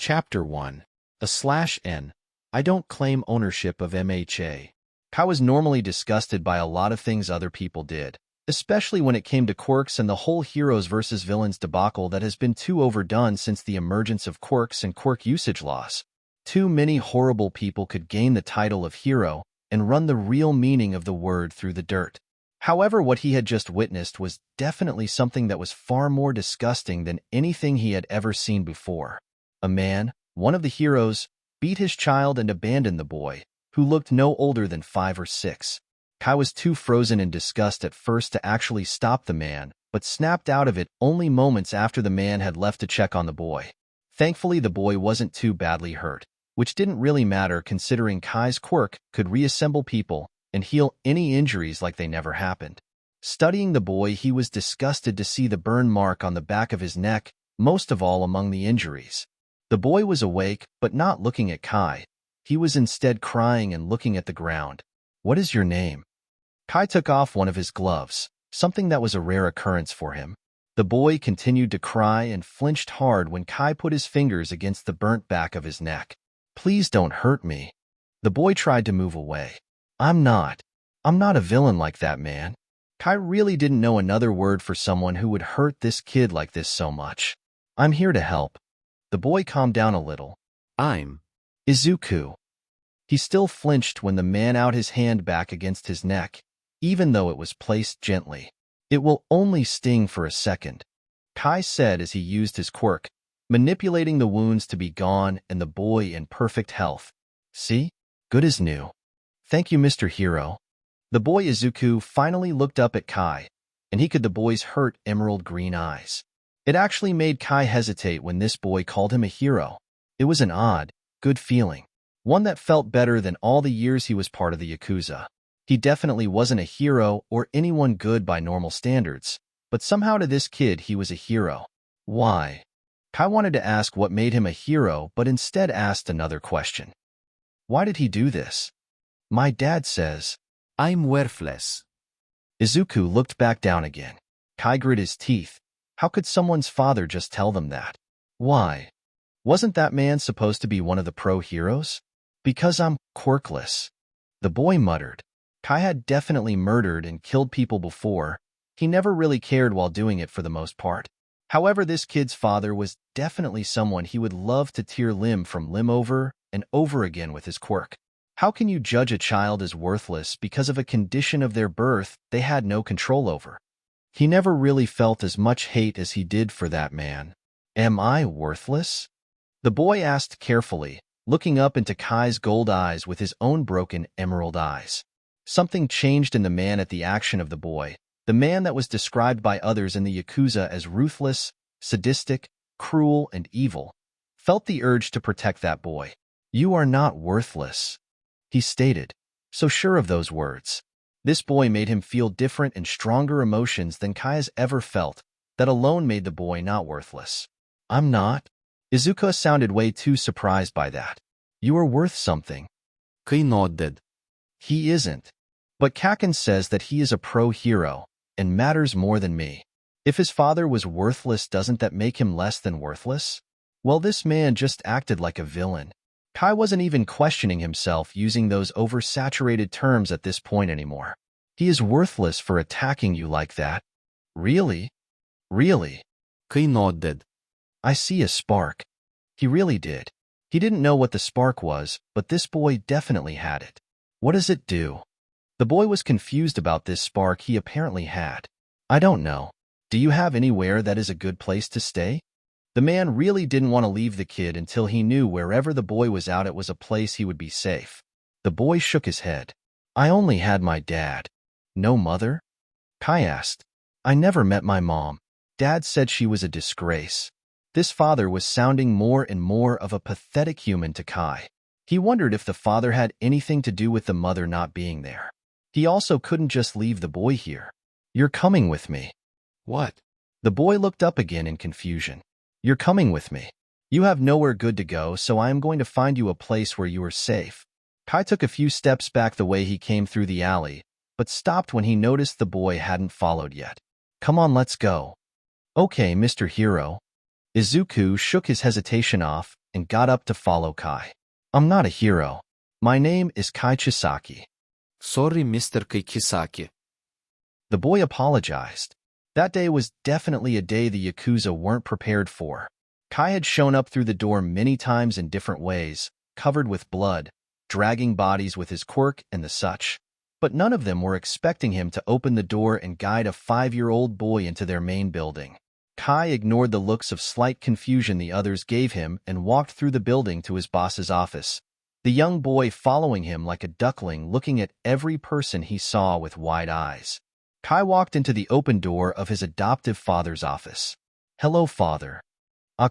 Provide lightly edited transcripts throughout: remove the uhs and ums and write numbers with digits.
Chapter 1. /N. I don't claim ownership of MHA. Kai was normally disgusted by a lot of things other people did, especially when it came to quirks and the whole heroes versus villains debacle that has been too overdone since the emergence of quirks and quirk usage laws. Too many horrible people could gain the title of hero and run the real meaning of the word through the dirt. However, what he had just witnessed was definitely something that was far more disgusting than anything he had ever seen before. A man, one of the heroes, beat his child and abandoned the boy, who looked no older than 5 or 6. Kai was too frozen in disgust at first to actually stop the man, but snapped out of it only moments after the man had left to check on the boy. Thankfully, the boy wasn't too badly hurt, which didn't really matter considering Kai's quirk could reassemble people and heal any injuries like they never happened. Studying the boy, he was disgusted to see the burn mark on the back of his neck, most of all among the injuries. The boy was awake, but not looking at Kai. He was instead crying and looking at the ground. "What is your name?" Kai took off one of his gloves, something that was a rare occurrence for him. The boy continued to cry and flinched hard when Kai put his fingers against the burnt back of his neck. "Please don't hurt me." The boy tried to move away. I'm not a villain like that, man." Kai really didn't know another word for someone who would hurt this kid like this so much. "I'm here to help." The boy calmed down a little. "I'm Izuku." He still flinched when the man out his hand back against his neck, even though it was placed gently. "It will only sting for a second," Kai said as he used his quirk, manipulating the wounds to be gone and the boy in perfect health. "See? Good as new." "Thank you, Mr. Hero." The boy Izuku finally looked up at Kai, and he could the boy's hurt emerald green eyes. It actually made Kai hesitate when this boy called him a hero. It was an odd, good feeling, one that felt better than all the years he was part of the Yakuza. He definitely wasn't a hero or anyone good by normal standards, but somehow to this kid he was a hero. Why? Kai wanted to ask what made him a hero, but instead asked another question. Why did he do this? "My dad says I'm worthless." Izuku looked back down again. Kai grit his teeth. How could someone's father just tell them that? Why? Wasn't that man supposed to be one of the pro heroes? "Because I'm quirkless," the boy muttered. Kai had definitely murdered and killed people before. He never really cared while doing it for the most part. However, this kid's father was definitely someone he would love to tear limb from limb over and over again with his quirk. How can you judge a child as worthless because of a condition of their birth they had no control over? He never really felt as much hate as he did for that man. "Am I worthless?" the boy asked carefully, looking up into Kai's gold eyes with his own broken emerald eyes. Something changed in the man at the action of the boy, the man that was described by others in the Yakuza as ruthless, sadistic, cruel, and evil, felt the urge to protect that boy. "You are not worthless," he stated, so sure of those words. This boy made him feel different and stronger emotions than Kai has ever felt. That alone made the boy not worthless. "I'm not." Izuku sounded way too surprised by that. "You are worth something." Kai nodded. "He isn't. But Kaken says that he is a pro hero and matters more than me. If his father was worthless, doesn't that make him less than worthless?" Well, this man just acted like a villain. Kai wasn't even questioning himself using those oversaturated terms at this point anymore. "He is worthless for attacking you like that." "Really? Really?" Kai nodded. "I see a spark." He really did. He didn't know what the spark was, but this boy definitely had it. "What does it do?" The boy was confused about this spark he apparently had. "I don't know. Do you have anywhere that is a good place to stay?" The man really didn't want to leave the kid until he knew wherever the boy was out it was a place he would be safe. The boy shook his head. "I only had my dad." "No mother?" Kai asked. "I never met my mom. Dad said she was a disgrace." This father was sounding more and more of a pathetic human to Kai. He wondered if the father had anything to do with the mother not being there. He also couldn't just leave the boy here. "You're coming with me." "What?" The boy looked up again in confusion. "You're coming with me. You have nowhere good to go, so I am going to find you a place where you are safe." Kai took a few steps back the way he came through the alley, but stopped when he noticed the boy hadn't followed yet. "Come on, let's go." "Okay, Mr. Hero." Izuku shook his hesitation off and got up to follow Kai. I'm not a hero. My name is Kai Chisaki. Sorry, Mr. Kai Chisaki. The boy apologized. That day was definitely a day the Yakuza weren't prepared for. Kai had shown up through the door many times in different ways, covered with blood, dragging bodies with his quirk and the such. But none of them were expecting him to open the door and guide a 5-year-old boy into their main building. Kai ignored the looks of slight confusion the others gave him and walked through the building to his boss's office, the young boy following him like a duckling, looking at every person he saw with wide eyes. Kai walked into the open door of his adoptive father's office. Hello, father.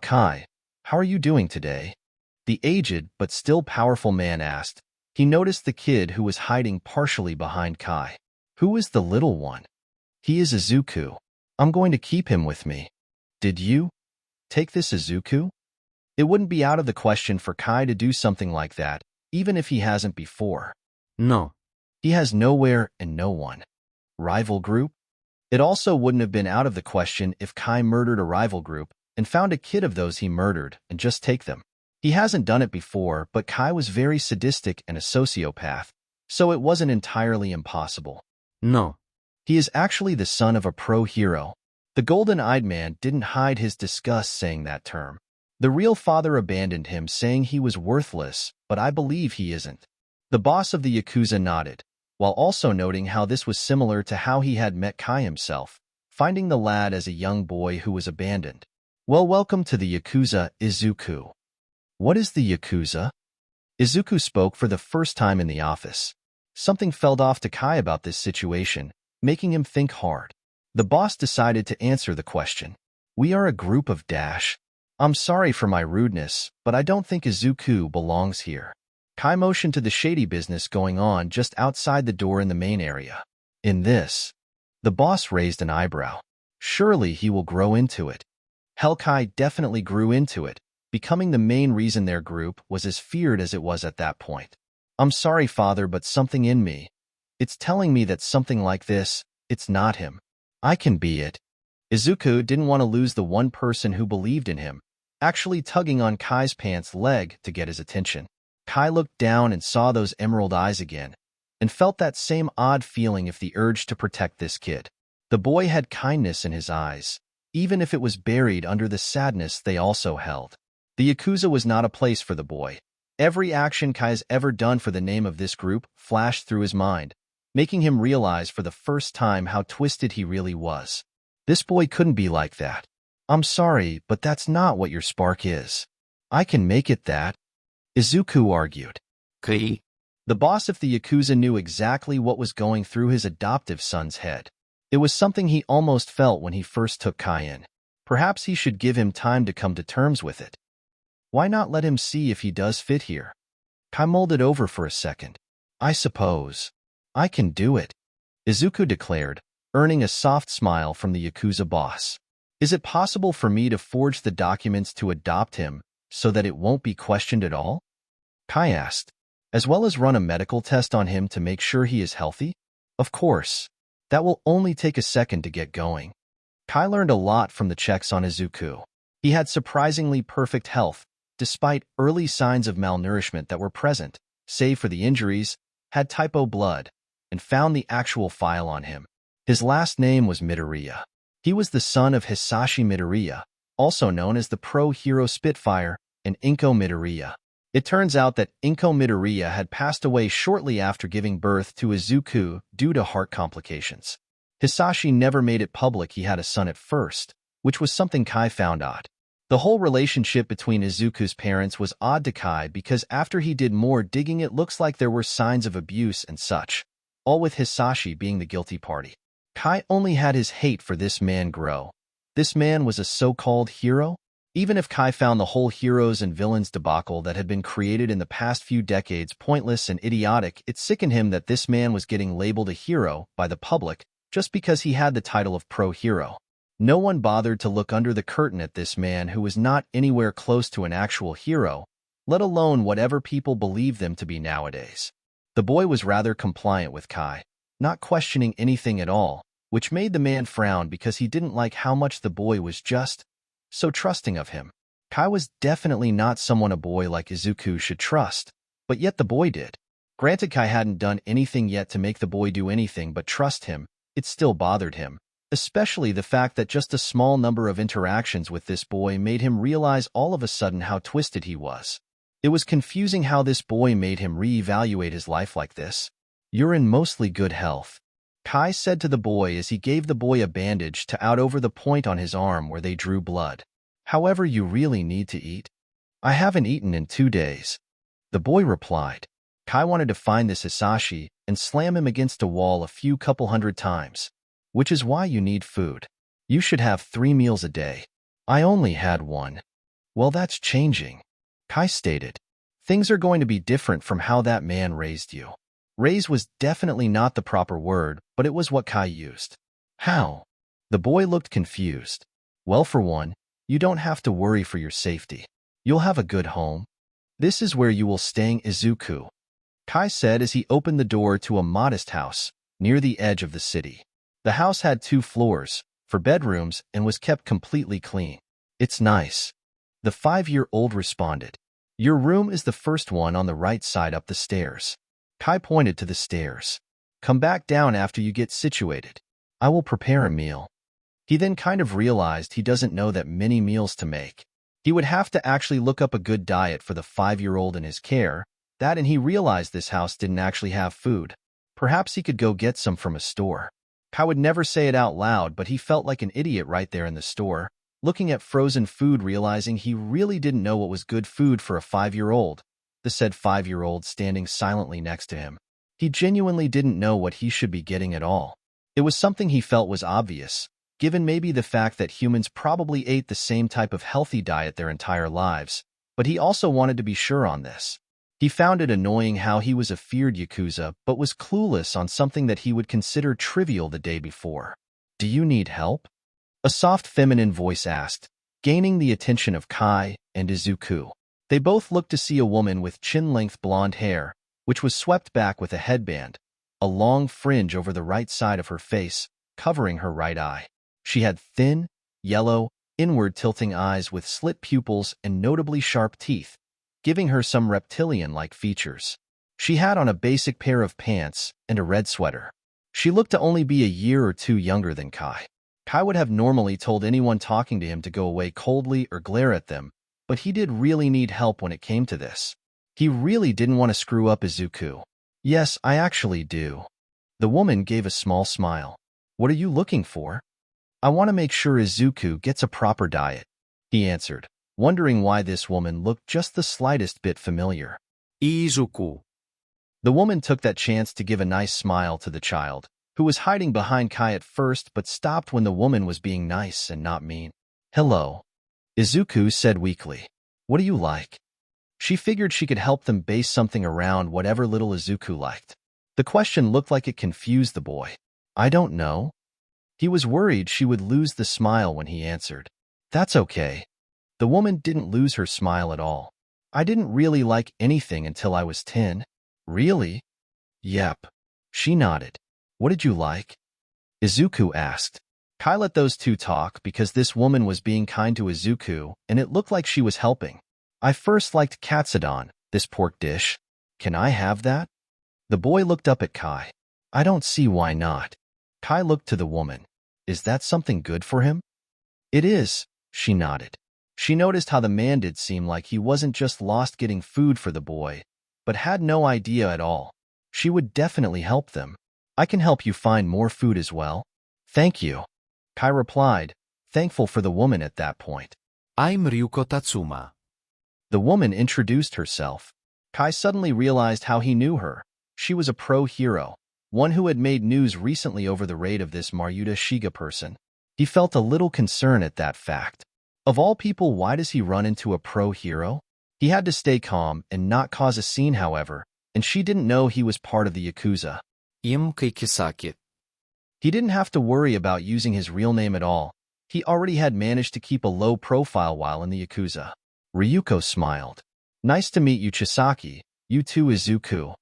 Kai, how are you doing today? The aged but still powerful man asked. He noticed the kid who was hiding partially behind Kai. Who is the little one? He is Izuku. I'm going to keep him with me. Did you take this Izuku? It wouldn't be out of the question for Kai to do something like that, even if he hasn't before. No. He has nowhere and no one. Rival group? It also wouldn't have been out of the question if Kai murdered a rival group and found a kid of those he murdered and just take them. He hasn't done it before, but Kai was very sadistic and a sociopath, so it wasn't entirely impossible. No. He is actually the son of a pro hero. The golden-eyed man didn't hide his disgust saying that term. The real father abandoned him, saying he was worthless, but I believe he isn't. The boss of the Yakuza nodded, while also noting how this was similar to how he had met Kai himself, finding the lad as a young boy who was abandoned. Well, welcome to the Yakuza, Izuku. What is the Yakuza? Izuku spoke for the first time in the office. Something felt off to Kai about this situation, making him think hard. The boss decided to answer the question. We are a group of dash. I'm sorry for my rudeness, but I don't think Izuku belongs here. Kai motioned to the shady business going on just outside the door in the main area. In this, the boss raised an eyebrow. Surely he will grow into it. Kai definitely grew into it, becoming the main reason their group was as feared as it was at that point. I'm sorry, father, but something in me, it's telling me that something like this, it's not him. I can be it. Izuku didn't want to lose the one person who believed in him, actually tugging on Kai's pants leg to get his attention. Kai looked down and saw those emerald eyes again, and felt that same odd feeling of the urge to protect this kid. The boy had kindness in his eyes, even if it was buried under the sadness they also held. The Yakuza was not a place for the boy. Every action Kai's ever done for the name of this group flashed through his mind, making him realize for the first time how twisted he really was. This boy couldn't be like that. I'm sorry, but that's not what your spark is. I can make it that, Izuku argued. Kai. The boss of the Yakuza knew exactly what was going through his adoptive son's head. It was something he almost felt when he first took Kai in. Perhaps he should give him time to come to terms with it. Why not let him see if he does fit here? Kai mulled it over for a second. I suppose I can do it, Izuku declared, earning a soft smile from the Yakuza boss. Is it possible for me to forge the documents to adopt him so that it won't be questioned at all? Kai asked, as well as run a medical test on him to make sure he is healthy? Of course. That will only take a second to get going. Kai learned a lot from the checks on Izuku. He had surprisingly perfect health, despite early signs of malnourishment that were present, save for the injuries, had typo blood, and found the actual file on him. His last name was Midoriya. He was the son of Hisashi Midoriya, also known as the pro hero Spitfire, and Inko Midoriya. It turns out that Inko Midoriya had passed away shortly after giving birth to Izuku due to heart complications. Hisashi never made it public he had a son at first, which was something Kai found odd. The whole relationship between Izuku's parents was odd to Kai because after he did more digging it looks like there were signs of abuse and such, all with Hisashi being the guilty party. Kai only had his hate for this man grow. This man was a so-called hero? Even if Kai found the whole heroes and villains debacle that had been created in the past few decades pointless and idiotic, it sickened him that this man was getting labeled a hero by the public just because he had the title of pro-hero. No one bothered to look under the curtain at this man who was not anywhere close to an actual hero, let alone whatever people believe them to be nowadays. The boy was rather compliant with Kai, not questioning anything at all, which made the man frown because he didn't like how much the boy was just so trusting of him. Kai was definitely not someone a boy like Izuku should trust, but yet the boy did. Granted, Kai hadn't done anything yet to make the boy do anything but trust him, it still bothered him, especially the fact that just a small number of interactions with this boy made him realize all of a sudden how twisted he was. It was confusing how this boy made him reevaluate his life like this. "You're in mostly good health," Kai said to the boy as he gave the boy a bandage to out over the point on his arm where they drew blood. "However, you really need to eat." "I haven't eaten in 2 days," the boy replied. Kai wanted to find this Hisashi and slam him against a wall a few couple hundred times. "Which is why you need food. You should have 3 meals a day. I only had 1. "Well, that's changing," Kai stated. "Things are going to be different from how that man raised you." Raise was definitely not the proper word, but it was what Kai used. "How?" The boy looked confused. "Well, for one, you don't have to worry for your safety. You'll have a good home. This is where you will stay, Izuku," Kai said as he opened the door to a modest house near the edge of the city. The house had 2 floors for bedrooms and was kept completely clean. "It's nice," the 5-year-old responded. "Your room is the first one on the right side up the stairs." Kai pointed to the stairs. "Come back down after you get situated. I will prepare a meal." He then kind of realized he doesn't know that many meals to make. He would have to actually look up a good diet for the 5-year-old in his care, and he realized this house didn't actually have food. Perhaps he could go get some from a store. Kai would never say it out loud, but he felt like an idiot right there in the store, looking at frozen food, realizing he really didn't know what was good food for a 5-year-old, the said 5-year-old standing silently next to him. He genuinely didn't know what he should be getting at all. It was something he felt was obvious, given maybe the fact that humans probably ate the same type of healthy diet their entire lives, but he also wanted to be sure on this. He found it annoying how he was a feared Yakuza but was clueless on something that he would consider trivial the day before. "Do you need help?" a soft feminine voice asked, gaining the attention of Kai and Izuku. They both looked to see a woman with chin-length blonde hair, which was swept back with a headband, a long fringe over the right side of her face, covering her right eye. She had thin, yellow, inward-tilting eyes with slit pupils and notably sharp teeth, giving her some reptilian-like features. She had on a basic pair of pants and a red sweater. She looked to only be a year or 2 younger than Kai. Kai would have normally told anyone talking to him to go away coldly or glare at them, but he did really need help when it came to this. He really didn't want to screw up Izuku. "Yes, I actually do." The woman gave a small smile. "What are you looking for?" "I want to make sure Izuku gets a proper diet," he answered, wondering why this woman looked just the slightest bit familiar. Izuku. The woman took that chance to give a nice smile to the child, who was hiding behind Kai at first but stopped when the woman was being nice and not mean. "Hello," Izuku said weakly. "What do you like?" She figured she could help them base something around whatever little Izuku liked. The question looked like it confused the boy. "I don't know." He was worried she would lose the smile when he answered. "That's okay." The woman didn't lose her smile at all. "I didn't really like anything until I was 10. "Really?" "Yep." She nodded. "What did you like?" Izuku asked. Kai let those two talk because this woman was being kind to Izuku, and it looked like she was helping. "I first liked katsudon, this pork dish. Can I have that?" The boy looked up at Kai. "I don't see why not." Kai looked to the woman. "Is that something good for him?" "It is," she nodded. She noticed how the man did seem like he wasn't just lost getting food for the boy, but had no idea at all. She would definitely help them. "I can help you find more food as well." "Thank you," Kai replied, thankful for the woman at that point. I'm Ryuko Tatsuma. The woman introduced herself. Kai suddenly realized how he knew her. She was a pro hero, one who had made news recently over the raid of this Maruta Shiga person. He felt a little concern at that fact. Of all people, why does he run into a pro hero? He had to stay calm and not cause a scene, however, and she didn't know he was part of the Yakuza. Kai Chisaki. He didn't have to worry about using his real name at all. He already had managed to keep a low profile while in the Yakuza. Ryuko smiled. "Nice to meet you, Chisaki. You too, Izuku."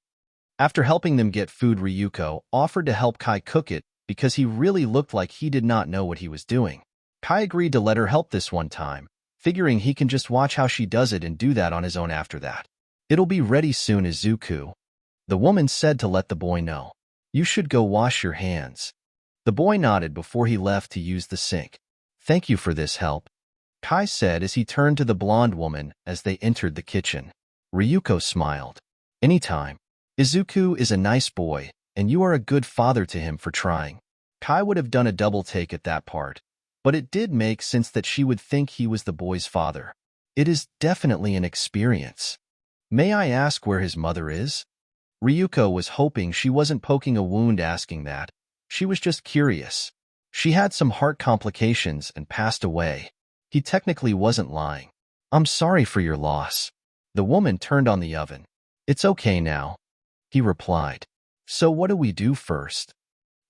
After helping them get food, Ryuko offered to help Kai cook it because he really looked like he did not know what he was doing. Kai agreed to let her help this one time, figuring he can just watch how she does it and do that on his own after that. It'll be ready soon, Izuku. The woman said to let the boy know. You should go wash your hands. The boy nodded before he left to use the sink. Thank you for this help, Kai said as he turned to the blonde woman as they entered the kitchen. Ryuko smiled. Anytime. Izuku is a nice boy, and you are a good father to him for trying. Kai would have done a double take at that part, but it did make sense that she would think he was the boy's father. It is definitely an experience. May I ask where his mother is? Ryuko was hoping she wasn't poking a wound asking that. She was just curious. She had some heart complications and passed away. He technically wasn't lying. I'm sorry for your loss. The woman turned on the oven. It's okay now, he replied. So what do we do first?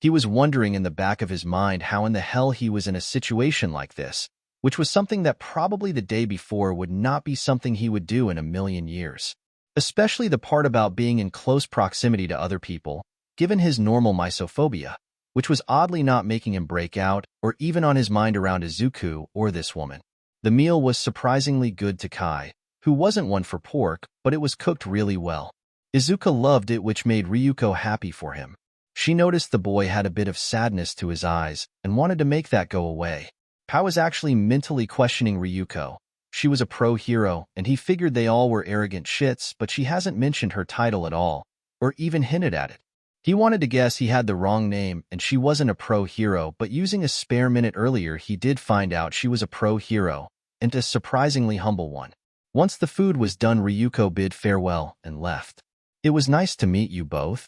He was wondering in the back of his mind how in the hell he was in a situation like this, which was something that probably the day before would not be something he would do in a million years. Especially the part about being in close proximity to other people, given his normal misophobia, which was oddly not making him break out or even on his mind around Izuku or this woman. The meal was surprisingly good to Kai, who wasn't one for pork, but it was cooked really well. Izuku loved it, which made Ryuko happy for him. She noticed the boy had a bit of sadness to his eyes and wanted to make that go away. Kai was actually mentally questioning Ryuko. She was a pro hero, and he figured they all were arrogant shits, but she hasn't mentioned her title at all, or even hinted at it. He wanted to guess he had the wrong name and she wasn't a pro hero, but using a spare minute earlier he did find out she was a pro hero, and a surprisingly humble one. Once the food was done, Ryuko bid farewell and left. It was nice to meet you both,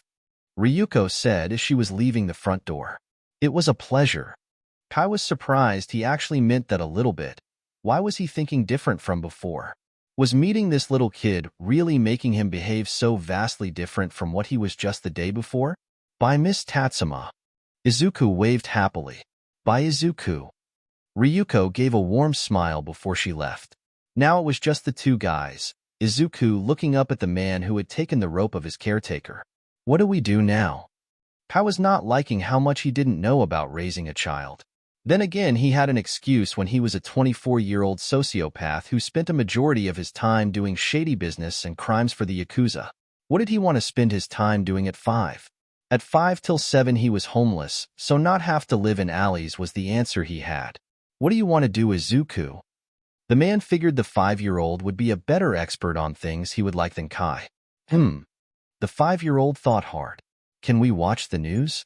Ryuko said as she was leaving the front door. It was a pleasure. Kai was surprised he actually meant that a little bit. Why was he thinking different from before? Was meeting this little kid really making him behave so vastly different from what he was just the day before? By Miss Tatsuma. Izuku waved happily. By Izuku. Ryuko gave a warm smile before she left. Now it was just the two guys, Izuku looking up at the man who had taken the rope of his caretaker. What do we do now? Kai was not liking how much he didn't know about raising a child. Then again, he had an excuse when he was a 24-year-old sociopath who spent a majority of his time doing shady business and crimes for the Yakuza. What did he want to spend his time doing at 5? At 5 till 7 he was homeless, so not have to live in alleys was the answer he had. What do you want to do, Izuku? The man figured the 5-year-old would be a better expert on things he would like than Kai. The 5-year-old thought hard. Can we watch the news?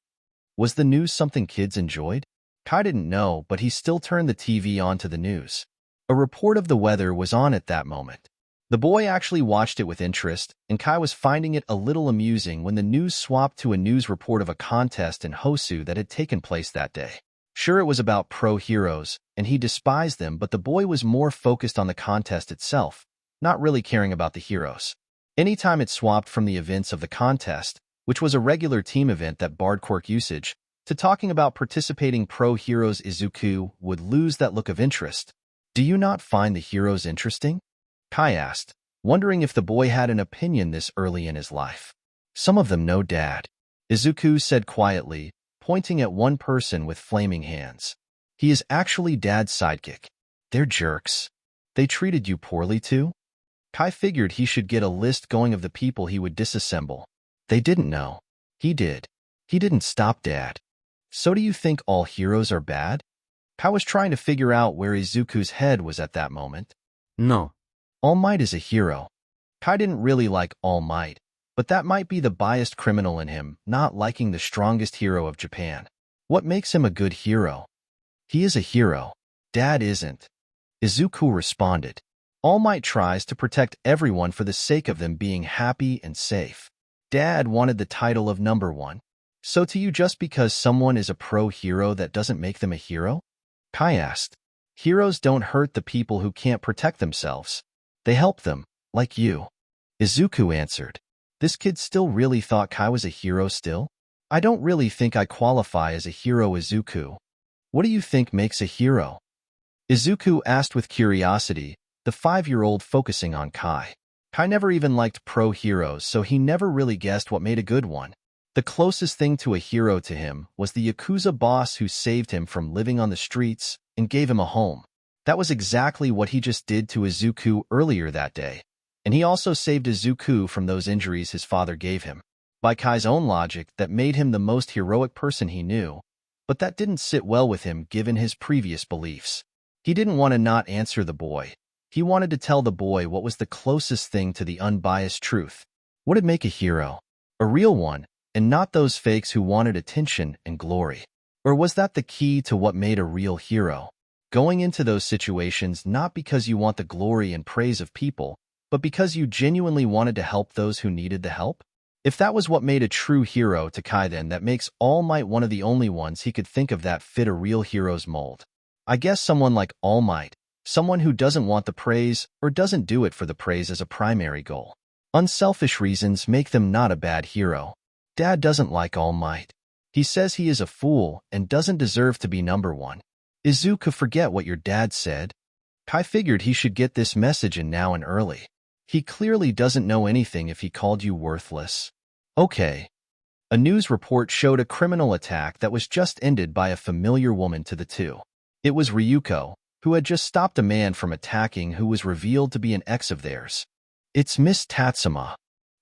Was the news something kids enjoyed? Kai didn't know, but he still turned the TV on to the news. A report of the weather was on at that moment. The boy actually watched it with interest, and Kai was finding it a little amusing when the news swapped to a news report of a contest in Hosu that had taken place that day. Sure, it was about pro heroes, and he despised them, but the boy was more focused on the contest itself, not really caring about the heroes. Anytime it swapped from the events of the contest, which was a regular team event that barred quirk usage, to talking about participating pro heroes, Izuku would lose that look of interest. Do you not find the heroes interesting? Kai asked, wondering if the boy had an opinion this early in his life. Some of them, no, Dad, Izuku said quietly, pointing at one person with flaming hands. He is actually Dad's sidekick. They're jerks. They treated you poorly too? Kai figured he should get a list going of the people he would disassemble. They didn't know. He did. He didn't stop Dad. So do you think all heroes are bad? Kai was trying to figure out where Izuku's head was at that moment. No. All Might is a hero. Kai didn't really like All Might, but that might be the biased criminal in him, not liking the strongest hero of Japan. What makes him a good hero? He is a hero. Dad isn't. Izuku responded. All Might tries to protect everyone for the sake of them being happy and safe. Dad wanted the title of number 1. So to you, just because someone is a pro hero, that doesn't make them a hero? Kai asked. Heroes don't hurt the people who can't protect themselves. They help them, like you. Izuku answered. This kid still really thought Kai was a hero still? I don't really think I qualify as a hero, Izuku. What do you think makes a hero? Izuku asked with curiosity, the 5-year-old focusing on Kai. Kai never even liked pro heroes, so he never really guessed what made a good one. The closest thing to a hero to him was the Yakuza boss who saved him from living on the streets and gave him a home. That was exactly what he just did to Izuku earlier that day, and he also saved Izuku from those injuries his father gave him. By Kai's own logic, that made him the most heroic person he knew, but that didn't sit well with him given his previous beliefs. He didn't want to not answer the boy. He wanted to tell the boy what was the closest thing to the unbiased truth. What'd make a hero? A real one, and not those fakes who wanted attention and glory. Or was that the key to what made a real hero? Going into those situations not because you want the glory and praise of people, but because you genuinely wanted to help those who needed the help? If that was what made a true hero to Kai, then that makes All Might one of the only ones he could think of that fit a real hero's mold. I guess someone like All Might, someone who doesn't want the praise or doesn't do it for the praise as a primary goal. Unselfish reasons make them not a bad hero. Dad doesn't like All Might. He says he is a fool and doesn't deserve to be number one. Izuku, forget what your dad said. Kai figured he should get this message in now and early. He clearly doesn't know anything if he called you worthless. Okay. A news report showed a criminal attack that was just ended by a familiar woman to the two. It was Ryuko, who had just stopped a man from attacking who was revealed to be an ex of theirs. It's Miss Tatsuma.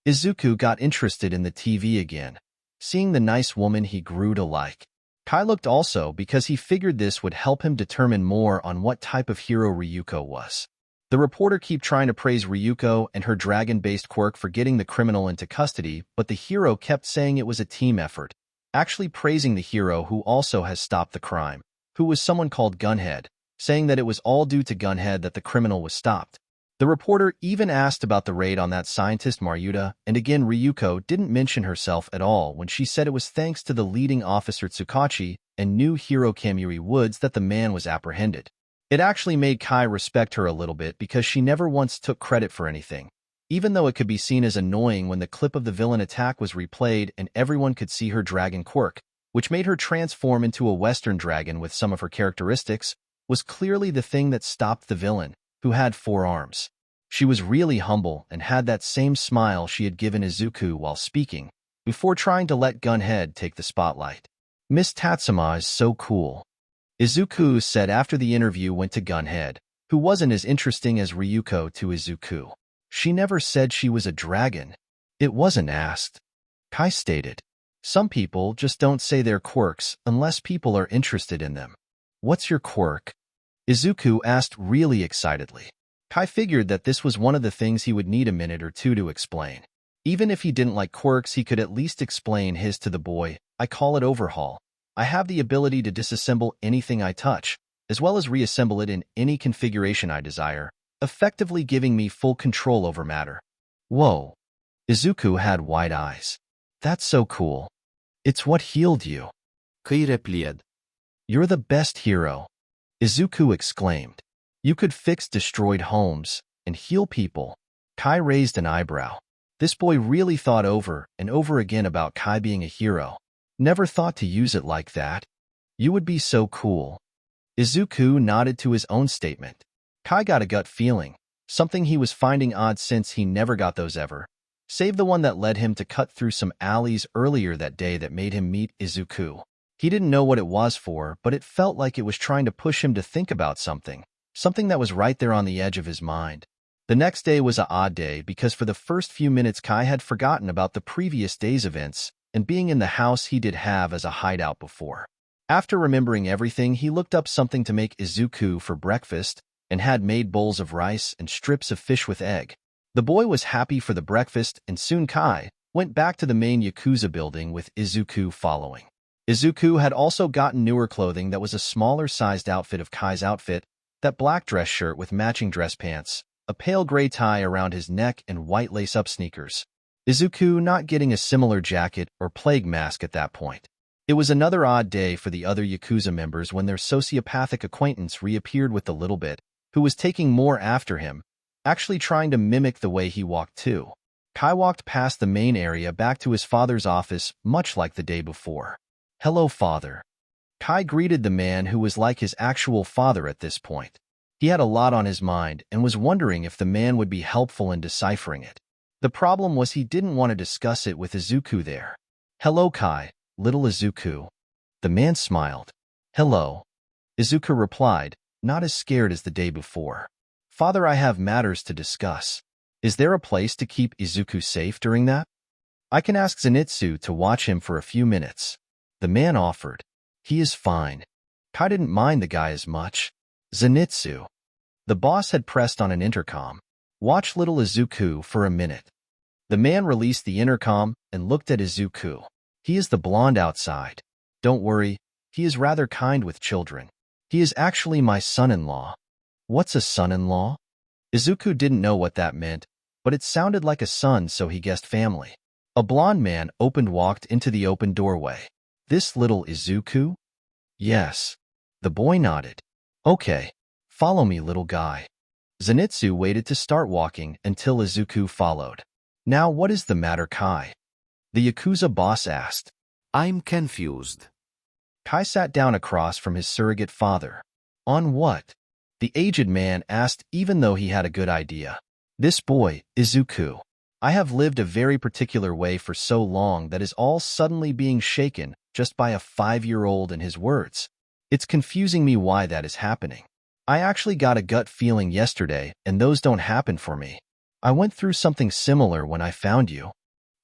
Izuku got interested in the TV again, seeing the nice woman he grew to like. Kai looked also because he figured this would help him determine more on what type of hero Ryuko was. The reporter kept trying to praise Ryuko and her dragon-based quirk for getting the criminal into custody, but the hero kept saying it was a team effort, actually praising the hero who also has stopped the crime, who was someone called Gunhead, saying that it was all due to Gunhead that the criminal was stopped. The reporter even asked about the raid on that scientist Maruta, and again Ryuko didn't mention herself at all when she said it was thanks to the leading officer Tsukachi and new hero Kamuri Woods that the man was apprehended. It actually made Kai respect her a little bit because she never once took credit for anything, even though it could be seen as annoying when the clip of the villain attack was replayed and everyone could see her dragon quirk, which made her transform into a Western dragon with some of her characteristics, was clearly the thing that stopped the villain, who had 4 arms. She was really humble and had that same smile she had given Izuku while speaking, before trying to let Gunhead take the spotlight. Miss Tatsuma is so cool, Izuku said after the interview went to Gunhead, who wasn't as interesting as Ryuko to Izuku. She never said she was a dragon. It wasn't asked. Kai stated, some people just don't say their quirks unless people are interested in them. What's your quirk? Izuku asked really excitedly. Kai figured that this was one of the things he would need a minute or two to explain. Even if he didn't like quirks, he could at least explain his to the boy. I call it Overhaul. I have the ability to disassemble anything I touch, as well as reassemble it in any configuration I desire, effectively giving me full control over matter. Whoa. Izuku had wide eyes. That's so cool. It's what healed you. Kai replied. You're the best hero. Izuku exclaimed. You could fix destroyed homes and heal people. Kai raised an eyebrow. This boy really thought over and over again about Kai being a hero. Never thought to use it like that. You would be so cool. Izuku nodded to his own statement. Kai got a gut feeling, something he was finding odd since he never got those ever, save the one that led him to cut through some alleys earlier that day that made him meet Izuku. He didn't know what it was for, but it felt like it was trying to push him to think about something that was right there on the edge of his mind. The next day was an odd day because for the first few minutes Kai had forgotten about the previous day's events and being in the house he did have as a hideout before. After remembering everything, he looked up something to make Izuku for breakfast and had made bowls of rice and strips of fish with egg. The boy was happy for the breakfast, and soon Kai went back to the main Yakuza building with Izuku following. Izuku had also gotten newer clothing that was a smaller-sized outfit of Kai's outfit, that black dress shirt with matching dress pants, a pale gray tie around his neck, and white lace-up sneakers. Izuku not getting a similar jacket or plague mask at that point. It was another odd day for the other Yakuza members when their sociopathic acquaintance reappeared with the little bit, who was taking more after him, actually trying to mimic the way he walked too. Kai walked past the main area back to his father's office, much like the day before. Hello, father. Kai greeted the man who was like his actual father at this point. He had a lot on his mind and was wondering if the man would be helpful in deciphering it. The problem was he didn't want to discuss it with Izuku there. Hello, Kai, little Izuku. The man smiled. Hello. Izuku replied, not as scared as the day before. Father, I have matters to discuss. Is there a place to keep Izuku safe during that? I can ask Zenitsu to watch him for a few minutes. The man offered. He is fine. Kai didn't mind the guy as much. Zenitsu. The boss had pressed on an intercom. Watch little Izuku for a minute. The man released the intercom and looked at Izuku. He is the blonde outside. Don't worry, he is rather kind with children. He is actually my son-in-law. What's a son-in-law? Izuku didn't know what that meant, but it sounded like a son, so he guessed family. A blonde man walked into the open doorway. This little Izuku? Yes. The boy nodded. Okay, follow me, little guy. Zenitsu waited to start walking until Izuku followed. Now what is the matter, Kai? The Yakuza boss asked. I'm confused. Kai sat down across from his surrogate father. On what? The aged man asked, even though he had a good idea. This boy, Izuku. I have lived a very particular way for so long that is all suddenly being shaken just by a 5-year-old and his words. It's confusing me why that is happening. I actually got a gut feeling yesterday, and those don't happen for me. I went through something similar when I found you.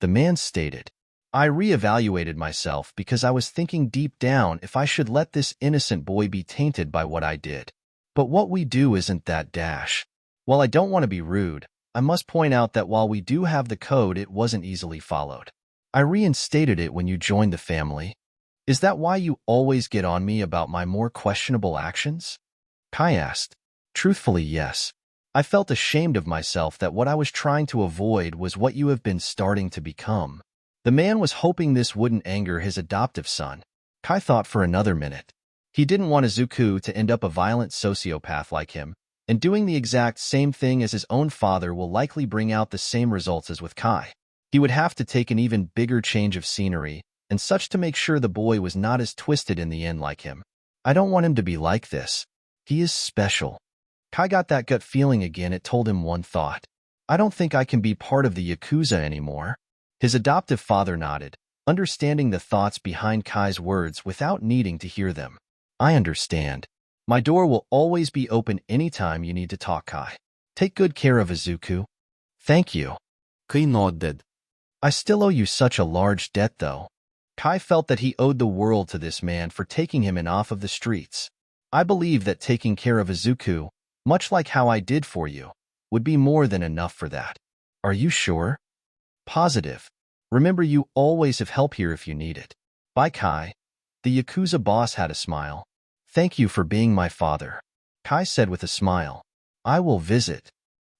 The man stated. I reevaluated myself because I was thinking deep down if I should let this innocent boy be tainted by what I did. But what we do isn't that dash. While I don't want to be rude, I must point out that while we do have the code, it wasn't easily followed. I reinstated it when you joined the family. Is that why you always get on me about my more questionable actions? Kai asked. Truthfully, yes. I felt ashamed of myself that what I was trying to avoid was what you have been starting to become. The man was hoping this wouldn't anger his adoptive son. Kai thought for another minute. He didn't want Izuku to end up a violent sociopath like him, and doing the exact same thing as his own father will likely bring out the same results as with Kai. He would have to take an even bigger change of scenery, and such to make sure the boy was not as twisted in the end like him. I don't want him to be like this. He is special. Kai got that gut feeling again. It told him one thought. I don't think I can be part of the Yakuza anymore. His adoptive father nodded, understanding the thoughts behind Kai's words without needing to hear them. I understand. My door will always be open anytime you need to talk, Kai. Take good care of Izuku. Thank you. Kai nodded. I still owe you such a large debt, though. Kai felt that he owed the world to this man for taking him in off of the streets. I believe that taking care of Izuku, much like how I did for you, would be more than enough for that. Are you sure? Positive. Remember, you always have help here if you need it. Bye, Kai. The Yakuza boss had a smile. Thank you for being my father. Kai said with a smile. I will visit.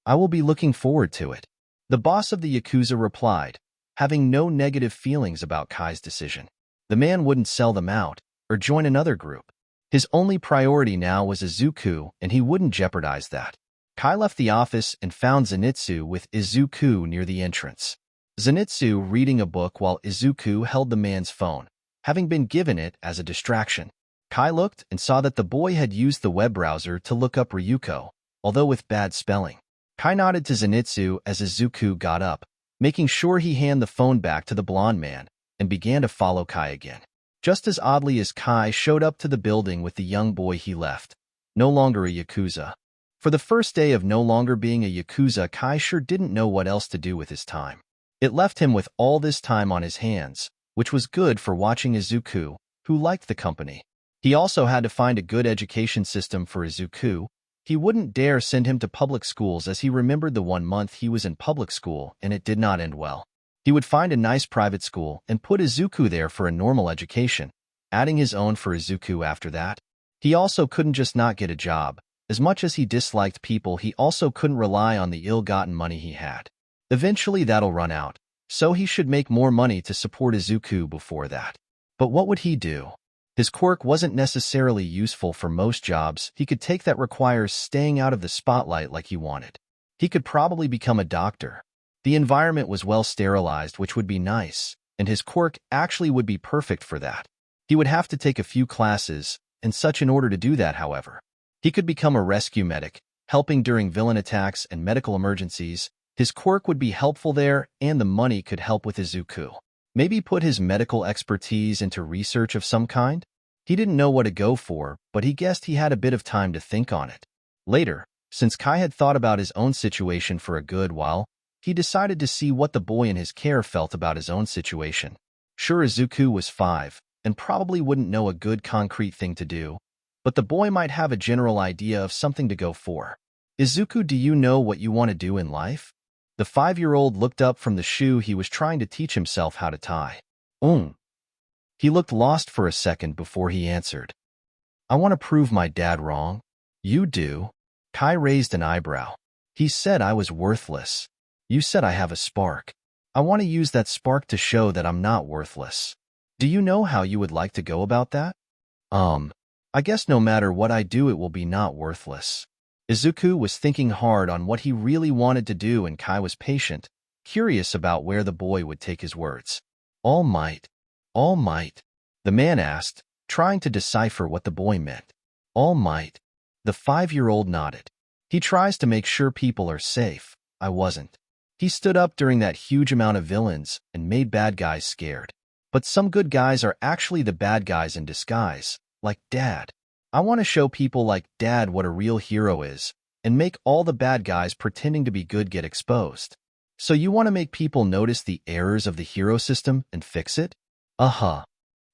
I will be looking forward to it. The boss of the Yakuza replied, having no negative feelings about Kai's decision. The man wouldn't sell them out or join another group. His only priority now was Izuku, and he wouldn't jeopardize that. Kai left the office and found Zenitsu with Izuku near the entrance. Zenitsu reading a book while Izuku held the man's phone, having been given it as a distraction. Kai looked and saw that the boy had used the web browser to look up Ryuko, although with bad spelling. Kai nodded to Zenitsu as Izuku got up, making sure he handed the phone back to the blonde man, and began to follow Kai again. Just as oddly as Kai showed up to the building with the young boy he left, no longer a Yakuza. For the first day of no longer being a Yakuza, Kai sure didn't know what else to do with his time. It left him with all this time on his hands, which was good for watching Izuku, who liked the company. He also had to find a good education system for Izuku. He wouldn't dare send him to public schools as he remembered the 1 month he was in public school and it did not end well. He would find a nice private school and put Izuku there for a normal education, adding his own for Izuku after that. He also couldn't just not get a job. As much as he disliked people, he also couldn't rely on the ill-gotten money he had. Eventually that'll run out, so he should make more money to support Izuku before that. But what would he do? His quirk wasn't necessarily useful for most jobs he could take that requires staying out of the spotlight like he wanted. He could probably become a doctor. The environment was well sterilized, which would be nice, and his quirk actually would be perfect for that. He would have to take a few classes and such in order to do that, however. He could become a rescue medic, helping during villain attacks and medical emergencies. His quirk would be helpful there, and the money could help with Izuku. Maybe put his medical expertise into research of some kind? He didn't know what to go for, but he guessed he had a bit of time to think on it. Later, since Kai had thought about his own situation for a good while, he decided to see what the boy in his care felt about his own situation. Sure, Izuku was 5, and probably wouldn't know a good concrete thing to do, but the boy might have a general idea of something to go for. Izuku, do you know what you want to do in life? The 5-year-old looked up from the shoe he was trying to teach himself how to tie. He looked lost for a second before he answered. I want to prove my dad wrong. You do? Kai raised an eyebrow. He said I was worthless. You said I have a spark. I want to use that spark to show that I'm not worthless. Do you know how you would like to go about that? I guess no matter what I do it will be not worthless. Izuku was thinking hard on what he really wanted to do, and Kai was patient, curious about where the boy would take his words. All might. All might? The man asked, trying to decipher what the boy meant. All might. The 5-year-old nodded. He tries to make sure people are safe. I wasn't. He stood up during that huge amount of villains and made bad guys scared. But some good guys are actually the bad guys in disguise, like Dad. I want to show people like Dad what a real hero is, and make all the bad guys pretending to be good get exposed. So you want to make people notice the errors of the hero system and fix it? Uh-huh.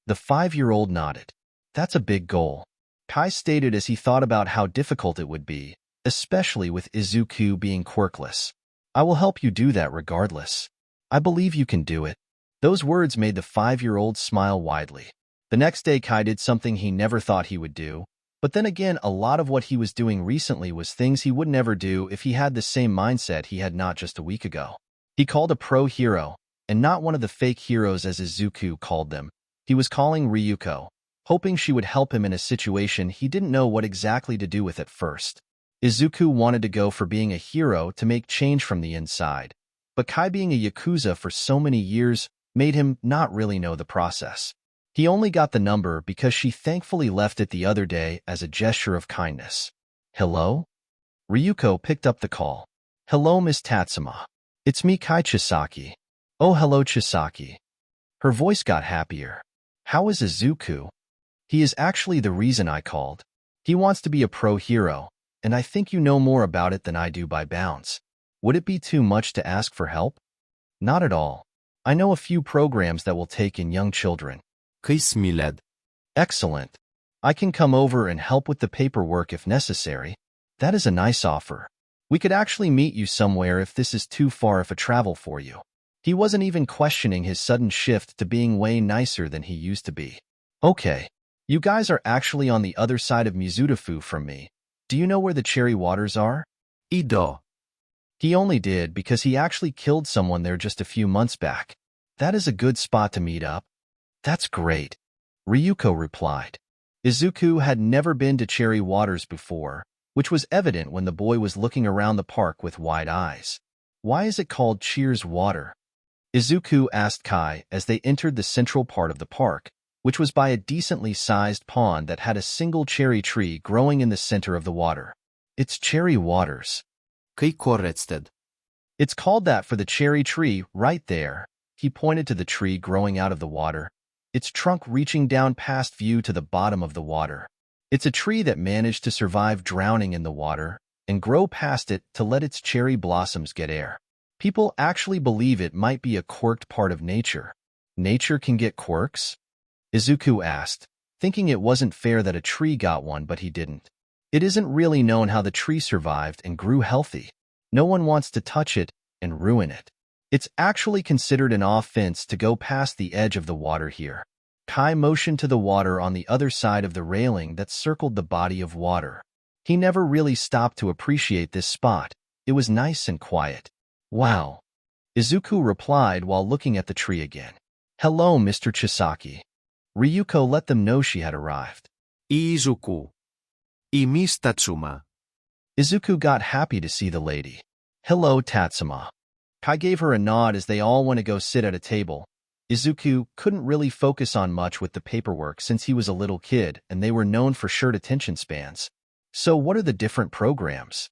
The 5-year-old nodded. That's a big goal. Kai stated as he thought about how difficult it would be, especially with Izuku being quirkless. I will help you do that regardless. I believe you can do it. Those words made the 5-year-old smile widely. The next day Kai did something he never thought he would do, but then again a lot of what he was doing recently was things he would never do if he had the same mindset he had not just a week ago. He called a pro hero, and not one of the fake heroes as Izuku called them. He was calling Ryuko, hoping she would help him in a situation he didn't know what exactly to do with at first. Izuku wanted to go for being a hero to make change from the inside, but Kai being a Yakuza for so many years made him not really know the process. He only got the number because she thankfully left it the other day as a gesture of kindness. Hello? Ryuko picked up the call. Hello, Miss Tatsuma. It's me, Kai Chisaki. Oh, hello, Chisaki. Her voice got happier. How is Izuku? He is actually the reason I called. He wants to be a pro hero, and I think you know more about it than I do by bounds. Would it be too much to ask for help? Not at all. I know a few programs that will take in young children. Excellent. I can come over and help with the paperwork if necessary. That is a nice offer. We could actually meet you somewhere if this is too far of a travel for you. He wasn't even questioning his sudden shift to being way nicer than he used to be. Okay. You guys are actually on the other side of Mizudafu from me. Do you know where the cherry waters are? Ido. He only did because he actually killed someone there just a few months back. That is a good spot to meet up. That's great. Ryuko replied. Izuku had never been to Cherry Waters before, which was evident when the boy was looking around the park with wide eyes. Why is it called Cheers Water? Izuku asked Kai as they entered the central part of the park, which was by a decently sized pond that had a single cherry tree growing in the center of the water. It's Cherry Waters. It's called that for the cherry tree right there. He pointed to the tree growing out of the water, its trunk reaching down past view to the bottom of the water. It's a tree that managed to survive drowning in the water and grow past it to let its cherry blossoms get air. People actually believe it might be a quirked part of nature. Nature can get quirks? Izuku asked, thinking it wasn't fair that a tree got one but he didn't. It isn't really known how the tree survived and grew healthy. No one wants to touch it and ruin it. It's actually considered an offense to go past the edge of the water here. Kai motioned to the water on the other side of the railing that circled the body of water. He never really stopped to appreciate this spot. It was nice and quiet. Wow. Izuku replied while looking at the tree again. Hello, Mr. Chisaki. Ryuko let them know she had arrived. Izuku. I Miss Tatsuma. Izuku got happy to see the lady. Hello, Tatsuma. Kai gave her a nod as they all went to go sit at a table. Izuku couldn't really focus on much with the paperwork since he was a little kid and they were known for short attention spans. So what are the different programs?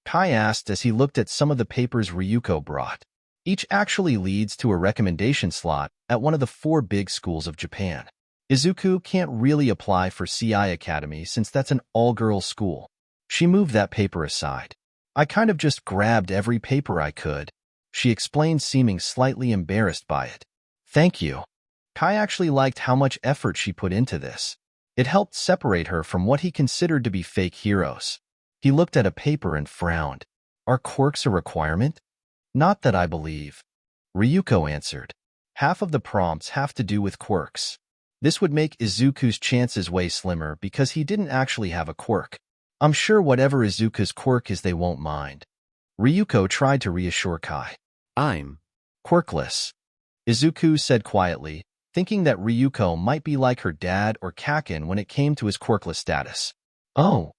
Kai asked as he looked at some of the papers Ryuko brought. Each actually leads to a recommendation slot at one of the 4 big schools of Japan. Izuku can't really apply for CI Academy since that's an all-girls school. She moved that paper aside. I kind of just grabbed every paper I could, she explained, seeming slightly embarrassed by it. Thank you. Kai actually liked how much effort she put into this. It helped separate her from what he considered to be fake heroes. He looked at a paper and frowned. Are quirks a requirement? Not that I believe. Ryuko answered. Half of the prompts have to do with quirks. This would make Izuku's chances way slimmer because he didn't actually have a quirk. I'm sure whatever Izuku's quirk is, they won't mind. Ryuko tried to reassure Kai. I'm Quirkless, Izuku said quietly, thinking that Ryuko might be like her dad or Kakin when it came to his quirkless status. Oh,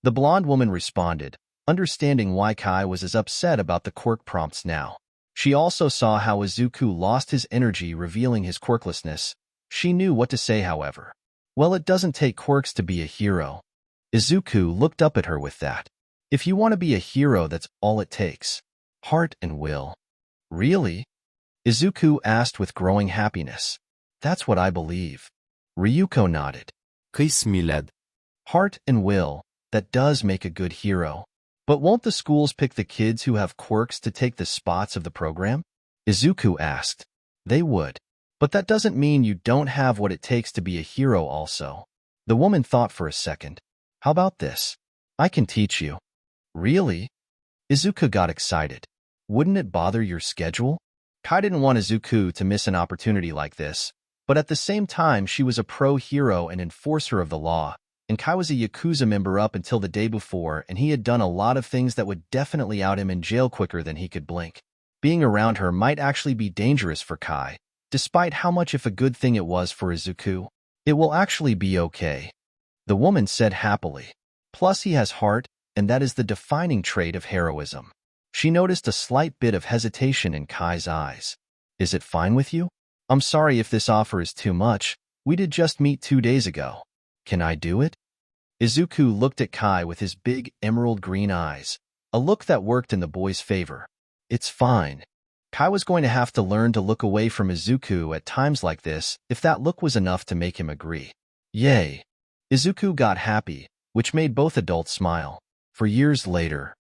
the blonde woman responded, understanding why Kai was as upset about the quirk prompts now. She also saw how Izuku lost his energy revealing his quirklessness. She knew what to say, however. Well, it doesn't take quirks to be a hero. Izuku looked up at her with that. If you want to be a hero, that's all it takes. Heart and will. Really? Izuku asked with growing happiness. That's what I believe. Ryuko nodded. Kismiled. Heart and will, that does make a good hero. But won't the schools pick the kids who have quirks to take the spots of the program? Izuku asked. They would. But that doesn't mean you don't have what it takes to be a hero also. The woman thought for a second. How about this? I can teach you. Really? Izuku got excited. Wouldn't it bother your schedule? Kai didn't want Izuku to miss an opportunity like this, but at the same time she was a pro-hero and enforcer of the law, and Kai was a Yakuza member up until the day before, and he had done a lot of things that would definitely out him in jail quicker than he could blink. Being around her might actually be dangerous for Kai, despite how much of a good thing it was for Izuku. It will actually be okay, the woman said happily. Plus he has heart, and that is the defining trait of heroism. She noticed a slight bit of hesitation in Kai's eyes. Is it fine with you? I'm sorry if this offer is too much. We did just meet 2 days ago. Can I do it? Izuku looked at Kai with his big emerald green eyes, a look that worked in the boy's favor. It's fine. Kai was going to have to learn to look away from Izuku at times like this if that look was enough to make him agree. Yay! Izuku got happy, which made both adults smile. For years later,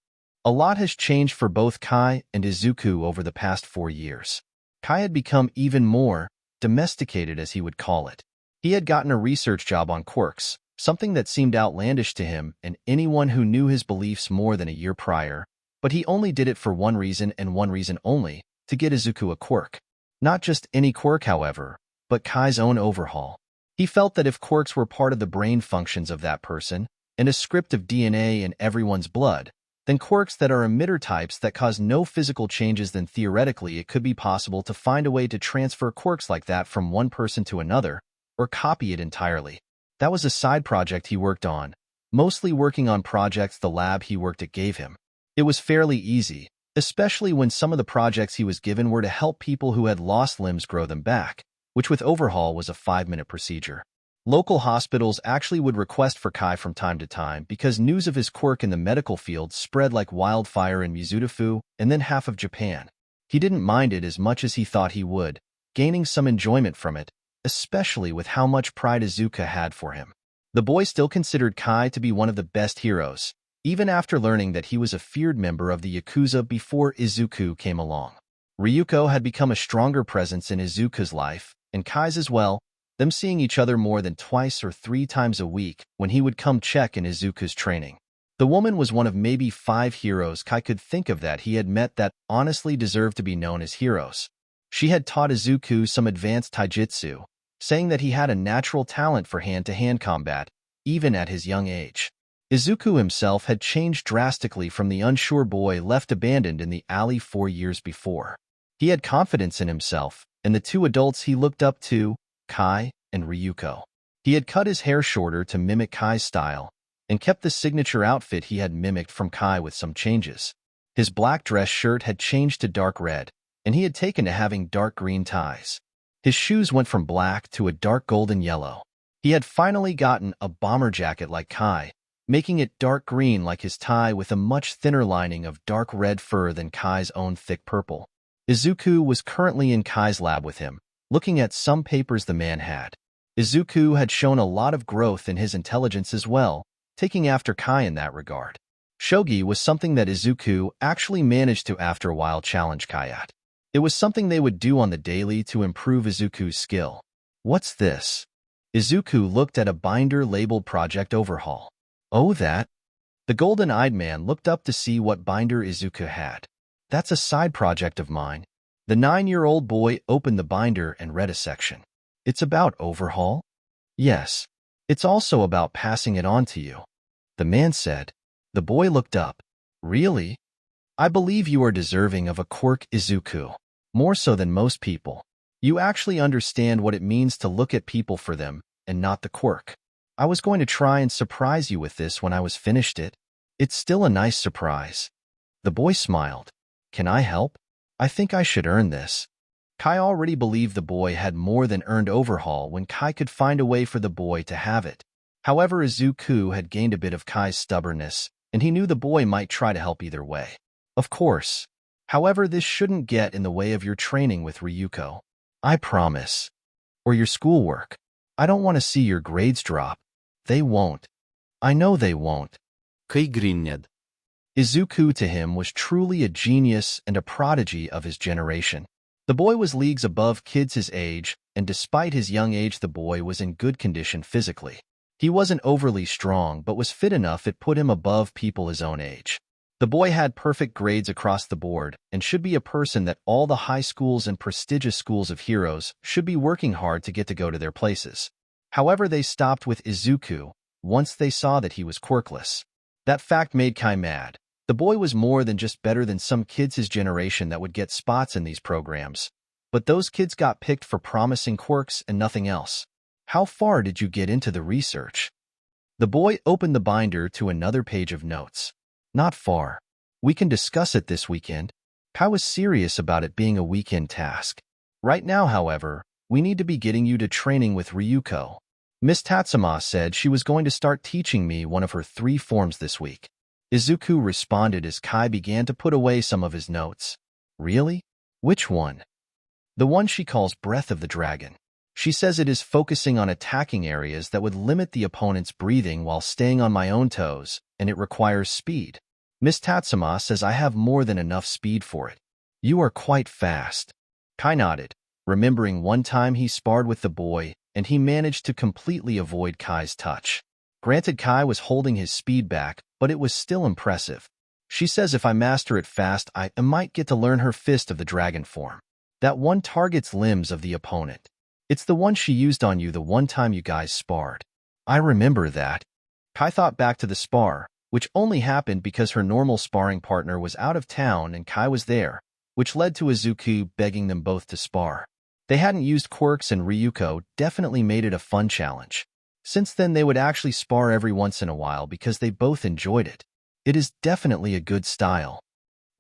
a lot has changed for both Kai and Izuku over the past 4 years. Kai had become even more domesticated, as he would call it. He had gotten a research job on quirks, something that seemed outlandish to him and anyone who knew his beliefs more than a year prior, but he only did it for one reason and one reason only, to get Izuku a quirk. Not just any quirk, however, but Kai's own Overhaul. He felt that if quirks were part of the brain functions of that person, and a script of DNA in everyone's blood, then quirks that are emitter types that cause no physical changes, then theoretically it could be possible to find a way to transfer quirks like that from one person to another, or copy it entirely. That was a side project he worked on, mostly working on projects the lab he worked at gave him. It was fairly easy, especially when some of the projects he was given were to help people who had lost limbs grow them back, which with Overhaul was a 5-minute procedure. Local hospitals actually would request for Kai from time to time because news of his quirk in the medical field spread like wildfire in Mizudafu and then half of Japan. He didn't mind it as much as he thought he would, gaining some enjoyment from it, especially with how much pride Izuku had for him. The boy still considered Kai to be one of the best heroes, even after learning that he was a feared member of the Yakuza before Izuku came along. Ryuko had become a stronger presence in Izuku's life, and Kai's as well, them seeing each other more than 2 or 3 times a week when he would come check in Izuku's training. The woman was one of maybe 5 heroes Kai could think of that he had met that honestly deserved to be known as heroes. She had taught Izuku some advanced taijutsu, saying that he had a natural talent for hand-to-hand combat, even at his young age. Izuku himself had changed drastically from the unsure boy left abandoned in the alley 4 years before. He had confidence in himself, and the 2 adults he looked up to, Kai and Ryuko. He had cut his hair shorter to mimic Kai's style, and kept the signature outfit he had mimicked from Kai with some changes. His black dress shirt had changed to dark red, and he had taken to having dark green ties. His shoes went from black to a dark golden yellow. He had finally gotten a bomber jacket like Kai, making it dark green like his tie with a much thinner lining of dark red fur than Kai's own thick purple. Izuku was currently in Kai's lab with him, looking at some papers the man had. Izuku had shown a lot of growth in his intelligence as well, taking after Kai in that regard. Shogi was something that Izuku actually managed to after a while challenge Kai at. It was something they would do on the daily to improve Izuku's skill. What's this? Izuku looked at a binder labeled Project Overhaul. Oh, that? The golden-eyed man looked up to see what binder Izuku had. That's a side project of mine. The 9-year-old boy opened the binder and read a section. It's about Overhaul? Yes. It's also about passing it on to you. The man said. The boy looked up. Really? I believe you are deserving of a quirk, Izuku. More so than most people. You actually understand what it means to look at people for them, and not the quirk. I was going to try and surprise you with this when I was finished it. It's still a nice surprise. The boy smiled. Can I help? I think I should earn this. Kai already believed the boy had more than earned Overhaul when Kai could find a way for the boy to have it. However, Izuku had gained a bit of Kai's stubbornness, and he knew the boy might try to help either way. Of course. However, this shouldn't get in the way of your training with Ryuko. I promise. Or your schoolwork. I don't want to see your grades drop. They won't. I know they won't. Kai grinned. Izuku to him was truly a genius and a prodigy of his generation. The boy was leagues above kids his age, and despite his young age the boy was in good condition physically. He wasn't overly strong but was fit enough it put him above people his own age. The boy had perfect grades across the board and should be a person that all the high schools and prestigious schools of heroes should be working hard to go to their places. However, they stopped with Izuku once they saw that he was quirkless. That fact made Kai mad. The boy was more than just better than some kids his generation that would get spots in these programs. But those kids got picked for promising quirks and nothing else. How far did you get into the research? The boy opened the binder to another page of notes. Not far. We can discuss it this weekend. Kai was serious about it being a weekend task. Right now, however, we need to be getting you to training with Ryuko. Miss Tatsuma said she was going to start teaching me one of her 3 forms this week. Izuku responded as Kai began to put away some of his notes. Really? Which one? The one she calls Breath of the Dragon. She says it is focusing on attacking areas that would limit the opponent's breathing while staying on my own toes, and it requires speed. Miss Tatsuma says I have more than enough speed for it. You are quite fast. Kai nodded, remembering one time he sparred with the boy, and he managed to completely avoid Kai's touch. Granted, Kai was holding his speed back, but it was still impressive. She says if I master it fast, I might get to learn her Fist of the Dragon form. That one targets limbs of the opponent. It's the one she used on you the one time you guys sparred. I remember that. Kai thought back to the spar, which only happened because her normal sparring partner was out of town and Kai was there, which led to Izuku begging them both to spar. They hadn't used quirks and Ryuko definitely made it a fun challenge. Since then they would actually spar every once in a while because they both enjoyed it. It is definitely a good style.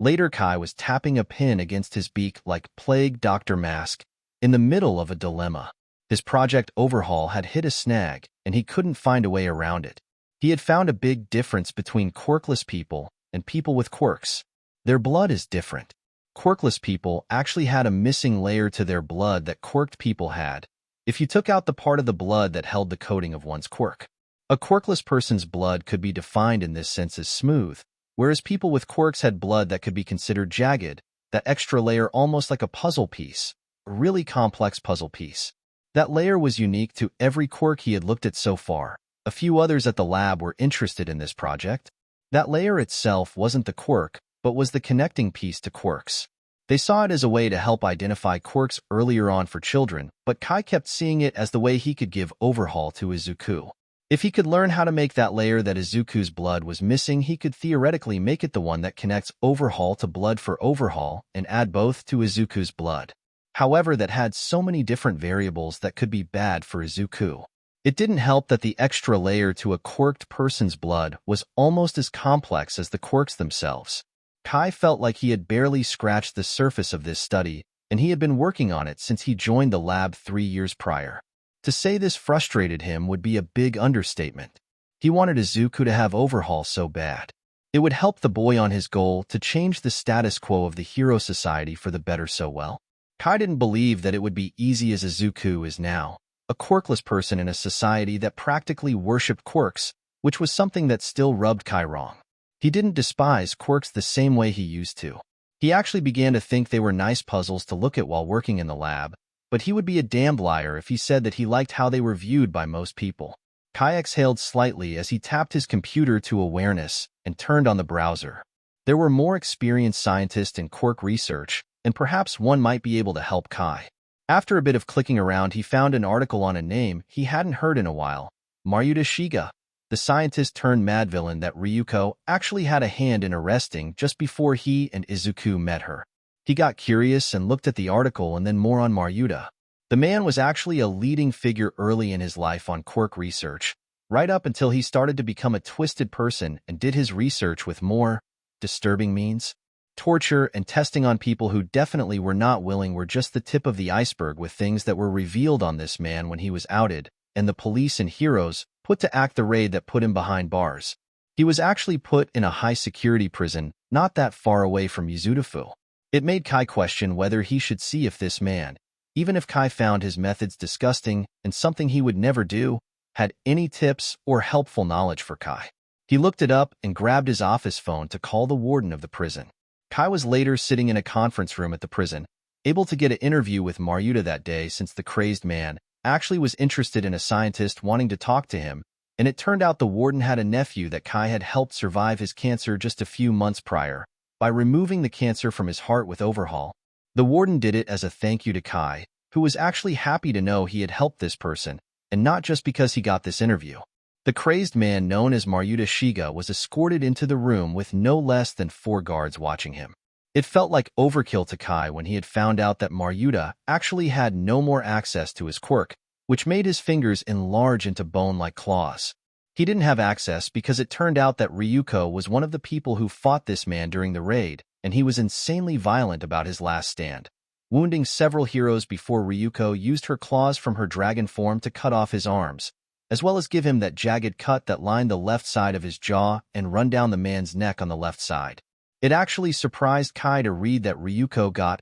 Later Kai was tapping a pin against his beak like Plague Dr. Mask, in the middle of a dilemma. His Project Overhaul had hit a snag, and he couldn't find a way around it. He had found a big difference between quirkless people and people with quirks. Their blood is different. Quirkless people actually had a missing layer to their blood that quirked people had, if you took out the part of the blood that held the coating of one's quirk. A quirkless person's blood could be defined in this sense as smooth, whereas people with quirks had blood that could be considered jagged, that extra layer almost like a puzzle piece, a really complex puzzle piece. That layer was unique to every quirk he had looked at so far. A few others at the lab were interested in this project. That layer itself wasn't the quirk, but was the connecting piece to quirks. They saw it as a way to help identify quirks earlier on for children, but Kai kept seeing it as the way he could give Overhaul to Izuku. If he could learn how to make that layer that Izuku's blood was missing, he could theoretically make it the one that connects Overhaul to blood for Overhaul and add both to Izuku's blood. However, that had so many different variables that could be bad for Izuku. It didn't help that the extra layer to a quirked person's blood was almost as complex as the quirks themselves. Kai felt like he had barely scratched the surface of this study, and he had been working on it since he joined the lab 3 years prior. To say this frustrated him would be a big understatement. He wanted Izuku to have Overhaul so bad. It would help the boy on his goal to change the status quo of the hero society for the better so well. Kai didn't believe that it would be easy as Izuku is now. a quirkless person in a society that practically worshipped quirks, which was something that still rubbed Kai wrong. He didn't despise quirks the same way he used to. He actually began to think they were nice puzzles to look at while working in the lab, but he would be a damned liar if he said that he liked how they were viewed by most people. Kai exhaled slightly as he tapped his computer to awareness and turned on the browser. There were more experienced scientists in quirk research, and perhaps one might be able to help Kai. After a bit of clicking around, he found an article on a name he hadn't heard in a while, Maruta Shiga, the scientist-turned-mad villain that Ryuko actually had a hand in arresting just before he and Izuku met her. He got curious and looked at the article and then more on Maruta. The man was actually a leading figure early in his life on quirk research, right up until he started to become a twisted person and did his research with more disturbing means. Torture and testing on people who definitely were not willing were just the tip of the iceberg with things that were revealed on this man when he was outed, and the police and heroes put to act the raid that put him behind bars. He was actually put in a high-security prison not that far away from Yuzudafu. It made Kai question whether he should see if this man, even if Kai found his methods disgusting and something he would never do, had any tips or helpful knowledge for Kai. He looked it up and grabbed his office phone to call the warden of the prison. Kai was later sitting in a conference room at the prison, able to get an interview with Maruta that day since the crazed man actually was interested in a scientist wanting to talk to him, and it turned out the warden had a nephew that Kai had helped survive his cancer just a few months prior by removing the cancer from his heart with Overhaul. The warden did it as a thank you to Kai, who was actually happy to know he had helped this person, and not just because he got this interview. The crazed man known as Maruta Shiga was escorted into the room with no less than 4 guards watching him. It felt like overkill to Kai when he had found out that Maruta actually had no more access to his quirk, which made his fingers enlarge into bone-like claws. He didn't have access because it turned out that Ryuko was one of the people who fought this man during the raid, and he was insanely violent about his last stand, wounding several heroes before Ryuko used her claws from her dragon form to cut off his arms, as well as give him that jagged cut that lined the left side of his jaw and run down the man's neck on the left side. It actually surprised Kai to read that Ryuko got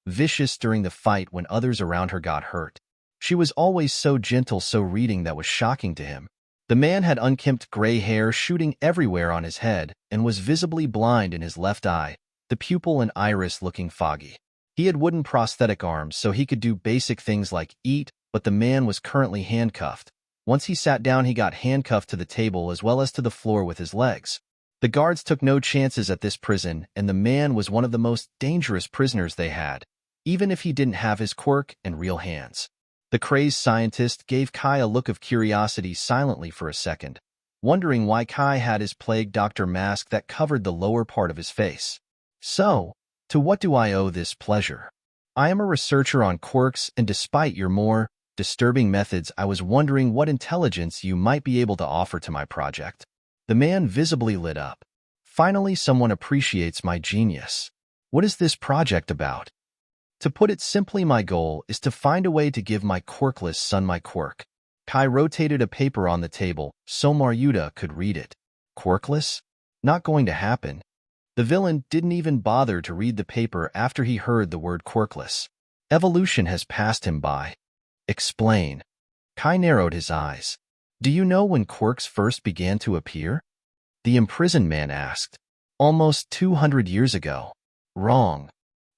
vicious during the fight when others around her got hurt. She was always so gentle, so reading that was shocking to him. The man had unkempt gray hair shooting everywhere on his head and was visibly blind in his left eye, the pupil and iris looking foggy. He had wooden prosthetic arms so he could do basic things like eat, but the man was currently handcuffed. Once he sat down, he got handcuffed to the table as well as to the floor with his legs. The guards took no chances at this prison, and the man was one of the most dangerous prisoners they had, even if he didn't have his quirk and real hands. The crazed scientist gave Kai a look of curiosity silently for a second, wondering why Kai had his plague doctor mask that covered the lower part of his face. So, to what do I owe this pleasure? I am a researcher on quirks, and despite your more disturbing methods, I was wondering what intelligence you might be able to offer to my project. The man visibly lit up. Finally, someone appreciates my genius. What is this project about? To put it simply, my goal is to find a way to give my quirkless son my quirk. Kai rotated a paper on the table so Maruta could read it. Quirkless? Not going to happen. The villain didn't even bother to read the paper after he heard the word quirkless. Evolution has passed him by. Explain. Kai narrowed his eyes. Do you know when quirks first began to appear? The imprisoned man asked. Almost 200 years ago. Wrong.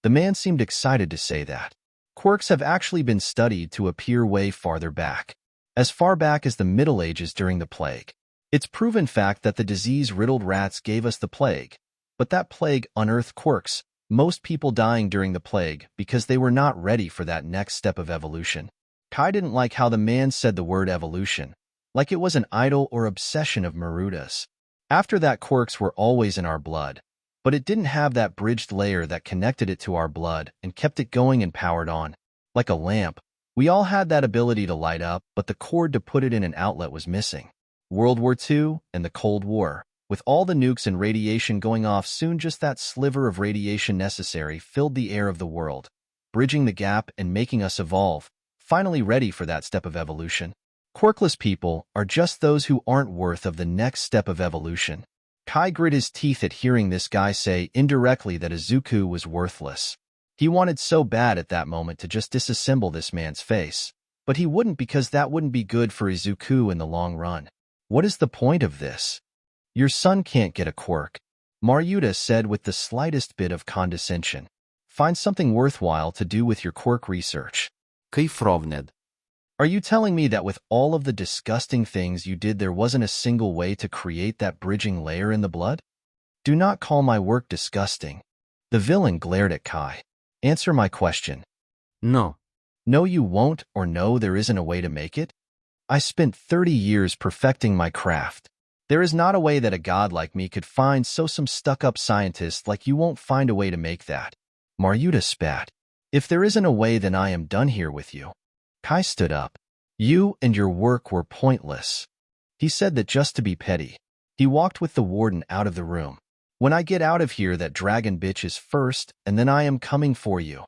The man seemed excited to say that. Quirks have actually been studied to appear way farther back. As far back as the Middle Ages during the plague. It's proven fact that the disease-riddled rats gave us the plague. But that plague unearthed quirks, most people dying during the plague because they were not ready for that next step of evolution. Kai didn't like how the man said the word evolution, like it was an idol or obsession of Maruta's. After that, quirks were always in our blood, but it didn't have that bridged layer that connected it to our blood and kept it going and powered on. Like a lamp, we all had that ability to light up, but the cord to put it in an outlet was missing. World War II and the Cold War, with all the nukes and radiation going off soon, just that sliver of radiation necessary filled the air of the world, bridging the gap and making us evolve, finally ready for that step of evolution. Quirkless people are just those who aren't worth of the next step of evolution. Kai grit his teeth at hearing this guy say indirectly that Izuku was worthless. He wanted so bad at that moment to just disassemble this man's face. But he wouldn't because that wouldn't be good for Izuku in the long run. What is the point of this? Your son can't get a quirk, Maruta said with the slightest bit of condescension. Find something worthwhile to do with your quirk research. Kayfrovned. Are you telling me that with all of the disgusting things you did there wasn't a single way to create that bridging layer in the blood? Do not call my work disgusting. The villain glared at Kai. Answer my question. No. No, you won't, or no, there isn't a way to make it? I spent 30 years perfecting my craft. There is not a way that a god like me could find, so some stuck-up scientist like you won't find a way to make that. Maruta spat. If there isn't a way, then I am done here with you. Kai stood up. You and your work were pointless. He said that just to be petty. He walked with the warden out of the room. When I get out of here, that dragon bitch is first, and then I am coming for you.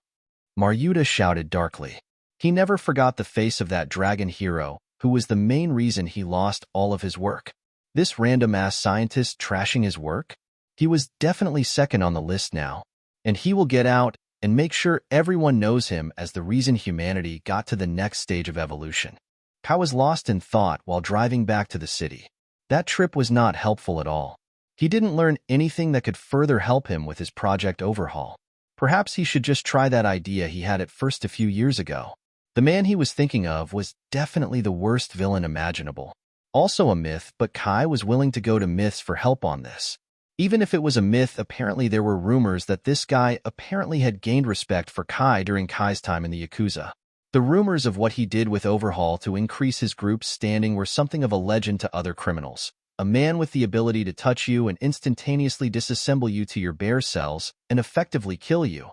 Maruta shouted darkly. He never forgot the face of that dragon hero, who was the main reason he lost all of his work. This random-ass scientist trashing his work? He was definitely second on the list now. And he will get out and make sure everyone knows him as the reason humanity got to the next stage of evolution. Kai was lost in thought while driving back to the city. That trip was not helpful at all. He didn't learn anything that could further help him with his project Overhaul. Perhaps he should just try that idea he had at first a few years ago. The man he was thinking of was definitely the worst villain imaginable. Also a myth, but Kai was willing to go to myths for help on this. Even if it was a myth, apparently there were rumors that this guy apparently had gained respect for Kai during Kai's time in the Yakuza. The rumors of what he did with Overhaul to increase his group's standing were something of a legend to other criminals. A man with the ability to touch you and instantaneously disassemble you to your bare cells and effectively kill you.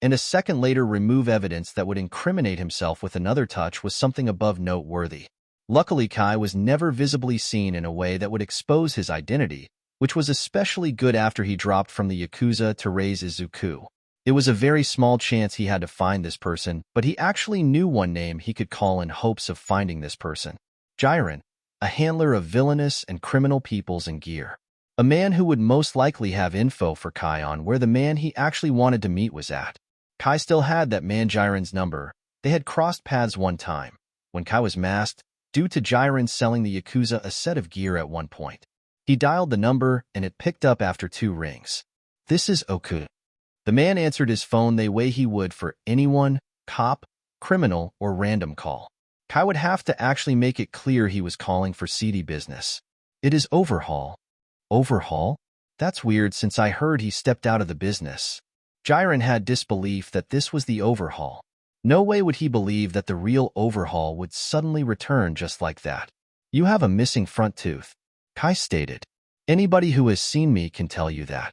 And a second later remove evidence that would incriminate himself with another touch was something above noteworthy. Luckily, Kai was never visibly seen in a way that would expose his identity, which was especially good after he dropped from the Yakuza to raise Izuku. It was a very small chance he had to find this person, but he actually knew one name he could call in hopes of finding this person. Jiren, a handler of villainous and criminal peoples and gear. A man who would most likely have info for Kai on where the man he actually wanted to meet was at. Kai still had that man Jiren's number. They had crossed paths one time, when Kai was masked, due to Jiren selling the Yakuza a set of gear at one point. He dialed the number, and it picked up after 2 rings. This is Oku. The man answered his phone the way he would for anyone, cop, criminal, or random call. Kai would have to actually make it clear he was calling for seedy business. It is Overhaul. Overhaul? That's weird since I heard he stepped out of the business. Jiren had disbelief that this was the Overhaul. No way would he believe that the real Overhaul would suddenly return just like that. You have a missing front tooth, Kai stated. Anybody who has seen me can tell you that.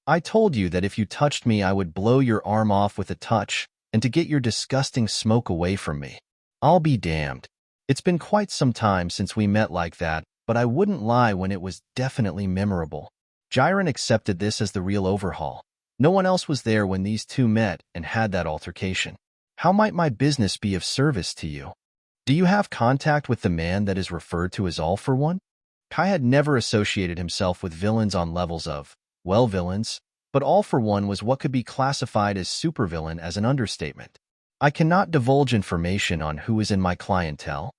I told you that if you touched me I would blow your arm off with a touch, and to get your disgusting smoke away from me. I'll be damned. It's been quite some time since we met like that, but I wouldn't lie when it was definitely memorable. Jiren accepted this as the real Overhaul. No one else was there when these two met and had that altercation. How might my business be of service to you? Do you have contact with the man that is referred to as All for One? Kai had never associated himself with villains on levels of, well, villains, but All for One was what could be classified as supervillain as an understatement. I cannot divulge information on who is in my clientele.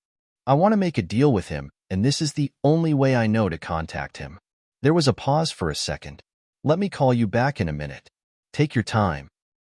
I want to make a deal with him, and this is the only way I know to contact him. There was a pause for a second. Let me call you back in a minute. Take your time,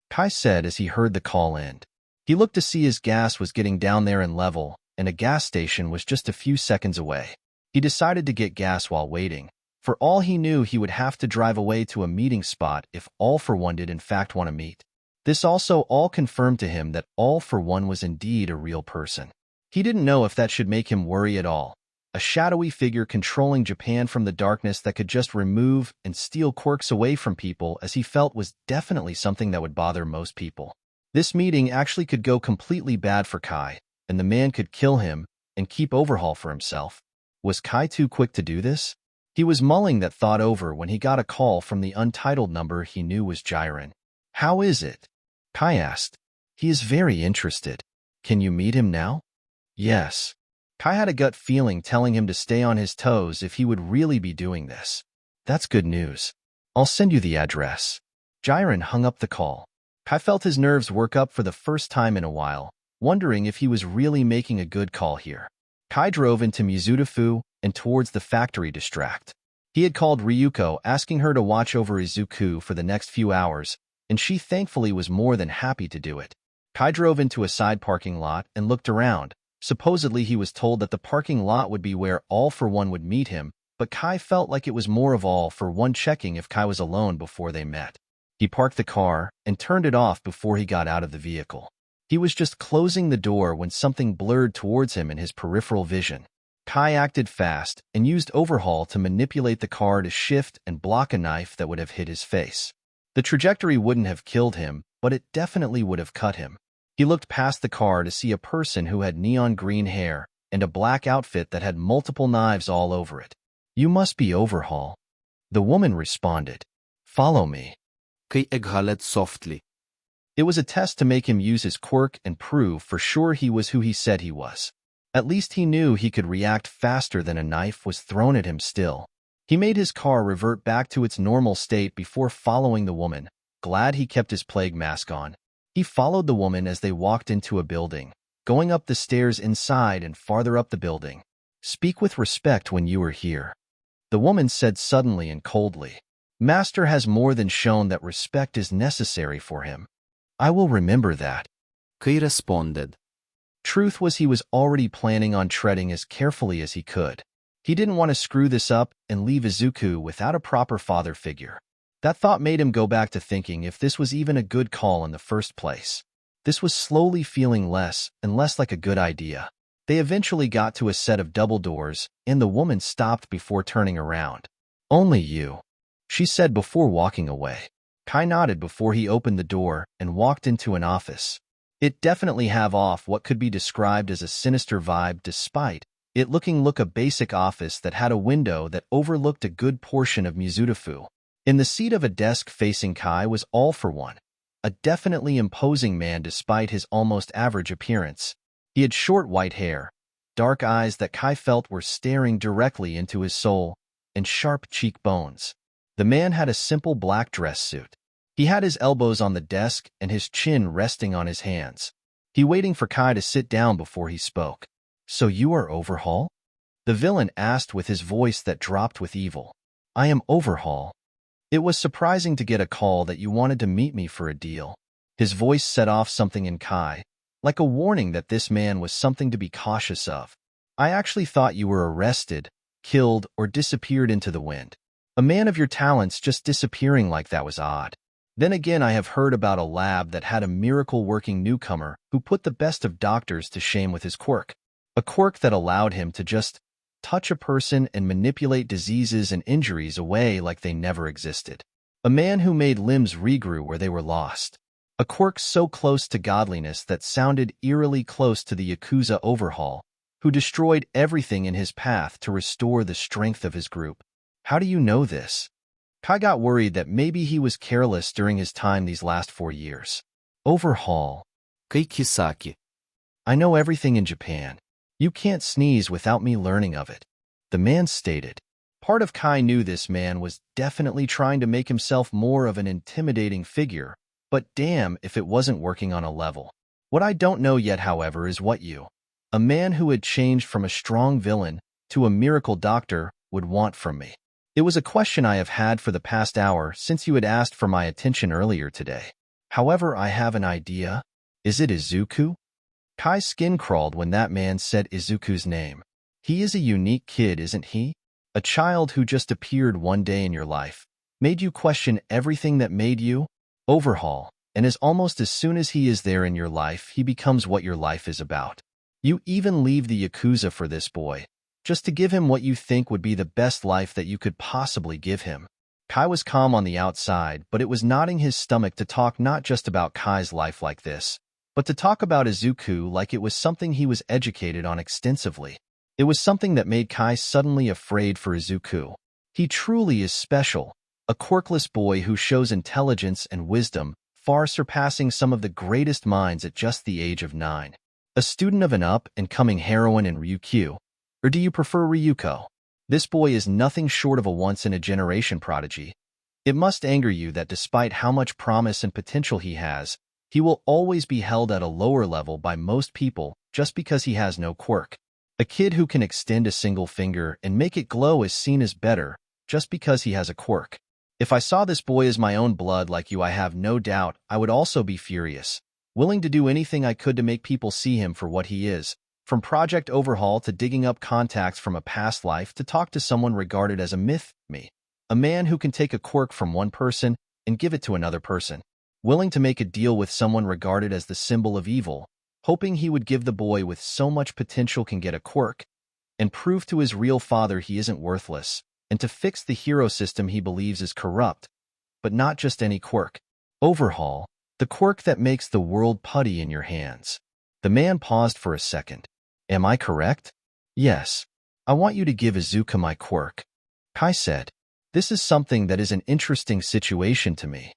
Kai said as he heard the call end. He looked to see his gas was getting down there in level, and a gas station was just a few seconds away. He decided to get gas while waiting. For all he knew, he would have to drive away to a meeting spot if All for One did in fact want to meet. This also all confirmed to him that All for One was indeed a real person. He didn't know if that should make him worry at all. A shadowy figure controlling Japan from the darkness that could just remove and steal quirks away from people, as he felt, was definitely something that would bother most people. This meeting actually could go completely bad for Kai, and the man could kill him and keep Overhaul for himself. Was Kai too quick to do this? He was mulling that thought over when he got a call from the untitled number he knew was Jiren. How is it? Kai asked. He is very interested. Can you meet him now? Yes. Kai had a gut feeling telling him to stay on his toes if he would really be doing this. That's good news. I'll send you the address. Jiren hung up the call. Kai felt his nerves work up for the first time in a while. wondering if he was really making a good call here. Kai drove into Mizutofu and towards the factory district. He had called Ryuko asking her to watch over Izuku for the next few hours, and she thankfully was more than happy to do it. Kai drove into a side parking lot and looked around. Supposedly he was told that the parking lot would be where All for One would meet him, but Kai felt like it was more of All for One checking if Kai was alone before they met. He parked the car and turned it off before he got out of the vehicle. He was just closing the door when something blurred towards him in his peripheral vision. Kai acted fast and used Overhaul to manipulate the car to shift and block a knife that would have hit his face. The trajectory wouldn't have killed him, but it definitely would have cut him. He looked past the car to see a person who had neon green hair and a black outfit that had multiple knives all over it. "You must be Overhaul." The woman responded, "Follow me." Kai exhaled softly. It was a test to make him use his quirk and prove for sure he was who he said he was. At least he knew he could react faster than a knife was thrown at him still. He made his car revert back to its normal state before following the woman, glad he kept his plague mask on. He followed the woman as they walked into a building, going up the stairs inside and farther up the building. "Speak with respect when you are here," the woman said suddenly and coldly. "Master has more than shown that respect is necessary for him. I will remember that." Kai responded. Truth was he was already planning on treading as carefully as he could. He didn't want to screw this up and leave Izuku without a proper father figure. That thought made him go back to thinking if this was even a good call in the first place. This was slowly feeling less and less like a good idea. They eventually got to a set of double doors, and the woman stopped before turning around. "Only you," she said before walking away. Kai nodded before he opened the door and walked into an office. It definitely have off what could be described as a sinister vibe despite it looking like a basic office that had a window that overlooked a good portion of Mizutofu. In the seat of a desk facing Kai was All for One, a definitely imposing man despite his almost average appearance. He had short white hair, dark eyes that Kai felt were staring directly into his soul, and sharp cheekbones. The man had a simple black dress suit. He had his elbows on the desk and his chin resting on his hands. He waiting for Kai to sit down before he spoke. "So you are Overhaul?" the villain asked with his voice that dropped with evil. "I am Overhaul. It was surprising to get a call that you wanted to meet me for a deal." His voice set off something in Kai, like a warning that this man was something to be cautious of. "I actually thought you were arrested, killed, or disappeared into the wind. A man of your talents just disappearing like that was odd. Then again, I have heard about a lab that had a miracle-working newcomer who put the best of doctors to shame with his quirk. A quirk that allowed him to just touch a person and manipulate diseases and injuries away like they never existed. A man who made limbs regrow where they were lost. A quirk so close to godliness that sounded eerily close to the Yakuza Overhaul, who destroyed everything in his path to restore the strength of his group. How do you know this?" Kai got worried that maybe he was careless during his time these last 4 years. "Overhaul." Kai Chisaki. "I know everything in Japan. You can't sneeze without me learning of it," the man stated. Part of Kai knew this man was definitely trying to make himself more of an intimidating figure, but damn if it wasn't working on a level. "What I don't know yet, however, is what you, a man who had changed from a strong villain to a miracle doctor, would want from me. It was a question I have had for the past hour since you had asked for my attention earlier today. However, I have an idea. Is it Izuku?" Kai's skin crawled when that man said Izuku's name. He is a unique kid, isn't he? A child who just appeared one day in your life, made you question everything that made you Overhaul, and is almost as soon as he is there in your life, he becomes what your life is about. You even leave the Yakuza for this boy, just to give him what you think would be the best life that you could possibly give him. Kai was calm on the outside, but it was knotting his stomach to talk not just about Kai's life like this, but to talk about Izuku like it was something he was educated on extensively. It was something that made Kai suddenly afraid for Izuku. He truly is special, a quirkless boy who shows intelligence and wisdom, far surpassing some of the greatest minds at just the age of 9. A student of an up-and-coming heroine in Ryukyu. Or do you prefer Ryuko? This boy is nothing short of a once-in-a-generation prodigy. It must anger you that despite how much promise and potential he has, He will always be held at a lower level by most people just because he has no quirk. A kid who can extend a single finger and make it glow is seen as better just because he has a quirk. If I saw this boy as my own blood like you, I have no doubt I would also be furious, willing to do anything I could to make people see him for what he is. From Project Overhaul to digging up contacts from a past life to talk to someone regarded as a myth, me. A man who can take a quirk from one person and give it to another person. Willing to make a deal with someone regarded as the symbol of evil, hoping he would give the boy with so much potential can get a quirk, and prove to his real father he isn't worthless, and to fix the hero system he believes is corrupt, but not just any quirk. Overhaul, the quirk that makes the world putty in your hands. The man paused for a second. Am I correct? Yes. I want you to give Izuku my quirk. Kai said. This is something that is an interesting situation to me.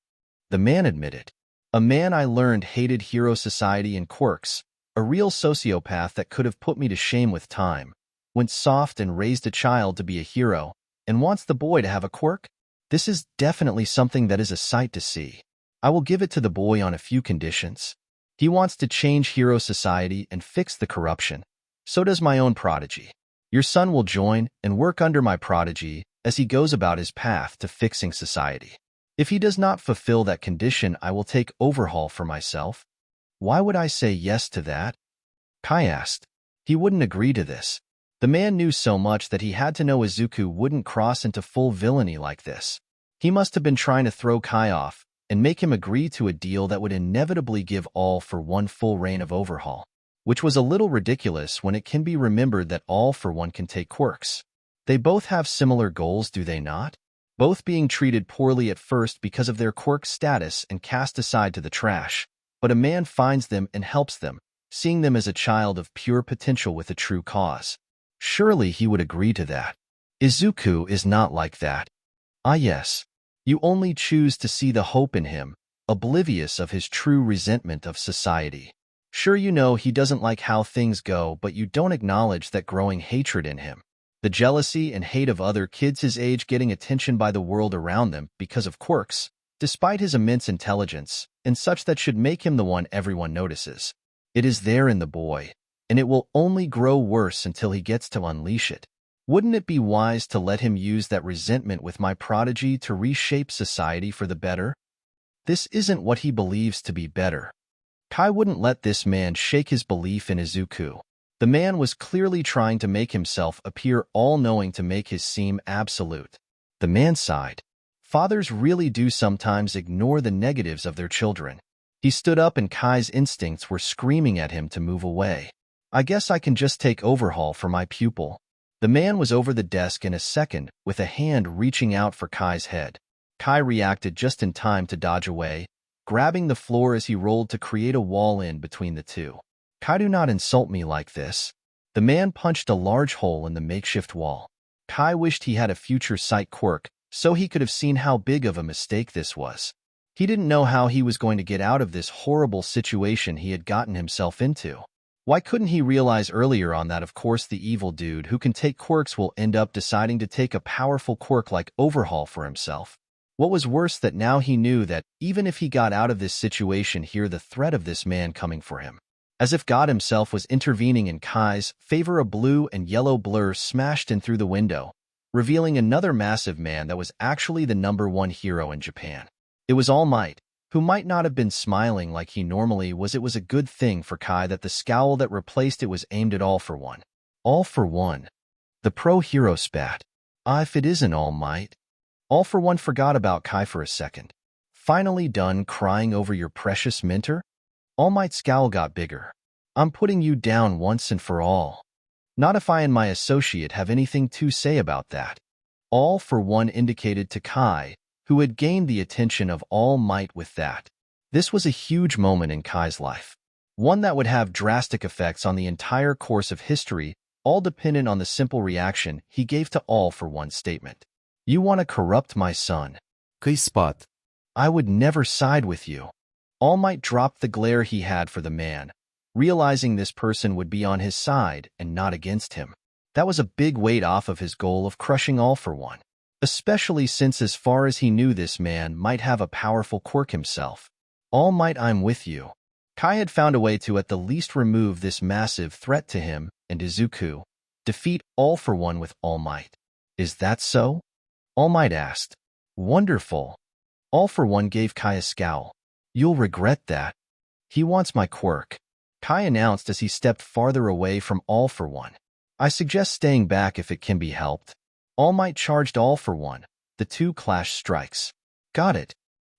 The man admitted. A man I learned hated hero society and quirks, a real sociopath that could have put me to shame with time, went soft and raised a child to be a hero, and wants the boy to have a quirk? This is definitely something that is a sight to see. I will give it to the boy on a few conditions. He wants to change hero society and fix the corruption. So does my own prodigy. Your son will join and work under my prodigy as he goes about his path to fixing society. If he does not fulfill that condition, I will take Overhaul for myself. Why would I say yes to that? Kai asked. He wouldn't agree to this. The man knew so much that he had to know Izuku wouldn't cross into full villainy like this. He must have been trying to throw Kai off and make him agree to a deal that would inevitably give All for One full reign of Overhaul, which was a little ridiculous when it can be remembered that All for One can take quirks. They both have similar goals, do they not? Both being treated poorly at first because of their quirk status and cast aside to the trash, but a man finds them and helps them, seeing them as a child of pure potential with a true cause. Surely he would agree to that. Izuku is not like that. Ah yes. You only choose to see the hope in him, oblivious of his true resentment of society. Sure, you know he doesn't like how things go, but you don't acknowledge that growing hatred in him. The jealousy and hate of other kids his age getting attention by the world around them because of quirks, despite his immense intelligence, and such that should make him the one everyone notices. It is there in the boy, and it will only grow worse until he gets to unleash it. Wouldn't it be wise to let him use that resentment with my prodigy to reshape society for the better? This isn't what he believes to be better. Kai wouldn't let this man shake his belief in Izuku. The man was clearly trying to make himself appear all-knowing to make his seem absolute. The man sighed. Fathers really do sometimes ignore the negatives of their children. He stood up and Kai's instincts were screaming at him to move away. I guess I can just take Overhaul for my pupil. The man was over the desk in a second, with a hand reaching out for Kai's head. Kai reacted just in time to dodge away, grabbing the floor as he rolled to create a wall in between the two. Kai, do not insult me like this. The man punched a large hole in the makeshift wall. Kai wished he had a future sight quirk, so he could have seen how big of a mistake this was. He didn't know how he was going to get out of this horrible situation he had gotten himself into. Why couldn't he realize earlier on that of course the evil dude who can take quirks will end up deciding to take a powerful quirk like Overhaul for himself? What was worse that now he knew that even if he got out of this situation here, the threat of this man coming for him. As if God himself was intervening in Kai's favor, a blue and yellow blur smashed in through the window, revealing another massive man that was actually the #1 hero in Japan. It was All Might, who might not have been smiling like he normally was. It was a good thing for Kai that the scowl that replaced it was aimed at All for One. All for One. The pro-hero spat. If it isn't All Might. All for One forgot about Kai for a second. Finally done crying over your precious mentor? All Might's scowl got bigger. I'm putting you down once and for all. Not if I and my associate have anything to say about that. All for One indicated to Kai, who had gained the attention of All Might with that. This was a huge moment in Kai's life. One that would have drastic effects on the entire course of history, all dependent on the simple reaction he gave to All for One's statement. You want to corrupt my son? Kai spot. I would never side with you. All Might dropped the glare he had for the man, realizing this person would be on his side and not against him. That was a big weight off of his goal of crushing All for One, especially since as far as he knew this man might have a powerful quirk himself. All Might, I'm with you. Kai had found a way to at the least remove this massive threat to him and Izuku. Defeat All for One with All Might. Is that so? All Might asked. Wonderful. All for One gave Kai a scowl. You'll regret that. He wants my quirk, Kai announced as he stepped farther away from All for One. I suggest staying back if it can be helped. All Might charged All for One. The two clashed strikes. Got it.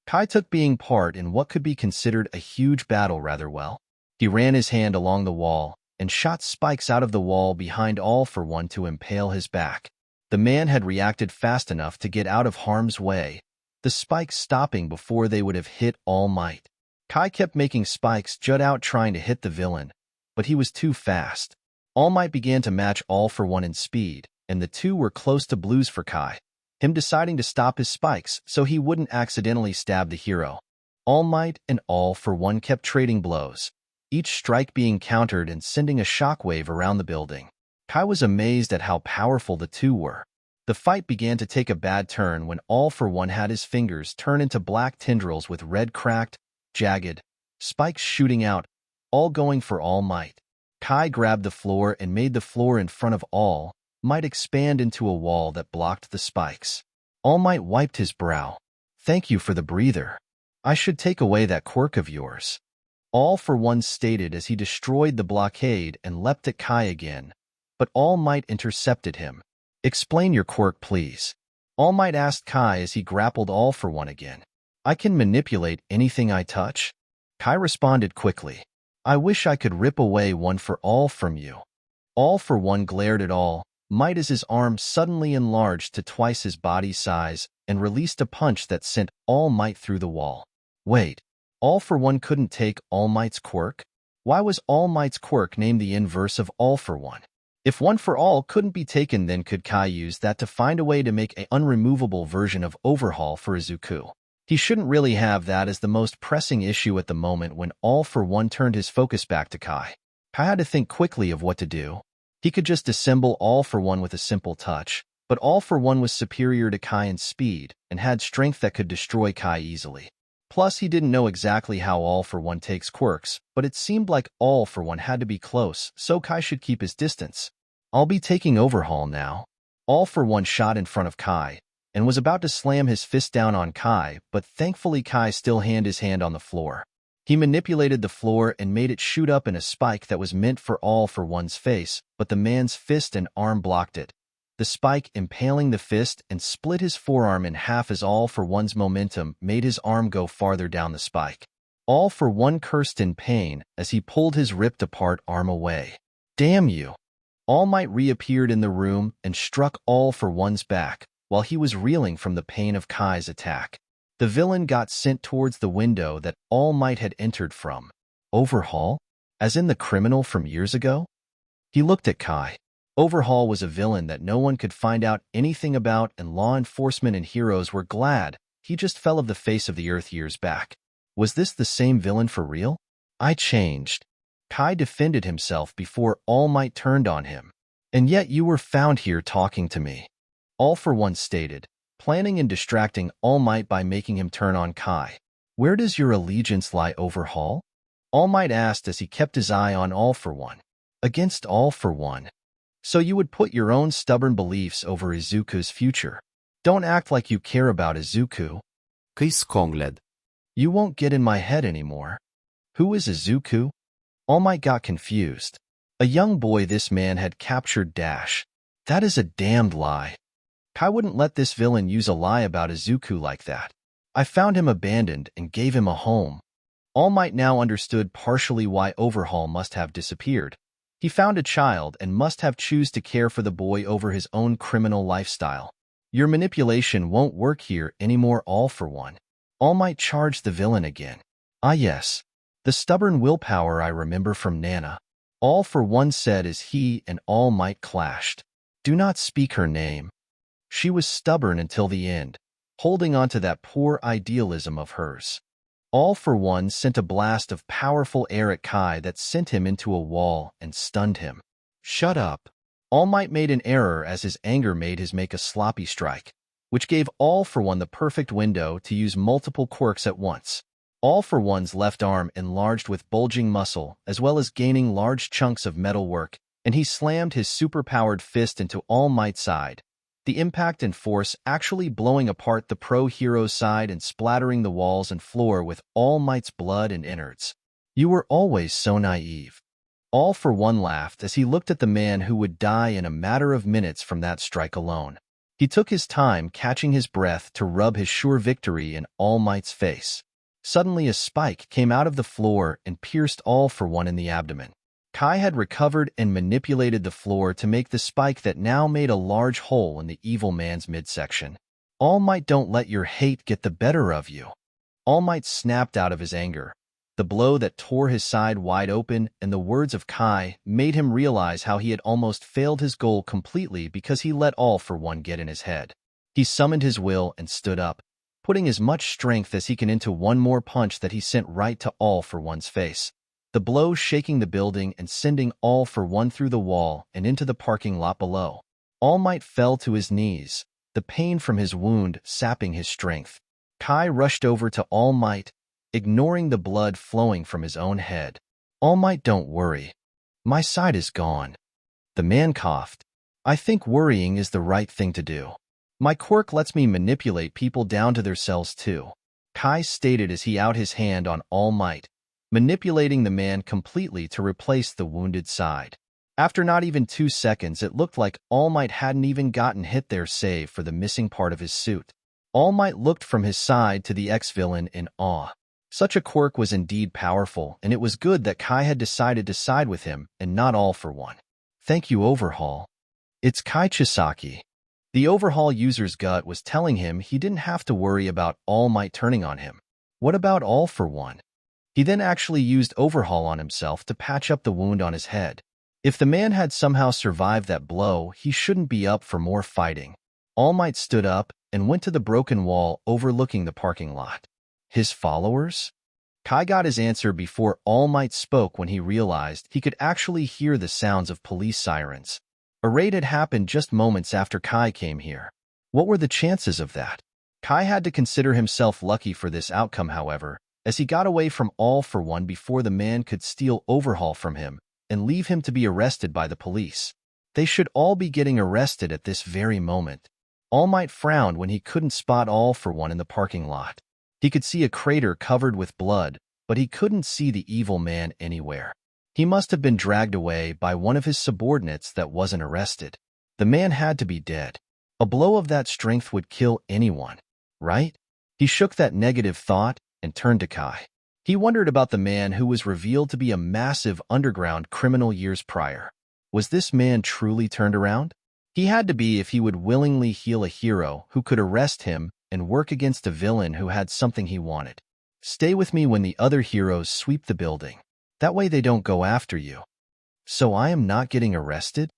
Kai took being part in what could be considered a huge battle rather well. He ran his hand along the wall and shot spikes out of the wall behind All for One to impale his back. The man had reacted fast enough to get out of harm's way, the spikes stopping before they would have hit All Might. Kai kept making spikes jut out trying to hit the villain, but he was too fast. All Might began to match All for One in speed, and the two were close to blues for Kai, him deciding to stop his spikes so he wouldn't accidentally stab the hero. All Might and All for One kept trading blows, each strike being countered and sending a shockwave around the building. Kai was amazed at how powerful the two were. The fight began to take a bad turn when All for One had his fingers turn into black tendrils with red cracked, jagged spikes shooting out, all going for All Might. Kai grabbed the floor and made the floor in front of All Might expand into a wall that blocked the spikes. All Might wiped his brow. Thank you for the breather. I should take away that quirk of yours. All for One stated as he destroyed the blockade and leapt at Kai again, but All Might intercepted him. Explain your quirk, please. All Might asked Kai as he grappled All for One again. I can manipulate anything I touch? Kai responded quickly. I wish I could rip away one for all from you. All for One glared at All Might as his arm suddenly enlarged to twice his body size and released a punch that sent All Might through the wall. Wait, All for One couldn't take All Might's quirk? Why was All Might's quirk named the inverse of All for One? If One for All couldn't be taken, then could Kai use that to find a way to make an unremovable version of Overhaul for Izuku? He shouldn't really have that as the most pressing issue at the moment when All for One turned his focus back to Kai. Kai had to think quickly of what to do. He could just disassemble All for One with a simple touch, but All for One was superior to Kai in speed and had strength that could destroy Kai easily. Plus, he didn't know exactly how All for One takes quirks, but it seemed like All for One had to be close, so Kai should keep his distance. I'll be taking Overhaul now. All for One shot in front of Kai and was about to slam his fist down on Kai, but thankfully Kai still had his hand on the floor. He manipulated the floor and made it shoot up in a spike that was meant for All for One's face, but the man's fist and arm blocked it. The spike impaling the fist and split his forearm in half as All for One's momentum made his arm go farther down the spike. All for One cursed in pain as he pulled his ripped-apart arm away. Damn you! All Might reappeared in the room and struck All for One's back while he was reeling from the pain of Kai's attack. The villain got sent towards the window that All Might had entered from. Overhaul? As in the criminal from years ago? He looked at Kai. Overhaul was a villain that no one could find out anything about, and law enforcement and heroes were glad he just fell off the face of the earth years back. Was this the same villain for real? I changed. Kai defended himself before All Might turned on him. And yet you were found here talking to me. All for One stated, planning and distracting All Might by making him turn on Kai. Where does your allegiance lie, Overhaul? All Might asked as he kept his eye on All for One. Against All for One. So you would put your own stubborn beliefs over Izuku's future. Don't act like you care about Izuku. Kai skongled. You won't get in my head anymore. Who is Izuku? All Might got confused. A young boy this man had captured Dash. That is a damned lie. Kai wouldn't let this villain use a lie about Izuku like that. I found him abandoned and gave him a home. All Might now understood partially why Overhaul must have disappeared. He found a child and must have choose to care for the boy over his own criminal lifestyle. Your manipulation won't work here anymore, All for One. All Might charged the villain again. Ah yes, the stubborn willpower I remember from Nana. All for One said as he and All Might clashed. Do not speak her name. She was stubborn until the end, holding on to that poor idealism of hers. All for One sent a blast of powerful air at Kai that sent him into a wall and stunned him. Shut up. All Might made an error as his anger made him make a sloppy strike, which gave All for One the perfect window to use multiple quirks at once. All for One's left arm enlarged with bulging muscle, as well as gaining large chunks of metalwork, and he slammed his superpowered fist into All Might's side, the impact and force actually blowing apart the pro-hero's side and splattering the walls and floor with All Might's blood and innards. You were always so naive. All for One laughed as he looked at the man who would die in a matter of minutes from that strike alone. He took his time, catching his breath to rub his sure victory in All Might's face. Suddenly a spike came out of the floor and pierced All for One in the abdomen. Kai had recovered and manipulated the floor to make the spike that now made a large hole in the evil man's midsection. All Might, don't let your hate get the better of you. All Might snapped out of his anger. The blow that tore his side wide open and the words of Kai made him realize how he had almost failed his goal completely because he let All for One get in his head. He summoned his will and stood up, putting as much strength as he can into one more punch that he sent right to All for One's face. The blow shaking the building and sending All for One through the wall and into the parking lot below. All Might fell to his knees, the pain from his wound sapping his strength. Kai rushed over to All Might, ignoring the blood flowing from his own head. All Might, don't worry. My side is gone. The man coughed. I think worrying is the right thing to do. My quirk lets me manipulate people down to their cells too, Kai stated as he out his hand on All Might, manipulating the man completely to replace the wounded side. After not even 2 seconds, it looked like All Might hadn't even gotten hit there save for the missing part of his suit. All Might looked from his side to the ex-villain in awe. Such a quirk was indeed powerful, and it was good that Kai had decided to side with him and not All for One. Thank you, Overhaul. It's Kai Chisaki. The Overhaul user's gut was telling him he didn't have to worry about All Might turning on him. What about All for One? He then actually used Overhaul on himself to patch up the wound on his head. If the man had somehow survived that blow, he shouldn't be up for more fighting. All Might stood up and went to the broken wall overlooking the parking lot. His followers? Kai got his answer before All Might spoke when he realized he could actually hear the sounds of police sirens. A raid had happened just moments after Kai came here. What were the chances of that? Kai had to consider himself lucky for this outcome, however, as he got away from All for One before the man could steal Overhaul from him and leave him to be arrested by the police. They should all be getting arrested at this very moment. All Might frowned when he couldn't spot All for One in the parking lot. He could see a crater covered with blood, but he couldn't see the evil man anywhere. He must have been dragged away by one of his subordinates that wasn't arrested. The man had to be dead. A blow of that strength would kill anyone, right? He shook that negative thought and turned to Kai. He wondered about the man who was revealed to be a massive underground criminal years prior. Was this man truly turned around? He had to be if he would willingly heal a hero who could arrest him and work against a villain who had something he wanted. Stay with me when the other heroes sweep the building. That way they don't go after you. So I am not getting arrested?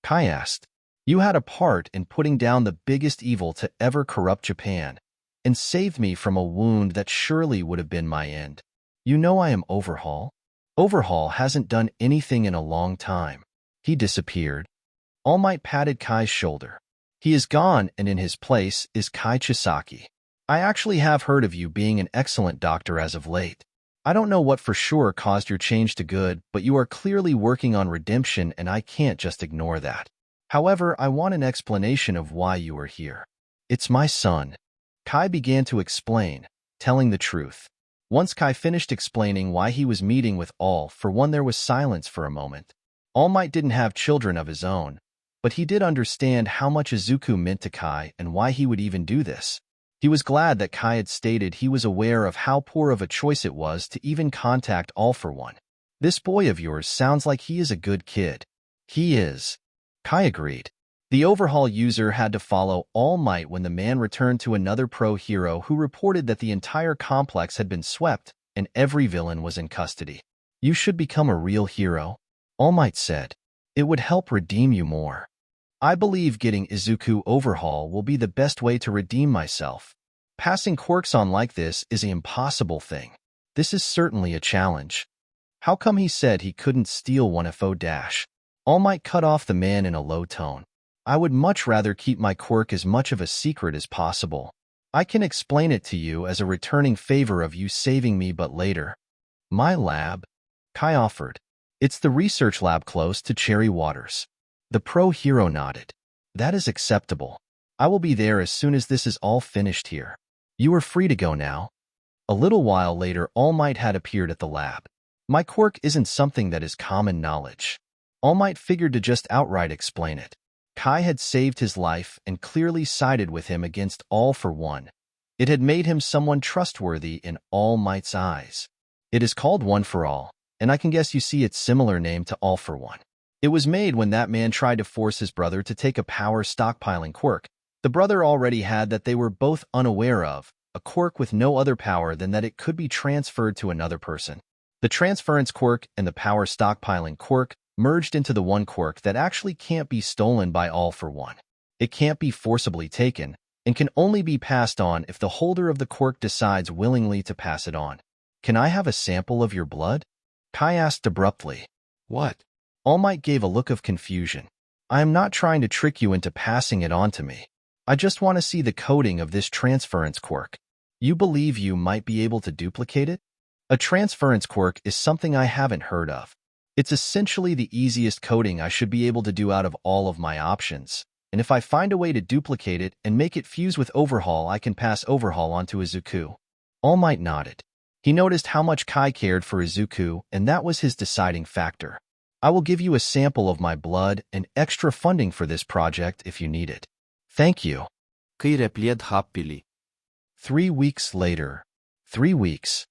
Kai asked. You had a part in putting down the biggest evil to ever corrupt Japan, and saved me from a wound that surely would have been my end. You know I am Overhaul. Overhaul hasn't done anything in a long time. He disappeared. All Might patted Kai's shoulder. He is gone, and in his place is Kai Chisaki. I actually have heard of you being an excellent doctor as of late. I don't know what for sure caused your change to good, but you are clearly working on redemption, and I can't just ignore that. However, I want an explanation of why you are here. It's my son. Kai began to explain, telling the truth. Once Kai finished explaining why he was meeting with All for One, there was silence for a moment. All Might didn't have children of his own, but he did understand how much Izuku meant to Kai and why he would even do this. He was glad that Kai had stated he was aware of how poor of a choice it was to even contact All for One. This boy of yours sounds like he is a good kid. He is. Kai agreed. The Overhaul user had to follow All Might when the man returned to another pro-hero who reported that the entire complex had been swept and every villain was in custody. You should become a real hero, All Might said. It would help redeem you more. I believe getting Izuku Overhaul will be the best way to redeem myself. Passing quirks on like this is an impossible thing. This is certainly a challenge. How come he said he couldn't steal one FO dash? All Might cut off the man in a low tone. I would much rather keep my quirk as much of a secret as possible. I can explain it to you as a returning favor of you saving me, but later. My lab? Kai offered. It's the research lab close to Cherry Waters. The pro hero nodded. That is acceptable. I will be there as soon as this is all finished here. You are free to go now. A little while later, All Might had appeared at the lab. My quirk isn't something that is common knowledge. All Might figured to just outright explain it. Kai had saved his life and clearly sided with him against All for One. It had made him someone trustworthy in All Might's eyes. It is called One for All, and I can guess you see its similar name to All for One. It was made when that man tried to force his brother to take a power stockpiling quirk. The brother already had that they were both unaware of, a quirk with no other power than that it could be transferred to another person. The transference quirk and the power stockpiling quirk merged into the one quirk that actually can't be stolen by All for One. It can't be forcibly taken, and can only be passed on if the holder of the quirk decides willingly to pass it on. Can I have a sample of your blood? Kai asked abruptly. What? All Might gave a look of confusion. I am not trying to trick you into passing it on to me. I just want to see the coding of this transference quirk. You believe you might be able to duplicate it? A transference quirk is something I haven't heard of. It's essentially the easiest coding I should be able to do out of all of my options, and if I find a way to duplicate it and make it fuse with Overhaul, I can pass Overhaul onto Izuku. All Might nodded. He noticed how much Kai cared for Izuku, and that was his deciding factor. I will give you a sample of my blood and extra funding for this project if you need it. Thank you. Kai replied happily. 3 weeks later. 3 weeks.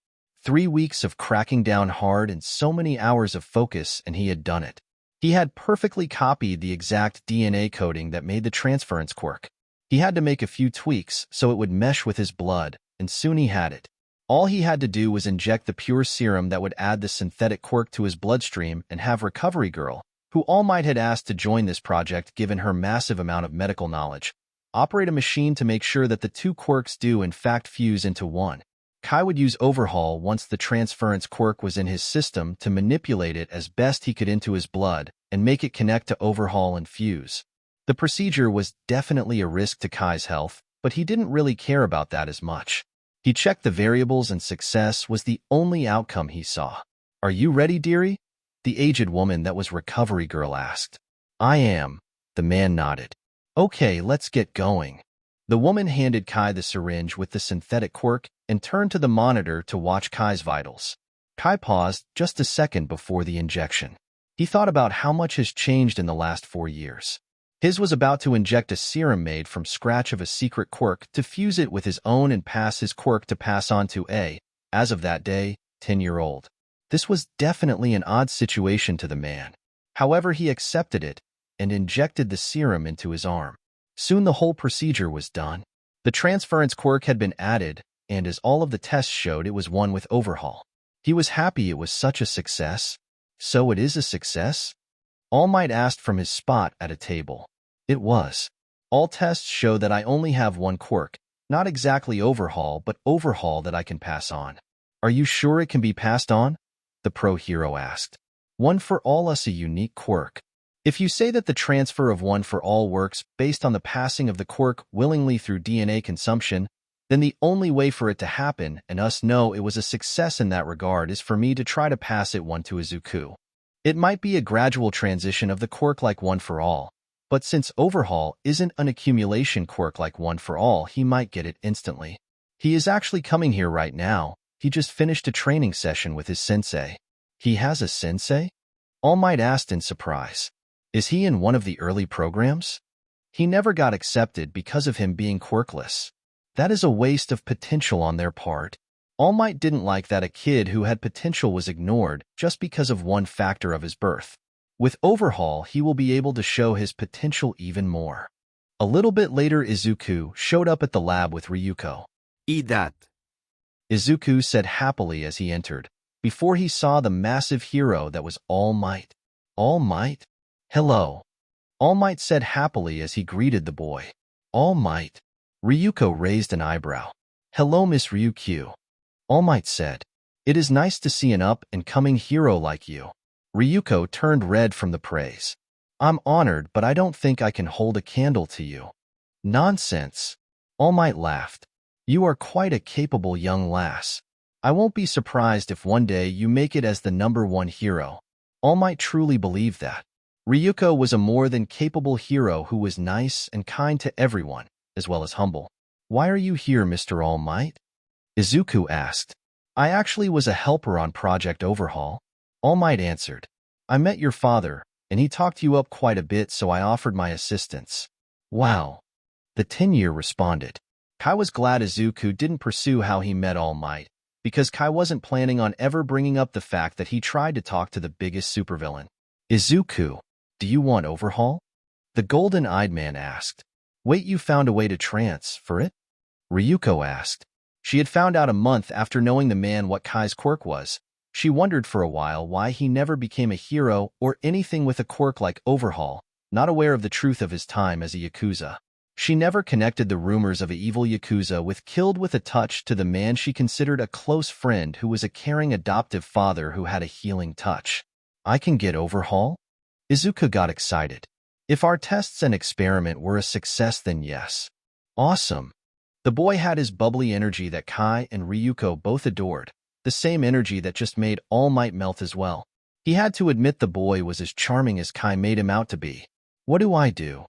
3 weeks of cracking down hard and so many hours of focus, and he had done it. He had perfectly copied the exact DNA coding that made the transference quirk. He had to make a few tweaks so it would mesh with his blood, and soon he had it. All he had to do was inject the pure serum that would add the synthetic quirk to his bloodstream and have Recovery Girl, who All Might had asked to join this project given her massive amount of medical knowledge, operate a machine to make sure that the two quirks do in fact fuse into one. Kai would use Overhaul once the transference quirk was in his system to manipulate it as best he could into his blood and make it connect to Overhaul and fuse. The procedure was definitely a risk to Kai's health, but he didn't really care about that as much. He checked the variables and success was the only outcome he saw. Are you ready, dearie? The aged woman that was Recovery Girl asked. I am. The man nodded. Okay, let's get going. The woman handed Kai the syringe with the synthetic quirk and turned to the monitor to watch Kai's vitals. Kai paused just a second before the injection. He thought about how much has changed in the last 4 years. His was about to inject a serum made from scratch of a secret quirk to fuse it with his own and pass his quirk to pass on to a, as of that day, 10-year-old. This was definitely an odd situation to the man. However, he accepted it and injected the serum into his arm. Soon the whole procedure was done. The transference quirk had been added, and as all of the tests showed, it was one with Overhaul. He was happy it was such a success. So it is a success? All Might asked from his spot at a table. It was. All tests show that I only have one quirk, not exactly Overhaul, but Overhaul that I can pass on. Are you sure it can be passed on? The pro hero asked. One for All us a unique quirk. If you say that the transfer of One for All works based on the passing of the quirk willingly through DNA consumption, then the only way for it to happen and us know it was a success in that regard is for me to try to pass it one to Izuku. It might be a gradual transition of the quirk like One for All, but since Overhaul isn't an accumulation quirk like One for All, he might get it instantly. He is actually coming here right now. He just finished a training session with his sensei. He has a sensei? All Might asked in surprise. Is he in one of the early programs? He never got accepted because of him being quirkless. That is a waste of potential on their part. All Might didn't like that a kid who had potential was ignored just because of one factor of his birth. With Overhaul, he will be able to show his potential even more. A little bit later, Izuku showed up at the lab with Ryuko. Eat that. Izuku said happily as he entered, before he saw the massive hero that was All Might. All Might? Hello. All Might said happily as he greeted the boy. All Might. Ryuko raised an eyebrow. Hello, Miss Ryukyu. All Might said. It is nice to see an up-and-coming hero like you. Ryuko turned red from the praise. I'm honored, but I don't think I can hold a candle to you. Nonsense. All Might laughed. You are quite a capable young lass. I won't be surprised if one day you make it as the #1 hero. All Might truly believed that. Ryuko was a more than capable hero who was nice and kind to everyone, as well as humble. Why are you here, Mr. All Might? Izuku asked. I actually was a helper on Project Overhaul. All Might answered. I met your father, and he talked you up quite a bit, so I offered my assistance. Wow. The 10-year responded. Kai was glad Izuku didn't pursue how he met All Might, because Kai wasn't planning on ever bringing up the fact that he tried to talk to the biggest supervillain. Izuku, do you want Overhaul? The golden-eyed man asked. Wait, you found a way to transfer it? Ryuko asked. She had found out a month after knowing the man what Kai's quirk was. She wondered for a while why he never became a hero or anything with a quirk like Overhaul, not aware of the truth of his time as a Yakuza. She never connected the rumors of an evil Yakuza with killed with a touch to the man she considered a close friend who was a caring adoptive father who had a healing touch. I can get Overhaul? Izuku got excited. If our tests and experiment were a success, then yes. Awesome. The boy had his bubbly energy that Kai and Ryuko both adored, the same energy that just made All Might melt as well. He had to admit the boy was as charming as Kai made him out to be. What do I do?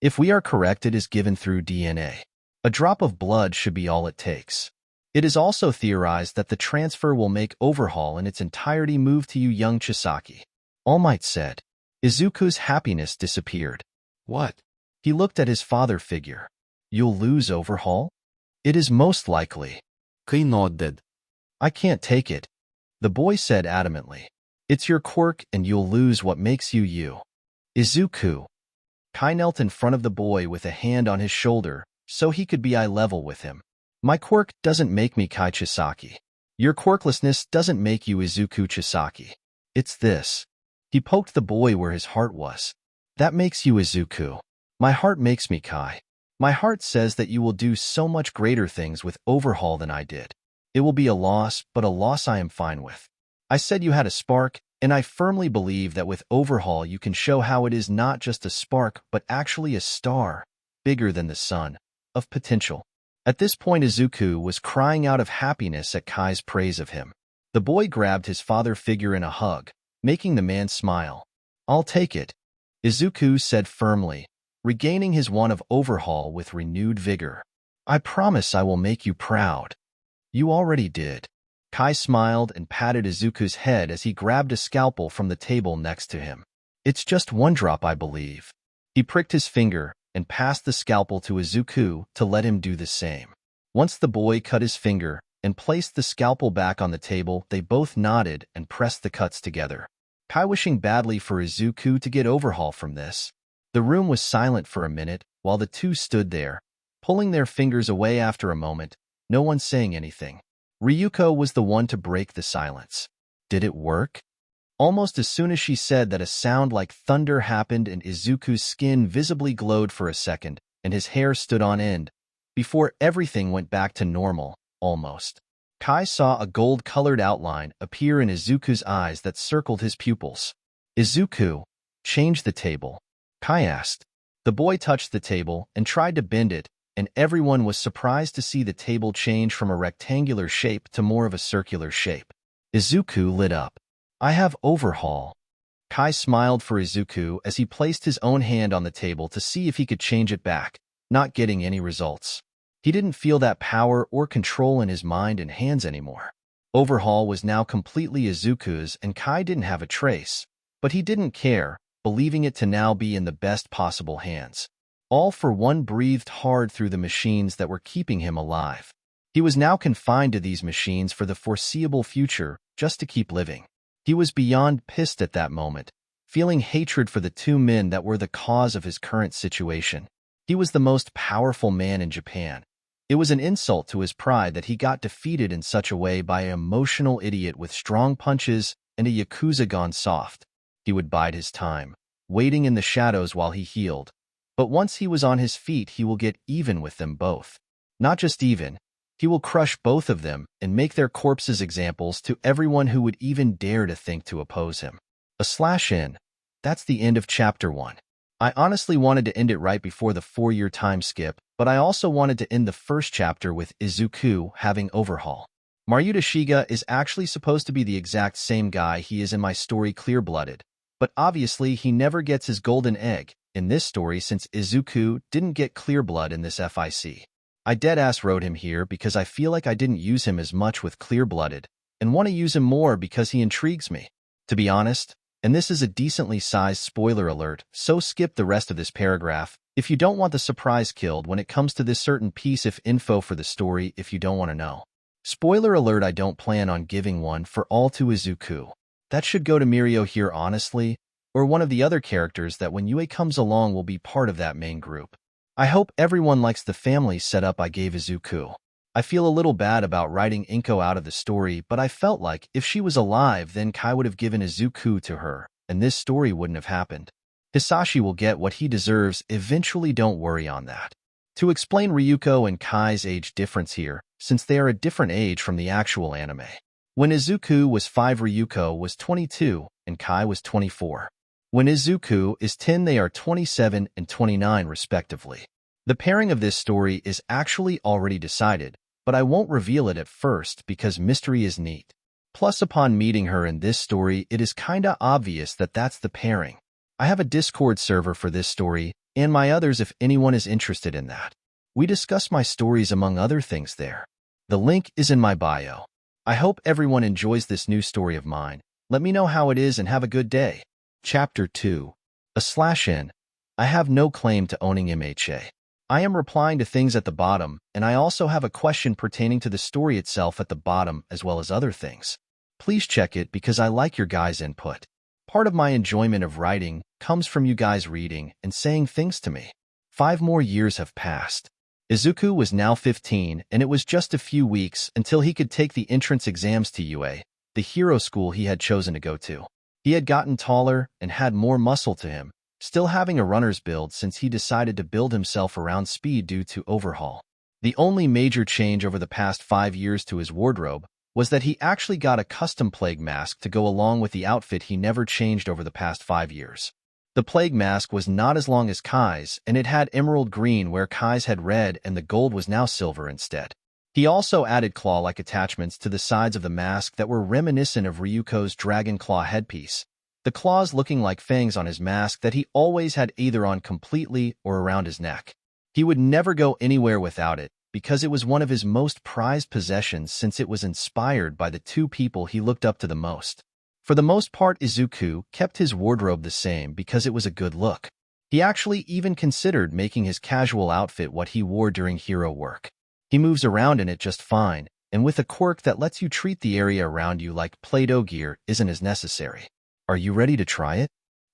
If we are correct, it is given through DNA. A drop of blood should be all it takes. It is also theorized that the transfer will make Overhaul in its entirety move to you, young Chisaki. All Might said. Izuku's happiness disappeared. What? He looked at his father figure. You'll lose Overhaul? It is most likely. Kai nodded. I can't take it. The boy said adamantly. It's your quirk and you'll lose what makes you you. Izuku. Kai knelt in front of the boy with a hand on his shoulder so he could be eye level with him. My quirk doesn't make me Kai Chisaki. Your quirklessness doesn't make you Izuku Chisaki. It's this. He poked the boy where his heart was. That makes you Izuku. My heart makes me Kai. My heart says that you will do so much greater things with Overhaul than I did. It will be a loss, but a loss I am fine with. I said you had a spark, and I firmly believe that with Overhaul you can show how it is not just a spark, but actually a star, bigger than the sun, of potential. At this point, Izuku was crying out of happiness at Kai's praise of him. The boy grabbed his father figure in a hug, making the man smile. I'll take it, Izuku said firmly, regaining his wand of Overhaul with renewed vigor. I promise I will make you proud. You already did. Kai smiled and patted Izuku's head as he grabbed a scalpel from the table next to him. It's just one drop, I believe. He pricked his finger and passed the scalpel to Izuku to let him do the same. Once the boy cut his finger and placed the scalpel back on the table, they both nodded and pressed the cuts together. Kai wishing badly for Izuku to get Overhaul from this. The room was silent for a minute while the two stood there, pulling their fingers away. After a moment, no one saying anything. Ryuko was the one to break the silence. Did it work? Almost as soon as she said that, a sound like thunder happened and Izuku's skin visibly glowed for a second and his hair stood on end, before everything went back to normal, almost. Kai saw a gold-colored outline appear in Izuku's eyes that circled his pupils. Izuku, change the table, Kai asked. The boy touched the table and tried to bend it, and everyone was surprised to see the table change from a rectangular shape to more of a circular shape. Izuku lit up. I have Overhaul. Kai smiled for Izuku as he placed his own hand on the table to see if he could change it back, not getting any results. He didn't feel that power or control in his mind and hands anymore. Overhaul was now completely Izuku's and Kai didn't have a trace, but he didn't care, believing it to now be in the best possible hands. All for one breathed hard through the machines that were keeping him alive. He was now confined to these machines for the foreseeable future, just to keep living. He was beyond pissed at that moment, feeling hatred for the two men that were the cause of his current situation. He was the most powerful man in Japan. It was an insult to his pride that he got defeated in such a way by an emotional idiot with strong punches and a Yakuza gone soft. He would bide his time, waiting in the shadows while he healed. But once he was on his feet, he will get even with them both. Not just even, he will crush both of them and make their corpses examples to everyone who would even dare to think to oppose him. /N. That's the end of Chapter 1. I honestly wanted to end it right before the 4-year time skip, but I also wanted to end the first chapter with Izuku having Overhaul. Maruta Shiga is actually supposed to be the exact same guy he is in my story Clear-Blooded, but obviously he never gets his golden egg in this story since Izuku didn't get Clear Blood in this FIC. I deadass wrote him here because I feel like I didn't use him as much with Clear-Blooded, and want to use him more because he intrigues me. To be honest, and this is a decently sized spoiler alert, so skip the rest of this paragraph if you don't want the surprise killed when it comes to this certain piece of info for the story if you don't want to know. Spoiler alert, I don't plan on giving one for all to Izuku. That should go to Mirio here honestly, or one of the other characters that when Yue comes along will be part of that main group. I hope everyone likes the family setup I gave Izuku. I feel a little bad about writing Inko out of the story, but I felt like if she was alive then Kai would have given Izuku to her, and this story wouldn't have happened. Hisashi will get what he deserves eventually, don't worry on that. To explain Ryuko and Kai's age difference here, since they are a different age from the actual anime. When Izuku was 5, Ryuko was 22, and Kai was 24. When Izuku is 10, they are 27 and 29 respectively. The pairing of this story is actually already decided, but I won't reveal it at first because mystery is neat. Plus, upon meeting her in this story, it is kinda obvious that that's the pairing. I have a Discord server for this story, and my others if anyone is interested in that. We discuss my stories among other things there. The link is in my bio. I hope everyone enjoys this new story of mine. Let me know how it is and have a good day. Chapter 2. /N. I have no claim to owning MHA. I am replying to things at the bottom, and I also have a question pertaining to the story itself at the bottom as well as other things. Please check it because I like your guys' input. Part of my enjoyment of writing comes from you guys reading and saying things to me. 5 more years have passed. Izuku was now 15, and it was just a few weeks until he could take the entrance exams to UA, the hero school he had chosen to go to. He had gotten taller and had more muscle to him, still having a runner's build since he decided to build himself around speed due to Overhaul. The only major change over the past 5 years to his wardrobe was that he actually got a custom plague mask to go along with the outfit he never changed over the past 5 years. The plague mask was not as long as Kai's, and it had emerald green where Kai's had red and the gold was now silver instead. He also added claw-like attachments to the sides of the mask that were reminiscent of Ryuko's dragon claw headpiece, the claws looking like fangs on his mask that he always had either on completely or around his neck. He would never go anywhere without it, because it was one of his most prized possessions since it was inspired by the 2 people he looked up to the most. For the most part, Izuku kept his wardrobe the same because it was a good look. He actually even considered making his casual outfit what he wore during hero work. He moves around in it just fine, and with a quirk that lets you treat the area around you like Play-Doh gear isn't as necessary. Are you ready to try it?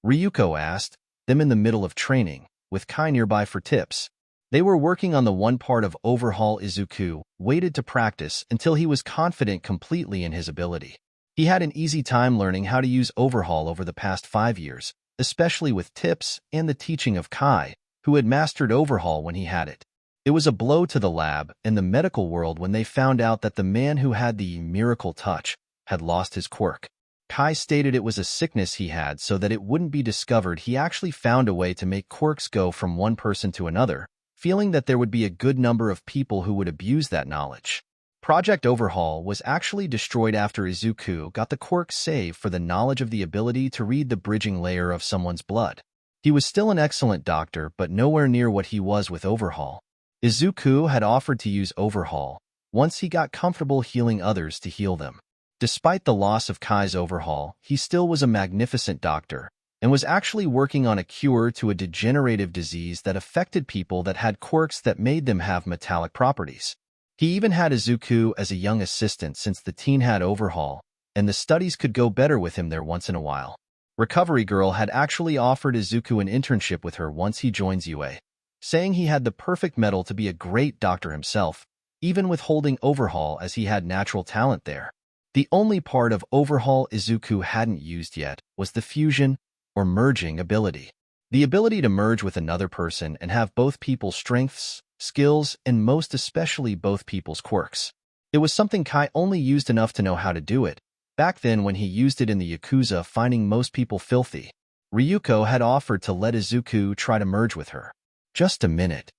Ryuko asked, them in the middle of training, with Kai nearby for tips. They were working on the one part of Overhaul. Izuku waited to practice until he was confident completely in his ability. He had an easy time learning how to use Overhaul over the past 5 years, especially with tips and the teaching of Kai, who had mastered Overhaul when he had it. It was a blow to the lab and the medical world when they found out that the man who had the miracle touch had lost his quirk. Kai stated it was a sickness he had so that it wouldn't be discovered. He actually found a way to make quirks go from one person to another, feeling that there would be a good number of people who would abuse that knowledge. Project Overhaul was actually destroyed after Izuku got the quirk save for the knowledge of the ability to read the bridging layer of someone's blood. He was still an excellent doctor, but nowhere near what he was with Overhaul. Izuku had offered to use Overhaul once he got comfortable healing others to heal them. Despite the loss of Kai's Overhaul, he still was a magnificent doctor and was actually working on a cure to a degenerative disease that affected people that had quirks that made them have metallic properties. He even had Izuku as a young assistant since the teen had Overhaul, and the studies could go better with him there once in a while. Recovery Girl had actually offered Izuku an internship with her once he joins UA, saying he had the perfect mettle to be a great doctor himself, even withholding Overhaul as he had natural talent there. The only part of Overhaul Izuku hadn't used yet was the fusion, or merging ability. The ability to merge with another person and have both people's strengths, skills, and most especially both people's quirks. It was something Kai only used enough to know how to do it, back then when he used it in the Yakuza, finding most people filthy. Ryuko had offered to let Izuku try to merge with her. Just a minute.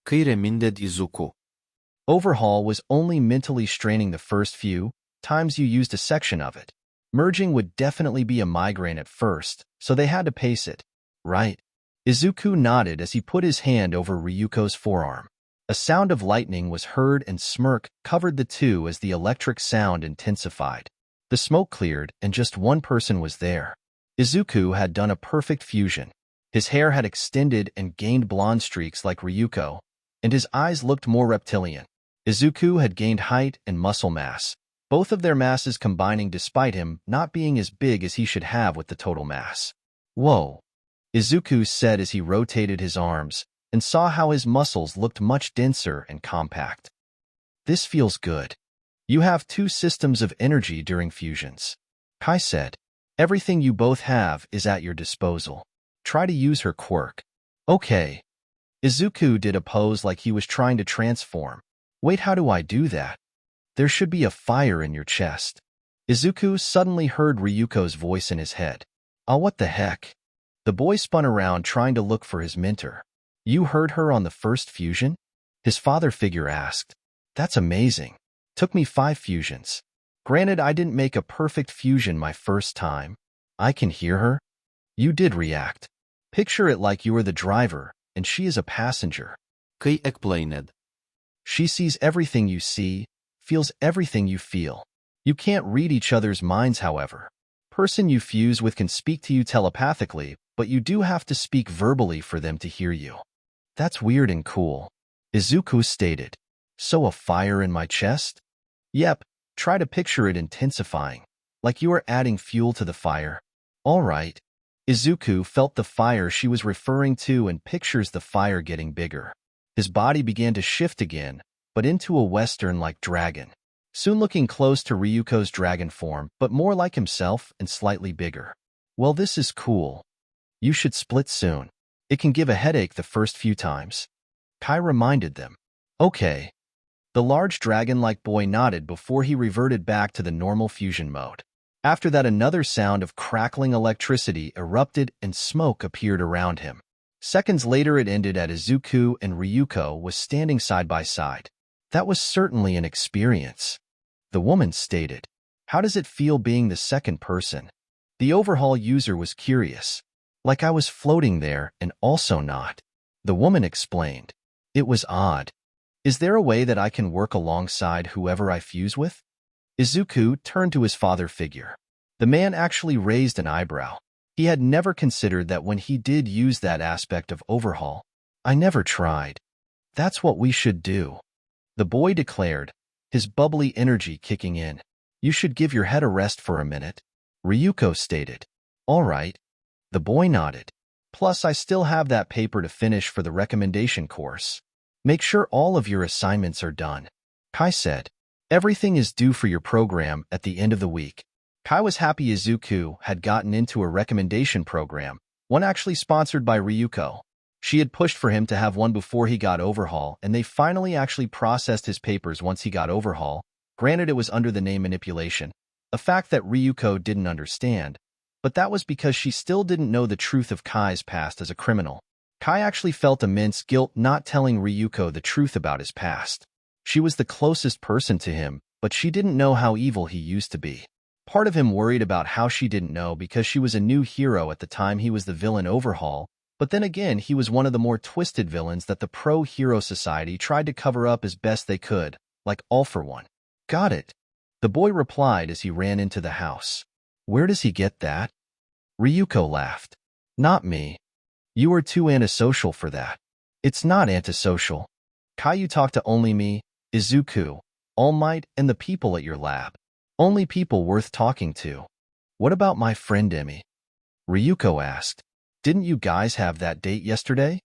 Kaire minded Izuku. Overhaul was only mentally straining the first few times you used a section of it. Merging would definitely be a migraine at first, so they had to pace it. Right? Izuku nodded as he put his hand over Ryuko's forearm. A sound of lightning was heard and smirk covered the two as the electric sound intensified. The smoke cleared and just one person was there. Izuku had done a perfect fusion. His hair had extended and gained blonde streaks like Ryuko, and his eyes looked more reptilian. Izuku had gained height and muscle mass, both of their masses combining despite him not being as big as he should have with the total mass. Whoa, Izuku said as he rotated his arms and saw how his muscles looked much denser and compact. This feels good. You have two systems of energy during fusions. Kai said, everything you both have is at your disposal. Try to use her quirk. Okay. Izuku did a pose like he was trying to transform. Wait, how do I do that? There should be a fire in your chest. Izuku suddenly heard Ryuko's voice in his head. Oh, what the heck? The boy spun around trying to look for his mentor. You heard her on the first fusion? His father figure asked. That's amazing. Took me 5 fusions. Granted, I didn't make a perfect fusion my first time. I can hear her. You did react. Picture it like you were the driver, and she is a passenger. Kai explained. She sees everything you see, feels everything you feel. You can't read each other's minds, however. Person you fuse with can speak to you telepathically, but you do have to speak verbally for them to hear you. That's weird and cool. Izuku stated. So a fire in my chest? Yep, try to picture it intensifying, like you are adding fuel to the fire. All right. Izuku felt the fire she was referring to and pictures the fire getting bigger. His body began to shift again, but into a Western-like dragon, soon looking close to Ryuko's dragon form, but more like himself and slightly bigger. Well, this is cool. You should split soon. It can give a headache the first few times. Kai reminded them. Okay. The large dragon-like boy nodded before he reverted back to the normal fusion mode. After that, another sound of crackling electricity erupted and smoke appeared around him. Seconds later, it ended at Izuku and Ryuko was standing side by side. That was certainly an experience. The woman stated. How does it feel being the second person? The Overhaul user was curious. Like I was floating there and also not. The woman explained. It was odd. Is there a way that I can work alongside whoever I fuse with? Izuku turned to his father figure. The man actually raised an eyebrow. He had never considered that when he did use that aspect of Overhaul. I never tried. That's what we should do. The boy declared, his bubbly energy kicking in. You should give your head a rest for a minute. Ryuko stated. All right. The boy nodded. Plus, I still have that paper to finish for the recommendation course. Make sure all of your assignments are done. Kai said. Everything is due for your program at the end of the week. Kai was happy Izuku had gotten into a recommendation program, one actually sponsored by Ryuko. She had pushed for him to have one before he got Overhaul, and they finally actually processed his papers once he got Overhaul. Granted, it was under the name manipulation, a fact that Ryuko didn't understand, but that was because she still didn't know the truth of Kai's past as a criminal. Kai actually felt immense guilt not telling Ryuko the truth about his past. She was the closest person to him, but she didn't know how evil he used to be. Part of him worried about how she didn't know because she was a new hero at the time he was the villain Overhaul, but then again he was one of the more twisted villains that the pro-hero society tried to cover up as best they could, like All for One. Got it. The boy replied as he ran into the house. Where does he get that? Ryuko laughed. Not me. You are too antisocial for that. It's not antisocial. Kai, you talk to only me, Izuku, All Might, and the people at your lab. Only people worth talking to. What about my friend Emi? Ryuko asked. Didn't you guys have that date yesterday?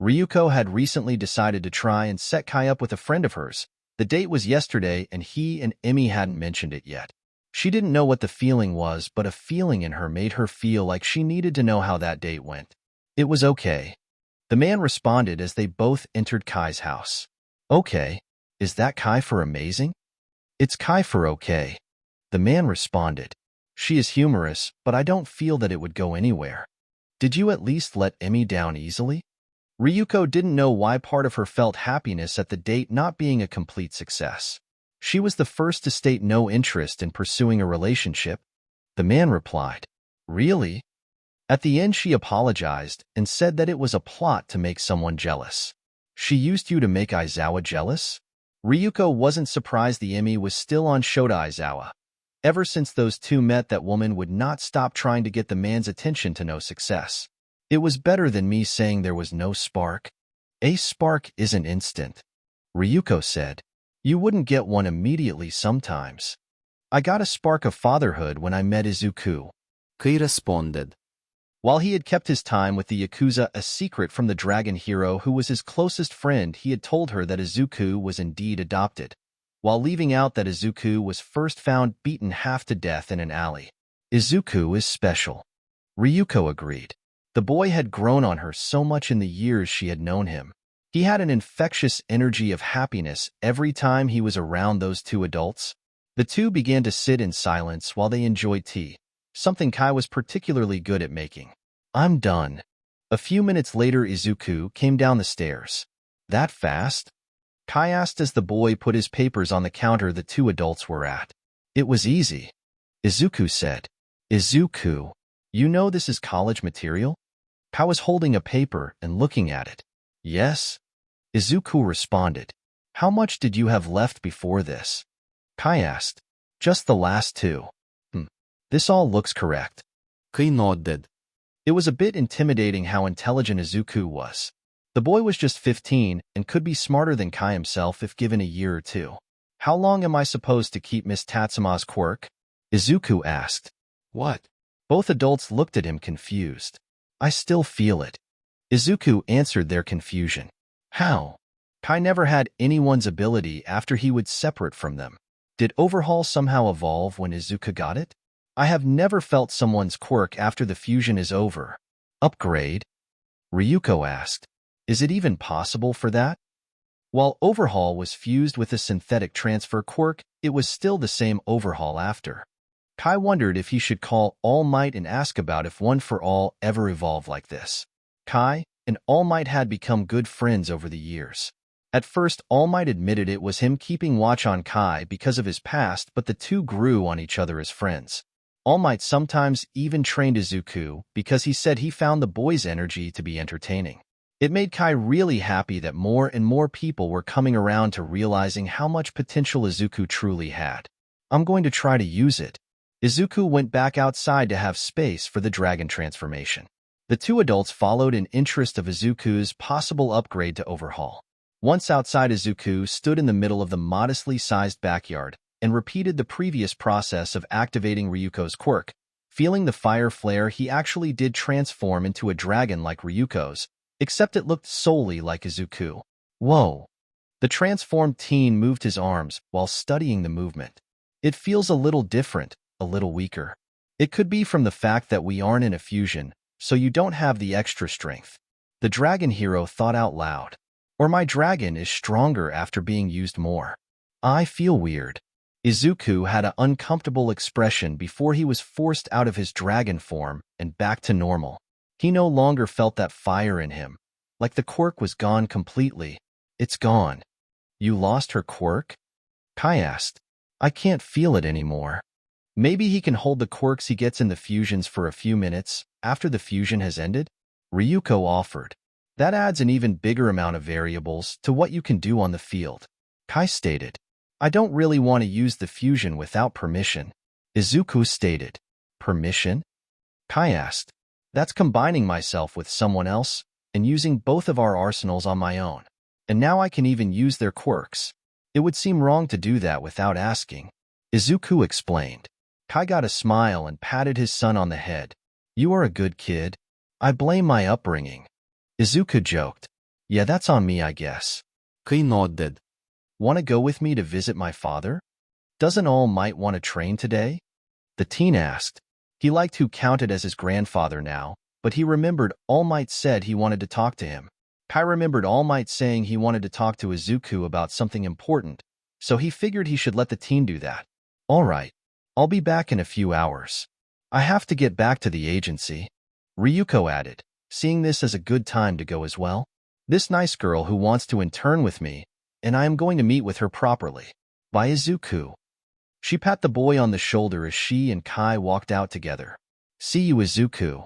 Ryuko had recently decided to try and set Kai up with a friend of hers. The date was yesterday and he and Emi hadn't mentioned it yet. She didn't know what the feeling was, but a feeling in her made her feel like she needed to know how that date went. It was okay. The man responded as they both entered Kai's house. Okay. Is that Kai for amazing? It's Kai for okay. The man responded. She is humorous, but I don't feel that it would go anywhere. Did you at least let Emi down easily? Ryuko didn't know why part of her felt happiness at the date not being a complete success. She was the first to state no interest in pursuing a relationship. The man replied, "Really?" At the end, she apologized and said that it was a plot to make someone jealous. She used you to make Aizawa jealous? Ryuko wasn't surprised the Emi was still on Shota Aizawa. Ever since those two met, that woman would not stop trying to get the man's attention to no success. It was better than me saying there was no spark. A spark isn't instant, Ryuko said. You wouldn't get one immediately sometimes. I got a spark of fatherhood when I met Izuku. Kai responded. While he had kept his time with the Yakuza a secret from the dragon hero who was his closest friend, he had told her that Izuku was indeed adopted, while leaving out that Izuku was first found beaten half to death in an alley. Izuku is special, Ryuko agreed. The boy had grown on her so much in the years she had known him. He had an infectious energy of happiness every time he was around those two adults. The two began to sit in silence while they enjoyed tea, something Kai was particularly good at making. I'm done. A few minutes later, Izuku came down the stairs. That fast? Kai asked as the boy put his papers on the counter the two adults were at. It was easy, Izuku said. Izuku, you know this is college material? Kai was holding a paper and looking at it. Yes, Izuku responded. How much did you have left before this? Kai asked. Just the last two. This all looks correct. Kai nodded. It was a bit intimidating how intelligent Izuku was. The boy was just 15 and could be smarter than Kai himself if given a year or two. How long am I supposed to keep Miss Tatsuma's quirk? Izuku asked. What? Both adults looked at him confused. I still feel it. Izuku answered their confusion. How? Kai never had anyone's ability after he was separate from them. Did Overhaul somehow evolve when Izuku got it? I have never felt someone's quirk after the fusion is over. Upgrade? Ryuko asked. Is it even possible for that? While Overhaul was fused with a synthetic transfer quirk, it was still the same Overhaul after. Kai wondered if he should call All Might and ask about if One for All ever evolved like this. Kai and All Might had become good friends over the years. At first, All Might admitted it was him keeping watch on Kai because of his past, but the two grew on each other as friends. All Might sometimes even trained Izuku because he said he found the boy's energy to be entertaining. It made Kai really happy that more and more people were coming around to realizing how much potential Izuku truly had. I'm going to try to use it. Izuku went back outside to have space for the dragon transformation. The two adults followed in interest of Izuku's possible upgrade to Overhaul. Once outside, Izuku stood in the middle of the modestly sized backyard and repeated the previous process of activating Ryuko's quirk. Feeling the fire flare, he actually did transform into a dragon like Ryuko's, except it looked solely like Izuku. Whoa! The transformed teen moved his arms while studying the movement. It feels a little different, a little weaker. It could be from the fact that we aren't in a fusion, so you don't have the extra strength. The dragon hero thought out loud. Or my dragon is stronger after being used more. I feel weird. Izuku had an uncomfortable expression before he was forced out of his dragon form and back to normal. He no longer felt that fire in him, like the quirk was gone completely. It's gone. You lost her quirk? Kai asked. I can't feel it anymore. Maybe he can hold the quirks he gets in the fusions for a few minutes after the fusion has ended? Ryuko offered. That adds an even bigger amount of variables to what you can do on the field. Kai stated. I don't really want to use the fusion without permission. Izuku stated. Permission? Kai asked. That's combining myself with someone else and using both of our arsenals on my own. And now I can even use their quirks. It would seem wrong to do that without asking. Izuku explained. Kai got a smile and patted his son on the head. You are a good kid. I blame my upbringing. Izuku joked. Yeah, that's on me, I guess. Kai nodded. Want to go with me to visit my father? Doesn't All Might want to train today? The teen asked. He liked who counted as his grandfather now, but he remembered All Might said he wanted to talk to him. Kai remembered All Might saying he wanted to talk to Izuku about something important, so he figured he should let the teen do that. All right, I'll be back in a few hours. I have to get back to the agency. Ryuko added, seeing this as a good time to go as well. This nice girl who wants to intern with me, and I am going to meet with her properly. By Izuku. She pat the boy on the shoulder as she and Kai walked out together. See you, Izuku.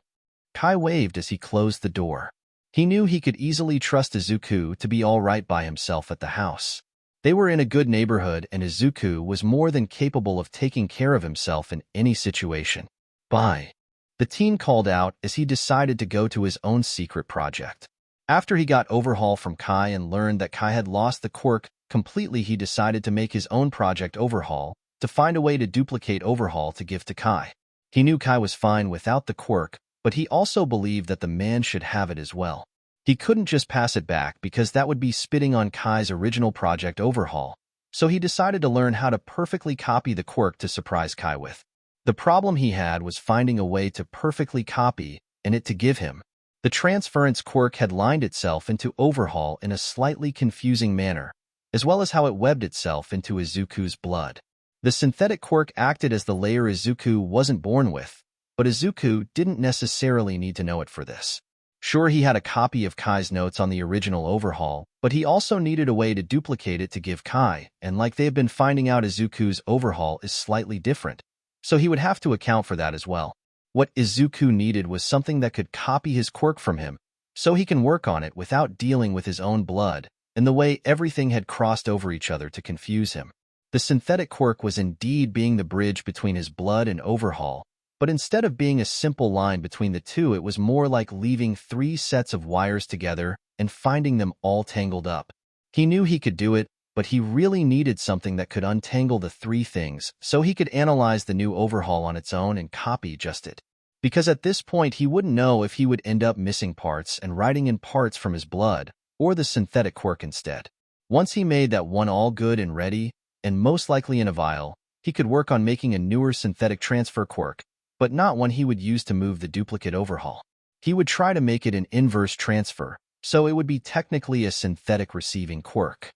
Kai waved as he closed the door. He knew he could easily trust Izuku to be all right by himself at the house. They were in a good neighborhood, and Izuku was more than capable of taking care of himself in any situation. Bye. The teen called out as he decided to go to his own secret project. After he got Overhaul from Kai and learned that Kai had lost the quirk completely, he decided to make his own project Overhaul to find a way to duplicate Overhaul to give to Kai. He knew Kai was fine without the quirk, but he also believed that the man should have it as well. He couldn't just pass it back because that would be spitting on Kai's original project Overhaul, so he decided to learn how to perfectly copy the quirk to surprise Kai with. The problem he had was finding a way to perfectly copy and it to give him. The transference quirk had lined itself into Overhaul in a slightly confusing manner, as well as how it webbed itself into Izuku's blood. The synthetic quirk acted as the layer Izuku wasn't born with, but Izuku didn't necessarily need to know it for this. Sure, he had a copy of Kai's notes on the original Overhaul, but he also needed a way to duplicate it to give Kai, and like they have been finding out, Izuku's Overhaul is slightly different, so he would have to account for that as well. What Izuku needed was something that could copy his quirk from him, so he can work on it without dealing with his own blood, and the way everything had crossed over each other to confuse him. The synthetic quirk was indeed being the bridge between his blood and Overhaul, but instead of being a simple line between the two, it was more like leaving 3 sets of wires together and finding them all tangled up. He knew he could do it, but he really needed something that could untangle the 3 things so he could analyze the new Overhaul on its own and copy just it. Because at this point he wouldn't know if he would end up missing parts and writing in parts from his blood or the synthetic quirk instead. Once he made that one all good and ready, and most likely in a vial, he could work on making a newer synthetic transfer quirk, but not one he would use to move the duplicate Overhaul. He would try to make it an inverse transfer, so it would be technically a synthetic receiving quirk.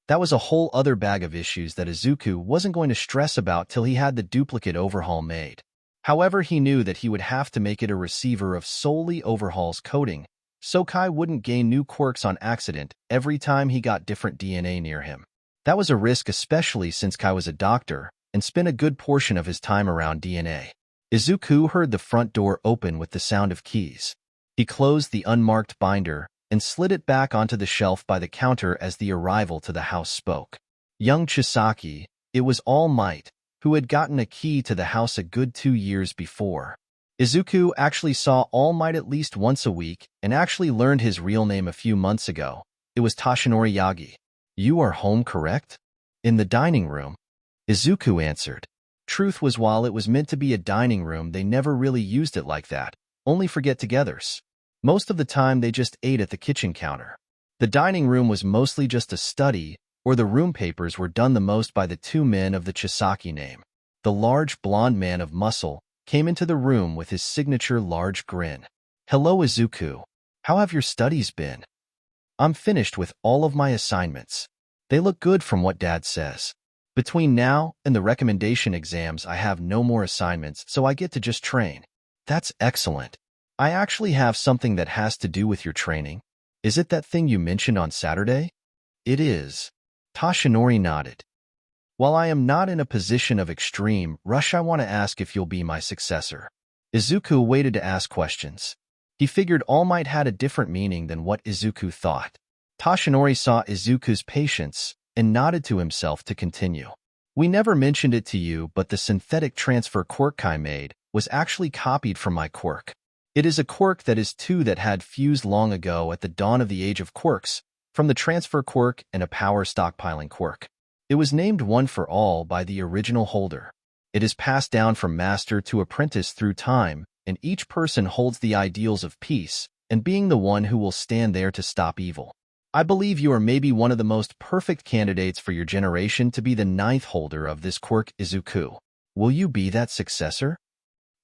That was a whole other bag of issues that Izuku wasn't going to stress about till he had the duplicate Overhaul made. However, he knew that he would have to make it a receiver of solely Overhaul's coding, so Kai wouldn't gain new quirks on accident every time he got different DNA near him. That was a risk, especially since Kai was a doctor and spent a good portion of his time around DNA. Izuku heard the front door open with the sound of keys. He closed the unmarked binder and slid it back onto the shelf by the counter as the arrival to the house spoke. Young Chisaki, it was All Might, who had gotten a key to the house a good 2 years before. Izuku actually saw All Might at least once a week and actually learned his real name a few months ago. It was Toshinori Yagi. You are home, correct? In the dining room. Izuku answered. Truth was, while it was meant to be a dining room, they never really used it like that, only for get-togethers. Most of the time they just ate at the kitchen counter. The dining room was mostly just a study, or the room papers were done the most by the 2 men of the Chisaki name. The large blonde man of muscle came into the room with his signature large grin. Hello, Izuku. How have your studies been? I'm finished with all of my assignments. They look good from what Dad says. Between now and the recommendation exams, I have no more assignments, so I get to just train. That's excellent. I actually have something that has to do with your training. Is it that thing you mentioned on Saturday? It is. Toshinori nodded. While I am not in a position of extreme rush, I want to ask if you'll be my successor. Izuku waited to ask questions. He figured All Might had a different meaning than what Izuku thought. Toshinori saw Izuku's patience and nodded to himself to continue. We never mentioned it to you, but the synthetic transfer quirk Kai made was actually copied from my quirk. It is a quirk that is 2 that had fused long ago at the dawn of the age of quirks, from the transfer quirk and a power stockpiling quirk. It was named One for All by the original holder. It is passed down from master to apprentice through time, and each person holds the ideals of peace and being the one who will stand there to stop evil. I believe you are maybe one of the most perfect candidates for your generation to be the 9th holder of this quirk, Izuku. Will you be that successor?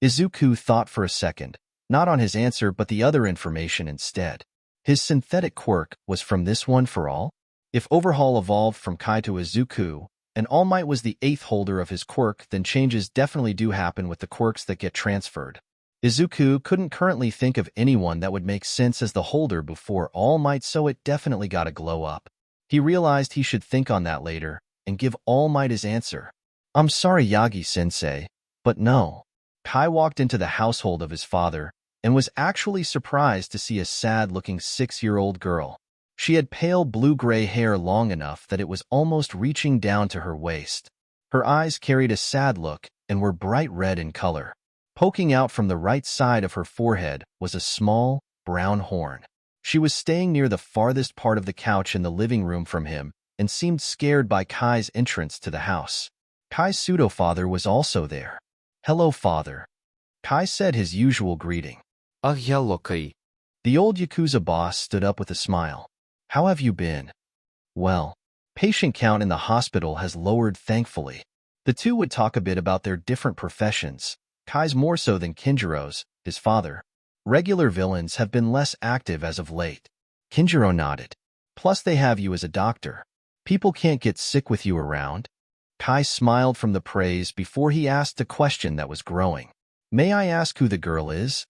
Izuku thought for a second, not on his answer but the other information instead. His synthetic quirk was from this One for All? If Overhaul evolved from Kai to Izuku, and All Might was the 8th holder of his quirk, then changes definitely do happen with the quirks that get transferred. Izuku couldn't currently think of anyone that would make sense as the holder before All Might, so it definitely got a glow up. He realized he should think on that later and give All Might his answer. I'm sorry, Yagi-sensei, but no. Kai walked into the household of his father and was actually surprised to see a sad-looking 6-year-old girl. She had pale blue-gray hair long enough that it was almost reaching down to her waist. Her eyes carried a sad look and were bright red in color. Poking out from the right side of her forehead was a small, brown horn. She was staying near the farthest part of the couch in the living room from him and seemed scared by Kai's entrance to the house. Kai's pseudo-father was also there. Hello, father. Kai said his usual greeting. Hello, Kai. The old Yakuza boss stood up with a smile. How have you been? Well, patient count in the hospital has lowered, thankfully. The two would talk a bit about their different professions, Kai's more so than Kinjiro's, his father. Regular villains have been less active as of late. Kinjiro nodded. Plus they have you as a doctor. People can't get sick with you around. Kai smiled from the praise before he asked a question that was growing. May I ask who the girl is?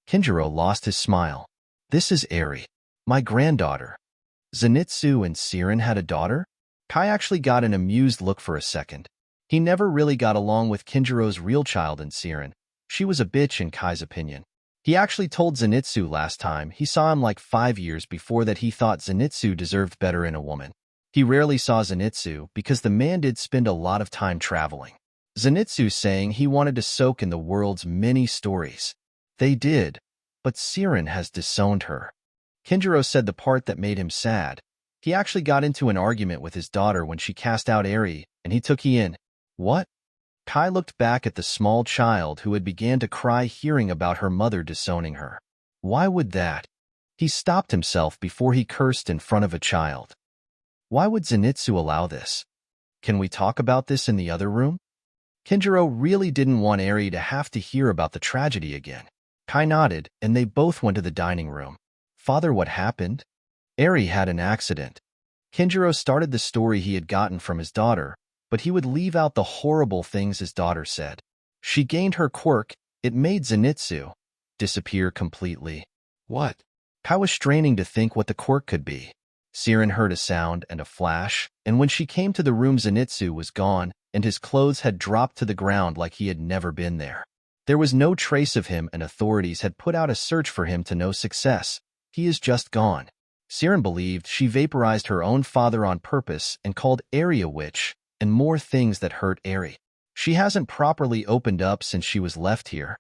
Kinjiro lost his smile. This is Eri, my granddaughter. Zenitsu and Siren had a daughter? Kai actually got an amused look for a second. He never really got along with Kinjiro's real child and Siren. She was a bitch in Kai's opinion. He actually told Zenitsu last time he saw him like 5 years before that he thought Zenitsu deserved better in a woman. He rarely saw Zenitsu because the man did spend a lot of time traveling. Zenitsu saying he wanted to soak in the world's many stories. They did, but Siren has disowned her. Kinjiro said the part that made him sad. He actually got into an argument with his daughter when she cast out Eri, and he took in. What? Kai looked back at the small child who had began to cry hearing about her mother disowning her. Why would that? He stopped himself before he cursed in front of a child. Why would Zenitsu allow this? Can we talk about this in the other room? Kinjiro really didn't want Eri to have to hear about the tragedy again. Kai nodded, and they both went to the dining room. Father, what happened? Eri had an accident. Kinjiro started the story he had gotten from his daughter, but he would leave out the horrible things his daughter said. She gained her quirk. It made Zenitsu disappear completely. What? Kai was straining to think what the quirk could be. Siren heard a sound and a flash, and when she came to the room, Zenitsu was gone, and his clothes had dropped to the ground like he had never been there. There was no trace of him, and authorities had put out a search for him to no success. He is just gone. Siren believed she vaporized her own father on purpose and called Eri a witch, and more things that hurt Eri. She hasn't properly opened up since she was left here.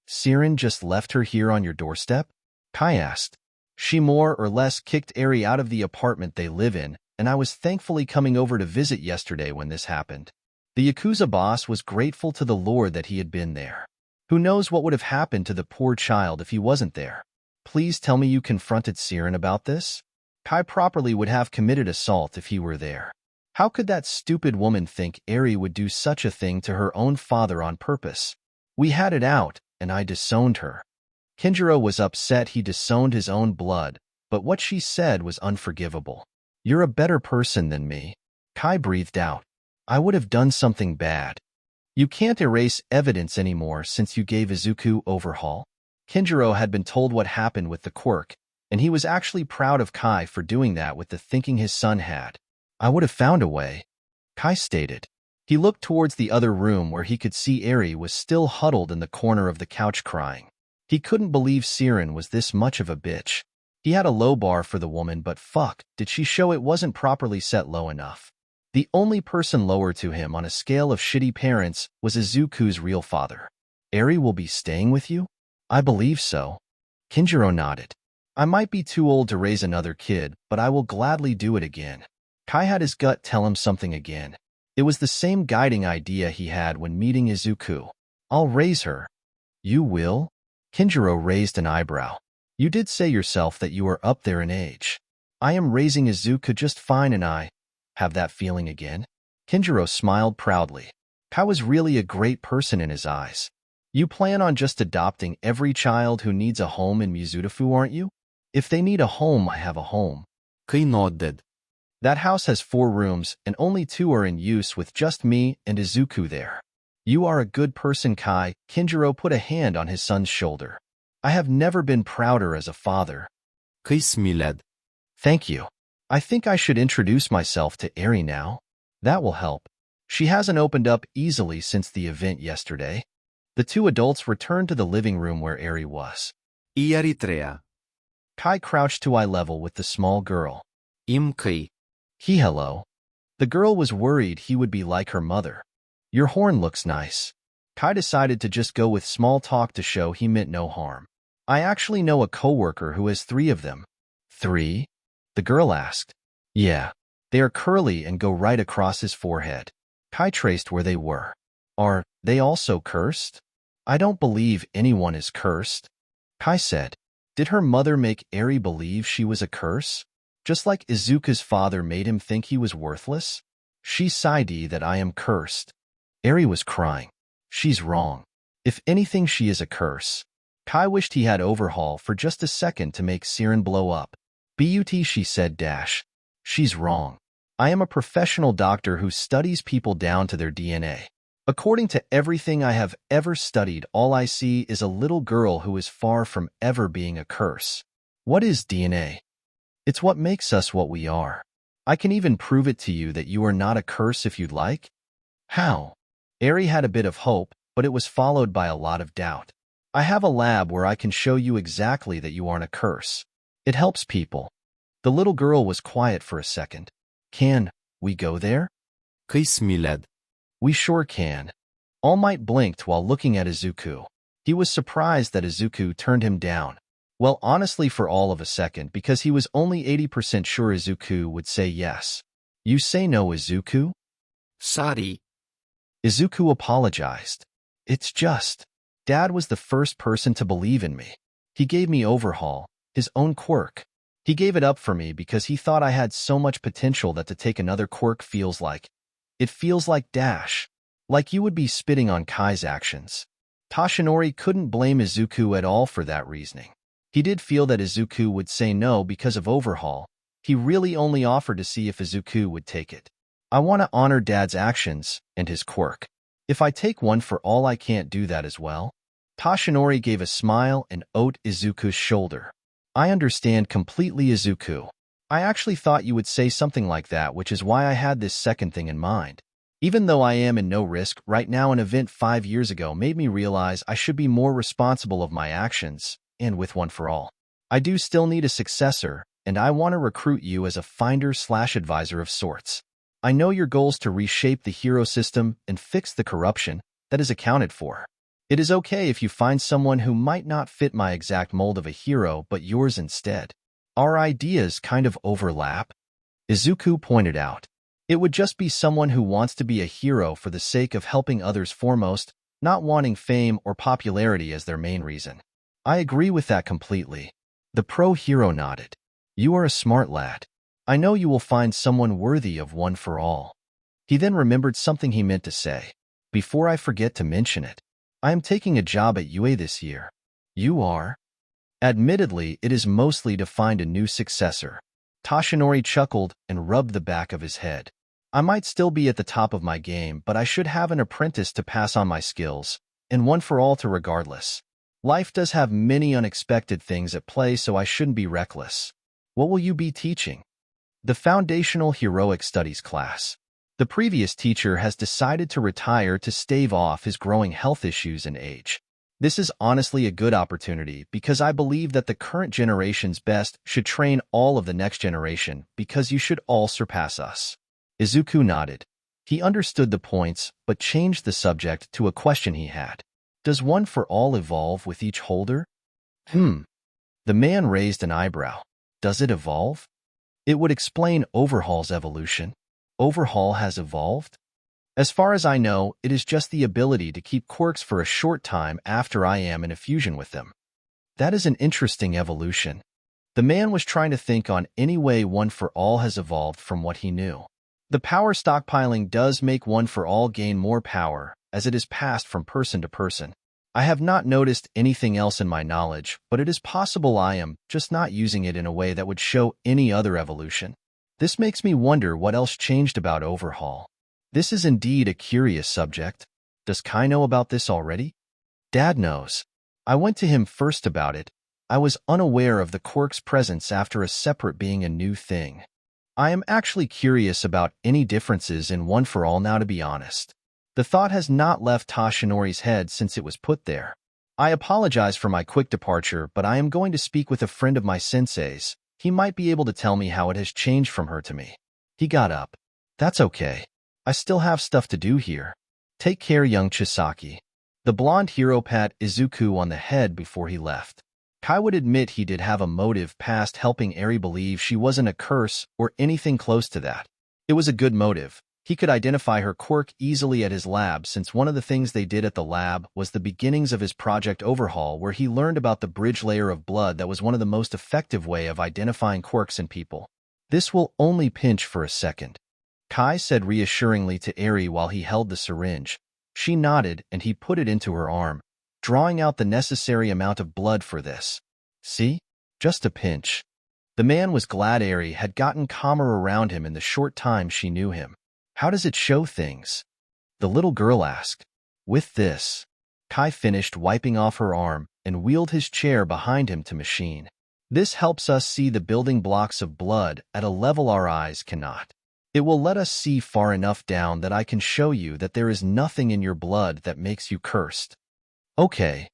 Siren just left her here on your doorstep? Kai asked. She more or less kicked Eri out of the apartment they live in, and I was thankfully coming over to visit yesterday when this happened. The Yakuza boss was grateful to the Lord that he had been there. Who knows what would have happened to the poor child if he wasn't there? Please tell me you confronted Siren about this? Kai properly would have committed assault if he were there. How could that stupid woman think Eri would do such a thing to her own father on purpose? We had it out, and I disowned her. Kinjiro was upset he disowned his own blood, but what she said was unforgivable. You're a better person than me. Kai breathed out. I would have done something bad. You can't erase evidence anymore since you gave Izuku Overhaul. Kinjiro had been told what happened with the quirk, and he was actually proud of Kai for doing that with the thinking his son had. I would have found a way, Kai stated. He looked towards the other room where he could see Eri was still huddled in the corner of the couch crying. He couldn't believe Siren was this much of a bitch. He had a low bar for the woman, but fuck, did she show it wasn't properly set low enough. The only person lower to him on a scale of shitty parents was Izuku's real father. Eri will be staying with you? I believe so. Kinjiro nodded. I might be too old to raise another kid, but I will gladly do it again. Kai had his gut tell him something again. It was the same guiding idea he had when meeting Izuku. I'll raise her. You will? Kinjiro raised an eyebrow. You did say yourself that you are up there in age. I am raising Izuku just fine, and I have that feeling again. Kinjiro smiled proudly. Kai was really a great person in his eyes. You plan on just adopting every child who needs a home in Mizudafu, aren't you? If they need a home, I have a home. Kai nodded. That house has 4 rooms, and only 2 are in use with just me and Izuku there. You are a good person, Kai. Kinjiro put a hand on his son's shoulder. I have never been prouder as a father. Kai smiled. Thank you. I think I should introduce myself to Eri now. That will help. She hasn't opened up easily since the event yesterday. The two adults returned to the living room where Eri was. Eritrea. Kai crouched to eye level with the small girl. Kai. Hello. The girl was worried he would be like her mother. Your horn looks nice. Kai decided to just go with small talk to show he meant no harm. I actually know a coworker who has 3 of them. 3? The girl asked. Yeah. They are curly and go right across his forehead. Kai traced where they were. Are they also cursed? I don't believe anyone is cursed. Kai said. Did her mother make Eri believe she was a curse? Just like Izuku's father made him think he was worthless? She sighed that I am cursed. Eri was crying. She's wrong. If anything, she is a curse. Kai wished he had Overhaul for just a second to make Siren blow up. But she said dash. She's wrong. I am a professional doctor who studies people down to their DNA. According to everything I have ever studied, all I see is a little girl who is far from ever being a curse. What is DNA? It's what makes us what we are. I can even prove it to you that you are not a curse if you'd like. How? Eri had a bit of hope, but it was followed by a lot of doubt. I have a lab where I can show you exactly that you aren't a curse. It helps people. The little girl was quiet for a second. Can we go there? Kai smiled. We sure can. All Might blinked while looking at Izuku. He was surprised that Izuku turned him down. Well, honestly, for all of a second, because he was only 80% sure Izuku would say yes. You say no, Izuku? Sorry. Izuku apologized. It's just, Dad was the first person to believe in me. He gave me Overhaul, his own quirk. He gave it up for me because he thought I had so much potential that to take another quirk feels like. It feels like dash. Like you would be spitting on Kai's actions. Toshinori couldn't blame Izuku at all for that reasoning. He did feel that Izuku would say no because of Overhaul. He really only offered to see if Izuku would take it. I want to honor Dad's actions and his quirk. If I take one for all, I can't do that as well. Toshinori gave a smile and oat Izuku's shoulder. I understand completely, Izuku. I actually thought you would say something like that, which is why I had this second thing in mind. Even though I am in no risk, right now an event 5 years ago made me realize I should be more responsible of my actions, and with one for all. I do still need a successor, and I want to recruit you as a finder/advisor of sorts. I know your goals to reshape the hero system and fix the corruption that is accounted for. It is okay if you find someone who might not fit my exact mold of a hero but yours instead. Our ideas kind of overlap. Izuku pointed out. It would just be someone who wants to be a hero for the sake of helping others foremost, not wanting fame or popularity as their main reason. I agree with that completely. The pro-hero nodded. You are a smart lad. I know you will find someone worthy of one for all. He then remembered something he meant to say. Before I forget to mention it, I am taking a job at UA this year. You are? Admittedly, it is mostly to find a new successor. Toshinori chuckled and rubbed the back of his head. I might still be at the top of my game, but I should have an apprentice to pass on my skills, and one for all to regardless. Life does have many unexpected things at play, so I shouldn't be reckless. What will you be teaching? The Foundational Heroic Studies class. The previous teacher has decided to retire to stave off his growing health issues and age. This is honestly a good opportunity because I believe that the current generation's best should train all of the next generation because you should all surpass us. Izuku nodded. He understood the points, but changed the subject to a question he had. Does one for all evolve with each holder? The man raised an eyebrow. Does it evolve? It would explain Overhaul's evolution. Overhaul has evolved? As far as I know, it is just the ability to keep quirks for a short time after I am in a fusion with them. That is an interesting evolution. The man was trying to think on any way one for all has evolved from what he knew. The power stockpiling does make one for all gain more power, as it is passed from person to person. I have not noticed anything else in my knowledge, but it is possible I am just not using it in a way that would show any other evolution. This makes me wonder what else changed about Overhaul. This is indeed a curious subject. Does Kai know about this already? Dad knows. I went to him first about it. I was unaware of the quirk's presence after a separate being a new thing. I am actually curious about any differences in One for All now, to be honest. The thought has not left Toshinori's head since it was put there. I apologize for my quick departure, but I am going to speak with a friend of my sensei's. He might be able to tell me how it has changed from her to me. He got up. That's okay. I still have stuff to do here. Take care, young Chisaki. The blonde hero pat Izuku on the head before he left. Kai would admit he did have a motive past helping Eri believe she wasn't a curse or anything close to that. It was a good motive. He could identify her quirk easily at his lab, since one of the things they did at the lab was the beginnings of his project Overhaul, where he learned about the bridge layer of blood that was one of the most effective way of identifying quirks in people. This will only pinch for a second, Kai said reassuringly to Eri while he held the syringe. She nodded and he put it into her arm, drawing out the necessary amount of blood for this. See? Just a pinch. The man was glad Eri had gotten calmer around him in the short time she knew him. How does it show things? The little girl asked. With this. Kai finished wiping off her arm and wheeled his chair behind him to machine. This helps us see the building blocks of blood at a level our eyes cannot. It will let us see far enough down that I can show you that there is nothing in your blood that makes you cursed. Okay.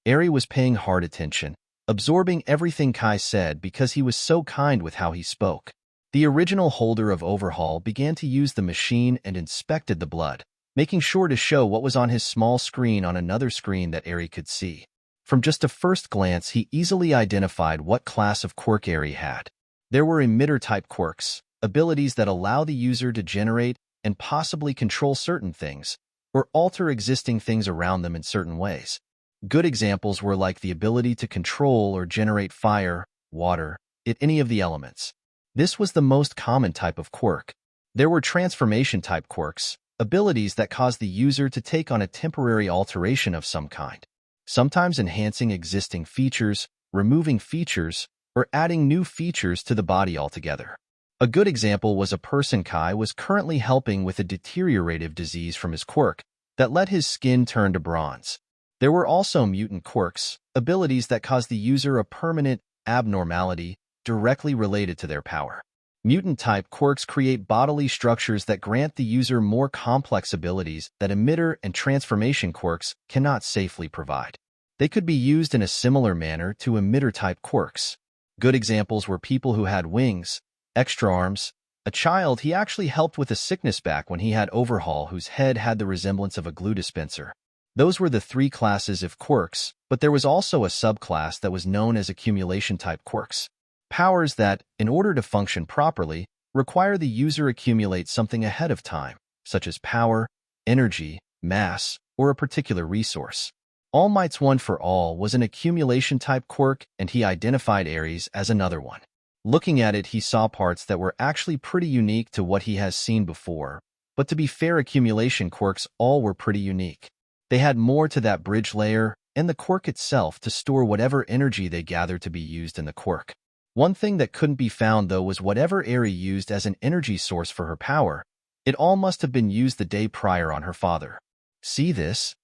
Eri was paying hard attention, absorbing everything Kai said because he was so kind with how he spoke. The original holder of Overhaul began to use the machine and inspected the blood, making sure to show what was on his small screen on another screen that Eri could see. From just a first glance, he easily identified what class of quirk Eri had. There were emitter-type quirks, abilities that allow the user to generate and possibly control certain things, or alter existing things around them in certain ways. Good examples were like the ability to control or generate fire, water, any of the elements. This was the most common type of quirk. There were transformation-type quirks, abilities that cause the user to take on a temporary alteration of some kind, sometimes enhancing existing features, removing features, or adding new features to the body altogether. A good example was a person Kai was currently helping with a deteriorative disease from his quirk that let his skin turn to bronze. There were also mutant quirks, abilities that cause the user a permanent abnormality directly related to their power. Mutant-type quirks create bodily structures that grant the user more complex abilities that emitter and transformation quirks cannot safely provide. They could be used in a similar manner to emitter-type quirks. Good examples were people who had wings, extra arms. A child he actually helped with a sickness back when he had Overhaul, whose head had the resemblance of a glue dispenser. Those were the three classes of quirks, but there was also a subclass that was known as accumulation-type quirks. Powers that, in order to function properly, require the user accumulate something ahead of time, such as power, energy, mass, or a particular resource. All Might's One for All was an accumulation-type quirk, and he identified Ares as another one. Looking at it, he saw parts that were actually pretty unique to what he has seen before, but to be fair, accumulation quirks all were pretty unique. They had more to that bridge layer and the quirk itself to store whatever energy they gathered to be used in the quirk. One thing that couldn't be found, though, was whatever Eri used as an energy source for her power. It all must have been used the day prior on her father. See this?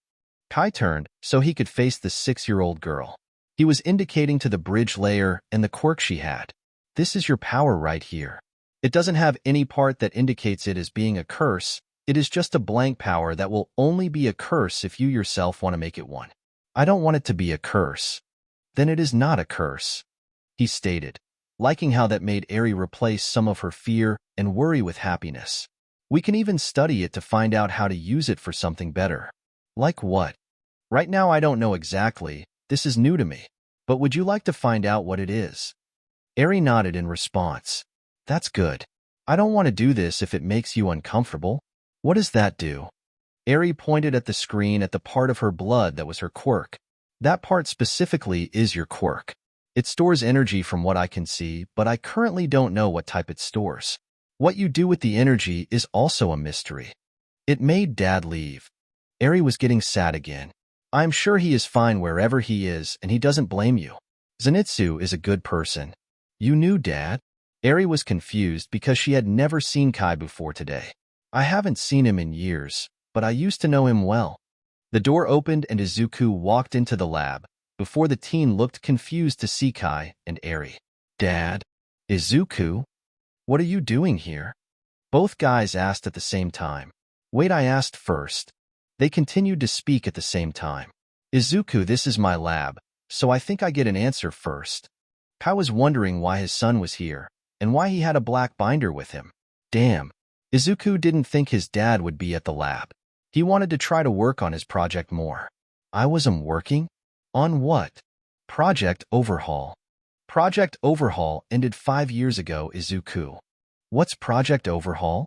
Kai turned so he could face the 6-year-old girl. He was indicating to the bridge layer and the quirk she had. This is your power right here. It doesn't have any part that indicates it as being a curse. It is just a blank power that will only be a curse if you yourself want to make it one. I don't want it to be a curse. Then it is not a curse, he stated, liking how that made Eri replace some of her fear and worry with happiness. We can even study it to find out how to use it for something better. Like what? Right now I don't know exactly. This is new to me. But would you like to find out what it is? Eri nodded in response. That's good. I don't want to do this if it makes you uncomfortable. What does that do? Eri pointed at the screen at the part of her blood that was her quirk. That part specifically is your quirk. It stores energy from what I can see, but I currently don't know what type it stores. What you do with the energy is also a mystery. It made Dad leave. Eri was getting sad again. I'm sure he is fine wherever he is, and he doesn't blame you. Zenitsu is a good person. You knew Dad? Eri was confused because she had never seen Kai before today. I haven't seen him in years, but I used to know him well. The door opened and Izuku walked into the lab, before the teen looked confused to see Kai and Eri. Dad? Izuku? What are you doing here? Both guys asked at the same time. Wait, I asked first. They continued to speak at the same time. Izuku, this is my lab, so I think I get an answer first. Kai was wondering why his son was here, and why he had a black binder with him. Damn. Izuku didn't think his dad would be at the lab. He wanted to try to work on his project more. I wasn't working? On what? Project Overhaul. Project Overhaul ended 5 years ago, Izuku. What's Project Overhaul?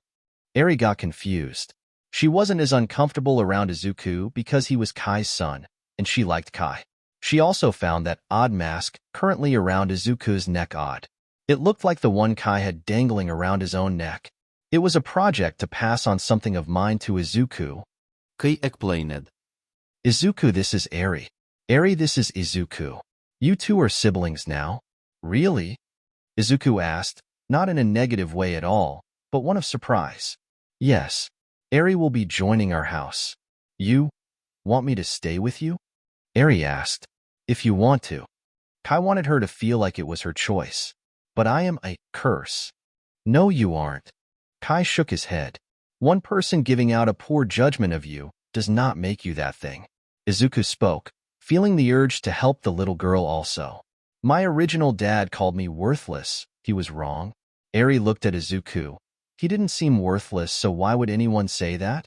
Eri got confused. She wasn't as uncomfortable around Izuku because he was Kai's son, and she liked Kai. She also found that odd mask currently around Izuku's neck odd. It looked like the one Kai had dangling around his own neck. It was a project to pass on something of mine to Izuku. Kai explained. Izuku, this is Eri. Eri, this is Izuku. You two are siblings now? Really? Izuku asked, not in a negative way at all, but one of surprise. Yes. Eri will be joining our house. You want me to stay with you? Eri asked. If you want to. Kai wanted her to feel like it was her choice. But I am a curse. No, you aren't. Kai shook his head. One person giving out a poor judgment of you does not make you that thing. Izuku spoke, feeling the urge to help the little girl also. My original dad called me worthless. He was wrong. Eri looked at Izuku. He didn't seem worthless, so why would anyone say that?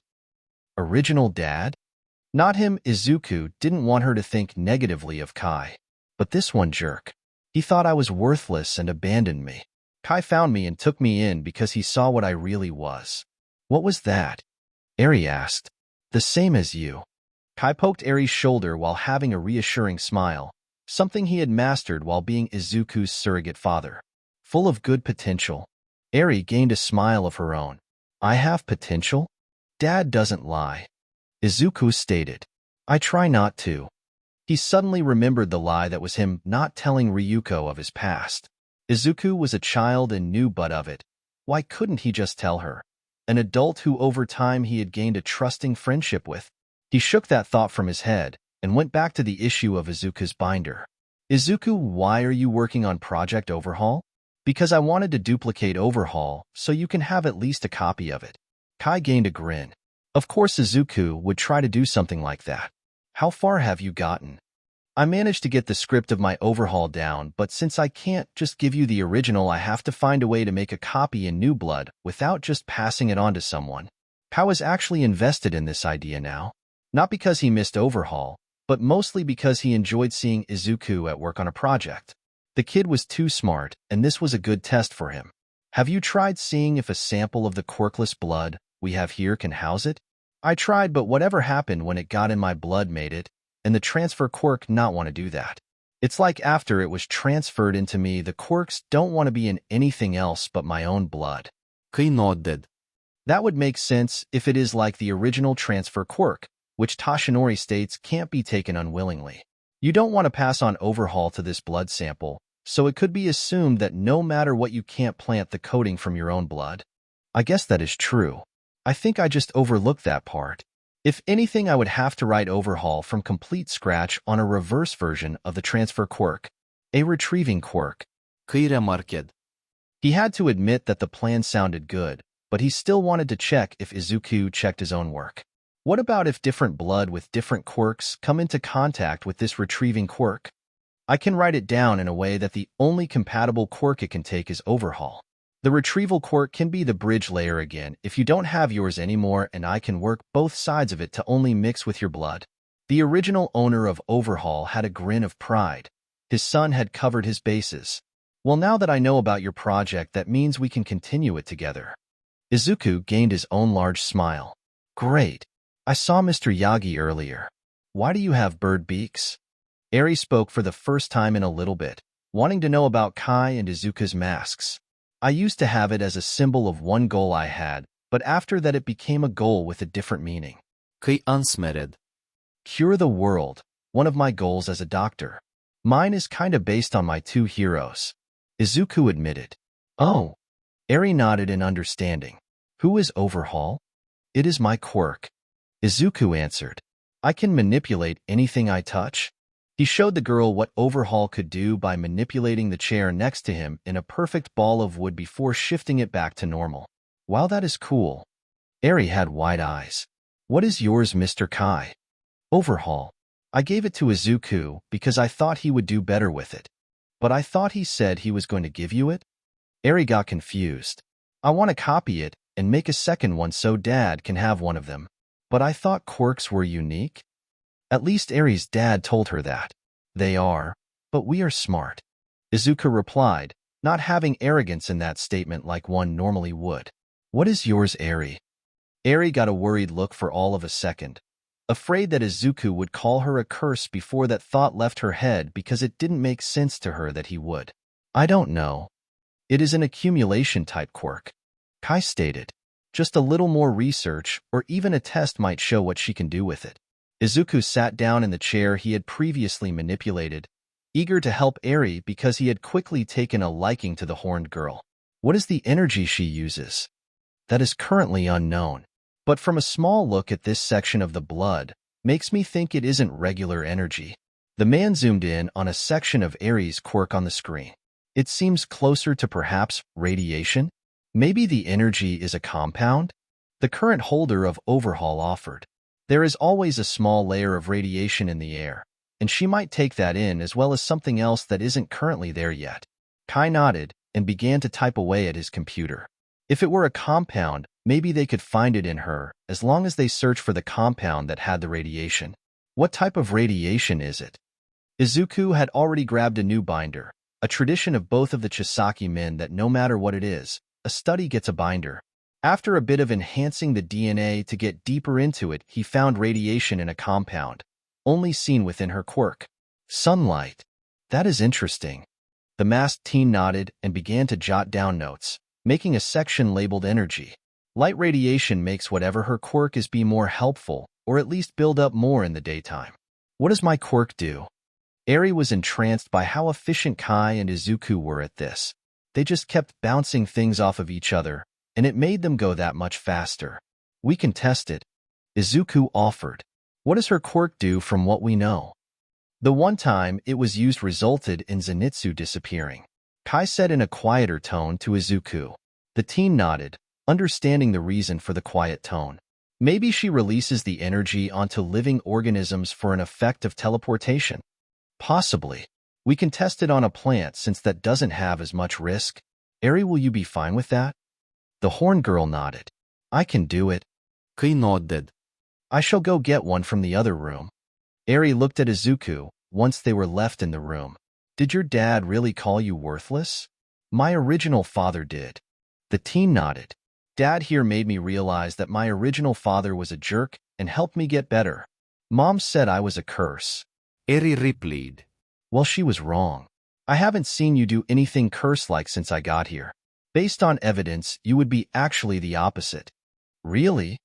Original dad? Not him. Izuku didn't want her to think negatively of Kai. But this one jerk. He thought I was worthless and abandoned me. Kai found me and took me in because he saw what I really was. What was that? Eri asked. The same as you. Kai poked Eri's shoulder while having a reassuring smile, something he had mastered while being Izuku's surrogate father. Full of good potential. Eri gained a smile of her own. I have potential? Dad doesn't lie. Izuku stated. I try not to. He suddenly remembered the lie that was him not telling Ryuko of his past. Izuku was a child and knew but of it. Why couldn't he just tell her? An adult who over time he had gained a trusting friendship with. He shook that thought from his head and went back to the issue of Izuku's binder. Izuku, why are you working on Project Overhaul? Because I wanted to duplicate Overhaul so you can have at least a copy of it. Kai gained a grin. Of course Izuku would try to do something like that. How far have you gotten? I managed to get the script of my Overhaul down, but since I can't just give you the original, I have to find a way to make a copy in New Blood without just passing it on to someone. Kai was actually invested in this idea now. Not because he missed Overhaul, but mostly because he enjoyed seeing Izuku at work on a project. The kid was too smart, and this was a good test for him. Have you tried seeing if a sample of the quirkless blood we have here can house it? I tried, but whatever happened when it got in my blood made it, and the transfer quirk not want to do that. It's like after it was transferred into me, the quirks don't want to be in anything else but my own blood. Kai nodded. That would make sense if it is like the original transfer quirk, which Toshinori states can't be taken unwillingly. You don't want to pass on Overhaul to this blood sample, so it could be assumed that no matter what you can't plant the coding from your own blood. I guess that is true. I think I just overlooked that part. If anything, I would have to write Overhaul from complete scratch on a reverse version of the transfer quirk, a retrieving quirk. Kai remarked. He had to admit that the plan sounded good, but he still wanted to check if Izuku checked his own work. What about if different blood with different quirks come into contact with this retrieving quirk? I can write it down in a way that the only compatible quirk it can take is Overhaul. The retrieval quirk can be the bridge layer again if you don't have yours anymore, and I can work both sides of it to only mix with your blood. The original owner of Overhaul had a grin of pride. His son had covered his bases. Well, now that I know about your project, that means we can continue it together. Izuku gained his own large smile. Great. I saw Mr. Yagi earlier. Why do you have bird beaks? Eri spoke for the first time in a little bit, wanting to know about Kai and Izuku's masks. I used to have it as a symbol of one goal I had, but after that it became a goal with a different meaning. Kai answered. Cure the world, one of my goals as a doctor. Mine is kinda based on my two heroes. Izuku admitted. Oh. Eri nodded in understanding. Who is Overhaul? It is my quirk. Izuku answered. I can manipulate anything I touch? He showed the girl what Overhaul could do by manipulating the chair next to him in a perfect ball of wood before shifting it back to normal. While that is cool. Eri had wide eyes. What is yours, Mr. Kai? Overhaul. I gave it to Izuku because I thought he would do better with it. But I thought he said he was going to give you it? Eri got confused. I want to copy it and make a second one so Dad can have one of them. But I thought quirks were unique. At least Eri's dad told her that. They are, but we are smart. Izuku replied, not having arrogance in that statement like one normally would. What is yours, Eri? Eri got a worried look for all of a second, afraid that Izuku would call her a curse before that thought left her head because it didn't make sense to her that he would. I don't know. It is an accumulation type quirk. Kai stated. Just a little more research or even a test might show what she can do with it. Izuku sat down in the chair he had previously manipulated, eager to help Eri because he had quickly taken a liking to the horned girl. What is the energy she uses? That is currently unknown. But from a small look at this section of the blood, makes me think it isn't regular energy. The man zoomed in on a section of Eri's quirk on the screen. It seems closer to perhaps radiation? Maybe the energy is a compound? The current holder of Overhaul offered. There is always a small layer of radiation in the air, and she might take that in as well as something else that isn't currently there yet. Kai nodded and began to type away at his computer. If it were a compound, maybe they could find it in her as long as they search for the compound that had the radiation. What type of radiation is it? Izuku had already grabbed a new binder, a tradition of both of the Chisaki men that no matter what it is, a study gets a binder. After a bit of enhancing the DNA to get deeper into it, he found radiation in a compound, only seen within her quirk. Sunlight. That is interesting. The masked teen nodded and began to jot down notes, making a section labeled energy. Light radiation makes whatever her quirk is be more helpful, or at least build up more in the daytime. What does my quirk do? Eri was entranced by how efficient Kai and Izuku were at this. They just kept bouncing things off of each other, and it made them go that much faster. We can test it. Izuku offered. What does her quirk do from what we know? The one time it was used resulted in Zenitsu disappearing. Kai said in a quieter tone to Izuku. The teen nodded, understanding the reason for the quiet tone. Maybe she releases the energy onto living organisms for an effect of teleportation. Possibly. We can test it on a plant since that doesn't have as much risk. Eri, will you be fine with that? The horn girl nodded. I can do it. Kai nodded. I shall go get one from the other room. Eri looked at Izuku once they were left in the room. Did your dad really call you worthless? My original father did. The teen nodded. Dad here made me realize that my original father was a jerk and helped me get better. Mom said I was a curse. Eri replied. Well, she was wrong. I haven't seen you do anything curse-like since I got here. Based on evidence, you would be actually the opposite. Really?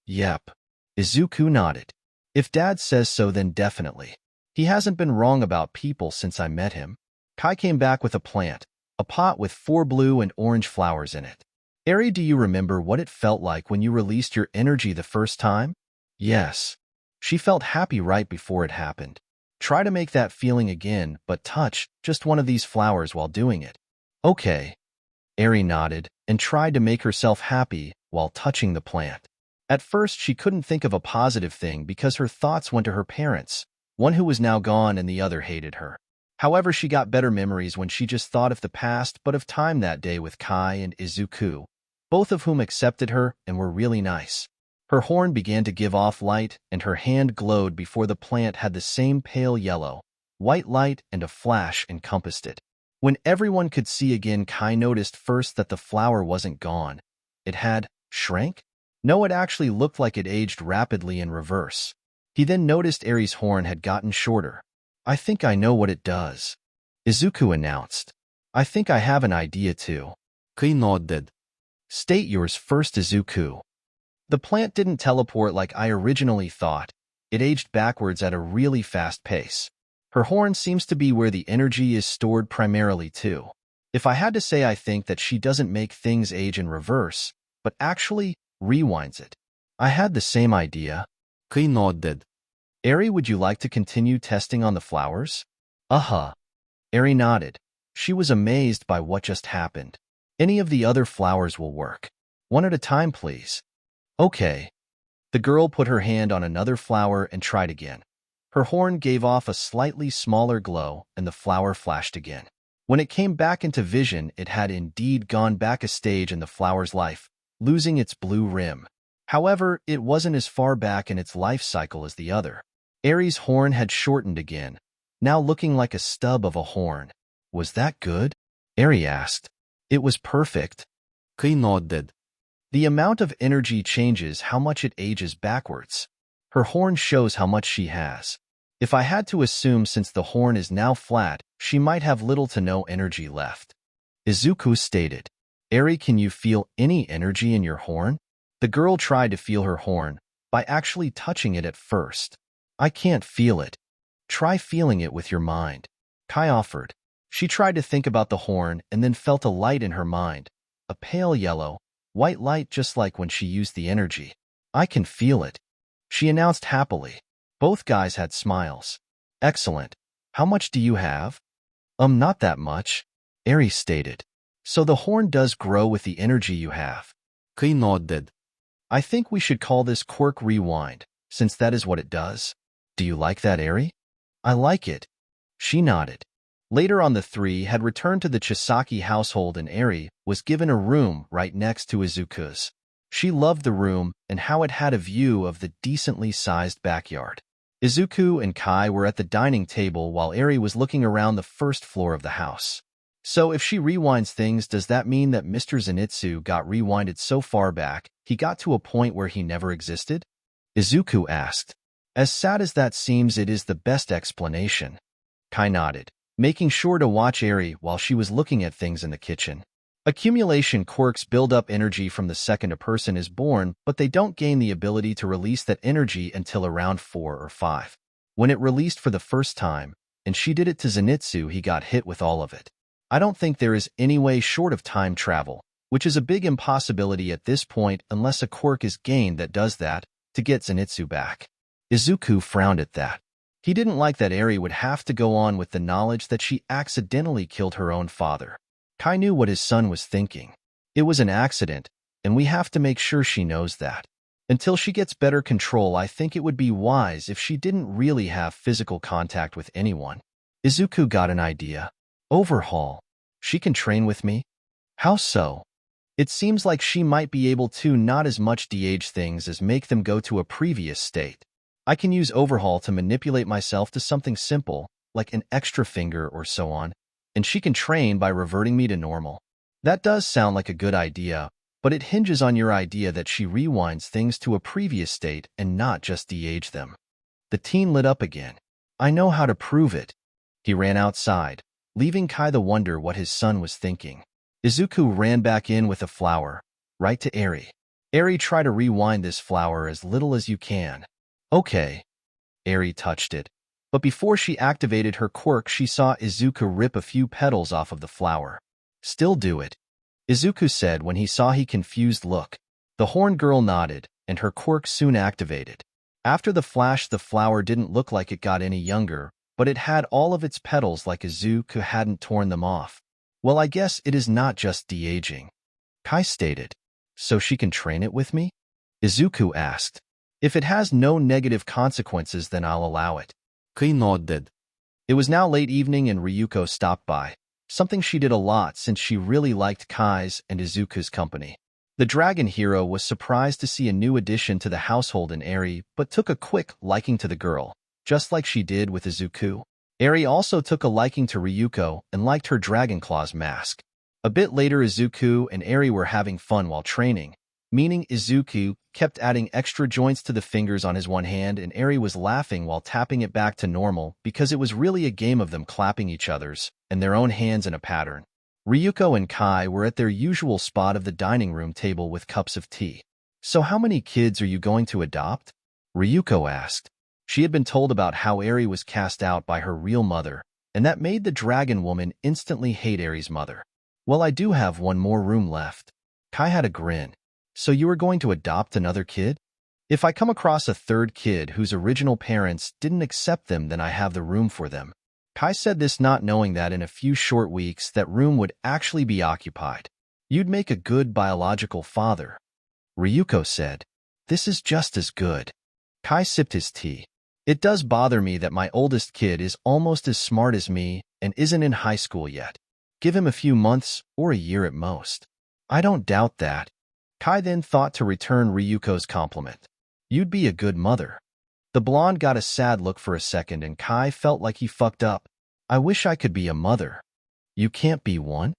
Yep. Izuku nodded. If Dad says so, then definitely. He hasn't been wrong about people since I met him. Kai came back with a plant, a pot with 4 blue and orange flowers in it. Eri, do you remember what it felt like when you released your energy the first time? Yes. She felt happy right before it happened. Try to make that feeling again, but touch just one of these flowers while doing it. Okay. Eri nodded and tried to make herself happy while touching the plant. At first, she couldn't think of a positive thing because her thoughts went to her parents, one who was now gone and the other hated her. However, she got better memories when she just thought of the past but of time that day with Kai and Izuku, both of whom accepted her and were really nice. Her horn began to give off light and her hand glowed before the plant had the same pale yellow, white light and a flash encompassed it. When everyone could see again, Kai noticed first that the flower wasn't gone. It had shrank? No, it actually looked like it aged rapidly in reverse. He then noticed Eri's horn had gotten shorter. I think I know what it does. Izuku announced. I think I have an idea too. Kai nodded. State yours first, Izuku. The plant didn't teleport like I originally thought. It aged backwards at a really fast pace. Her horn seems to be where the energy is stored primarily too. If I had to say, I think that she doesn't make things age in reverse, but actually rewinds it. I had the same idea. Kai nodded. Eri, would you like to continue testing on the flowers? Uh-huh. Eri nodded. She was amazed by what just happened. Any of the other flowers will work. One at a time, please. Okay. The girl put her hand on another flower and tried again. Her horn gave off a slightly smaller glow, and the flower flashed again. When it came back into vision, it had indeed gone back a stage in the flower's life, losing its blue rim. However, it wasn't as far back in its life cycle as the other. Eri's horn had shortened again, now looking like a stub of a horn. Was that good? Eri asked. It was perfect. Kai nodded. The amount of energy changes how much it ages backwards. Her horn shows how much she has. If I had to assume, since the horn is now flat, she might have little to no energy left. Izuku stated. Eri, can you feel any energy in your horn? The girl tried to feel her horn by actually touching it at first. I can't feel it. Try feeling it with your mind. Kai offered. She tried to think about the horn and then felt a light in her mind. A pale yellow, white light, just like when she used the energy. I can feel it, she announced happily. Both guys had smiles. Excellent. How much do you have? Not that much, Eri stated. So the horn does grow with the energy you have. Kai nodded. I think we should call this quirk rewind, since that is what it does. Do you like that, Eri? I like it. She nodded. Later on, the three had returned to the Chisaki household and Eri was given a room right next to Izuku's. She loved the room and how it had a view of the decently sized backyard. Izuku and Kai were at the dining table while Eri was looking around the first floor of the house. So if she rewinds things, does that mean that Mr. Zenitsu got rewinded so far back he got to a point where he never existed? Izuku asked. As sad as that seems, it is the best explanation. Kai nodded, making sure to watch Eri while she was looking at things in the kitchen. Accumulation quirks build up energy from the second a person is born, but they don't gain the ability to release that energy until around 4 or 5. When it released for the first time, and she did it to Zenitsu, he got hit with all of it. I don't think there is any way short of time travel, which is a big impossibility at this point unless a quirk is gained that does that, to get Zenitsu back. Izuku frowned at that. He didn't like that Eri would have to go on with the knowledge that she accidentally killed her own father. Kai knew what his son was thinking. It was an accident, and we have to make sure she knows that. Until she gets better control, I think it would be wise if she didn't really have physical contact with anyone. Izuku got an idea. Overhaul. She can train with me? How so? It seems like she might be able to not as much de-age things as make them go to a previous state. I can use Overhaul to manipulate myself to something simple, like an extra finger or so on, and she can train by reverting me to normal. That does sound like a good idea, but it hinges on your idea that she rewinds things to a previous state and not just de-age them. The teen lit up again. I know how to prove it. He ran outside, leaving Kai to wonder what his son was thinking. Izuku ran back in with a flower, right to Eri. Eri, try to rewind this flower as little as you can. Okay. Eri touched it. But before she activated her quirk, she saw Izuku rip a few petals off of the flower. Still do it, Izuku said when he saw his confused look. The horn girl nodded, and her quirk soon activated. After the flash, the flower didn't look like it got any younger, but it had all of its petals like Izuku hadn't torn them off. Well, I guess it is not just de-aging, Kai stated. So she can train it with me? Izuku asked. If it has no negative consequences, then I'll allow it. Kai nodded. It was now late evening and Ryuko stopped by, something she did a lot since she really liked Kai's and Izuku's company. The dragon hero was surprised to see a new addition to the household in Eri, but took a quick liking to the girl, just like she did with Izuku. Eri also took a liking to Ryuko and liked her Dragon Claws mask. A bit later, Izuku and Eri were having fun while training, meaning Izuku kept adding extra joints to the fingers on his one hand, and Eri was laughing while tapping it back to normal because it was really a game of them clapping each other's and their own hands in a pattern. Ryuko and Kai were at their usual spot of the dining room table with cups of tea. So how many kids are you going to adopt? Ryuko asked. She had been told about how Eri was cast out by her real mother, and that made the dragon woman instantly hate Eri's mother. Well, I do have one more room left. Kai had a grin. So you are going to adopt another kid? If I come across a third kid whose original parents didn't accept them, then I have the room for them. Kai said this not knowing that in a few short weeks that room would actually be occupied. You'd make a good biological father. Ryuko said. This is just as good. Kai sipped his tea. It does bother me that my oldest kid is almost as smart as me and isn't in high school yet. Give him a few months or a year at most. I don't doubt that. Kai then thought to return Ryuko's compliment. You'd be a good mother. The blonde got a sad look for a second and Kai felt like he fucked up. I wish I could be a mother. You can't be one?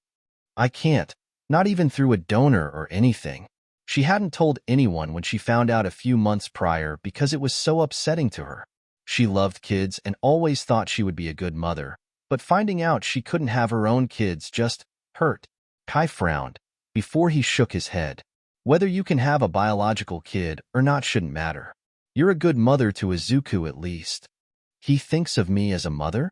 I can't, not even through a donor or anything. She hadn't told anyone when she found out a few months prior because it was so upsetting to her. She loved kids and always thought she would be a good mother, but finding out she couldn't have her own kids just hurt. Kai frowned before he shook his head. Whether you can have a biological kid or not shouldn't matter. You're a good mother to Izuku at least. He thinks of me as a mother?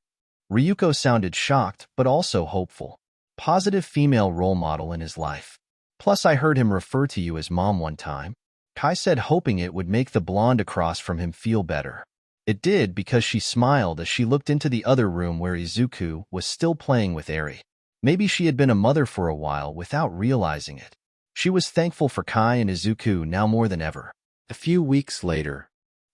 Ryuko sounded shocked but also hopeful. Positive female role model in his life. Plus I heard him refer to you as mom one time. Kai said, hoping it would make the blonde across from him feel better. It did, because she smiled as she looked into the other room where Izuku was still playing with Eri. Maybe she had been a mother for a while without realizing it. She was thankful for Kai and Izuku now more than ever. A few weeks later,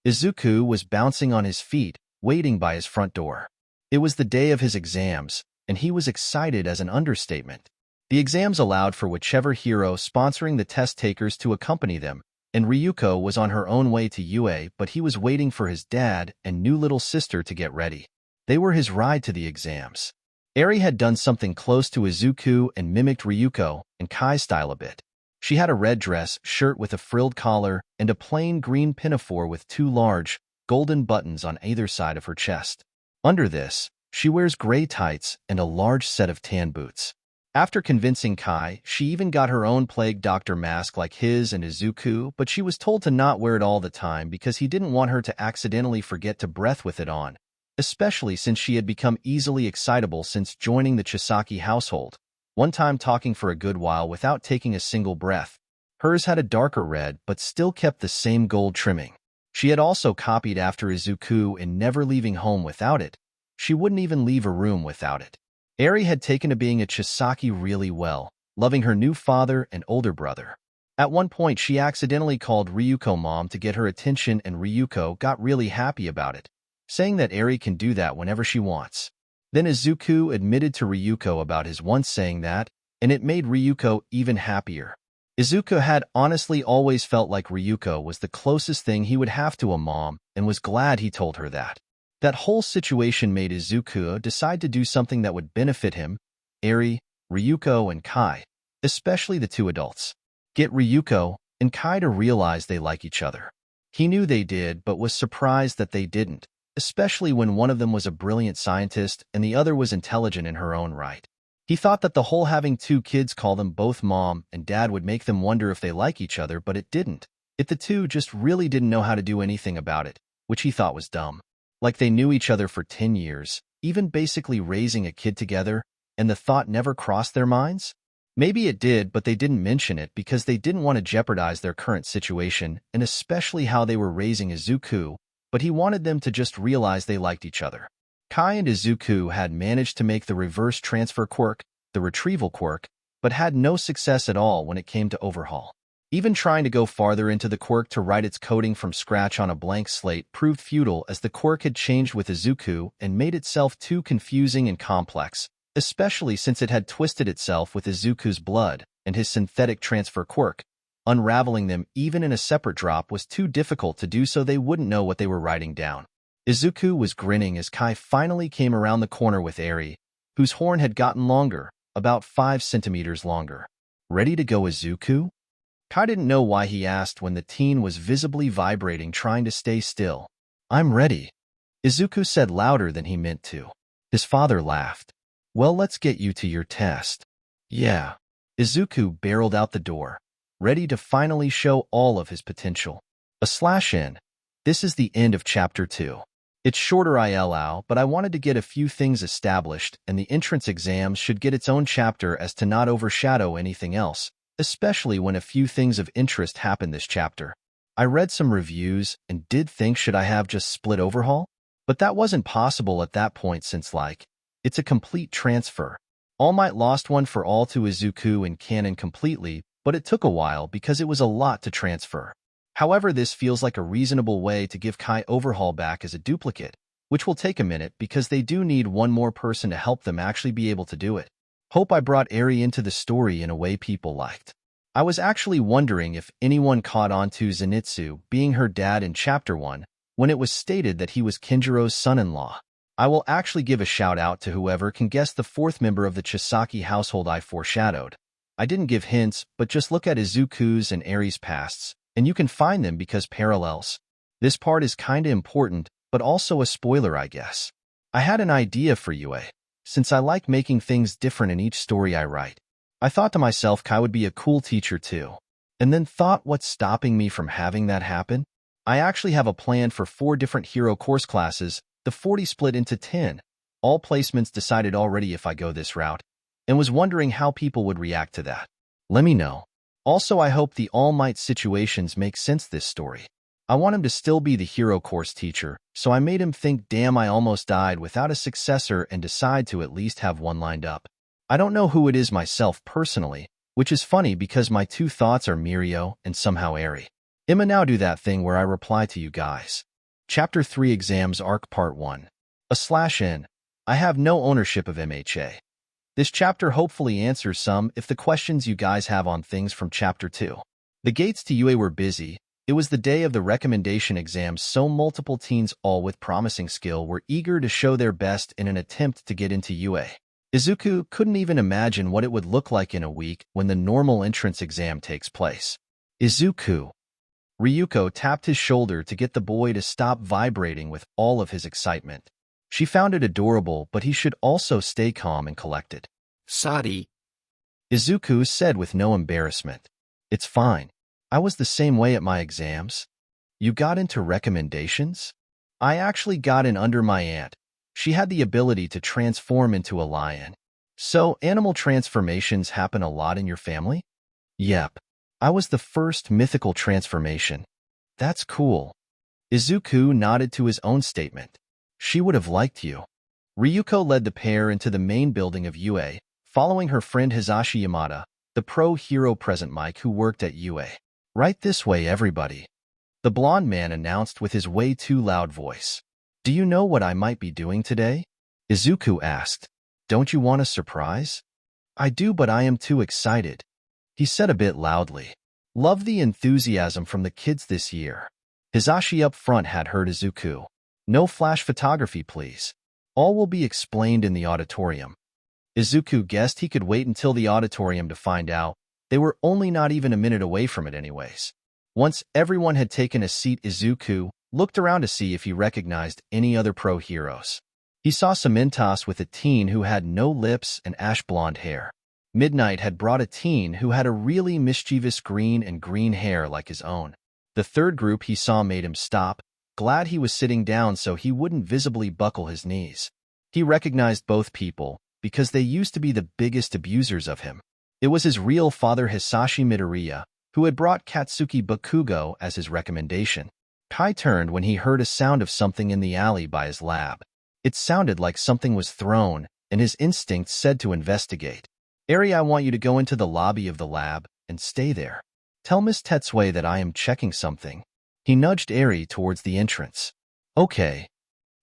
Izuku was bouncing on his feet, waiting by his front door. It was the day of his exams, and he was excited as an understatement. The exams allowed for whichever hero sponsoring the test takers to accompany them, and Ryuko was on her own way to UA, but he was waiting for his dad and new little sister to get ready. They were his ride to the exams. Eri had done something close to Izuku and mimicked Ryuko and Kai's style a bit. She had a red dress, shirt with a frilled collar, and a plain green pinafore with two large, golden buttons on either side of her chest. Under this, she wears gray tights and a large set of tan boots. After convincing Kai, she even got her own plague doctor mask like his and Izuku, but she was told to not wear it all the time because he didn't want her to accidentally forget to breath with it on, especially since she had become easily excitable since joining the Chisaki household, one time talking for a good while without taking a single breath. Hers had a darker red but still kept the same gold trimming. She had also copied after Izuku in never leaving home without it. She wouldn't even leave a room without it. Eri had taken to being a Chisaki really well, loving her new father and older brother. At one point, she accidentally called Ryuko mom to get her attention, and Ryuko got really happy about it, saying that Eri can do that whenever she wants. Then Izuku admitted to Ryuko about his once saying that, and it made Ryuko even happier. Izuku had honestly always felt like Ryuko was the closest thing he would have to a mom and was glad he told her that. That whole situation made Izuku decide to do something that would benefit him, Eri, Ryuko, and Kai, especially the two adults. Get Ryuko and Kai to realize they like each other. He knew they did, but was surprised that they didn't, especially when one of them was a brilliant scientist and the other was intelligent in her own right. He thought that the whole having two kids call them both mom and dad would make them wonder if they like each other, but it didn't. The two just really didn't know how to do anything about it, which he thought was dumb. Like they knew each other for 10 years, even basically raising a kid together, and the thought never crossed their minds? Maybe it did, but they didn't mention it because they didn't want to jeopardize their current situation, and especially how they were raising Izuku, but he wanted them to just realize they liked each other. Kai and Izuku had managed to make the reverse transfer quirk, the retrieval quirk, but had no success at all when it came to Overhaul. Even trying to go farther into the quirk to write its coding from scratch on a blank slate proved futile, as the quirk had changed with Izuku and made itself too confusing and complex, especially since it had twisted itself with Izuku's blood and his synthetic transfer quirk. Unraveling them even in a separate drop was too difficult to do, so they wouldn't know what they were writing down. Izuku was grinning as Kai finally came around the corner with Eri, whose horn had gotten longer, about 5 centimeters longer. Ready to go, Izuku? Kai didn't know why he asked when the teen was visibly vibrating, trying to stay still. I'm ready, Izuku said louder than he meant to. His father laughed. Well, let's get you to your test. Yeah. Izuku barreled out the door, ready to finally show all of his potential. /n. This is the end of Chapter 2. It's shorter ILL, but I wanted to get a few things established, and the entrance exams should get its own chapter as to not overshadow anything else, especially when a few things of interest happen this chapter. I read some reviews and did think should I have just split Overhaul? But that wasn't possible at that point since it's a complete transfer. All Might lost one for all to Izuku and canon completely, but it took a while because it was a lot to transfer. However, this feels like a reasonable way to give Kai Overhaul back as a duplicate, which will take a minute because they do need one more person to help them actually be able to do it. Hope I brought Eri into the story in a way people liked. I was actually wondering if anyone caught on to Zenitsu being her dad in Chapter 1 when it was stated that he was Kinjiro's son-in-law. I will actually give a shout-out to whoever can guess the fourth member of the Chisaki household I foreshadowed. I didn't give hints, but just look at Izuku's and Eri's pasts, and you can find them because parallels. This part is kinda important, but also a spoiler, I guess. I had an idea for Yue, since I like making things different in each story I write. I thought to myself Kai would be a cool teacher too, and then thought what's stopping me from having that happen? I actually have a plan for 4 different hero course classes, the 40 split into 10, all placements decided already if I go this route, and was wondering how people would react to that. Let me know. Also, I hope the All Might situations make sense this story. I want him to still be the hero course teacher, so I made him think damn I almost died without a successor and decide to at least have one lined up. I don't know who it is myself personally, which is funny because my 2 thoughts are Mirio and somehow Eri. I'ma now do that thing where I reply to you guys. Chapter 3 Exams Arc Part 1. /N. I have no ownership of MHA. This chapter hopefully answers some if the questions you guys have on things from Chapter 2. The gates to UA were busy. It was the day of the recommendation exams, so multiple teens all with promising skill were eager to show their best in an attempt to get into UA. Izuku couldn't even imagine what it would look like in a week when the normal entrance exam takes place. Izuku. Ryuko tapped his shoulder to get the boy to stop vibrating with all of his excitement. She found it adorable, but he should also stay calm and collected. Sorry. Izuku said with no embarrassment. It's fine. I was the same way at my exams. You got into recommendations? I actually got in under my aunt. She had the ability to transform into a lion. So, animal transformations happen a lot in your family? Yep. I was the first mythical transformation. That's cool. Izuku nodded to his own statement. She would have liked you. Ryuko led the pair into the main building of UA, following her friend Hisashi Yamada, the pro-hero present Mike who worked at UA. Right this way, everybody. The blonde man announced with his way too loud voice. Do you know what I might be doing today? Izuku asked. Don't you want a surprise? I do, but I am too excited. He said a bit loudly. Love the enthusiasm from the kids this year. Hisashi up front had heard Izuku. No flash photography, please. All will be explained in the auditorium. Izuku guessed he could wait until the auditorium to find out. They were only not even a minute away from it anyways. Once everyone had taken a seat, Izuku looked around to see if he recognized any other pro heroes. He saw Cementos with a teen who had no lips and ash blonde hair. Midnight had brought a teen who had a really mischievous green and green hair like his own. The third group he saw made him stop, glad he was sitting down so he wouldn't visibly buckle his knees. He recognized both people because they used to be the biggest abusers of him. It was his real father Hisashi Midoriya, who had brought Katsuki Bakugo as his recommendation. Kai turned when he heard a sound of something in the alley by his lab. It sounded like something was thrown, and his instincts said to investigate. Eri, I want you to go into the lobby of the lab and stay there. Tell Miss Tetsue that I am checking something. He nudged Eri towards the entrance. Okay.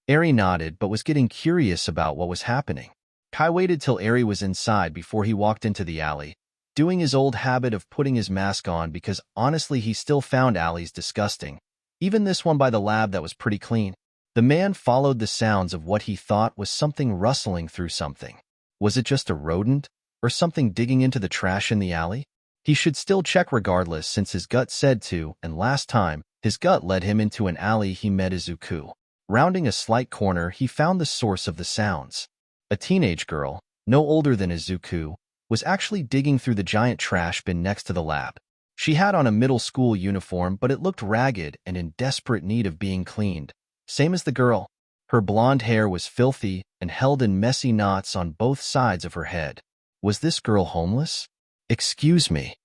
Eri nodded but was getting curious about what was happening. Kai waited till Eri was inside before he walked into the alley, doing his old habit of putting his mask on because honestly he still found alleys disgusting. Even this one by the lab that was pretty clean. The man followed the sounds of what he thought was something rustling through something. Was it just a rodent? Or something digging into the trash in the alley? He should still check regardless since his gut said to, and last time, his gut led him into an alley he met Izuku. Rounding a slight corner, he found the source of the sounds. A teenage girl, no older than Izuku, was actually digging through the giant trash bin next to the lab. She had on a middle school uniform, but it looked ragged and in desperate need of being cleaned. Same as the girl. Her blonde hair was filthy and held in messy knots on both sides of her head. Was this girl homeless? Excuse me.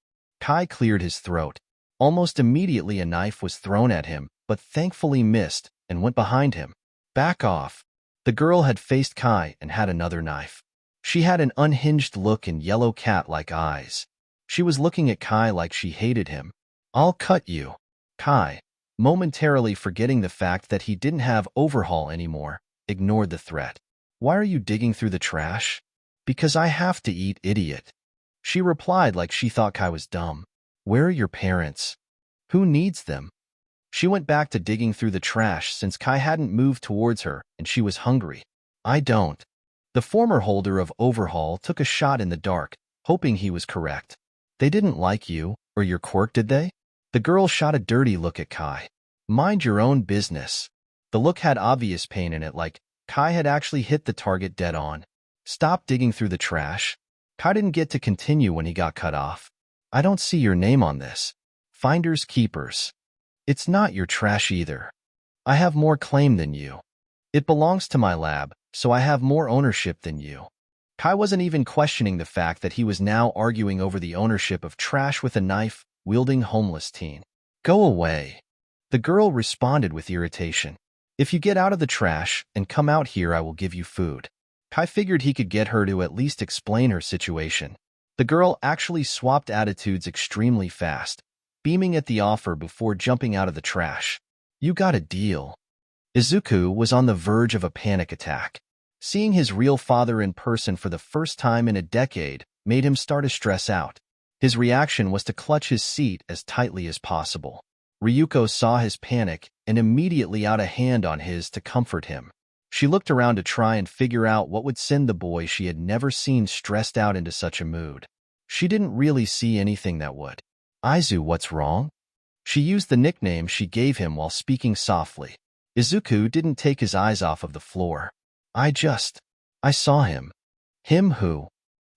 Kai cleared his throat. Almost immediately a knife was thrown at him, but thankfully missed and went behind him. Back off. The girl had faced Kai and had another knife. She had an unhinged look and yellow cat-like eyes. She was looking at Kai like she hated him. I'll cut you. Kai, momentarily forgetting the fact that he didn't have Overhaul anymore, ignored the threat. Why are you digging through the trash? Because I have to eat, idiot. She replied like she thought Kai was dumb. Where are your parents? Who needs them? She went back to digging through the trash since Kai hadn't moved towards her and she was hungry. I don't. The former holder of Overhaul took a shot in the dark, hoping he was correct. They didn't like you or your quirk, did they? The girl shot a dirty look at Kai. Mind your own business. The look had obvious pain in it, like Kai had actually hit the target dead on. Stop digging through the trash. Kai didn't get to continue when he got cut off. I don't see your name on this. Finders keepers. It's not your trash either. I have more claim than you. It belongs to my lab, so I have more ownership than you. Kai wasn't even questioning the fact that he was now arguing over the ownership of trash with a knife-wielding homeless teen. Go away. The girl responded with irritation. If you get out of the trash and come out here, I will give you food. Kai figured he could get her to at least explain her situation. The girl actually swapped attitudes extremely fast, beaming at the offer before jumping out of the trash. You got a deal. Izuku was on the verge of a panic attack. Seeing his real father in person for the first time in a decade made him start to stress out. His reaction was to clutch his seat as tightly as possible. Ryuko saw his panic and immediately out a hand on his to comfort him. She looked around to try and figure out what would send the boy she had never seen stressed out into such a mood. She didn't really see anything that would. Izu, what's wrong? She used the nickname she gave him while speaking softly. Izuku didn't take his eyes off of the floor. I saw him. Him who?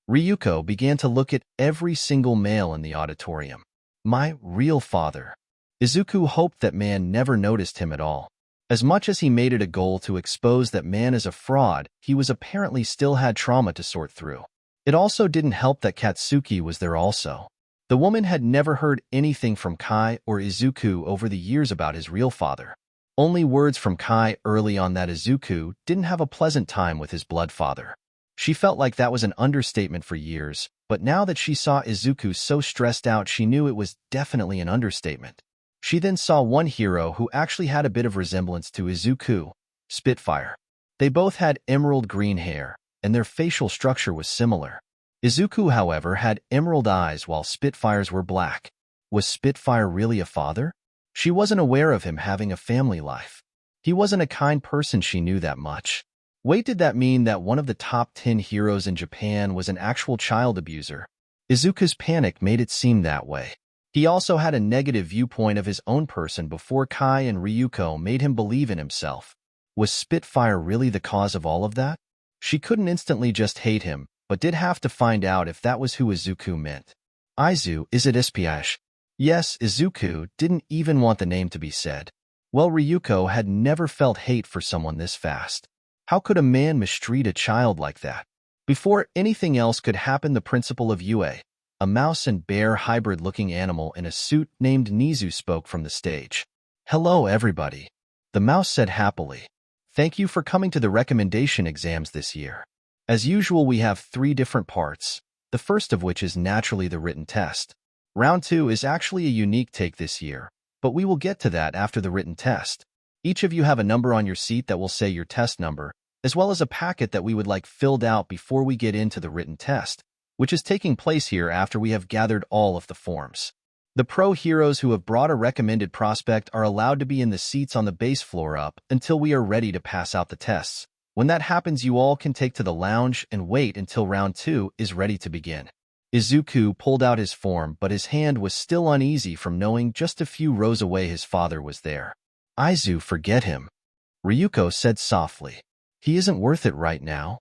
Ryuko began to look at every single male in the auditorium. My real father. Izuku hoped that man never noticed him at all. As much as he made it a goal to expose that man as a fraud, he was apparently still had trauma to sort through. It also didn't help that Katsuki was there also. The woman had never heard anything from Kai or Izuku over the years about his real father. Only words from Kai early on that Izuku didn't have a pleasant time with his blood father. She felt like that was an understatement for years, but now that she saw Izuku so stressed out, she knew it was definitely an understatement. She then saw one hero who actually had a bit of resemblance to Izuku, Spitfire. They both had emerald green hair, and their facial structure was similar. Izuku, however, had emerald eyes while Spitfire's were black. Was Spitfire really a father? She wasn't aware of him having a family life. He wasn't a kind person, she knew that much. Wait, did that mean that one of the top 10 heroes in Japan was an actual child abuser? Izuku's panic made it seem that way. He also had a negative viewpoint of his own person before Kai and Ryuko made him believe in himself. Was Spitfire really the cause of all of that? She couldn't instantly just hate him, but did have to find out if that was who Izuku meant. Izu, is it espiage? Yes, Izuku didn't even want the name to be said. Well, Ryuko had never felt hate for someone this fast. How could a man mistreat a child like that? Before anything else could happen, the principal of UA, a mouse and bear hybrid-looking animal in a suit named Nizu, spoke from the stage. Hello, everybody. The mouse said happily. Thank you for coming to the recommendation exams this year. As usual, we have 3 different parts, the first of which is naturally the written test. Round 2 is actually a unique take this year, but we will get to that after the written test. Each of you have a number on your seat that will say your test number, as well as a packet that we would like filled out before we get into the written test, which is taking place here after we have gathered all of the forms. The pro heroes who have brought a recommended prospect are allowed to be in the seats on the base floor up until we are ready to pass out the tests. When that happens, you all can take to the lounge and wait until round 2 is ready to begin. Izuku pulled out his form, but his hand was still uneasy from knowing just a few rows away his father was there. Izu, forget him. Ryuko said softly. He isn't worth it right now.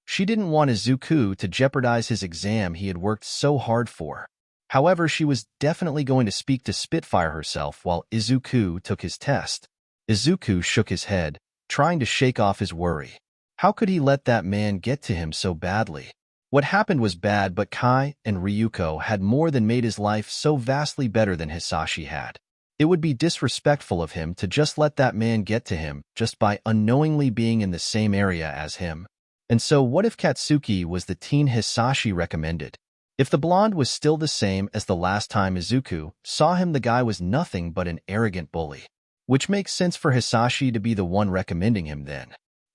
She didn't want Izuku to jeopardize his exam he had worked so hard for. However, she was definitely going to speak to Spitfire herself while Izuku took his test. Izuku shook his head, trying to shake off his worry. How could he let that man get to him so badly? What happened was bad, but Kai and Ryuko had more than made his life so vastly better than Hisashi had. It would be disrespectful of him to just let that man get to him just by unknowingly being in the same area as him. And so what if Katsuki was the teen Hisashi recommended? If the blonde was still the same as the last time Izuku saw him, the guy was nothing but an arrogant bully. Which makes sense for Hisashi to be the one recommending him then.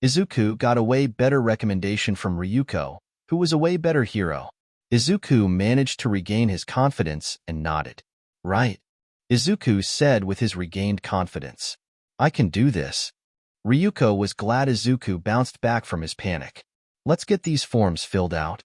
Izuku got a way better recommendation from Ryuko, who was a way better hero. Izuku managed to regain his confidence and nodded. Right, Izuku said with his regained confidence. I can do this. Ryuko was glad Izuku bounced back from his panic. Let's get these forms filled out.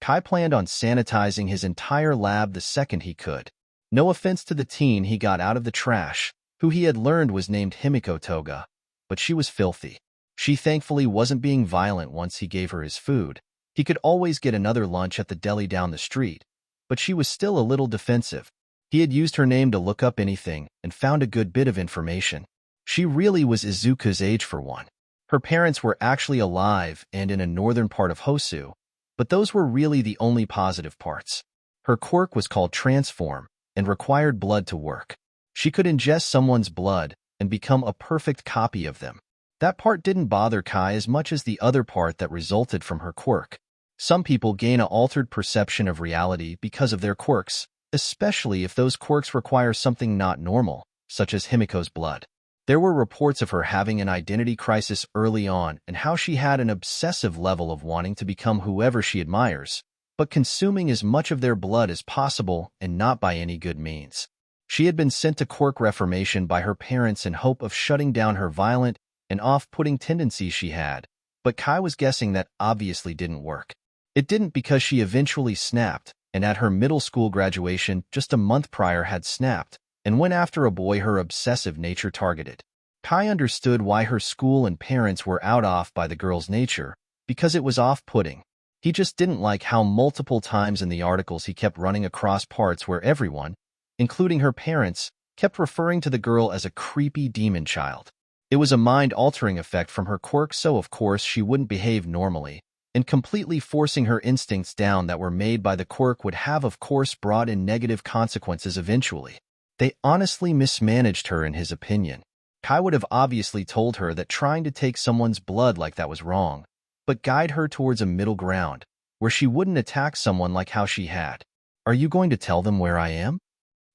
Kai planned on sanitizing his entire lab the second he could. No offense to the teen he got out of the trash, who he had learned was named Himiko Toga, but she was filthy. She thankfully wasn't being violent once he gave her his food. He could always get another lunch at the deli down the street, but she was still a little defensive. He had used her name to look up anything and found a good bit of information. She really was Izuku's age for one. Her parents were actually alive and in a northern part of Hosu, but those were really the only positive parts. Her quirk was called Transform and required blood to work. She could ingest someone's blood and become a perfect copy of them. That part didn't bother Kai as much as the other part that resulted from her quirk. Some people gain an altered perception of reality because of their quirks, especially if those quirks require something not normal, such as Himiko's blood. There were reports of her having an identity crisis early on and how she had an obsessive level of wanting to become whoever she admires, but consuming as much of their blood as possible and not by any good means. She had been sent to quirk reformation by her parents in hope of shutting down her violent and off-putting tendencies she had, but Kai was guessing that obviously didn't work. It didn't because she eventually snapped, and at her middle school graduation just a month prior had snapped, and went after a boy her obsessive nature targeted. Kai understood why her school and parents were off by the girl's nature, because it was off-putting. He just didn't like how multiple times in the articles he kept running across parts where everyone, including her parents, kept referring to the girl as a creepy demon child. It was a mind-altering effect from her quirk, so of course she wouldn't behave normally, and completely forcing her instincts down that were made by the quirk would have of course brought in negative consequences eventually. They honestly mismanaged her in his opinion. Kai would have obviously told her that trying to take someone's blood like that was wrong, but guide her towards a middle ground, where she wouldn't attack someone like how she had. Are you going to tell them where I am?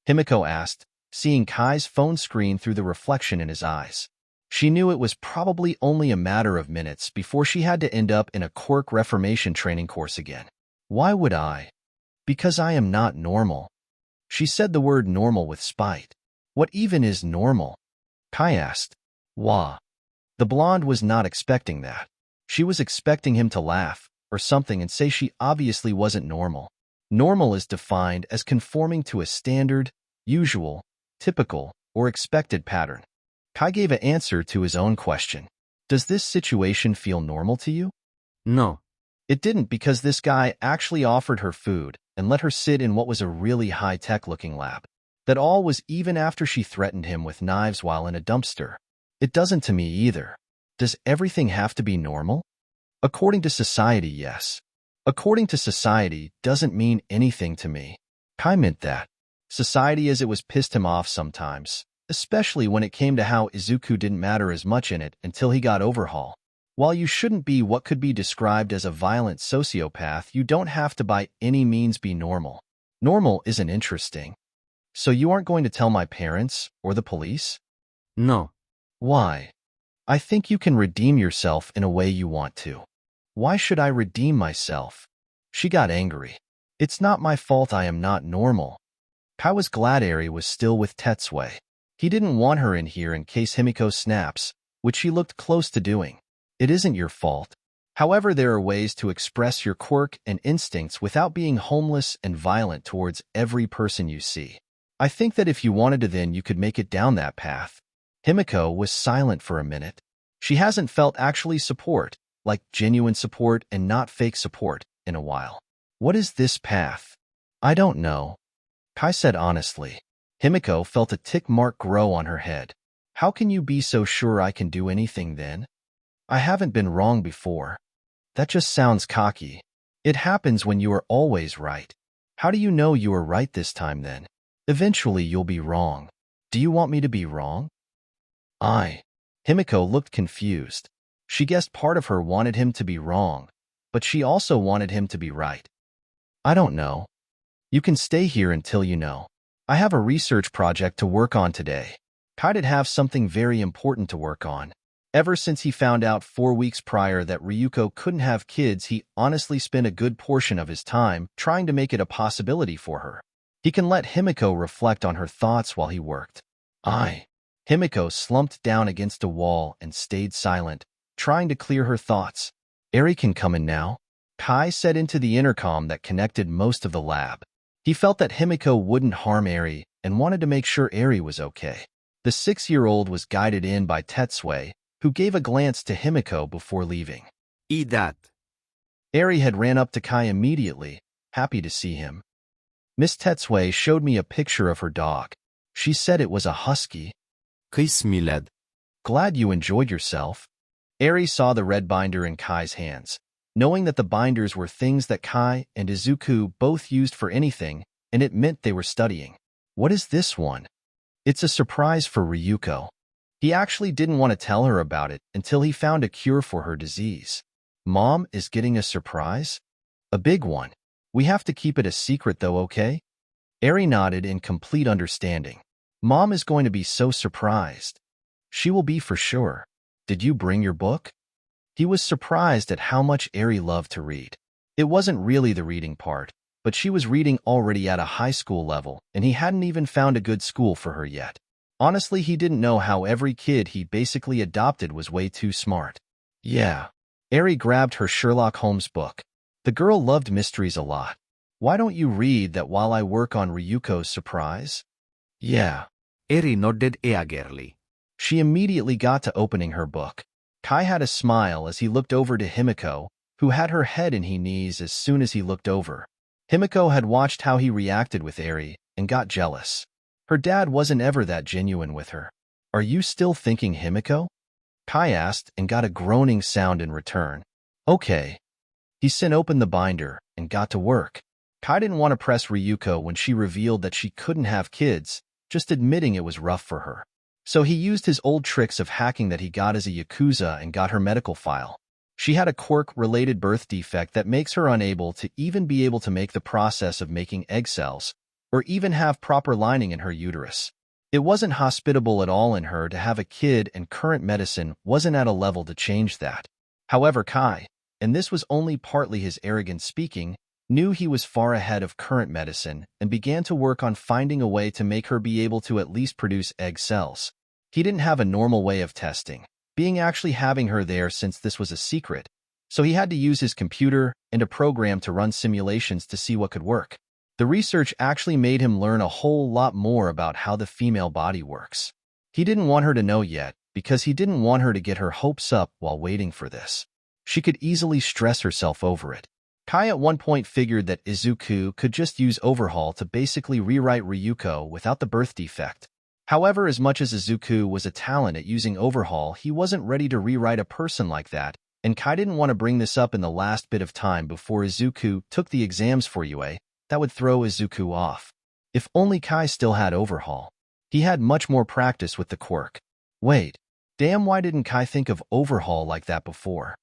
Himiko asked, seeing Kai's phone screen through the reflection in his eyes. She knew it was probably only a matter of minutes before she had to end up in a quirk reformation training course again. Why would I? Because I am not normal. She said the word normal with spite. What even is normal? Kai asked. Wah. The blonde was not expecting that. She was expecting him to laugh or something and say she obviously wasn't normal. Normal is defined as conforming to a standard, usual, typical, or expected pattern. Kai gave an answer to his own question. Does this situation feel normal to you? No. It didn't, because this guy actually offered her food and let her sit in what was a really high-tech looking lab. That all was even after she threatened him with knives while in a dumpster. It doesn't to me either. Does everything have to be normal? According to society, yes. According to society doesn't mean anything to me. Kai meant that. Society as it was pissed him off sometimes, especially when it came to how Izuku didn't matter as much in it until he got Overhaul. While you shouldn't be what could be described as a violent sociopath, you don't have to by any means be normal. Normal isn't interesting. So you aren't going to tell my parents or the police? No. Why? I think you can redeem yourself in a way you want to. Why should I redeem myself? She got angry. It's not my fault I am not normal. Kai was glad Eri was still with Tetsue. He didn't want her in here in case Himiko snaps, which she looked close to doing. It isn't your fault. However, there are ways to express your quirk and instincts without being homeless and violent towards every person you see. I think that if you wanted to, then you could make it down that path. Himiko was silent for a minute. She hasn't felt actually support, like genuine support and not fake support, in a while. What is this path? I don't know. Kai said honestly. Himiko felt a tick mark grow on her head. How can you be so sure I can do anything then? I haven't been wrong before. That just sounds cocky. It happens when you are always right. How do you know you are right this time then? Eventually you'll be wrong. Do you want me to be wrong? Himiko looked confused. She guessed part of her wanted him to be wrong, but she also wanted him to be right. I don't know. You can stay here until you know. I have a research project to work on today. Kai did have something very important to work on. Ever since he found out 4 weeks prior that Ryuko couldn't have kids, he honestly spent a good portion of his time trying to make it a possibility for her. He can let Himiko reflect on her thoughts while he worked. Himiko slumped down against a wall and stayed silent, trying to clear her thoughts. Eri can come in now, Kai said into the intercom that connected most of the lab. He felt that Himiko wouldn't harm Eri and wanted to make sure Eri was okay. The 6-year-old was guided in by Tetsue, who gave a glance to Himiko before leaving. Eat that. Eri had ran up to Kai immediately, happy to see him. Miss Tetsue showed me a picture of her dog. She said it was a husky. Kismiled. Glad you enjoyed yourself. Eri saw the red binder in Kai's hands. Knowing that the binders were things that Kai and Izuku both used for anything, and it meant they were studying. What is this one? It's a surprise for Ryuko. He actually didn't want to tell her about it until he found a cure for her disease. Mom is getting a surprise? A big one. We have to keep it a secret though, okay? Eri nodded in complete understanding. Mom is going to be so surprised. She will be for sure. Did you bring your book? He was surprised at how much Eri loved to read. It wasn't really the reading part, but she was reading already at a high school level, and he hadn't even found a good school for her yet. Honestly, he didn't know how every kid he basically adopted was way too smart. Yeah. Eri grabbed her Sherlock Holmes book. The girl loved mysteries a lot. Why don't you read that while I work on Ryuko's surprise? Yeah. Eri nodded eagerly. She immediately got to opening her book. Kai had a smile as he looked over to Himiko, who had her head in her knees as soon as he looked over. Himiko had watched how he reacted with Eri and got jealous. Her dad wasn't ever that genuine with her. Are you still thinking Himiko? Kai asked and got a groaning sound in return. Okay. He sent open the binder and got to work. Kai didn't want to press Ryuko when she revealed that she couldn't have kids, just admitting it was rough for her. So he used his old tricks of hacking that he got as a Yakuza and got her medical file. She had a quirk-related birth defect that makes her unable to even be able to make the process of making egg cells, or even have proper lining in her uterus. It wasn't hospitable at all in her to have a kid, and current medicine wasn't at a level to change that. However, Kai, and this was only partly his arrogance speaking, knew he was far ahead of current medicine and began to work on finding a way to make her be able to at least produce egg cells. He didn't have a normal way of testing, being actually having her there since this was a secret, so he had to use his computer and a program to run simulations to see what could work. The research actually made him learn a whole lot more about how the female body works. He didn't want her to know yet, because he didn't want her to get her hopes up while waiting for this. She could easily stress herself over it. Kai at one point figured that Izuku could just use Overhaul to basically rewrite Ryuko without the birth defect. However, as much as Izuku was a talent at using Overhaul, he wasn't ready to rewrite a person like that, and Kai didn't want to bring this up in the last bit of time before Izuku took the exams for UA. That would throw Izuku off. If only Kai still had Overhaul. He had much more practice with the quirk. Wait, damn, why didn't Kai think of Overhaul like that before?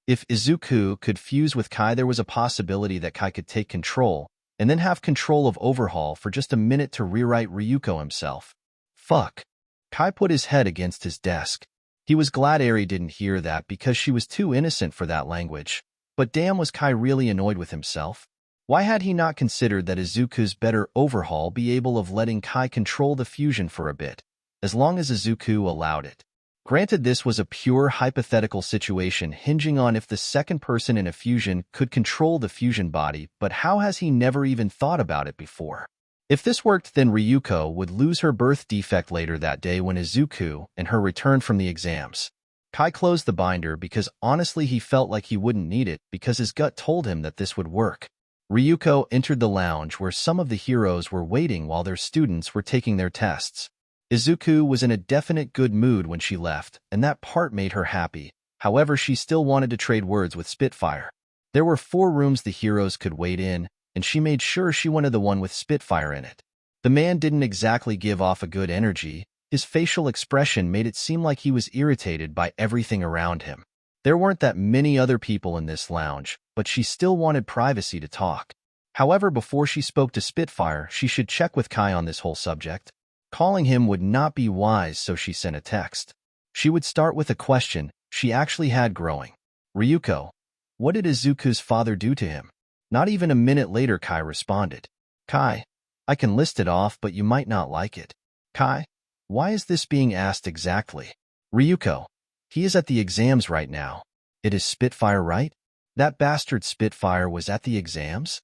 If Izuku could fuse with Kai, there was a possibility that Kai could take control, and then have control of Overhaul for just a minute to rewrite Ryuko himself. Fuck. Kai put his head against his desk. He was glad Eri didn't hear that because she was too innocent for that language. But damn, was Kai really annoyed with himself? Why had he not considered that Izuku's better Overhaul be able of letting Kai control the fusion for a bit, as long as Izuku allowed it? Granted, this was a pure hypothetical situation hinging on if the second person in a fusion could control the fusion body, but how has he never even thought about it before? If this worked, then Ryuko would lose her birth defect later that day when Izuku and her returned from the exams. Kai closed the binder because honestly he felt like he wouldn't need it because his gut told him that this would work. Ryuko entered the lounge where some of the heroes were waiting while their students were taking their tests. Izuku was in a definite good mood when she left, and that part made her happy. However, she still wanted to trade words with Spitfire. There were 4 rooms the heroes could wait in, and she made sure she wanted the one with Spitfire in it. The man didn't exactly give off a good energy. His facial expression made it seem like he was irritated by everything around him. There weren't that many other people in this lounge, but she still wanted privacy to talk. However, before she spoke to Spitfire, she should check with Kai on this whole subject. Calling him would not be wise, so she sent a text. She would start with a question she actually had growing. Ryuko, what did Izuku's father do to him? Not even a minute later, Kai responded. Kai, I can list it off, but you might not like it. Kai, why is this being asked exactly? Ryuko, he is at the exams right now. It is Spitfire, right? That bastard Spitfire was at the exams?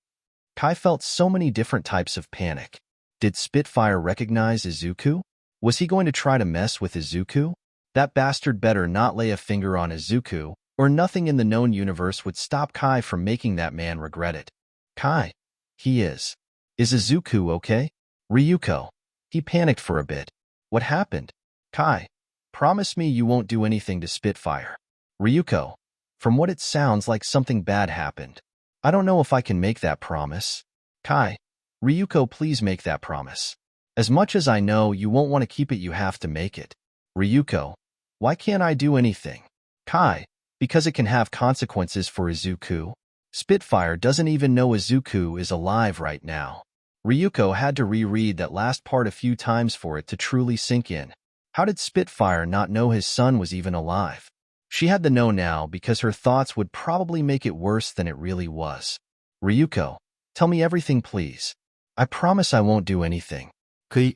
Kai felt so many different types of panic. Did Spitfire recognize Izuku? Was he going to try to mess with Izuku? That bastard better not lay a finger on Izuku, or nothing in the known universe would stop Kai from making that man regret it. Kai, he is. Is Izuku okay? Ryuko, he panicked for a bit. What happened? Kai, promise me you won't do anything to Spitfire. Ryuko, from what it sounds like something bad happened. I don't know if I can make that promise. Kai, Ryuko, please make that promise. As much as I know you won't want to keep it, you have to make it. Ryuko, why can't I do anything? Kai, because it can have consequences for Izuku. Spitfire doesn't even know Izuku is alive right now. Ryuko had to reread that last part a few times for it to truly sink in. How did Spitfire not know his son was even alive? She had to know now because her thoughts would probably make it worse than it really was. Ryuko, tell me everything, please. I promise I won't do anything.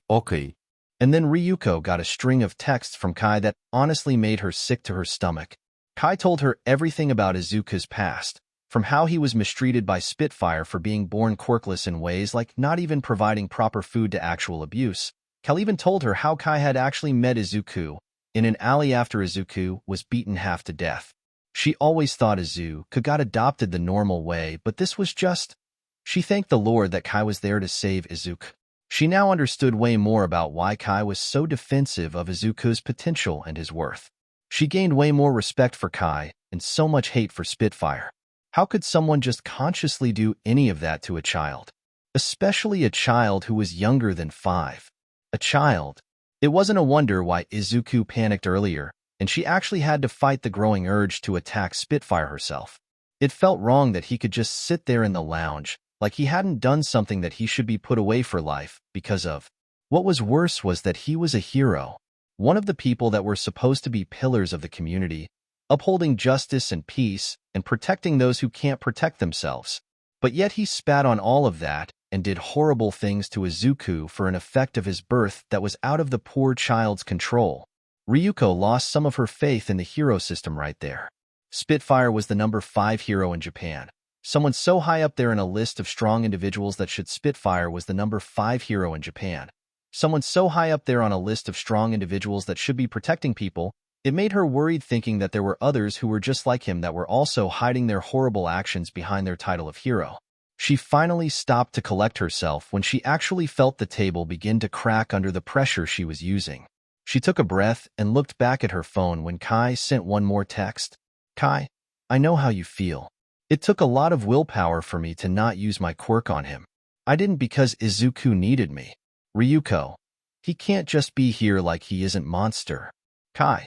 Okay. And then Ryuko got a string of texts from Kai that honestly made her sick to her stomach. Kai told her everything about Izuku's past, from how he was mistreated by Spitfire for being born quirkless in ways like not even providing proper food to actual abuse. Kai even told her how Kai had actually met Izuku in an alley after Izuku was beaten half to death. She always thought Izuku got adopted the normal way, but this was just... She thanked the Lord that Kai was there to save Izuku. She now understood way more about why Kai was so defensive of Izuku's potential and his worth. She gained way more respect for Kai and so much hate for Spitfire. How could someone just consciously do any of that to a child? Especially a child who was younger than 5. A child. It wasn't a wonder why Izuku panicked earlier, and she actually had to fight the growing urge to attack Spitfire herself. It felt wrong that he could just sit there in the lounge, like he hadn't done something that he should be put away for life because of. What was worse was that he was a hero, one of the people that were supposed to be pillars of the community, upholding justice and peace and protecting those who can't protect themselves. But yet he spat on all of that and did horrible things to Izuku for an effect of his birth that was out of the poor child's control. Ryuko lost some of her faith in the hero system right there. Spitfire was the number 5 hero in Japan. Someone so high up there in a list of strong individuals that should Spitfire was the number 5 hero in Japan. Someone so high up there on a list of strong individuals that should be protecting people, it made her worried thinking that there were others who were just like him that were also hiding their horrible actions behind their title of hero. She finally stopped to collect herself when she actually felt the table begin to crack under the pressure she was using. She took a breath and looked back at her phone when Kai sent one more text. Kai, I know how you feel. It took a lot of willpower for me to not use my quirk on him. I didn't because Izuku needed me. Ryuko, he can't just be here like he isn't monster. Kai,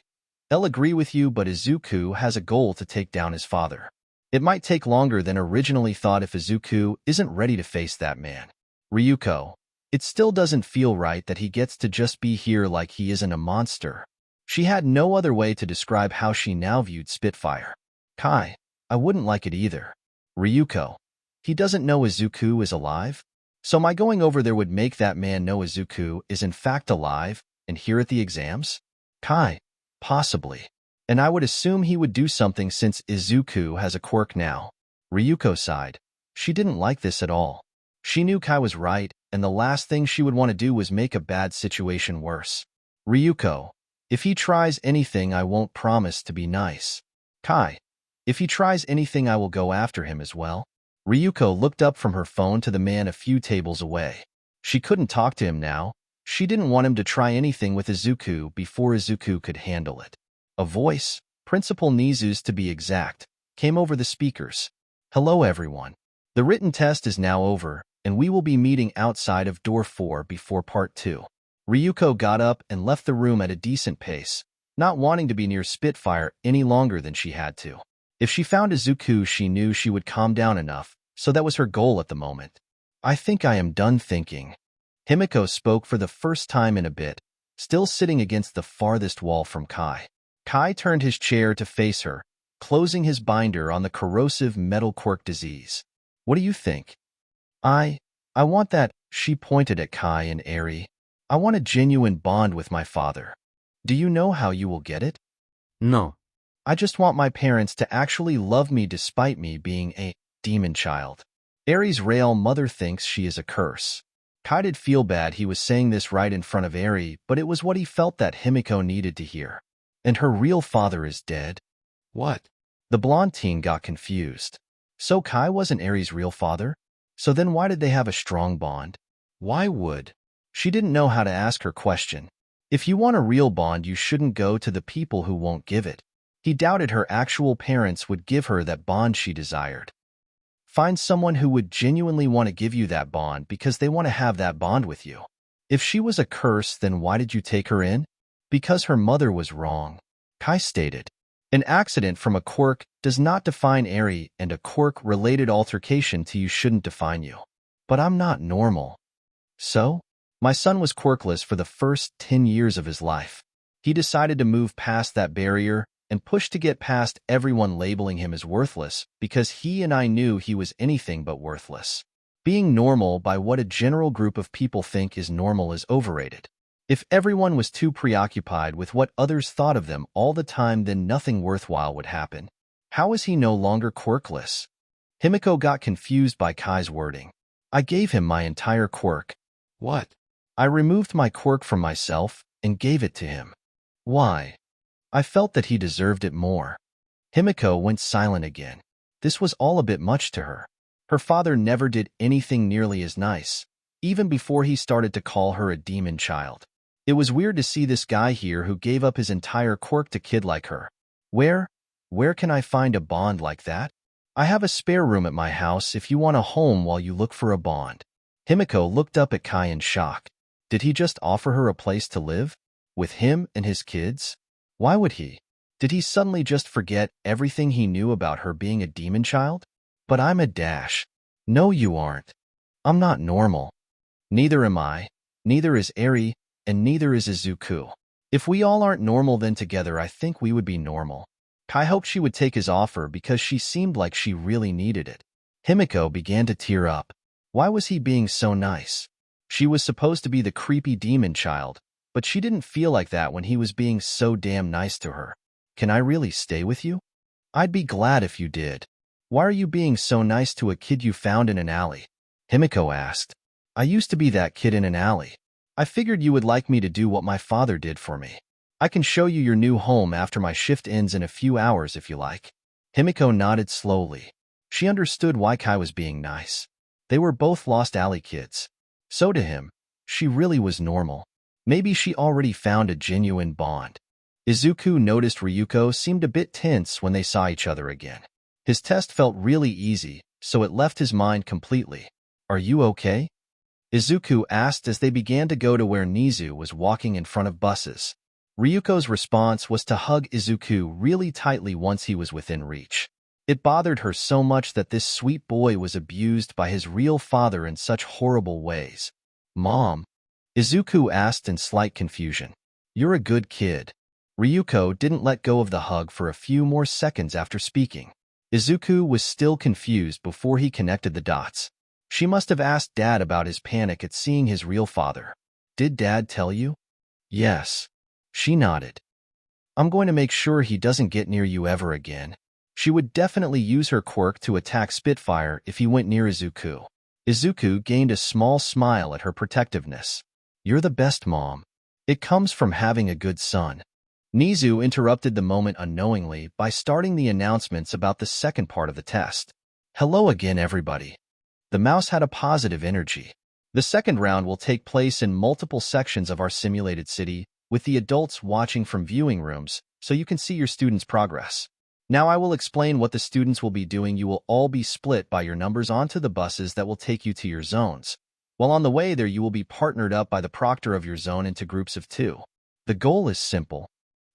I'll agree with you, but Izuku has a goal to take down his father. It might take longer than originally thought if Izuku isn't ready to face that man. Ryuko, it still doesn't feel right that he gets to just be here like he isn't a monster. She had no other way to describe how she now viewed Spitfire. Kai, I wouldn't like it either. Ryuko, he doesn't know Izuku is alive? So my going over there would make that man know Izuku is in fact alive and here at the exams? Kai, possibly. And I would assume he would do something since Izuku has a quirk now. Ryuko sighed. She didn't like this at all. She knew Kai was right, and the last thing she would want to do was make a bad situation worse. Ryuko, if he tries anything, I won't promise to be nice. Kai, if he tries anything, I will go after him as well. Ryuko looked up from her phone to the man a few tables away. She couldn't talk to him now. She didn't want him to try anything with Izuku before Izuku could handle it. A voice, Principal Nizu's to be exact, came over the speakers. Hello everyone. The written test is now over, and we will be meeting outside of door 4 before part 2. Ryuko got up and left the room at a decent pace, not wanting to be near Spitfire any longer than she had to. If she found Izuku, she knew she would calm down enough, so that was her goal at the moment. I think I am done thinking. Himiko spoke for the first time in a bit, still sitting against the farthest wall from Kai. Kai turned his chair to face her, closing his binder on the corrosive metal quirk disease. What do you think? I want that, she pointed at Kai and Eri. I want a genuine bond with my father. Do you know how you will get it? No. I just want my parents to actually love me despite me being a demon child. Eri's real mother thinks she is a curse. Kai did feel bad he was saying this right in front of Eri, but it was what he felt that Himiko needed to hear. And her real father is dead? What? The blonde teen got confused. So Kai wasn't Eri's real father? So then why did they have a strong bond? Why would? She didn't know how to ask her question. If you want a real bond, you shouldn't go to the people who won't give it. He doubted her actual parents would give her that bond she desired. Find someone who would genuinely want to give you that bond because they want to have that bond with you. If she was a curse, then why did you take her in? Because her mother was wrong, Kai stated. An accident from a quirk does not define Eri, and a quirk-related altercation to you shouldn't define you. But I'm not normal. So? My son was quirkless for the first 10 years of his life. He decided to move past that barrier and push to get past everyone labeling him as worthless because he and I knew he was anything but worthless. Being normal by what a general group of people think is normal is overrated. If everyone was too preoccupied with what others thought of them all the time, then nothing worthwhile would happen. How is he no longer quirkless? Himiko got confused by Kai's wording. I gave him my entire quirk. What? I removed my quirk from myself and gave it to him. Why? I felt that he deserved it more. Himiko went silent again. This was all a bit much to her. Her father never did anything nearly as nice, even before he started to call her a demon child. It was weird to see this guy here who gave up his entire quirk to kid like her. Where can I find a bond like that? I have a spare room at my house if you want a home while you look for a bond. Himiko looked up at Kai in shock. Did he just offer her a place to live? With him and his kids? Why would he? Did he suddenly just forget everything he knew about her being a demon child? But I'm a dash. No, you aren't. I'm not normal. Neither am I. Neither is Eri, and neither is Izuku. If we all aren't normal, then together I think we would be normal. Kai hoped she would take his offer because she seemed like she really needed it. Himiko began to tear up. Why was he being so nice? She was supposed to be the creepy demon child, but she didn't feel like that when he was being so damn nice to her. Can I really stay with you? I'd be glad if you did. Why are you being so nice to a kid you found in an alley? Himiko asked. I used to be that kid in an alley. I figured you would like me to do what my father did for me. I can show you your new home after my shift ends in a few hours if you like. Himiko nodded slowly. She understood why Kai was being nice. They were both Lost Alley kids. So to him, she really was normal. Maybe she already found a genuine bond. Izuku noticed Ryuko seemed a bit tense when they saw each other again. His test felt really easy, so it left his mind completely. Are you okay? Izuku asked as they began to go to where Nizu was walking in front of buses. Ryuko's response was to hug Izuku really tightly once he was within reach. It bothered her so much that this sweet boy was abused by his real father in such horrible ways. Mom? Izuku asked in slight confusion. You're a good kid. Ryuko didn't let go of the hug for a few more seconds after speaking. Izuku was still confused before he connected the dots. She must have asked Dad about his panic at seeing his real father. Did Dad tell you? Yes. She nodded. I'm going to make sure he doesn't get near you ever again. She would definitely use her quirk to attack Spitfire if he went near Izuku. Izuku gained a small smile at her protectiveness. You're the best, Mom. It comes from having a good son. Nizu interrupted the moment unknowingly by starting the announcements about the second part of the test. Hello again, everybody. The mouse had a positive energy. The second round will take place in multiple sections of our simulated city, with the adults watching from viewing rooms, so you can see your students' progress. Now I will explain what the students will be doing. You will all be split by your numbers onto the buses that will take you to your zones. While on the way there, you will be partnered up by the proctor of your zone into groups of 2. The goal is simple.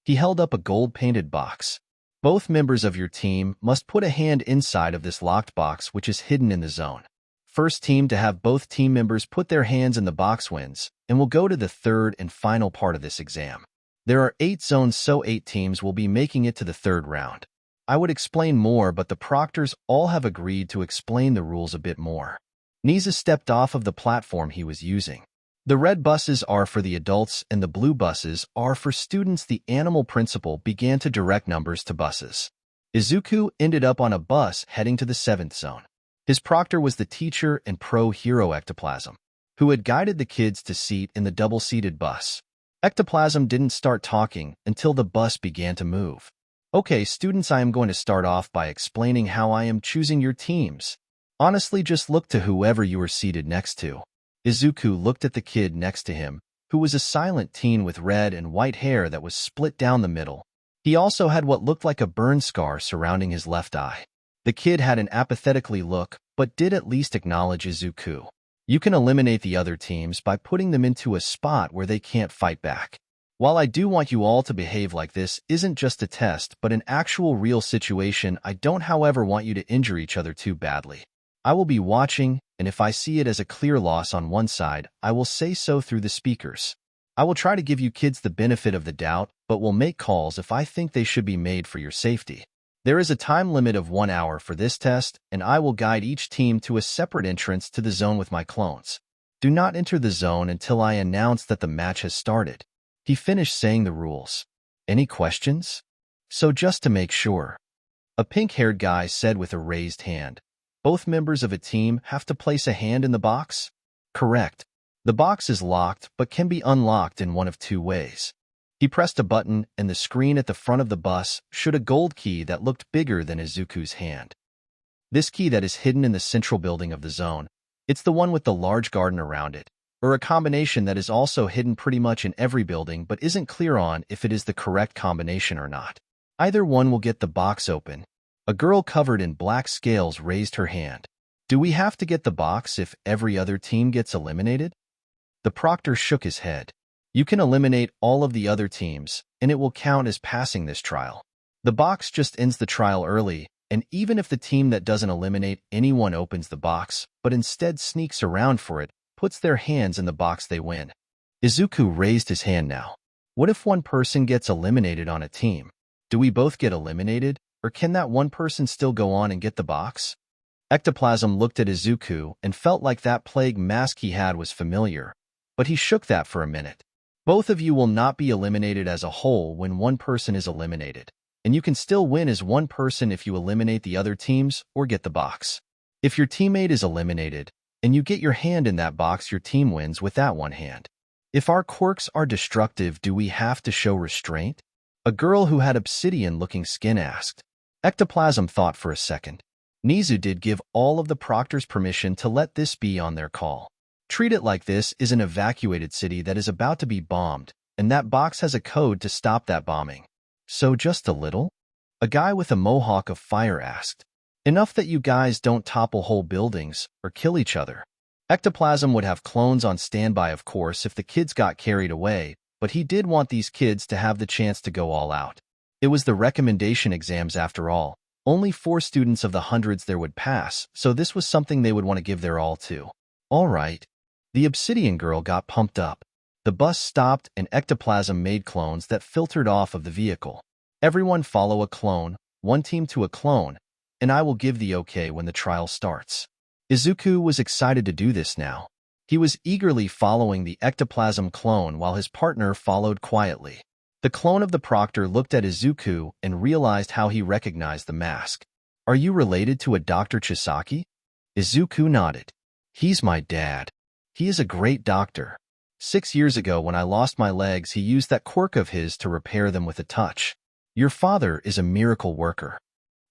He held up a gold-painted box. Both members of your team must put a hand inside of this locked box, which is hidden in the zone. First team to have both team members put their hands in the box wins, and will go to the third and final part of this exam. There are 8 zones, so 8 teams will be making it to the third round. I would explain more, but the proctors all have agreed to explain the rules a bit more. Nisa stepped off of the platform he was using. The red buses are for the adults and the blue buses are for students. The animal principal began to direct numbers to buses. Izuku ended up on a bus heading to the 7th zone. His proctor was the teacher and pro-hero Ectoplasm, who had guided the kids to seat in the double-seated bus. Ectoplasm didn't start talking until the bus began to move. Okay, students, I am going to start off by explaining how I am choosing your teams. Honestly, just look to whoever you are seated next to. Izuku looked at the kid next to him, who was a silent teen with red and white hair that was split down the middle. He also had what looked like a burn scar surrounding his left eye. The kid had an apathetically look, but did at least acknowledge Izuku. You can eliminate the other teams by putting them into a spot where they can't fight back. While I do want you all to behave like this isn't just a test, but an actual real situation, I don't, however, want you to injure each other too badly. I will be watching, and if I see it as a clear loss on one side, I will say so through the speakers. I will try to give you kids the benefit of the doubt, but will make calls if I think they should be made for your safety. There is a time limit of 1 hour for this test, and I will guide each team to a separate entrance to the zone with my clones. Do not enter the zone until I announce that the match has started. He finished saying the rules. Any questions? So just to make sure. A pink-haired guy said with a raised hand. Both members of a team have to place a hand in the box? Correct. The box is locked but can be unlocked in one of 2 ways. He pressed a button and the screen at the front of the bus showed a gold key that looked bigger than Izuku's hand. This key that is hidden in the central building of the zone, it's the one with the large garden around it, or a combination that is also hidden pretty much in every building but isn't clear on if it is the correct combination or not. Either one will get the box open. A girl covered in black scales raised her hand. Do we have to get the box if every other team gets eliminated? The proctor shook his head. You can eliminate all of the other teams, and it will count as passing this trial. The box just ends the trial early, and even if the team that doesn't eliminate anyone opens the box, but instead sneaks around for it, puts their hands in the box, they win. Izuku raised his hand now. What if one person gets eliminated on a team? Do we both get eliminated? Or can that one person still go on and get the box? Ectoplasm looked at Izuku and felt like that plague mask he had was familiar, but he shook that for a minute. Both of you will not be eliminated as a whole when one person is eliminated, and you can still win as one person if you eliminate the other teams or get the box. If your teammate is eliminated, and you get your hand in that box, your team wins with that one hand. If our quirks are destructive, do we have to show restraint? A girl who had obsidian-looking skin asked. Ectoplasm thought for a second. Nizu did give all of the proctors permission to let this be on their call. Treat it like this is an evacuated city that is about to be bombed, and that box has a code to stop that bombing. So just a little? A guy with a mohawk of fire asked. Enough that you guys don't topple whole buildings or kill each other. Ectoplasm would have clones on standby, of course, if the kids got carried away, but he did want these kids to have the chance to go all out. It was the recommendation exams after all. Only 4 students of the hundreds there would pass, so this was something they would want to give their all to. All right. The obsidian girl got pumped up. The bus stopped and Ectoplasm made clones that filtered off of the vehicle. Everyone follow a clone, one team to a clone, and I will give the okay when the trial starts. Izuku was excited to do this now. He was eagerly following the Ectoplasm clone while his partner followed quietly. The clone of the proctor looked at Izuku and realized how he recognized the mask. Are you related to a Dr. Chisaki? Izuku nodded. He's my dad. He is a great doctor. 6 years ago when I lost my legs, he used that quirk of his to repair them with a touch. Your father is a miracle worker.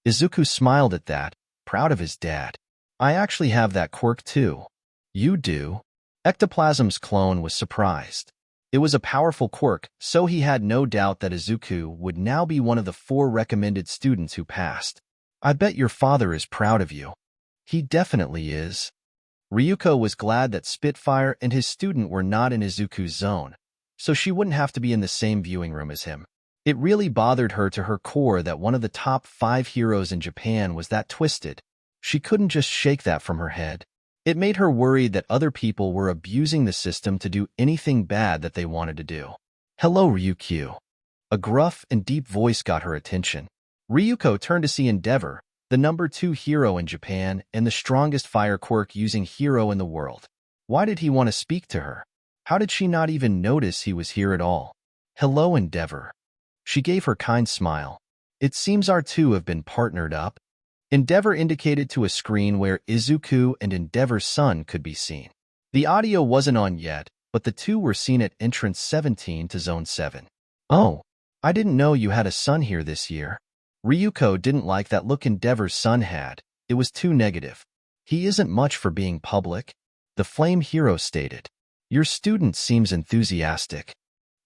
Izuku smiled at that, proud of his dad. I actually have that quirk too. You do? Ectoplasm's clone was surprised. It was a powerful quirk, so he had no doubt that Izuku would now be one of the 4 recommended students who passed. I bet your father is proud of you. He definitely is. Ryuko was glad that Spitfire and his student were not in Izuku's zone, so she wouldn't have to be in the same viewing room as him. It really bothered her to her core that one of the top 5 heroes in Japan was that twisted. She couldn't just shake that from her head. It made her worried that other people were abusing the system to do anything bad that they wanted to do. Hello, Ryukyu. A gruff and deep voice got her attention. Ryuko turned to see Endeavor, the number 2 hero in Japan and the strongest fire quirk using hero in the world. Why did he want to speak to her? How did she not even notice he was here at all? Hello, Endeavor. She gave her kind smile. It seems our two have been partnered up. Endeavor indicated to a screen where Izuku and Endeavor's son could be seen. The audio wasn't on yet, but the two were seen at entrance 17 to Zone 7. Oh, I didn't know you had a son here this year. Ryuko didn't like that look Endeavor's son had. It was too negative. He isn't much for being public, the Flame Hero stated. Your student seems enthusiastic.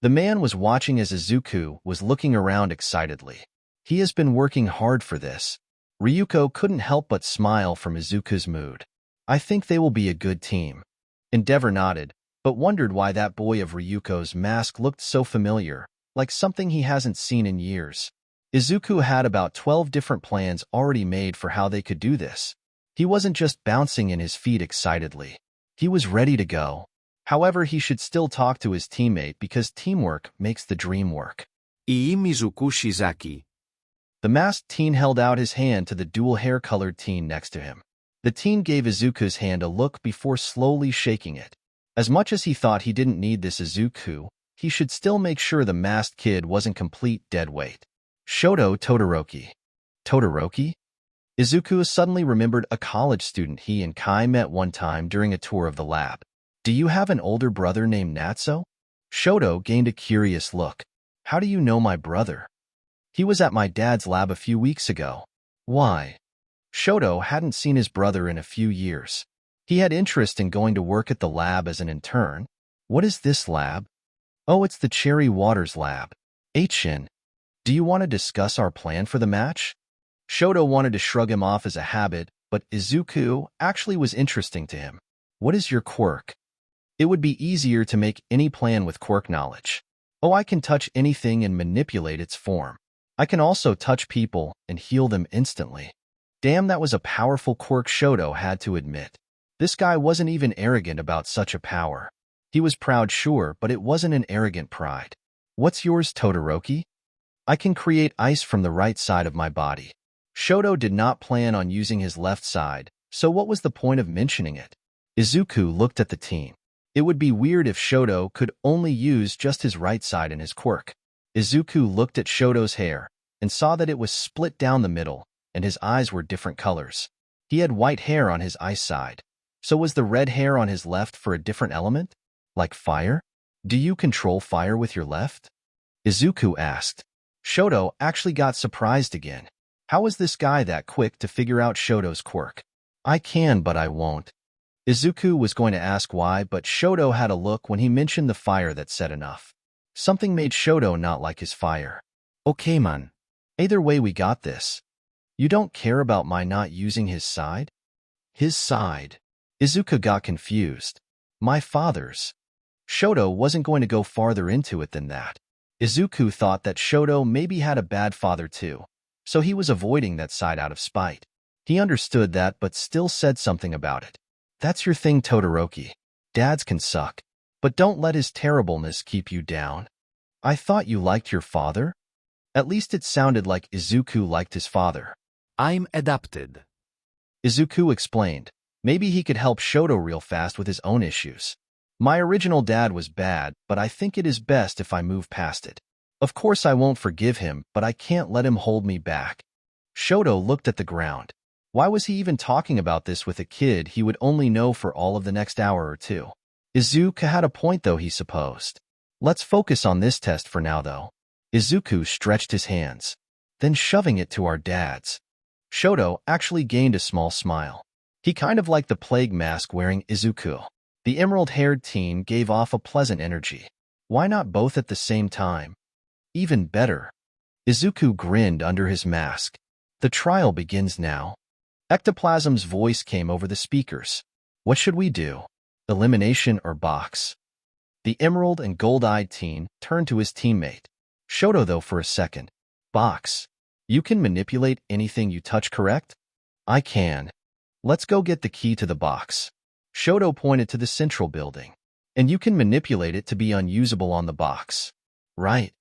The man was watching as Izuku was looking around excitedly. He has been working hard for this. Ryuko couldn't help but smile from Izuku's mood. I think they will be a good team. Endeavor nodded, but wondered why that boy of Ryuko's mask looked so familiar, like something he hasn't seen in years. Izuku had about 12 different plans already made for how they could do this. He wasn't just bouncing in his feet excitedly. He was ready to go. However, he should still talk to his teammate because teamwork makes the dream work. Izuku Chisaki. The masked teen held out his hand to the dual hair-colored teen next to him. The teen gave Izuku's hand a look before slowly shaking it. As much as he thought he didn't need this Izuku, he should still make sure the masked kid wasn't complete dead weight. Shoto Todoroki. Todoroki? Izuku suddenly remembered a college student he and Kai met one time during a tour of the lab. Do you have an older brother named Natsuo? Shoto gained a curious look. How do you know my brother? He was at my dad's lab a few weeks ago. Why? Shoto hadn't seen his brother in a few years. He had interest in going to work at the lab as an intern. What is this lab? Oh, it's the Cherry Waters lab. H-in. Do you want to discuss our plan for the match? Shoto wanted to shrug him off as a habit, but Izuku actually was interesting to him. What is your quirk? It would be easier to make any plan with quirk knowledge. Oh, I can touch anything and manipulate its form. I can also touch people and heal them instantly. Damn, that was a powerful quirk, Shoto had to admit. This guy wasn't even arrogant about such a power. He was proud, sure, but it wasn't an arrogant pride. What's yours, Todoroki? I can create ice from the right side of my body. Shoto did not plan on using his left side, so what was the point of mentioning it? Izuku looked at the team. It would be weird if Shoto could only use just his right side in his quirk. Izuku looked at Shoto's hair and saw that it was split down the middle, and his eyes were different colors. He had white hair on his eye side. So was the red hair on his left for a different element? Like fire? Do you control fire with your left? Izuku asked. Shoto actually got surprised again. How was this guy that quick to figure out Shoto's quirk? I can, but I won't. Izuku was going to ask why, but Shoto had a look when he mentioned the fire that said enough. Something made Shoto not like his fire. Okay, man. Either way, we got this. You don't care about my not using his side? His side? Izuku got confused. My father's. Shoto wasn't going to go farther into it than that. Izuku thought that Shoto maybe had a bad father too, so he was avoiding that side out of spite. He understood that but still said something about it. That's your thing, Todoroki. Dads can suck, but don't let his terribleness keep you down. I thought you liked your father? At least it sounded like Izuku liked his father. I'm adopted. Izuku explained. Maybe he could help Shoto real fast with his own issues. My original dad was bad, but I think it is best if I move past it. Of course I won't forgive him, but I can't let him hold me back. Shoto looked at the ground. Why was he even talking about this with a kid he would only know for all of the next hour or two? Izuku had a point though, he supposed. Let's focus on this test for now though. Izuku stretched his hands, then shoving it to our dads. Shoto actually gained a small smile. He kind of liked the plague mask wearing Izuku. The emerald-haired teen gave off a pleasant energy. Why not both at the same time? Even better. Izuku grinned under his mask. The trial begins now. Ectoplasm's voice came over the speakers. What should we do? Elimination or box? The emerald and gold-eyed teen turned to his teammate. Shoto, though, for a second. Box. You can manipulate anything you touch, correct? I can. Let's go get the key to the box. Shoto pointed to the central building. And you can manipulate it to be unusable on the box. Right.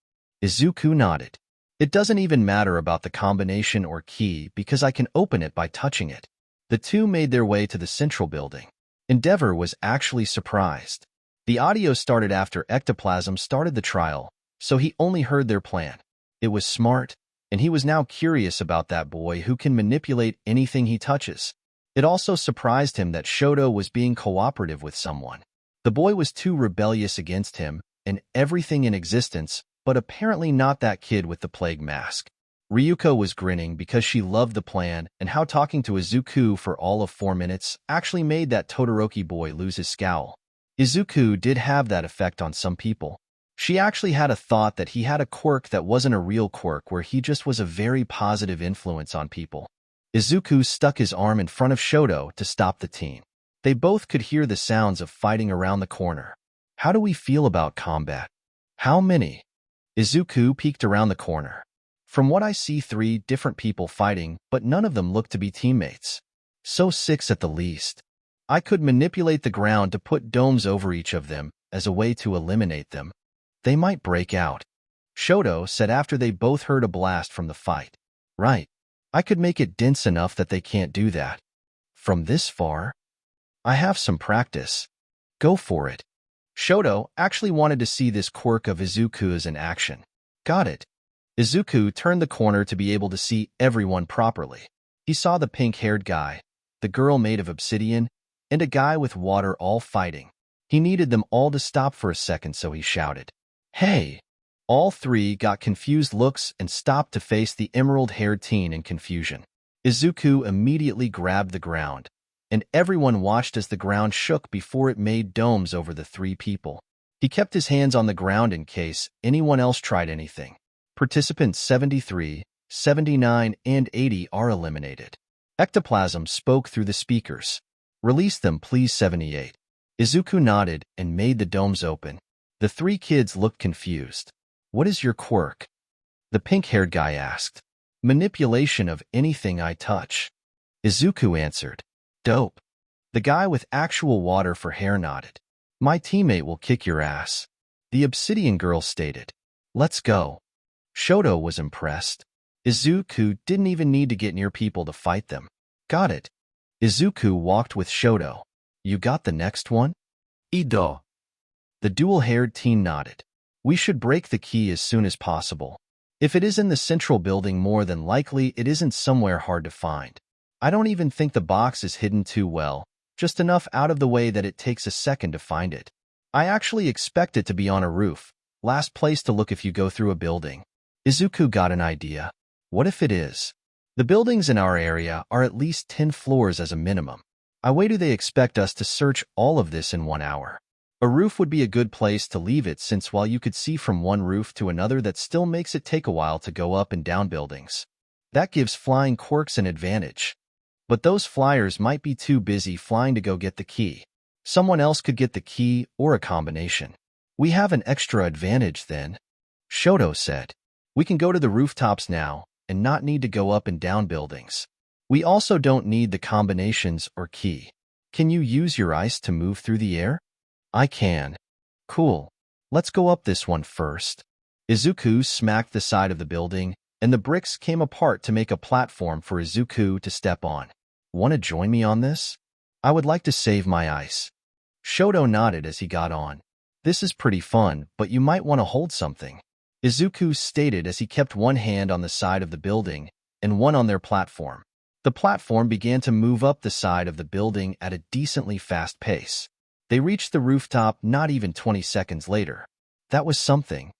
Izuku nodded. It doesn't even matter about the combination or key because I can open it by touching it. The two made their way to the central building. Endeavor was actually surprised. The audio started after Ectoplasm started the trial, so he only heard their plan. It was smart, and he was now curious about that boy who can manipulate anything he touches. It also surprised him that Shoto was being cooperative with someone. The boy was too rebellious against him and everything in existence, but apparently not that kid with the plague mask. Ryuko was grinning because she loved the plan and how talking to Izuku for all of 4 minutes actually made that Todoroki boy lose his scowl. Izuku did have that effect on some people. She actually had a thought that he had a quirk that wasn't a real quirk where he just was a very positive influence on people. Izuku stuck his arm in front of Shoto to stop the teen. They both could hear the sounds of fighting around the corner. How do we feel about combat? How many? Izuku peeked around the corner. From what I see, 3 different people fighting, but none of them look to be teammates. So 6 at the least. I could manipulate the ground to put domes over each of them as a way to eliminate them. They might break out. Shoto said after they both heard a blast from the fight. Right. I could make it dense enough that they can't do that. From this far? I have some practice. Go for it. Shoto actually wanted to see this quirk of Izuku's in action. Got it. Izuku turned the corner to be able to see everyone properly. He saw the pink-haired guy, the girl made of obsidian, and a guy with water all fighting. He needed them all to stop for a second, so he shouted, "Hey!" All 3 got confused looks and stopped to face the emerald-haired teen in confusion. Izuku immediately grabbed the ground, and everyone watched as the ground shook before it made domes over the 3 people. He kept his hands on the ground in case anyone else tried anything. Participants 73, 79, and 80 are eliminated. Ectoplasm spoke through the speakers. Release them, please, 78. Izuku nodded and made the domes open. The 3 kids looked confused. What is your quirk? The pink-haired guy asked. Manipulation of anything I touch. Izuku answered. Dope. The guy with actual water for hair nodded. My teammate will kick your ass. The obsidian girl stated. Let's go. Shoto was impressed. Izuku didn't even need to get near people to fight them. Got it. Izuku walked with Shoto. You got the next one? Ido. The dual-haired teen nodded. We should break the key as soon as possible. If it is in the central building, more than likely it isn't somewhere hard to find. I don't even think the box is hidden too well, just enough out of the way that it takes a second to find it. I actually expect it to be on a roof, last place to look if you go through a building. Izuku got an idea. What if it is? The buildings in our area are at least 10 floors as a minimum. Why do they expect us to search all of this in 1 hour? A roof would be a good place to leave it, since while you could see from one roof to another, that still makes it take a while to go up and down buildings. That gives flying quirks an advantage. But those flyers might be too busy flying to go get the key. Someone else could get the key or a combination. We have an extra advantage then, Shoto said. We can go to the rooftops now and not need to go up and down buildings. We also don't need the combinations or key. Can you use your ice to move through the air? I can. Cool. Let's go up this one first. Izuku smacked the side of the building, and the bricks came apart to make a platform for Izuku to step on. Want to join me on this? I would like to save my ice. Shoto nodded as he got on. This is pretty fun, but you might want to hold something, Izuku stated as he kept one hand on the side of the building and one on their platform. The platform began to move up the side of the building at a decently fast pace. They reached the rooftop not even 20 seconds later. That was something,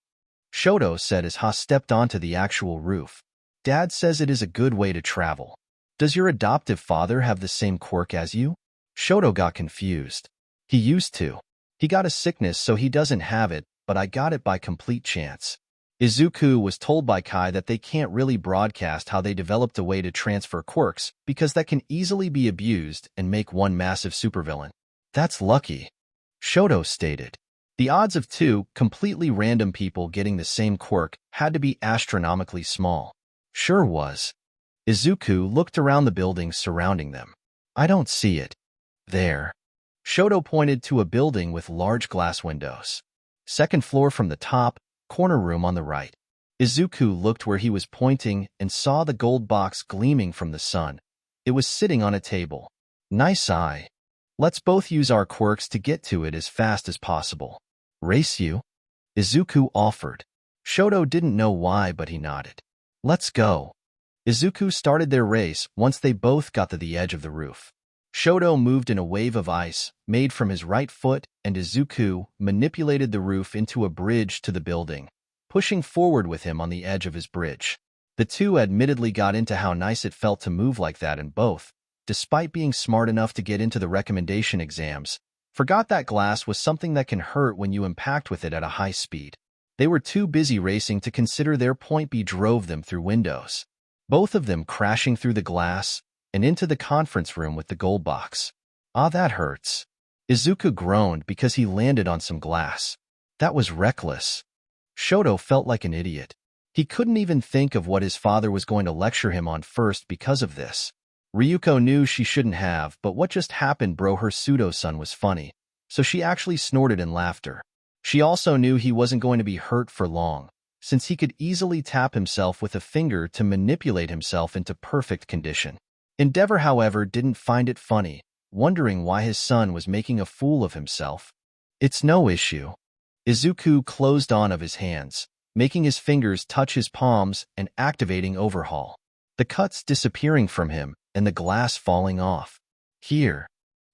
Shoto said as Ha stepped onto the actual roof. Dad says it is a good way to travel. Does your adoptive father have the same quirk as you? Shoto got confused. He used to. He got a sickness, so he doesn't have it, but I got it by complete chance. Izuku was told by Kai that they can't really broadcast how they developed a way to transfer quirks because that can easily be abused and make one massive supervillain. That's lucky, Shoto stated. The odds of two completely random people getting the same quirk had to be astronomically small. Sure was. Izuku looked around the buildings surrounding them. I don't see it. There. Shoto pointed to a building with large glass windows. Second floor from the top, corner room on the right. Izuku looked where he was pointing and saw the gold box gleaming from the sun. It was sitting on a table. Nice eye. Let's both use our quirks to get to it as fast as possible. Race you? Izuku offered. Shoto didn't know why, but he nodded. Let's go. Izuku started their race once they both got to the edge of the roof. Shoto moved in a wave of ice made from his right foot, and Izuku manipulated the roof into a bridge to the building, pushing forward with him on the edge of his bridge. The two admittedly got into how nice it felt to move like that, and both, despite being smart enough to get into the recommendation exams, forgot that glass was something that can hurt when you impact with it at a high speed. They were too busy racing to consider their point B drove them through windows, both of them crashing through the glass and into the conference room with the gold box. Ah, that hurts. Izuku groaned because he landed on some glass. That was reckless. Shoto felt like an idiot. He couldn't even think of what his father was going to lecture him on first because of this. Ryuko knew she shouldn't have, but what just happened, bro? Her pseudo-son was funny, so she actually snorted in laughter. She also knew he wasn't going to be hurt for long, since he could easily tap himself with a finger to manipulate himself into perfect condition. Endeavor, however, didn't find it funny, wondering why his son was making a fool of himself. It's no issue. Izuku closed on of his hands, making his fingers touch his palms and activating Overhaul. The cuts disappearing from him and the glass falling off. Here.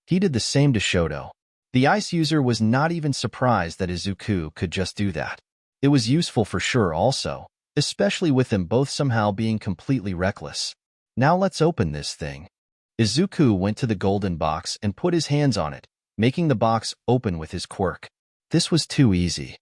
He did the same to Shoto. The ice user was not even surprised that Izuku could just do that. It was useful for sure also, especially with them both somehow being completely reckless. Now let's open this thing. Izuku went to the golden box and put his hands on it, making the box open with his quirk. This was too easy,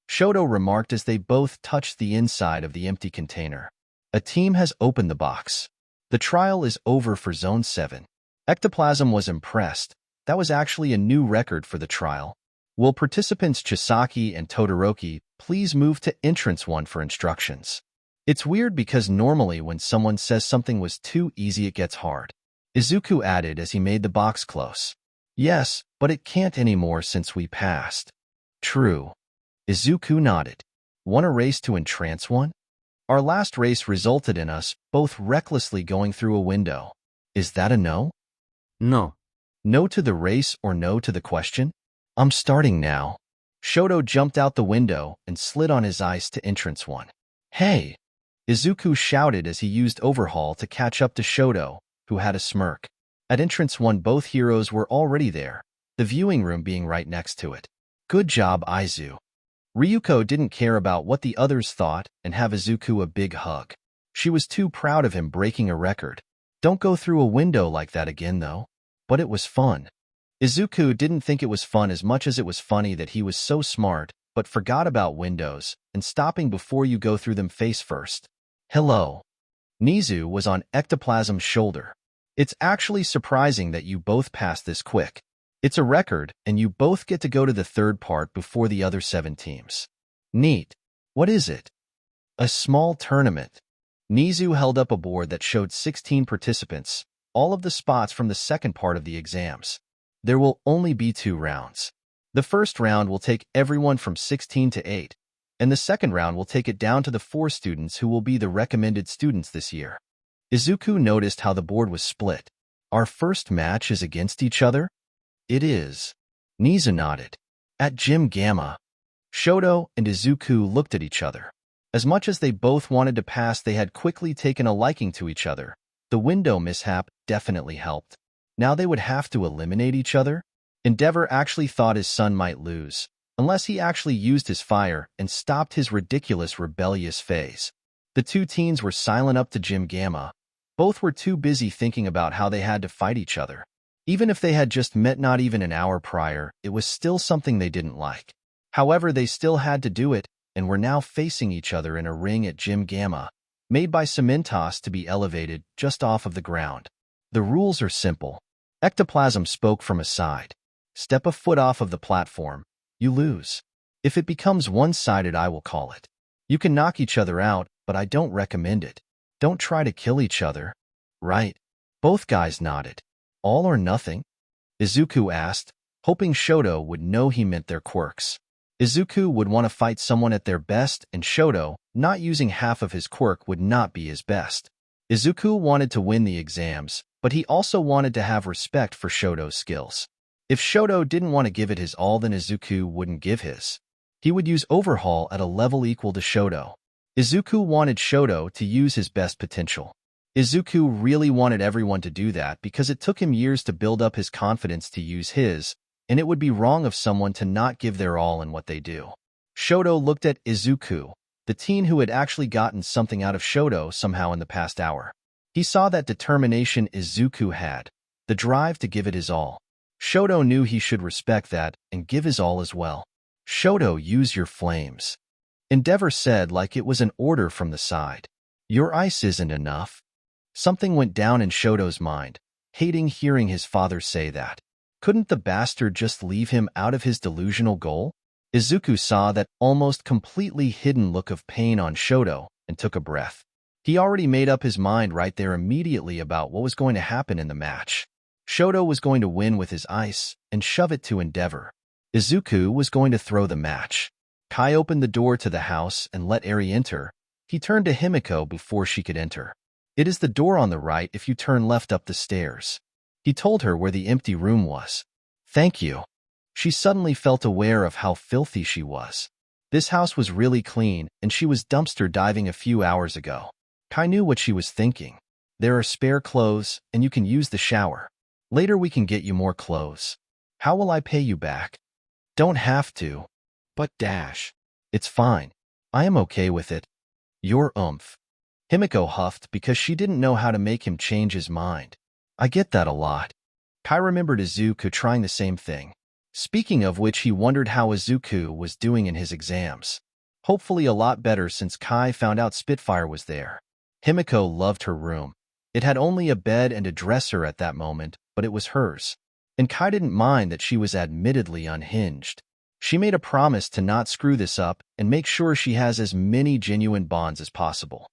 Shoto remarked as they both touched the inside of the empty container. A team has opened the box. The trial is over for Zone 7. Ectoplasm was impressed. That was actually a new record for the trial. Will participants Chisaki and Todoroki please move to Entrance 1 for instructions? It's weird because normally when someone says something was too easy it gets hard. Izuku added as he made the box close. Yes, but it can't anymore since we passed. True. Izuku nodded. Want a race to Entrance 1? Our last race resulted in us both recklessly going through a window. Is that a no? No. No to the race or no to the question? I'm starting now. Shoto jumped out the window and slid on his ice to Entrance 1. Hey! Izuku shouted as he used Overhaul to catch up to Shoto, who had a smirk. At Entrance 1 both heroes were already there, the viewing room being right next to it. Good job, Izu. Ryuko didn't care about what the others thought and have Izuku a big hug. She was too proud of him breaking a record. Don't go through a window like that again, though. But it was fun. Izuku didn't think it was fun as much as it was funny that he was so smart, but forgot about windows and stopping before you go through them face first. Hello. Nizu was on Ectoplasm's shoulder. It's actually surprising that you both passed this quick. It's a record, and you both get to go to the third part before the other 7 teams. Neat. What is it? A small tournament. Nizu held up a board that showed 16 participants, all of the spots from the second part of the exams. There will only be 2 rounds. The first round will take everyone from 16 to 8, and the second round will take it down to the 4 students who will be the recommended students this year. Izuku noticed how the board was split. Our first match is against each other? It is. Nizu nodded. At Gym Gamma. Shoto and Izuku looked at each other. As much as they both wanted to pass, they had quickly taken a liking to each other. The window mishap definitely helped. Now they would have to eliminate each other? Endeavor actually thought his son might lose, unless he actually used his fire and stopped his ridiculous rebellious phase. The 2 teens were silent up to Gym Gamma. Both were too busy thinking about how they had to fight each other. Even if they had just met not even an hour prior, it was still something they didn't like. However, they still had to do it, and were now facing each other in a ring at Gym Gamma, made by Cementos to be elevated just off of the ground. The rules are simple. Ectoplasm spoke from a side. Step a foot off of the platform, you lose. If it becomes one-sided, I will call it. You can knock each other out, but I don't recommend it. Don't try to kill each other. Right? Both guys nodded. All or nothing? Izuku asked, hoping Shoto would know he meant their quirks. Izuku would want to fight someone at their best, and Shoto, not using half of his quirk, would not be his best. Izuku wanted to win the exams, but he also wanted to have respect for Shoto's skills. If Shoto didn't want to give it his all, then Izuku wouldn't give his. He would use Overhaul at a level equal to Shoto. Izuku wanted Shoto to use his best potential. Izuku really wanted everyone to do that because it took him years to build up his confidence to use his, and it would be wrong of someone to not give their all in what they do. Shoto looked at Izuku, the teen who had actually gotten something out of Shoto somehow in the past hour. He saw that determination Izuku had, the drive to give it his all. Shoto knew he should respect that and give his all as well. Shoto, use your flames. Endeavor said like it was an order from the side. Your ice isn't enough. Something went down in Shoto's mind, hating hearing his father say that. Couldn't the bastard just leave him out of his delusional goal? Izuku saw that almost completely hidden look of pain on Shoto and took a breath. He already made up his mind right there immediately about what was going to happen in the match. Shoto was going to win with his ice and shove it to Endeavor. Izuku was going to throw the match. Kai opened the door to the house and let Eri enter. He turned to Himiko before she could enter. It is the door on the right if you turn left up the stairs. He told her where the empty room was. Thank you. She suddenly felt aware of how filthy she was. This house was really clean, and she was dumpster diving a few hours ago. Kai knew what she was thinking. There are spare clothes, and you can use the shower. Later we can get you more clothes. How will I pay you back? Don't have to. But dash. It's fine. I am okay with it. Your oomph. Himiko huffed because she didn't know how to make him change his mind. I get that a lot. Kai remembered Izuku trying the same thing. Speaking of which, he wondered how Izuku was doing in his exams. Hopefully a lot better since Kai found out Spitfire was there. Himiko loved her room. It had only a bed and a dresser at that moment, but it was hers. And Kai didn't mind that she was admittedly unhinged. She made a promise to not screw this up and make sure she has as many genuine bonds as possible.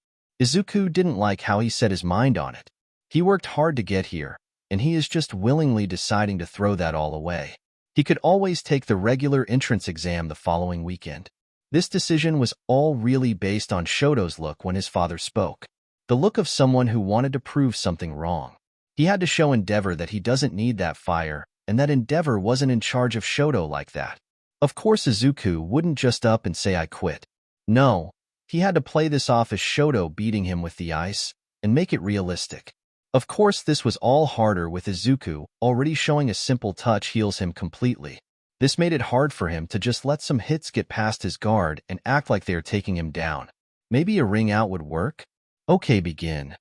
Izuku didn't like how he set his mind on it. He worked hard to get here, and he is just willingly deciding to throw that all away. He could always take the regular entrance exam the following weekend. This decision was all really based on Shoto's look when his father spoke. The look of someone who wanted to prove something wrong. He had to show Endeavor that he doesn't need that fire, and that Endeavor wasn't in charge of Shoto like that. Of course, Izuku wouldn't just up and say I quit. No, he had to play this off as Shoto beating him with the ice, and make it realistic. Of course, this was all harder with Izuku already showing a simple touch heals him completely. This made it hard for him to just let some hits get past his guard and act like they are taking him down. Maybe a ring out would work? Okay, begin.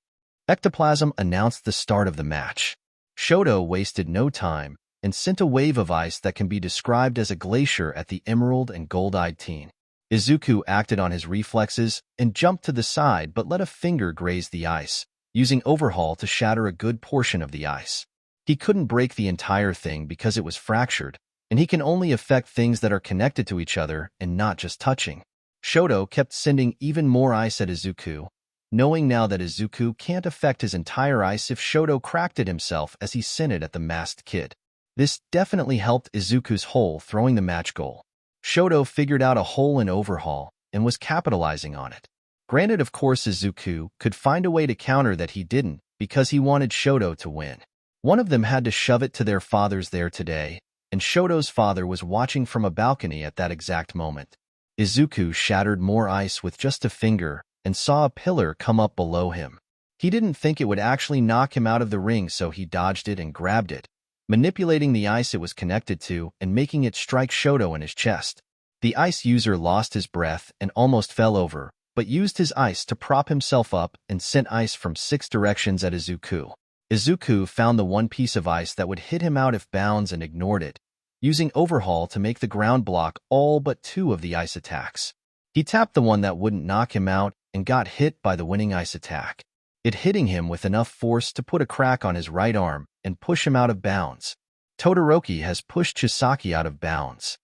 Ectoplasm announced the start of the match. Shoto wasted no time and sent a wave of ice that can be described as a glacier at the emerald and gold-eyed teen. Izuku acted on his reflexes and jumped to the side but let a finger graze the ice, using Overhaul to shatter a good portion of the ice. He couldn't break the entire thing because it was fractured, and he can only affect things that are connected to each other and not just touching. Shoto kept sending even more ice at Izuku, knowing now that Izuku can't affect his entire ice if Shoto cracked it himself as he sent it at the masked kid. This definitely helped Izuku's hole throwing the match goal. Shoto figured out a hole in Overhaul and was capitalizing on it. Granted, of course, Izuku could find a way to counter that he didn't because he wanted Shoto to win. One of them had to shove it to their fathers there today, and Shoto's father was watching from a balcony at that exact moment. Izuku shattered more ice with just a finger and saw a pillar come up below him. He didn't think it would actually knock him out of the ring, so he dodged it and grabbed it, manipulating the ice it was connected to and making it strike Shoto in his chest. The ice user lost his breath and almost fell over, but used his ice to prop himself up and sent ice from 6 directions at Izuku. Izuku found the one piece of ice that would hit him out if bounds and ignored it, using Overhaul to make the ground block all but 2 of the ice attacks. He tapped the one that wouldn't knock him out and got hit by the winning ice attack, it hitting him with enough force to put a crack on his right arm and push him out of bounds. Todoroki has pushed Chisaki out of bounds.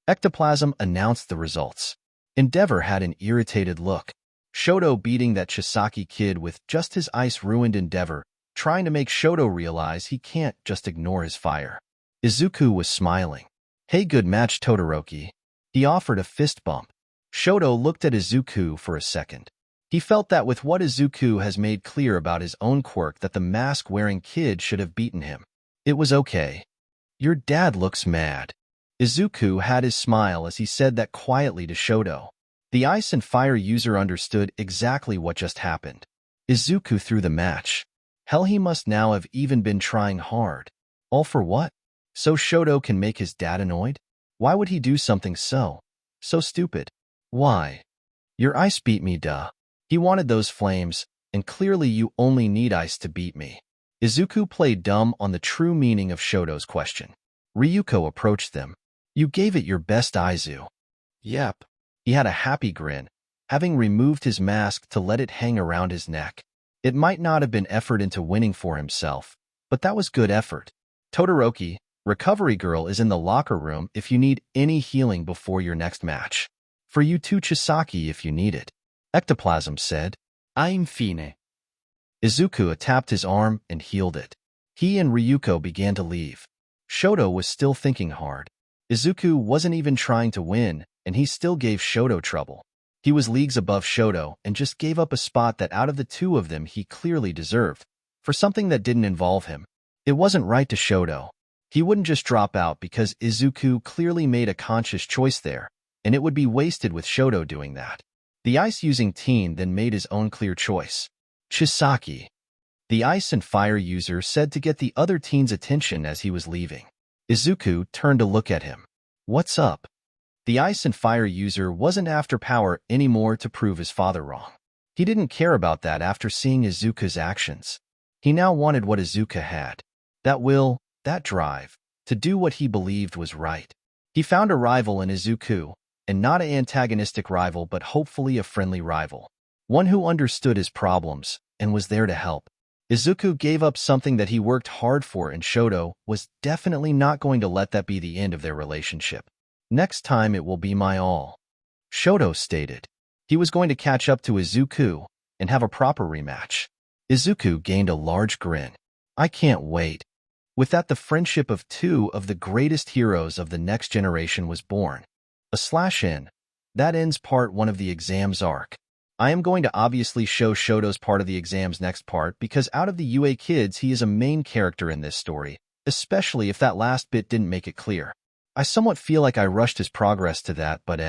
Ectoplasm announced the results. Endeavor had an irritated look. Shoto beating that Chisaki kid with just his ice ruined Endeavor, trying to make Shoto realize he can't just ignore his fire. Izuku was smiling. Hey, good match, Todoroki. He offered a fist bump. Shoto looked at Izuku for a second. He felt that with what Izuku has made clear about his own quirk that the mask-wearing kid should have beaten him. It was okay. Your dad looks mad. Izuku had his smile as he said that quietly to Shoto. The ice and fire user understood exactly what just happened. Izuku threw the match. Hell, he must now have even been trying hard. All for what? So Shoto can make his dad annoyed? Why would he do something so stupid? Why? Your ice beat me, duh. He wanted those flames, and clearly you only need ice to beat me. Izuku played dumb on the true meaning of Shoto's question. Ryuko approached them. You gave it your best, Izu. Yep. He had a happy grin, having removed his mask to let it hang around his neck. It might not have been effort into winning for himself, but that was good effort. Todoroki, Recovery Girl is in the locker room if you need any healing before your next match. For you too, Chisaki, if you need it. Ectoplasm said. Infine. Izuku tapped his arm and healed it. He and Ryuko began to leave. Shoto was still thinking hard. Izuku wasn't even trying to win, and he still gave Shoto trouble. He was leagues above Shoto and just gave up a spot that out of the 2 of them he clearly deserved, for something that didn't involve him. It wasn't right to Shoto. He wouldn't just drop out because Izuku clearly made a conscious choice there, and it would be wasted with Shoto doing that. The ice-using teen then made his own clear choice. Chisaki. The ice and fire user said to get the other teen's attention as he was leaving. Izuku turned to look at him. What's up? The ice and fire user wasn't after power anymore to prove his father wrong. He didn't care about that after seeing Izuku's actions. He now wanted what Izuku had. That will, that drive, to do what he believed was right. He found a rival in Izuku, and not an antagonistic rival but hopefully a friendly rival. One who understood his problems and was there to help. Izuku gave up something that he worked hard for, and Shoto was definitely not going to let that be the end of their relationship. Next time it will be my all, Shoto stated. He was going to catch up to Izuku and have a proper rematch. Izuku gained a large grin. I can't wait. With that, the friendship of 2 of the greatest heroes of the next generation was born. /N. That ends part 1 of the exams arc. I am going to obviously show Shoto's part of the exams next part because out of the UA kids he is a main character in this story, especially if that last bit didn't make it clear. I somewhat feel like I rushed his progress to that, but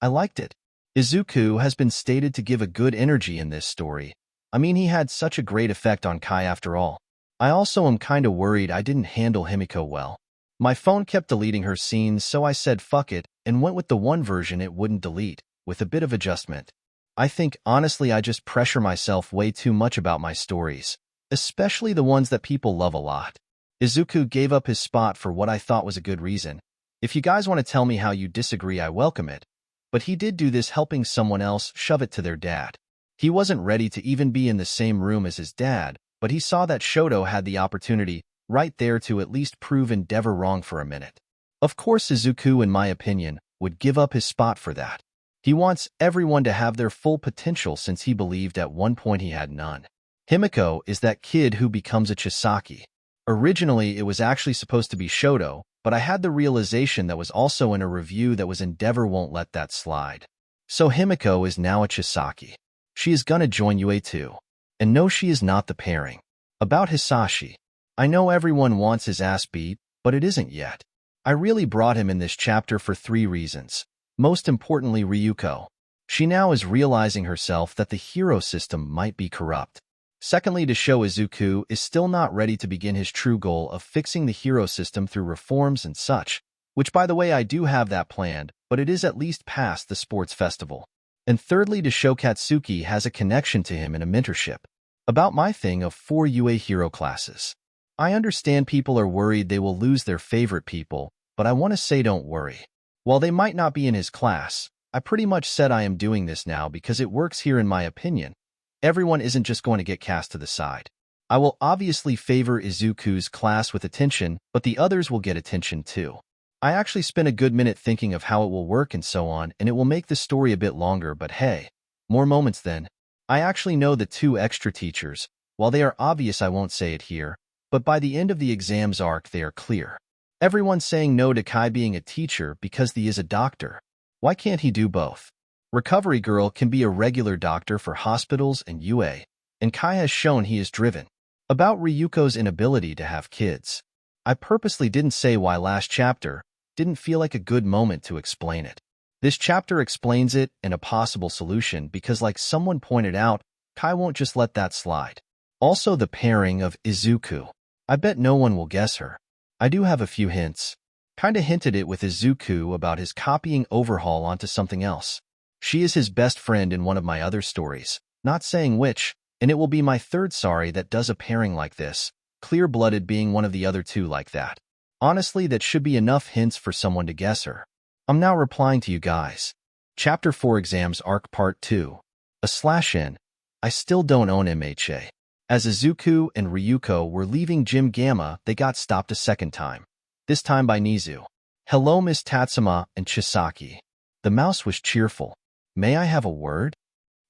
I liked it. Izuku has been stated to give a good energy in this story. I mean, he had such a great effect on Kai after all. I also am kinda worried I didn't handle Himiko well. My phone kept deleting her scenes, so I said fuck it and went with the one version it wouldn't delete, with a bit of adjustment. I think, honestly, I just pressure myself way too much about my stories, especially the ones that people love a lot. Izuku gave up his spot for what I thought was a good reason. If you guys want to tell me how you disagree, I welcome it. But he did do this helping someone else shove it to their dad. He wasn't ready to even be in the same room as his dad, but he saw that Shoto had the opportunity right there to at least prove Endeavor wrong for a minute. Of course, Izuku, in my opinion, would give up his spot for that. He wants everyone to have their full potential since he believed at one point he had none. Himiko is that kid who becomes a Chisaki. Originally, it was actually supposed to be Shoto, but I had the realization that was also in a review that was Endeavor won't let that slide. So Himiko is now a Chisaki. She is gonna join UA too. And no, she is not the pairing. About Hisashi. I know everyone wants his ass beat, but it isn't yet. I really brought him in this chapter for 3 reasons. Most importantly, Ryuko. She now is realizing herself that the hero system might be corrupt. Secondly, to show Izuku is still not ready to begin his true goal of fixing the hero system through reforms and such, which by the way I do have that planned, but it is at least past the sports festival. And thirdly, to show Katsuki has a connection to him in a mentorship. About my thing of 4 UA hero classes. I understand people are worried they will lose their favorite people, but I want to say don't worry. While they might not be in his class, I pretty much said I am doing this now because it works here in my opinion. Everyone isn't just going to get cast to the side. I will obviously favor Izuku's class with attention, but the others will get attention too. I actually spent a good minute thinking of how it will work and so on, and it will make the story a bit longer, but hey, more moments then. I actually know the 2 extra teachers. While they are obvious, I won't say it here, but by the end of the exams arc, they are clear. Everyone's saying no to Kai being a teacher because he is a doctor. Why can't he do both? Recovery Girl can be a regular doctor for hospitals and UA, and Kai has shown he is driven. About Ryuko's inability to have kids. I purposely didn't say why last chapter, didn't feel like a good moment to explain it. This chapter explains it and a possible solution because like someone pointed out, Kai won't just let that slide. Also the pairing of Izuku. I bet no one will guess her. I do have a few hints. Kinda hinted it with Izuku about his copying Overhaul onto something else. She is his best friend in one of my other stories, not saying which, and it will be my 3rd sorry that does a pairing like this, clear-blooded being one of the other 2 like that. Honestly, that should be enough hints for someone to guess her. I'm now replying to you guys. Chapter 4 Exams Arc Part 2. /N. I still don't own MHA. As Izuku and Ryuko were leaving Gym Gamma, they got stopped a second time. This time by Nizu. Hello, Miss Tatsuma and Chisaki. The mouse was cheerful. May I have a word?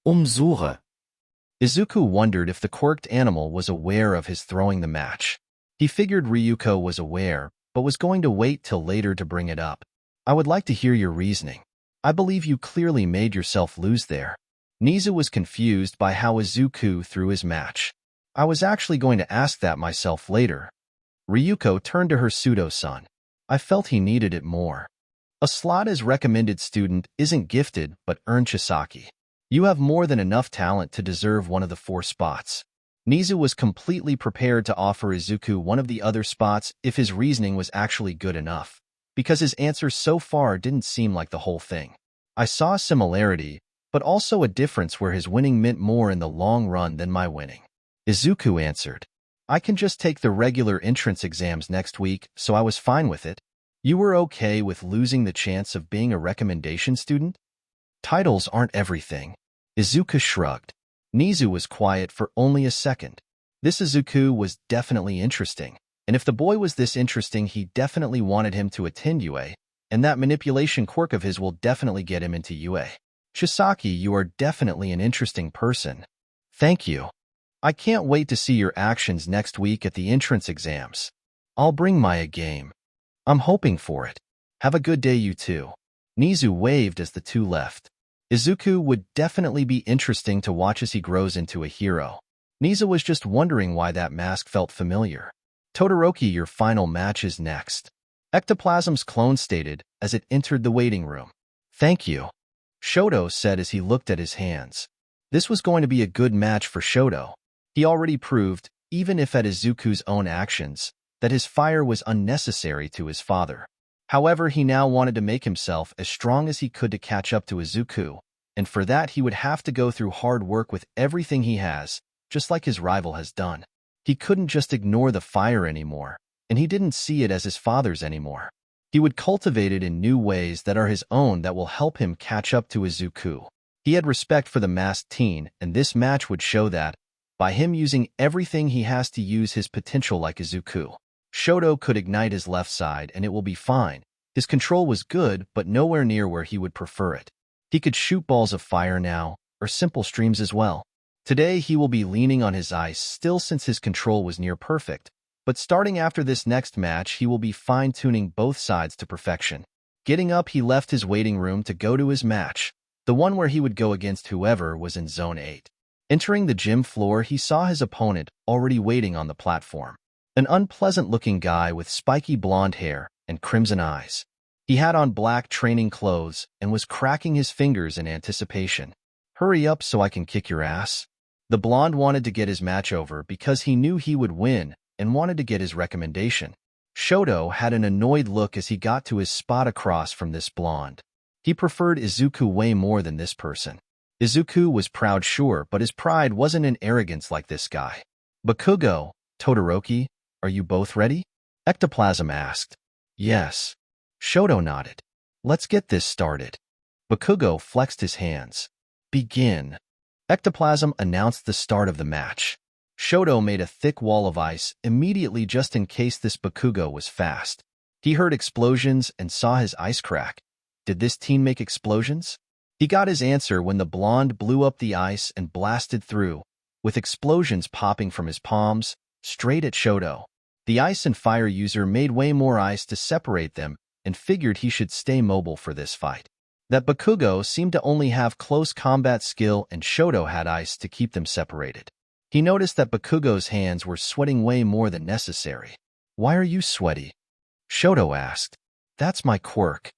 Suche. Izuku wondered if the quirked animal was aware of his throwing the match. He figured Ryuko was aware, but was going to wait till later to bring it up. I would like to hear your reasoning. I believe you clearly made yourself lose there. Nizu was confused by how Izuku threw his match. I was actually going to ask that myself later. Ryuko turned to her pseudo-son. I felt he needed it more. A slot as recommended student isn't gifted, but earned Chisaki. You have more than enough talent to deserve one of the 4 spots. Nizu was completely prepared to offer Izuku one of the other spots if his reasoning was actually good enough, because his answers so far didn't seem like the whole thing. I saw a similarity, but also a difference where his winning meant more in the long run than my winning. Izuku answered, I can just take the regular entrance exams next week, so I was fine with it. You were okay with losing the chance of being a recommendation student? Titles aren't everything. Izuku shrugged. Nizu was quiet for only a second. This Izuku was definitely interesting, and if the boy was this interesting, he definitely wanted him to attend UA, and that manipulation quirk of his will definitely get him into UA. Chisaki, you are definitely an interesting person. Thank you. I can't wait to see your actions next week at the entrance exams. I'll bring my A game. I'm hoping for it. Have a good day, you two. Nizu waved as the 2 left. Izuku would definitely be interesting to watch as he grows into a hero. Nizu was just wondering why that mask felt familiar. Todoroki, your final match is next. Ectoplasm's clone stated as it entered the waiting room. Thank you. Shoto said as he looked at his hands. This was going to be a good match for Shoto. He already proved, even if at Izuku's own actions, that his fire was unnecessary to his father. However, he now wanted to make himself as strong as he could to catch up to Izuku, and for that he would have to go through hard work with everything he has, just like his rival has done. He couldn't just ignore the fire anymore, and he didn't see it as his father's anymore. He would cultivate it in new ways that are his own that will help him catch up to Izuku. He had respect for the masked teen, and this match would show that, by him using everything he has to use his potential like Izuku. Shoto could ignite his left side and it will be fine. His control was good, but nowhere near where he would prefer it. He could shoot balls of fire now, or simple streams as well. Today he will be leaning on his ice still since his control was near perfect, but starting after this next match he will be fine-tuning both sides to perfection. Getting up, he left his waiting room to go to his match, the one where he would go against whoever was in Zone 8. Entering the gym floor, he saw his opponent already waiting on the platform. An unpleasant-looking guy with spiky blonde hair and crimson eyes. He had on black training clothes and was cracking his fingers in anticipation. Hurry up so I can kick your ass. The blonde wanted to get his match over because he knew he would win and wanted to get his recommendation. Shoto had an annoyed look as he got to his spot across from this blonde. He preferred Izuku way more than this person. Izuku was proud, sure, but his pride wasn't in arrogance like this guy. Bakugo, Todoroki, are you both ready? Ectoplasm asked. Yes. Shoto nodded. Let's get this started. Bakugo flexed his hands. Begin. Ectoplasm announced the start of the match. Shoto made a thick wall of ice immediately just in case this Bakugo was fast. He heard explosions and saw his ice crack. Did this teen make explosions? He got his answer when the blonde blew up the ice and blasted through, with explosions popping from his palms, straight at Shoto. The ice and fire user made way more ice to separate them and figured he should stay mobile for this fight. That Bakugo seemed to only have close combat skill and Shoto had ice to keep them separated. He noticed that Bakugo's hands were sweating way more than necessary. Why are you sweaty? Shoto asked. That's my quirk.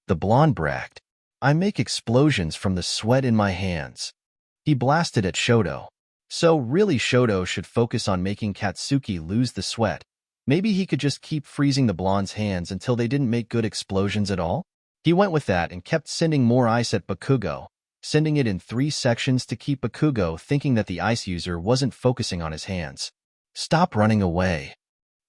The blonde bragged. I make explosions from the sweat in my hands. He blasted at Shoto. So really Shoto should focus on making Katsuki lose the sweat. Maybe he could just keep freezing the blonde's hands until they didn't make good explosions at all? He went with that and kept sending more ice at Bakugo, sending it in 3 sections to keep Bakugo thinking that the ice user wasn't focusing on his hands. Stop running away.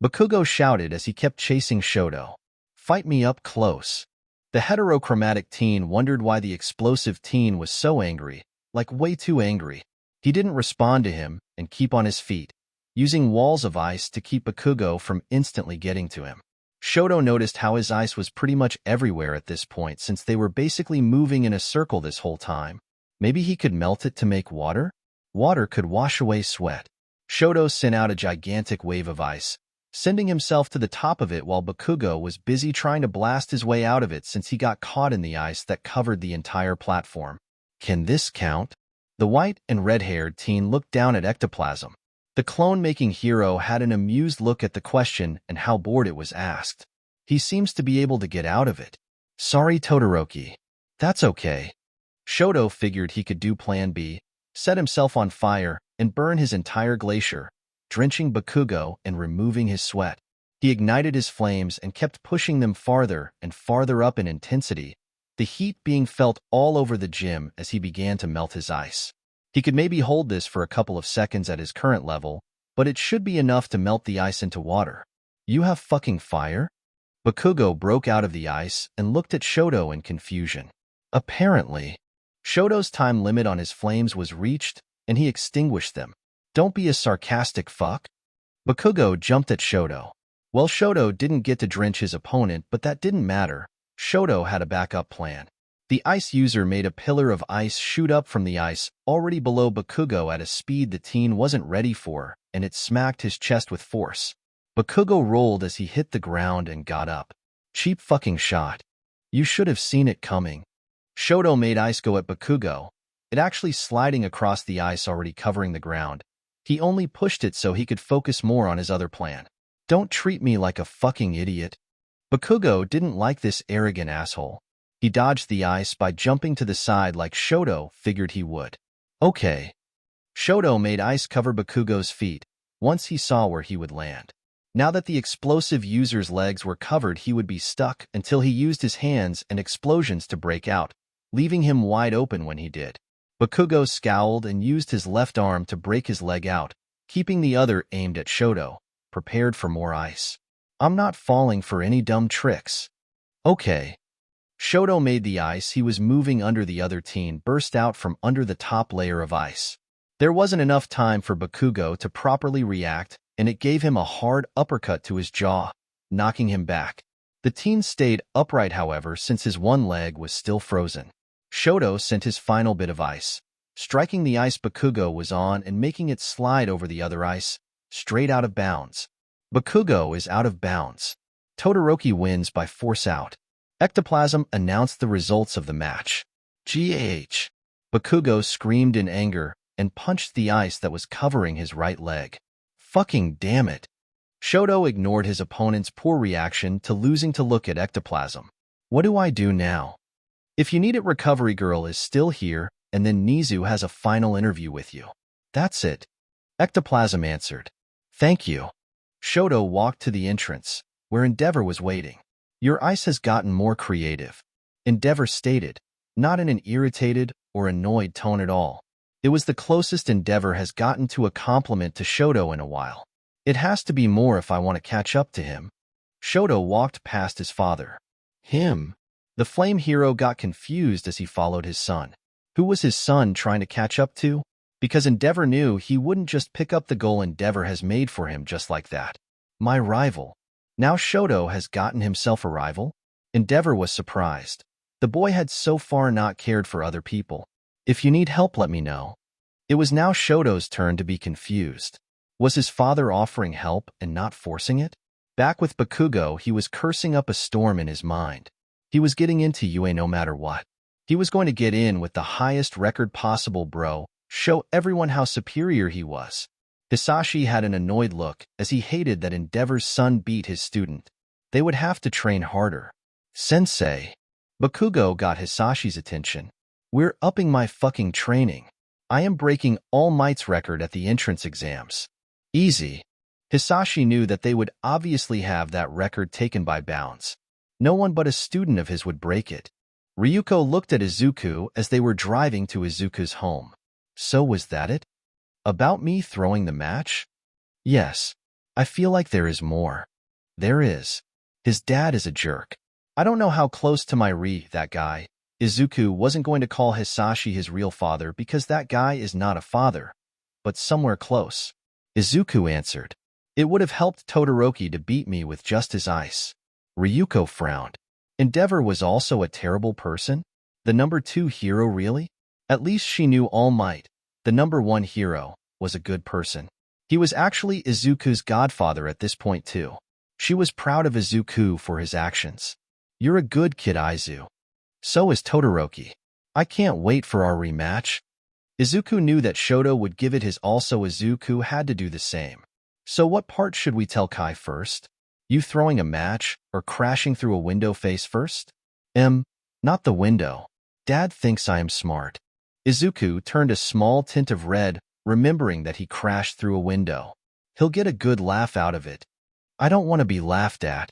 Bakugo shouted as he kept chasing Shoto. Fight me up close. The heterochromatic teen wondered why the explosive teen was so angry, like way too angry. He didn't respond to him and keep on his feet, using walls of ice to keep Bakugo from instantly getting to him. Shoto noticed how his ice was pretty much everywhere at this point since they were basically moving in a circle this whole time. Maybe he could melt it to make water? Water could wash away sweat. Shoto sent out a gigantic wave of ice, sending himself to the top of it while Bakugo was busy trying to blast his way out of it since he got caught in the ice that covered the entire platform. Can this count? The white and red-haired teen looked down at Ectoplasm. The clone-making hero had an amused look at the question and how bored it was asked. He seems to be able to get out of it. Sorry, Todoroki. That's okay. Shoto figured he could do Plan B, set himself on fire, and burn his entire glacier, drenching Bakugo and removing his sweat. He ignited his flames and kept pushing them farther and farther up in intensity, the heat being felt all over the gym as he began to melt his ice. He could maybe hold this for a couple of seconds at his current level, but it should be enough to melt the ice into water. You have fucking fire? Bakugo broke out of the ice and looked at Shoto in confusion. Apparently, Shoto's time limit on his flames was reached, and he extinguished them. Don't be a sarcastic fuck. Bakugo jumped at Shoto. Well, Shoto didn't get to drench his opponent, but that didn't matter. Shoto had a backup plan. The ice user made a pillar of ice shoot up from the ice already below Bakugo at a speed the teen wasn't ready for, and it smacked his chest with force. Bakugo rolled as he hit the ground and got up. Cheap fucking shot. You should have seen it coming. Shoto made ice go at Bakugo, it actually sliding across the ice already covering the ground. He only pushed it so he could focus more on his other plan. Don't treat me like a fucking idiot. Bakugo didn't like this arrogant asshole. He dodged the ice by jumping to the side like Shoto figured he would. Okay. Shoto made ice cover Bakugo's feet once he saw where he would land. Now that the explosive user's legs were covered, he would be stuck until he used his hands and explosions to break out, leaving him wide open when he did. Bakugo scowled and used his left arm to break his leg out, keeping the other aimed at Shoto, prepared for more ice. I'm not falling for any dumb tricks. Okay. Shoto made the ice he was moving under the other teen burst out from under the top layer of ice. There wasn't enough time for Bakugo to properly react, and it gave him a hard uppercut to his jaw, knocking him back. The teen stayed upright, however, since his one leg was still frozen. Shoto sent his final bit of ice, striking the ice Bakugo was on and making it slide over the other ice, straight out of bounds. Bakugo is out of bounds. Todoroki wins by force out. Ectoplasm announced the results of the match. GAH. Bakugo screamed in anger and punched the ice that was covering his right leg. Fucking damn it. Shoto ignored his opponent's poor reaction to losing to look at Ectoplasm. What do I do now? If you need it, Recovery Girl is still here, and then Nizu has a final interview with you. That's it. Ectoplasm answered. Thank you. Shoto walked to the entrance, where Endeavor was waiting. Your ice has gotten more creative. Endeavor stated, not in an irritated or annoyed tone at all. It was the closest Endeavor has gotten to a compliment to Shoto in a while. It has to be more if I want to catch up to him. Shoto walked past his father. Him. The flame hero got confused as he followed his son. Who was his son trying to catch up to? Because Endeavor knew he wouldn't just pick up the goal Endeavor has made for him just like that. My rival. Now Shoto has gotten himself a rival? Endeavor was surprised. The boy had so far not cared for other people. If you need help, let me know. It was now Shoto's turn to be confused. Was his father offering help and not forcing it? Back with Bakugo, he was cursing up a storm in his mind. He was getting into UA no matter what. He was going to get in with the highest record possible, bro. Show everyone how superior he was. Hisashi had an annoyed look as he hated that Endeavor's son beat his student. They would have to train harder. Sensei. Bakugo got Hisashi's attention. We're upping my fucking training. I am breaking All Might's record at the entrance exams. Easy. Hisashi knew that they would obviously have that record taken by bounds. No one but a student of his would break it. Ryuko looked at Izuku as they were driving to Izuku's home. So was that it? About me throwing the match? Yes. I feel like there is more. There is. His dad is a jerk. I don't know how close to that guy. Izuku wasn't going to call Hisashi his real father because that guy is not a father, but somewhere close. Izuku answered. It would have helped Todoroki to beat me with just his ice. Ryuko frowned. Endeavor was also a terrible person? The number 2 hero really? At least she knew All Might. The number 1 hero was a good person. He was actually Izuku's godfather at this point too. She was proud of Izuku for his actions. You're a good kid, Izu. So is Todoroki. I can't wait for our rematch. Izuku knew that Shoto would give it his also Izuku had to do the same. So what part should we tell Kai first? You throwing a match or crashing through a window face first? Not the window. Dad thinks I am smart. Izuku turned a small tint of red, remembering that he crashed through a window. He'll get a good laugh out of it. I don't want to be laughed at.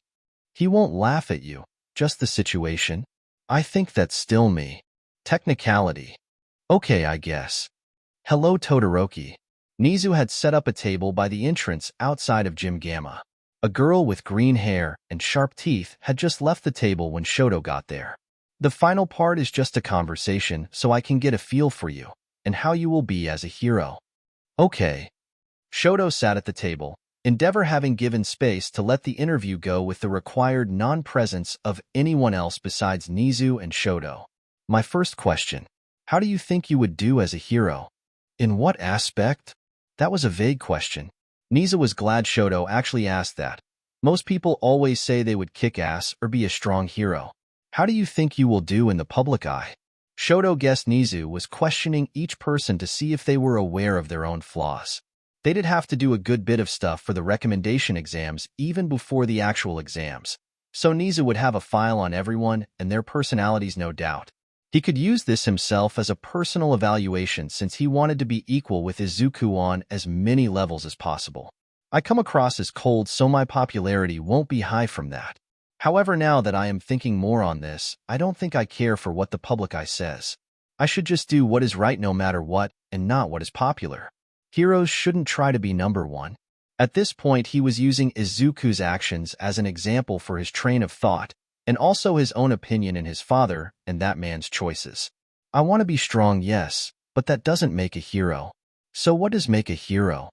He won't laugh at you, just the situation. I think that's still me. Technicality. Okay, I guess. Hello, Todoroki. Nizu had set up a table by the entrance outside of Gym Gamma. A girl with green hair and sharp teeth had just left the table when Shoto got there. The final part is just a conversation so I can get a feel for you and how you will be as a hero. Okay. Shoto sat at the table, Endeavor having given space to let the interview go with the required non-presence of anyone else besides Nizu and Shoto. My first question. How do you think you would do as a hero? In what aspect? That was a vague question. Nizu was glad Shoto actually asked that. Most people always say they would kick ass or be a strong hero. How do you think you will do in the public eye? Shoto guessed Nizu was questioning each person to see if they were aware of their own flaws. They did have to do a good bit of stuff for the recommendation exams even before the actual exams. So Nizu would have a file on everyone and their personalities, no doubt. He could use this himself as a personal evaluation since he wanted to be equal with Izuku on as many levels as possible. I come across as cold, so my popularity won't be high from that. However, now that I am thinking more on this, I don't think I care for what the public eye says. I should just do what is right no matter what and not what is popular. Heroes shouldn't try to be number 1. At this point, he was using Izuku's actions as an example for his train of thought, and also his own opinion and his father and that man's choices. I want to be strong, yes, but that doesn't make a hero. So what does make a hero?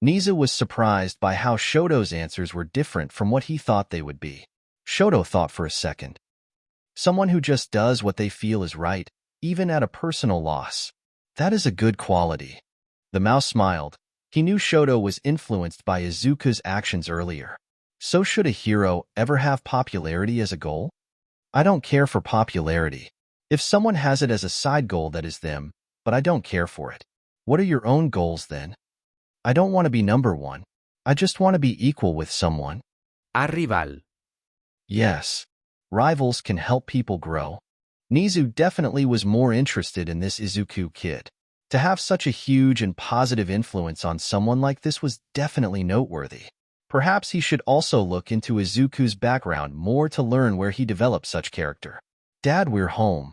Nizu was surprised by how Shoto's answers were different from what he thought they would be. Shoto thought for a second. Someone who just does what they feel is right, even at a personal loss. That is a good quality. The mouse smiled. He knew Shoto was influenced by Izuku's actions earlier. So should a hero ever have popularity as a goal? I don't care for popularity. If someone has it as a side goal, that is them, but I don't care for it. What are your own goals then? I don't want to be number 1. I just want to be equal with someone. A rival. Yes. Rivals can help people grow. Nizu definitely was more interested in this Izuku kid. To have such a huge and positive influence on someone like this was definitely noteworthy. Perhaps he should also look into Izuku's background more to learn where he developed such character. Dad, we're home.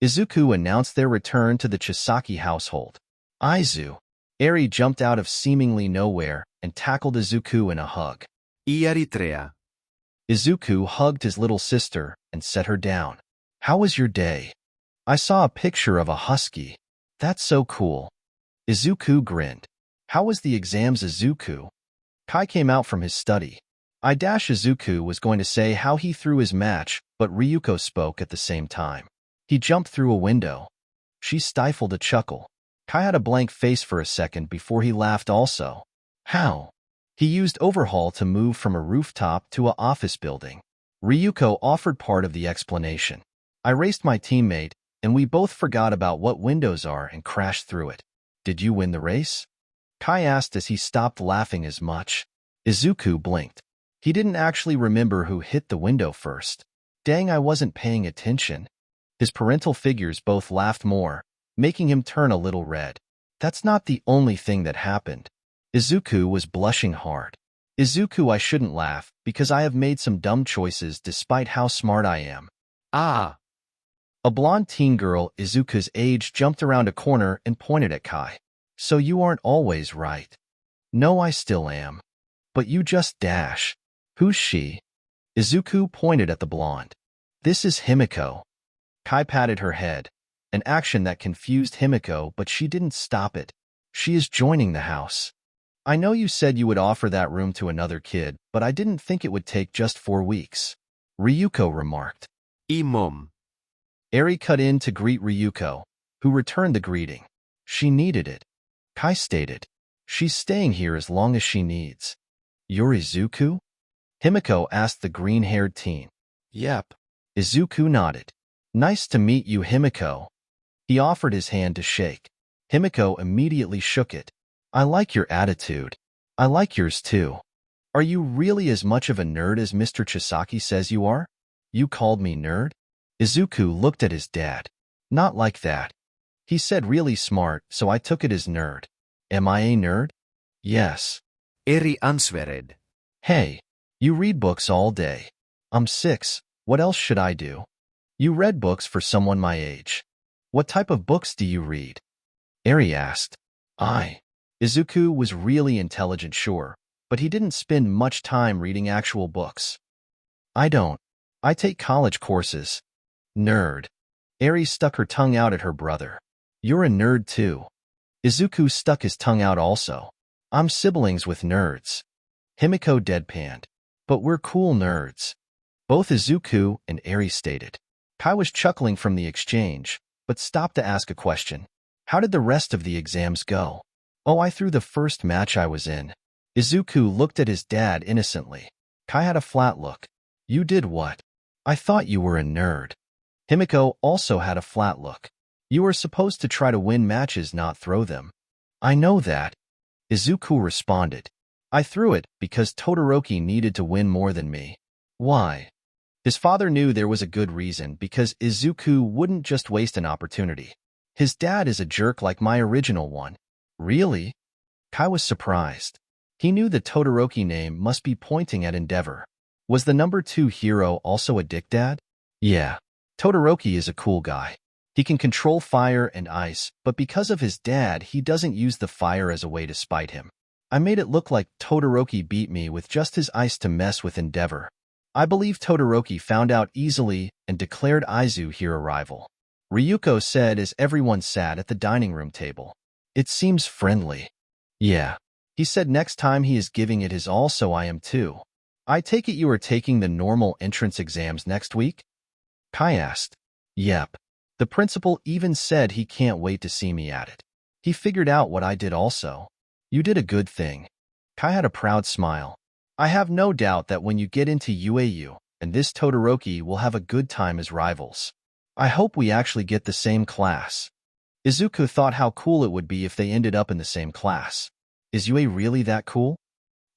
Izuku announced their return to the Chisaki household. Izu. Eri jumped out of seemingly nowhere and tackled Izuku in a hug. Eritrea. Izuku hugged his little sister and set her down. How was your day? I saw a picture of a husky. That's so cool. Izuku grinned. How was the exams, Izuku? Kai came out from his study. Izuku was going to say how he threw his match, but Ryuko spoke at the same time. He jumped through a window. She stifled a chuckle. Kai had a blank face for a second before he laughed also. How? He used Overhaul to move from a rooftop to an office building. Ryuko offered part of the explanation. I raced my teammate, and we both forgot about what windows are and crashed through it. Did you win the race? Kai asked as he stopped laughing as much. Izuku blinked. He didn't actually remember who hit the window first. Dang, I wasn't paying attention. His parental figures both laughed more, making him turn a little red. That's not the only thing that happened. Izuku was blushing hard. Izuku, I shouldn't laugh, because I have made some dumb choices despite how smart I am. Ah. A blonde teen girl Izuku's age jumped around a corner and pointed at Kai. So you aren't always right. No, I still am. But you just dash. Who's she? Izuku pointed at the blonde. This is Himiko. Kai patted her head, an action that confused Himiko, but she didn't stop it. She is joining the house. I know you said you would offer that room to another kid, but I didn't think it would take just 4 weeks. Ryuko remarked. Mom. Eri cut in to greet Ryuko, who returned the greeting. She needed it. Kai stated. She's staying here as long as she needs. You're Izuku? Himiko asked the green-haired teen. Yep. Izuku nodded. Nice to meet you, Himiko. He offered his hand to shake. Himiko immediately shook it. I like your attitude. I like yours too. Are you really as much of a nerd as Mr. Chisaki says you are? You called me nerd? Izuku looked at his dad. Not like that. He said really smart, so I took it as nerd. Am I a nerd? Yes. Eri answered. Hey, you read books all day. I'm 6. What else should I do? You read books for someone my age. What type of books do you read? Eri asked. Izuku was really intelligent, sure, but he didn't spend much time reading actual books. I don't. I take college courses. Nerd. Eri stuck her tongue out at her brother. You're a nerd too. Izuku stuck his tongue out also. I'm siblings with nerds. Himiko deadpanned. But we're cool nerds. Both Izuku and Eri stated. Kai was chuckling from the exchange, but stopped to ask a question. How did the rest of the exams go? Oh, I threw the first match I was in. Izuku looked at his dad innocently. Kai had a flat look. You did what? I thought you were a nerd. Himiko also had a flat look. You were supposed to try to win matches, not throw them. I know that. Izuku responded. I threw it because Todoroki needed to win more than me. Why? His father knew there was a good reason, because Izuku wouldn't just waste an opportunity. His dad is a jerk like my original one. Really? Kai was surprised. He knew the Todoroki name must be pointing at Endeavor. Was the number 2 hero also a dick dad? Yeah. Todoroki is a cool guy. He can control fire and ice, but because of his dad, he doesn't use the fire as a way to spite him. I made it look like Todoroki beat me with just his ice to mess with Endeavor. I believe Todoroki found out easily and declared Izu hero rival. Ryuko said as everyone sat at the dining room table. It seems friendly. Yeah. He said next time he is giving it his all, so I am too. I take it you are taking the normal entrance exams next week? Kai asked. Yep. The principal even said he can't wait to see me at it. He figured out what I did also. You did a good thing. Kai had a proud smile. I have no doubt that when you get into UAU, and this Todoroki will have a good time as rivals. I hope we actually get the same class. Izuku thought how cool it would be if they ended up in the same class. Is UA really that cool?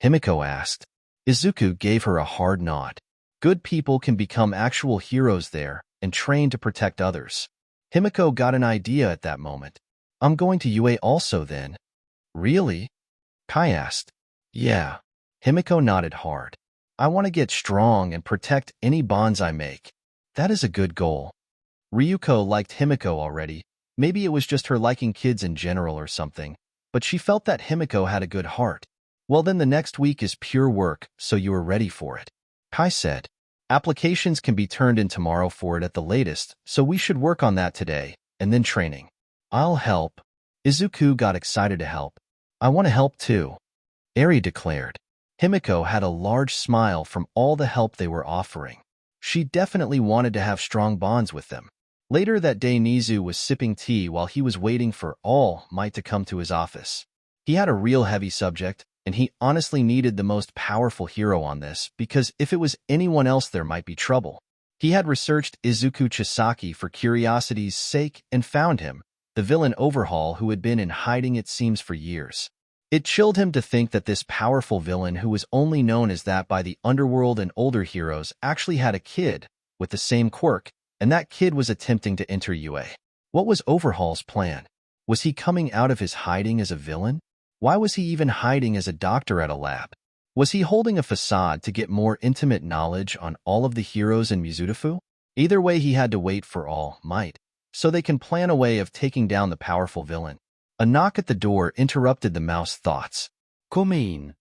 Himiko asked. Izuku gave her a hard nod. Good people can become actual heroes there and train to protect others. Himiko got an idea at that moment. I'm going to UA also then. Really? Kai asked. Yeah. Himiko nodded hard. I want to get strong and protect any bonds I make. That is a good goal. Ryuko liked Himiko already. Maybe it was just her liking kids in general or something, but she felt that Himiko had a good heart. Well, then the next week is pure work, so you are ready for it. Kai said. Applications can be turned in tomorrow for it at the latest, so we should work on that today, and then training. I'll help. Izuku got excited to help. I want to help too, Eri declared. Himiko had a large smile from all the help they were offering. She definitely wanted to have strong bonds with them. Later that day, Nizu was sipping tea while he was waiting for All Might to come to his office. He had a real heavy subject, and he honestly needed the most powerful hero on this because if it was anyone else there might be trouble. He had researched Izuku Chisaki for curiosity's sake and found him, the villain Overhaul who had been in hiding it seems for years. It chilled him to think that this powerful villain who was only known as that by the underworld and older heroes actually had a kid with the same quirk, and that kid was attempting to enter UA. What was Overhaul's plan? Was he coming out of his hiding as a villain? Why was he even hiding as a doctor at a lab? Was he holding a facade to get more intimate knowledge on all of the heroes in Mizudafu? Either way, he had to wait for All Might, so they can plan a way of taking down the powerful villain. A knock at the door interrupted the mouse thoughts. Come in.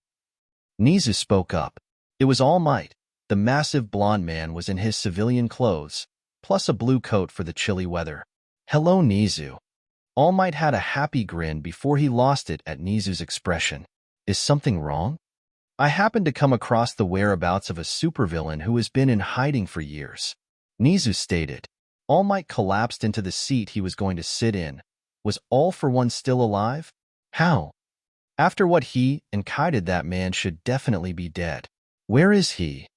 Nizu spoke up. It was All Might. The massive blonde man was in his civilian clothes, plus a blue coat for the chilly weather. Hello, Nizu. All Might had a happy grin before he lost it at Nizu's expression. Is something wrong? I happened to come across the whereabouts of a supervillain who has been in hiding for years, Nizu stated. All Might collapsed into the seat he was going to sit in. Was All for One still alive? How? After what he and Kai did, that man should definitely be dead. Where is he?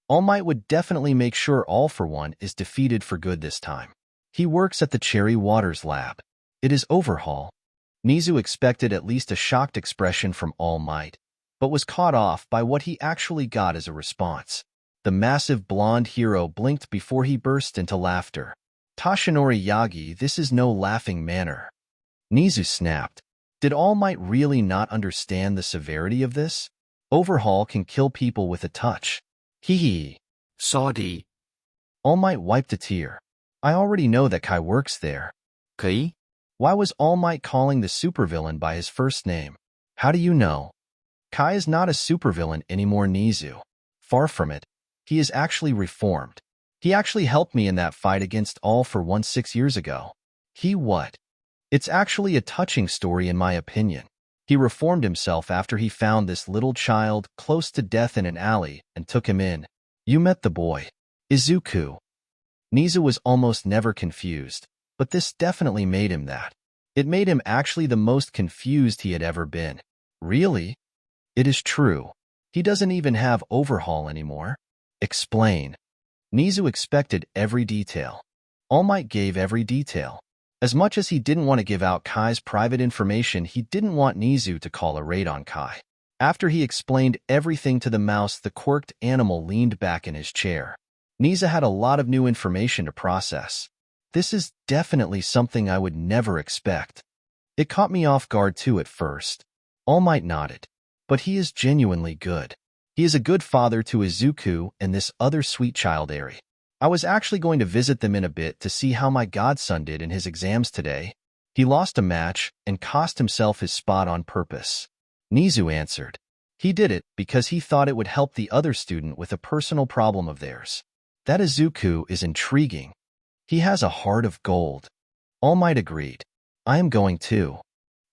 All Might would definitely make sure All for One is defeated for good this time. He works at the Cherry Waters lab. It is Overhaul. Nizu expected at least a shocked expression from All Might, but was caught off by what he actually got as a response. The massive blonde hero blinked before he burst into laughter. Toshinori Yagi, this is no laughing manner. Nizu snapped. Did All Might really not understand the severity of this? Overhaul can kill people with a touch. Hee hee. Sorry. All Might wiped a tear. I already know that Kai works there. Kai? Why was All Might calling the supervillain by his first name? How do you know? Kai is not a supervillain anymore, Nizu. Far from it. He is actually reformed. He actually helped me in that fight against All for One 6 years ago. He what? It's actually a touching story in my opinion. He reformed himself after he found this little child close to death in an alley and took him in. You met the boy. Izuku. Nizu was almost never confused, but this definitely made him that. It made him actually the most confused he had ever been. Really? It is true. He doesn't even have Overhaul anymore. Explain. Nizu expected every detail. All Might gave every detail. As much as he didn't want to give out Kai's private information, he didn't want Nizu to call a raid on Kai. After he explained everything to the mouse, the quirked animal leaned back in his chair. Nizu had a lot of new information to process. This is definitely something I would never expect. It caught me off guard too at first. All Might nodded. But he is genuinely good. He is a good father to Izuku and this other sweet child Eri. I was actually going to visit them in a bit to see how my godson did in his exams today. He lost a match and cost himself his spot on purpose. Nizu answered. He did it because he thought it would help the other student with a personal problem of theirs. That Izuku is intriguing. He has a heart of gold. All Might agreed. I am going too.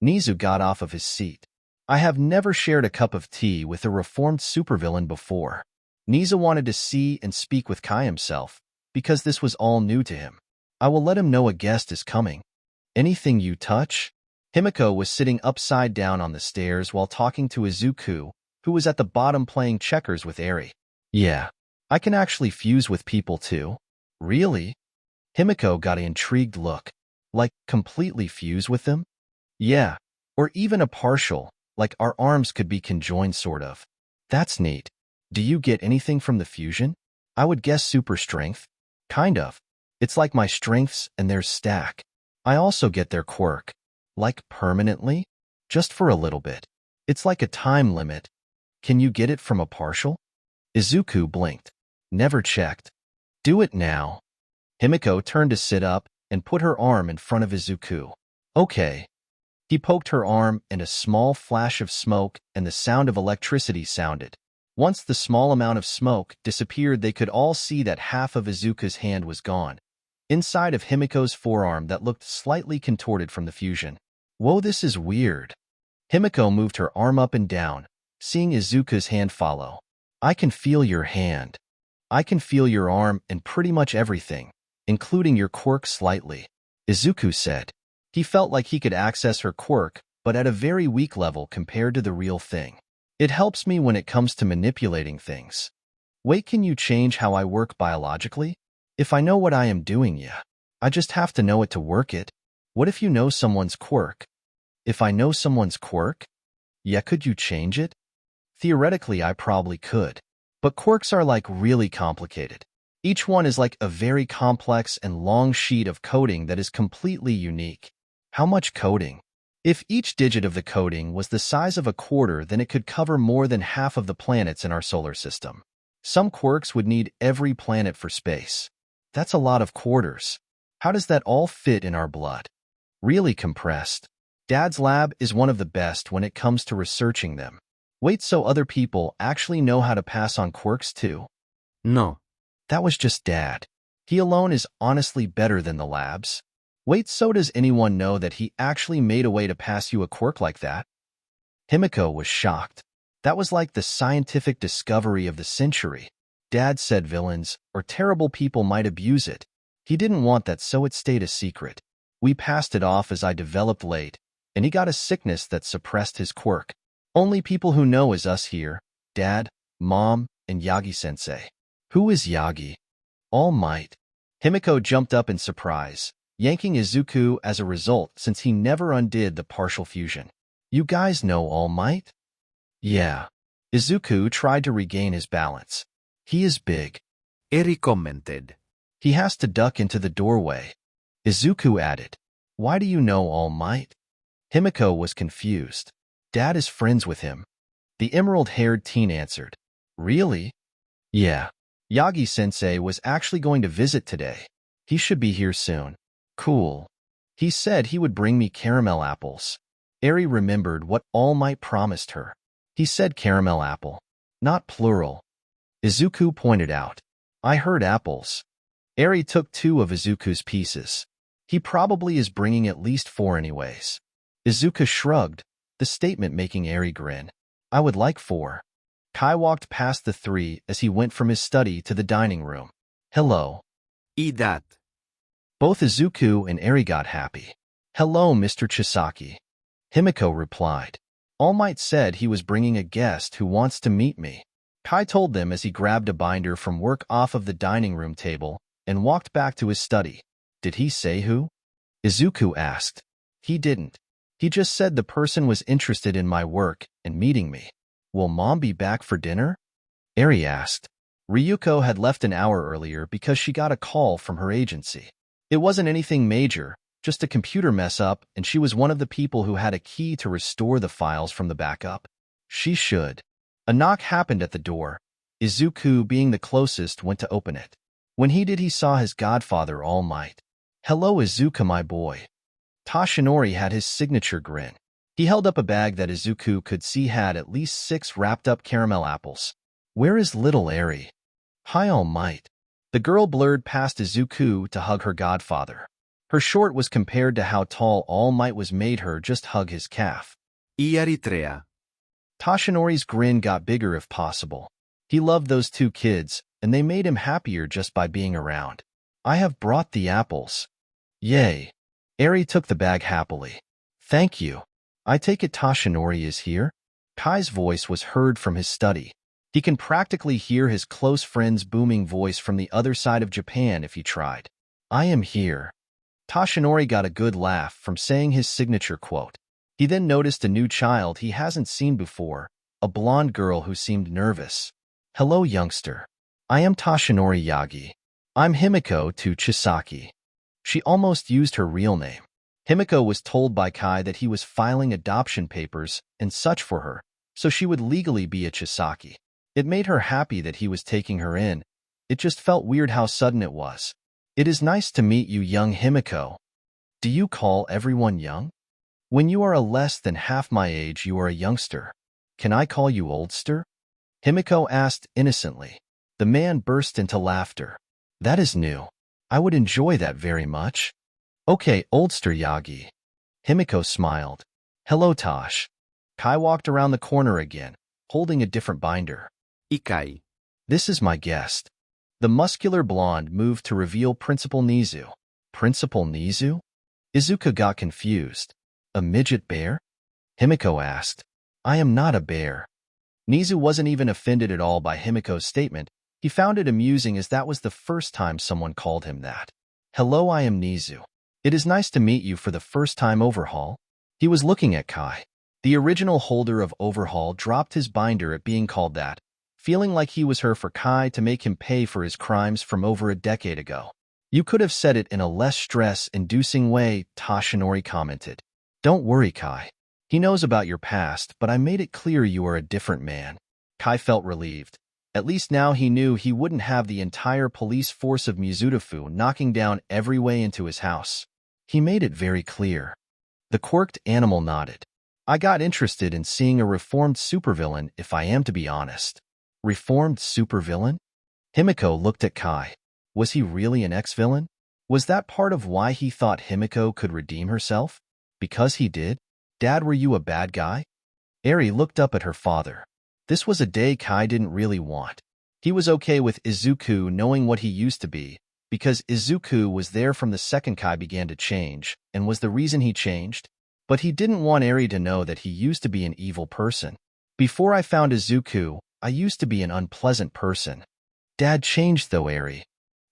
Nizu got off of his seat. I have never shared a cup of tea with a reformed supervillain before. Nizu wanted to see and speak with Kai himself, because this was all new to him. I will let him know a guest is coming. Anything you touch? Himiko was sitting upside down on the stairs while talking to Izuku, who was at the bottom playing checkers with Eri. Yeah, I can actually fuse with people too. Really? Himiko got an intrigued look. Like, completely fuse with them? Yeah, or even a partial, like our arms could be conjoined sort of. That's neat. Do you get anything from the fusion? I would guess super strength. Kind of. It's like my strengths and theirs stack. I also get their quirk. Like permanently? Just for a little bit. It's like a time limit. Can you get it from a partial? Izuku blinked. Never checked. Do it now. Himiko turned to sit up and put her arm in front of Izuku. Okay. He poked her arm and a small flash of smoke and the sound of electricity sounded. Once the small amount of smoke disappeared, they could all see that half of Izuku's hand was gone, inside of Himiko's forearm that looked slightly contorted from the fusion. Whoa, this is weird. Himiko moved her arm up and down, seeing Izuku's hand follow. I can feel your hand. I can feel your arm and pretty much everything, including your quirk slightly, Izuku said. He felt like he could access her quirk, but at a very weak level compared to the real thing. It helps me when it comes to manipulating things. Wait, can you change how I work biologically? If I know what I am doing, yeah. I just have to know it to work it. What if you know someone's quirk? If I know someone's quirk? Yeah, could you change it? Theoretically, I probably could. But quirks are like really complicated. Each one is like a very complex and long sheet of coding that is completely unique. How much coding? If each digit of the coding was the size of a quarter, then it could cover more than half of the planets in our solar system. Some quirks would need every planet for space. That's a lot of quarters. How does that all fit in our blood? Really compressed. Dad's lab is one of the best when it comes to researching them. Wait, so other people actually know how to pass on quirks too? No. That was just Dad. He alone is honestly better than the labs. Wait, so does anyone know that he actually made a way to pass you a quirk like that? Himiko was shocked. That was like the scientific discovery of the century. Dad said villains or terrible people might abuse it. He didn't want that, so it stayed a secret. We passed it off as I developed late, and he got a sickness that suppressed his quirk. Only people who know is us here, Dad, Mom, and Yagi-sensei. Who is Yagi? All Might. Himiko jumped up in surprise, yanking Izuku as a result since he never undid the partial fusion. You guys know All Might? Yeah. Izuku tried to regain his balance. He is big. Eri commented. He has to duck into the doorway. Izuku added. Why do you know All Might? Himiko was confused. Dad is friends with him. The emerald-haired teen answered. Really? Yeah. Yagi-sensei was actually going to visit today. He should be here soon. Cool. He said he would bring me caramel apples. Eri remembered what All Might promised her. He said caramel apple, not plural. Izuku pointed out. I heard apples. Eri took 2 of Izuku's pieces. He probably is bringing at least 4 anyways. Izuku shrugged, the statement making Eri grin. I would like 4. Kai walked past the 3 as he went from his study to the dining room. Hello. Eat that. Both Izuku and Eri got happy. Hello, Mr. Chisaki. Himiko replied. All Might said he was bringing a guest who wants to meet me. Kai told them as he grabbed a binder from work off of the dining room table and walked back to his study. Did he say who? Izuku asked. He didn't. He just said the person was interested in my work and meeting me. Will Mom be back for dinner? Eri asked. Ryuko had left an hour earlier because she got a call from her agency. It wasn't anything major, just a computer mess up, and she was one of the people who had a key to restore the files from the backup. She should. A knock happened at the door. Izuku, being the closest, went to open it. When he did, he saw his godfather, All Might. Hello, Izuku, my boy. Toshinori had his signature grin. He held up a bag that Izuku could see had at least 6 wrapped-up caramel apples. Where is little Eri? Hi, All Might. The girl blurred past Izuku to hug her godfather. Her short was compared to how tall All Might was made her just hug his calf. Eritrea. Toshinori's grin got bigger if possible. He loved those 2 kids, and they made him happier just by being around. I have brought the apples. Yay. Eri took the bag happily. Thank you. I take it Toshinori is here? Kai's voice was heard from his study. He can practically hear his close friend's booming voice from the other side of Japan if he tried. I am here. Toshinori got a good laugh from saying his signature quote. He then noticed a new child he hasn't seen before, a blonde girl who seemed nervous. Hello, youngster. I am Toshinori Yagi. I'm Himiko to Chisaki. She almost used her real name. Himiko was told by Kai that he was filing adoption papers and such for her, so she would legally be a Chisaki. It made her happy that he was taking her in. It just felt weird how sudden it was. It is nice to meet you, young Himiko. Do you call everyone young? When you are a less than half my age, you are a youngster. Can I call you oldster? Himiko asked innocently. The man burst into laughter. That is new. I would enjoy that very much. Okay, oldster Yagi. Himiko smiled. Hello, Tosh. Kai walked around the corner again, holding a different binder. Ikai. This is my guest. The muscular blonde moved to reveal Principal Nizu. Principal Nizu? Izuku got confused. A midget bear? Himiko asked. I am not a bear. Nizu wasn't even offended at all by Himiko's statement. He found it amusing as that was the first time someone called him that. Hello, I am Nizu. It is nice to meet you for the first time, Overhaul. He was looking at Kai. The original holder of Overhaul dropped his binder at being called that, feeling like he was her for Kai to make him pay for his crimes from over a decade ago. You could have said it in a less stress-inducing way, Toshinori commented. Don't worry, Kai. He knows about your past, but I made it clear you are a different man. Kai felt relieved. At least now he knew he wouldn't have the entire police force of Mizutofu knocking down every way into his house. He made it very clear. The quirked animal nodded. I got interested in seeing a reformed supervillain, if I am to be honest. Reformed supervillain? Himiko looked at Kai. Was he really an ex-villain? Was that part of why he thought Himiko could redeem herself? Because he did? Dad, were you a bad guy? Eri looked up at her father. This was a day Kai didn't really want. He was okay with Izuku knowing what he used to be, because Izuku was there from the second Kai began to change, and was the reason he changed. But he didn't want Eri to know that he used to be an evil person. Before I found Izuku, I used to be an unpleasant person. Dad changed though, Eri.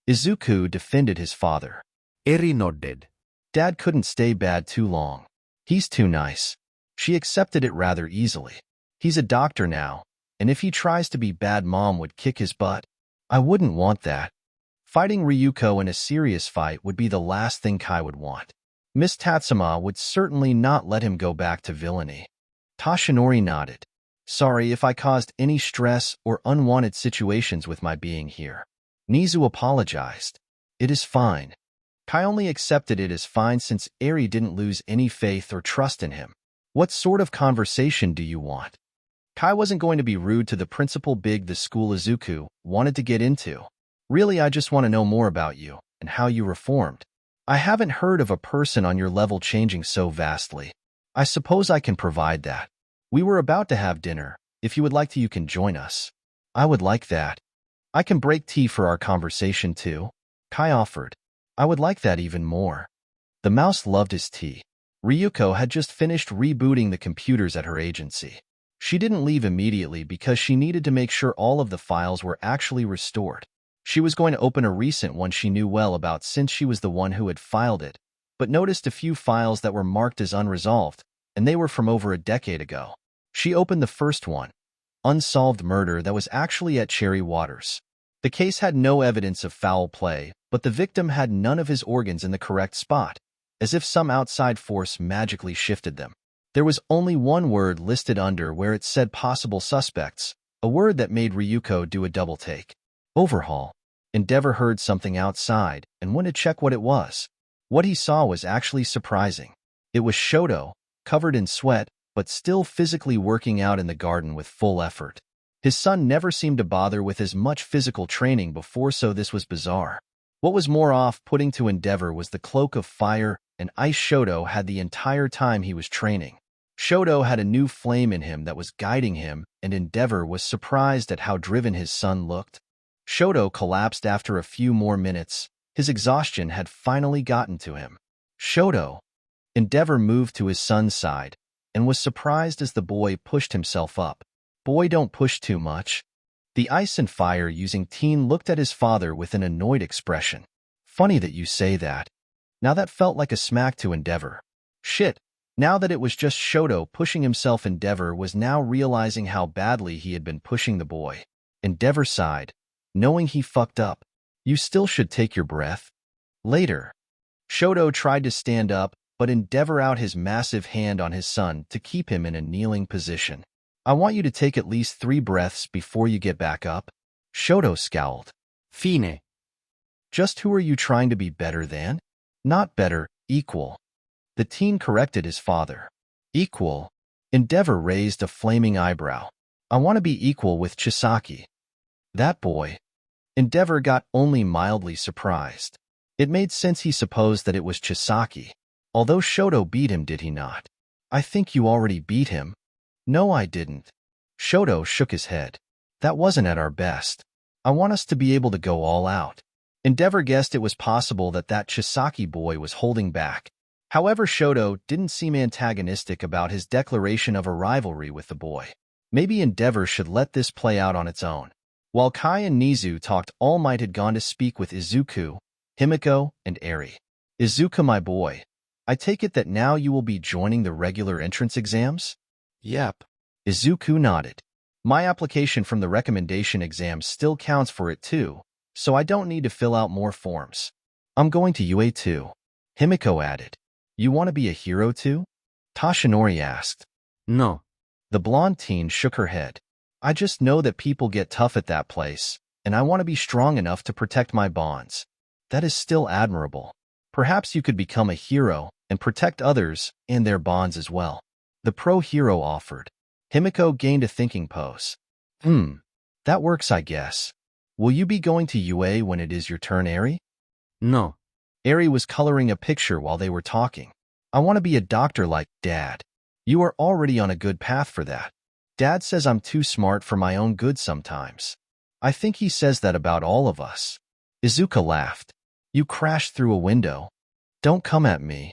Izuku defended his father. Eri nodded. Dad couldn't stay bad too long. He's too nice. She accepted it rather easily. He's a doctor now, and if he tries to be bad, Mom would kick his butt. I wouldn't want that. Fighting Ryuko in a serious fight would be the last thing Kai would want. Miss Tatsuma would certainly not let him go back to villainy. Toshinori nodded. Sorry if I caused any stress or unwanted situations with my being here. Nizu apologized. It is fine. Kai only accepted it as fine since Eri didn't lose any faith or trust in him. What sort of conversation do you want? Kai wasn't going to be rude to the principal big the school Izuku wanted to get into. Really, I just want to know more about you and how you reformed. I haven't heard of a person on your level changing so vastly. I suppose I can provide that. We were about to have dinner. If you would like to, you can join us. I would like that. I can break tea for our conversation too. Kai offered. I would like that even more. The mouse loved his tea. Ryuko had just finished rebooting the computers at her agency. She didn't leave immediately because she needed to make sure all of the files were actually restored. She was going to open a recent one she knew well about since she was the one who had filed it, but noticed a few files that were marked as unresolved, and they were from over a decade ago. She opened the first one, Unsolved Murder, that was actually at Cherry Waters. The case had no evidence of foul play, but the victim had none of his organs in the correct spot, as if some outside force magically shifted them. There was only one word listed under where it said possible suspects, a word that made Ryuko do a double take. Overhaul. Endeavor heard something outside and went to check what it was. What he saw was actually surprising. It was Shoto, covered in sweat, but still physically working out in the garden with full effort. His son never seemed to bother with as much physical training before, so this was bizarre. What was more off-putting to Endeavor was the cloak of fire and ice Shoto had the entire time he was training. Shoto had a new flame in him that was guiding him, and Endeavor was surprised at how driven his son looked. Shoto collapsed after a few more minutes. His exhaustion had finally gotten to him. Shoto. Endeavor moved to his son's side and was surprised as the boy pushed himself up. Boy, don't push too much. The ice and fire using teen looked at his father with an annoyed expression. Funny that you say that. Now that felt like a smack to Endeavor. Shit. Now that it was just Shoto pushing himself, Endeavor was now realizing how badly he had been pushing the boy. Endeavor sighed, knowing he fucked up. You still should take your breath. Later. Shoto tried to stand up, but Endeavor out his massive hand on his son to keep him in a kneeling position. I want you to take at least 3 breaths before you get back up. Shoto scowled. Fine. Just who are you trying to be better than? Not better, equal. The teen corrected his father. Equal. Endeavor raised a flaming eyebrow. I want to be equal with Chisaki. That boy. Endeavor got only mildly surprised. It made sense he supposed that it was Chisaki. Although Shoto beat him, did he not? I think you already beat him. No, I didn't. Shoto shook his head. That wasn't at our best. I want us to be able to go all out. Endeavor guessed it was possible that Chisaki boy was holding back. However, Shoto didn't seem antagonistic about his declaration of a rivalry with the boy. Maybe Endeavor should let this play out on its own. While Kai and Nizu talked, All Might had gone to speak with Izuku, Himiko, and Eri. Izuku, my boy, I take it that now you will be joining the regular entrance exams? Yep. Izuku nodded. My application from the recommendation exam still counts for it too, so I don't need to fill out more forms. I'm going to UA too. Himiko added. You want to be a hero too? Toshinori asked. No. The blonde teen shook her head. I just know that people get tough at that place, and I want to be strong enough to protect my bonds. That is still admirable. Perhaps you could become a hero and protect others and their bonds as well. The pro-hero offered. Himiko gained a thinking pose. That works, I guess. Will you be going to UA when it is your turn, Eri? No. Eri was coloring a picture while they were talking. I want to be a doctor like Dad. You are already on a good path for that. Dad says I'm too smart for my own good sometimes. I think he says that about all of us. Izuku laughed. You crashed through a window. Don't come at me.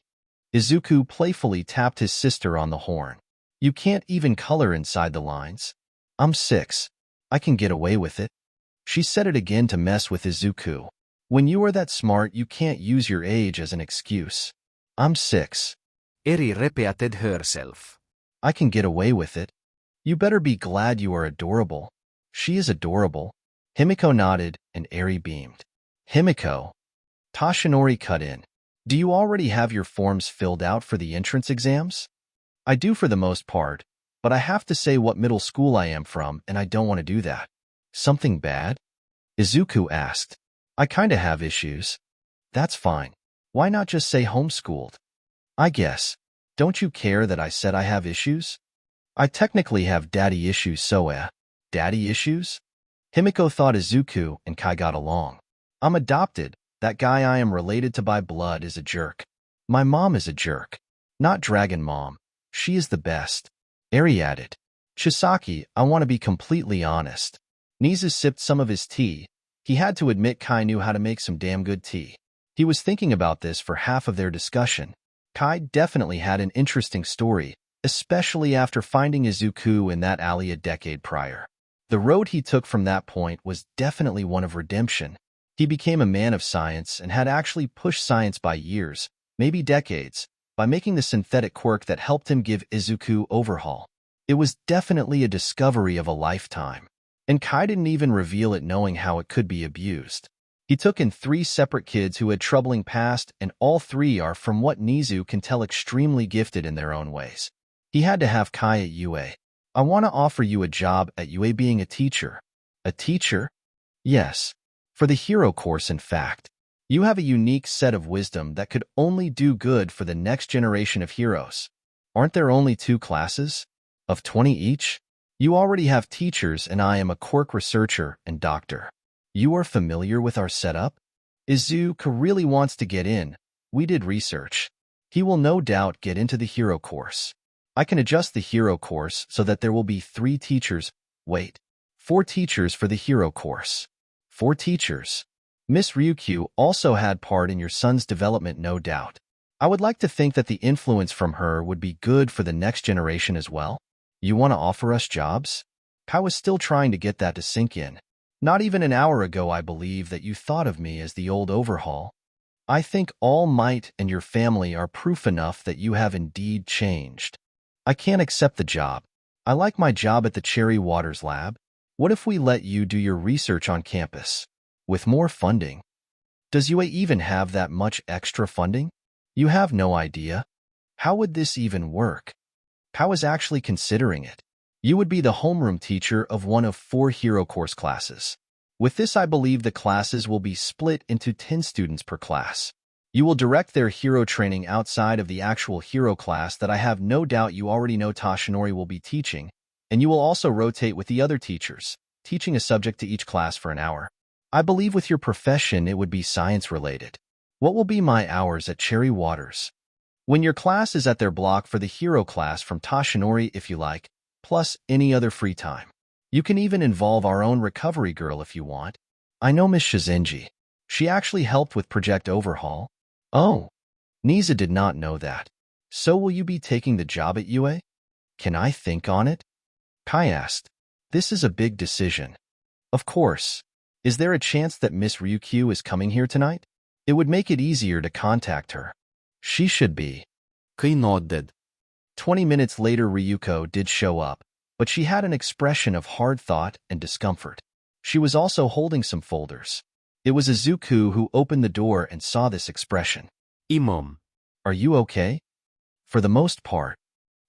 Izuku playfully tapped his sister on the horn. You can't even color inside the lines. I'm 6. I can get away with it. She said it again to mess with Izuku. When you are that smart, you can't use your age as an excuse. I'm 6. Eri repeated herself. I can get away with it. You better be glad you are adorable. She is adorable. Himiko nodded, and Eri beamed. Himiko. Toshinori cut in. Do you already have your forms filled out for the entrance exams? I do for the most part, but I have to say what middle school I am from, and I don't want to do that. Something bad? Izuku asked. I kinda have issues. That's fine. Why not just say homeschooled? I guess. Don't you care that I said I have issues? I technically have daddy issues, so daddy issues? Himiko thought Izuku and Kai got along. I'm adopted. That guy I am related to by blood is a jerk. My mom is a jerk. Not Dragon Mom. She is the best. Eri added. Chisaki, I want to be completely honest. Nizu sipped some of his tea. He had to admit Kai knew how to make some damn good tea. He was thinking about this for half of their discussion. Kai definitely had an interesting story, especially after finding Izuku in that alley a decade prior. The road he took from that point was definitely one of redemption. He became a man of science and had actually pushed science by years, maybe decades, by making the synthetic quirk that helped him give Izuku Overhaul. It was definitely a discovery of a lifetime. And Kai didn't even reveal it, knowing how it could be abused. He took in 3 separate kids who had troubling past, and all 3 are, from what Nizu can tell, extremely gifted in their own ways. He had to have Kai at UA. I want to offer you a job at UA being a teacher. A teacher? Yes. For the hero course, in fact. You have a unique set of wisdom that could only do good for the next generation of heroes. Aren't there only 2 classes? Of 20 each? You already have teachers, and I am a quirk researcher and doctor. You are familiar with our setup? Izuku really wants to get in. We did research. He will no doubt get into the hero course. I can adjust the hero course so that there will be 3 teachers. Wait, 4 teachers for the hero course. 4 teachers. Miss Ryukyu also had part in your son's development, no doubt. I would like to think that the influence from her would be good for the next generation as well. You want to offer us jobs? Kai was still trying to get that to sink in. Not even an hour ago I believe that you thought of me as the old Overhaul. I think All Might and your family are proof enough that you have indeed changed. I can't accept the job. I like my job at the Cherry Waters Lab. What if we let you do your research on campus? With more funding. Does UA even have that much extra funding? You have no idea. How would this even work? Kai was actually considering it. You would be the homeroom teacher of one of 4 hero course classes. With this, I believe the classes will be split into 10 students per class. You will direct their hero training outside of the actual hero class that I have no doubt you already know Toshinori will be teaching, And you will also rotate with the other teachers, teaching a subject to each class for an hour. I believe with your profession it would be science-related. What will be my hours at Cherry Waters? When your class is at their block for the hero class from Toshinori if you like, plus any other free time. You can even involve our own recovery girl if you want. I know Miss Shizenji. She actually helped with Project Overhaul. Oh, Nisa did not know that. So will you be taking the job at UA? Can I think on it? Kai asked. This is a big decision. Of course. Is there a chance that Miss Ryukyu is coming here tonight? It would make it easier to contact her. She should be. Kai nodded. 20 minutes later Ryuko did show up, but she had an expression of hard thought and discomfort. She was also holding some folders. It was Izuku who opened the door and saw this expression. Imom. Are you okay? For the most part.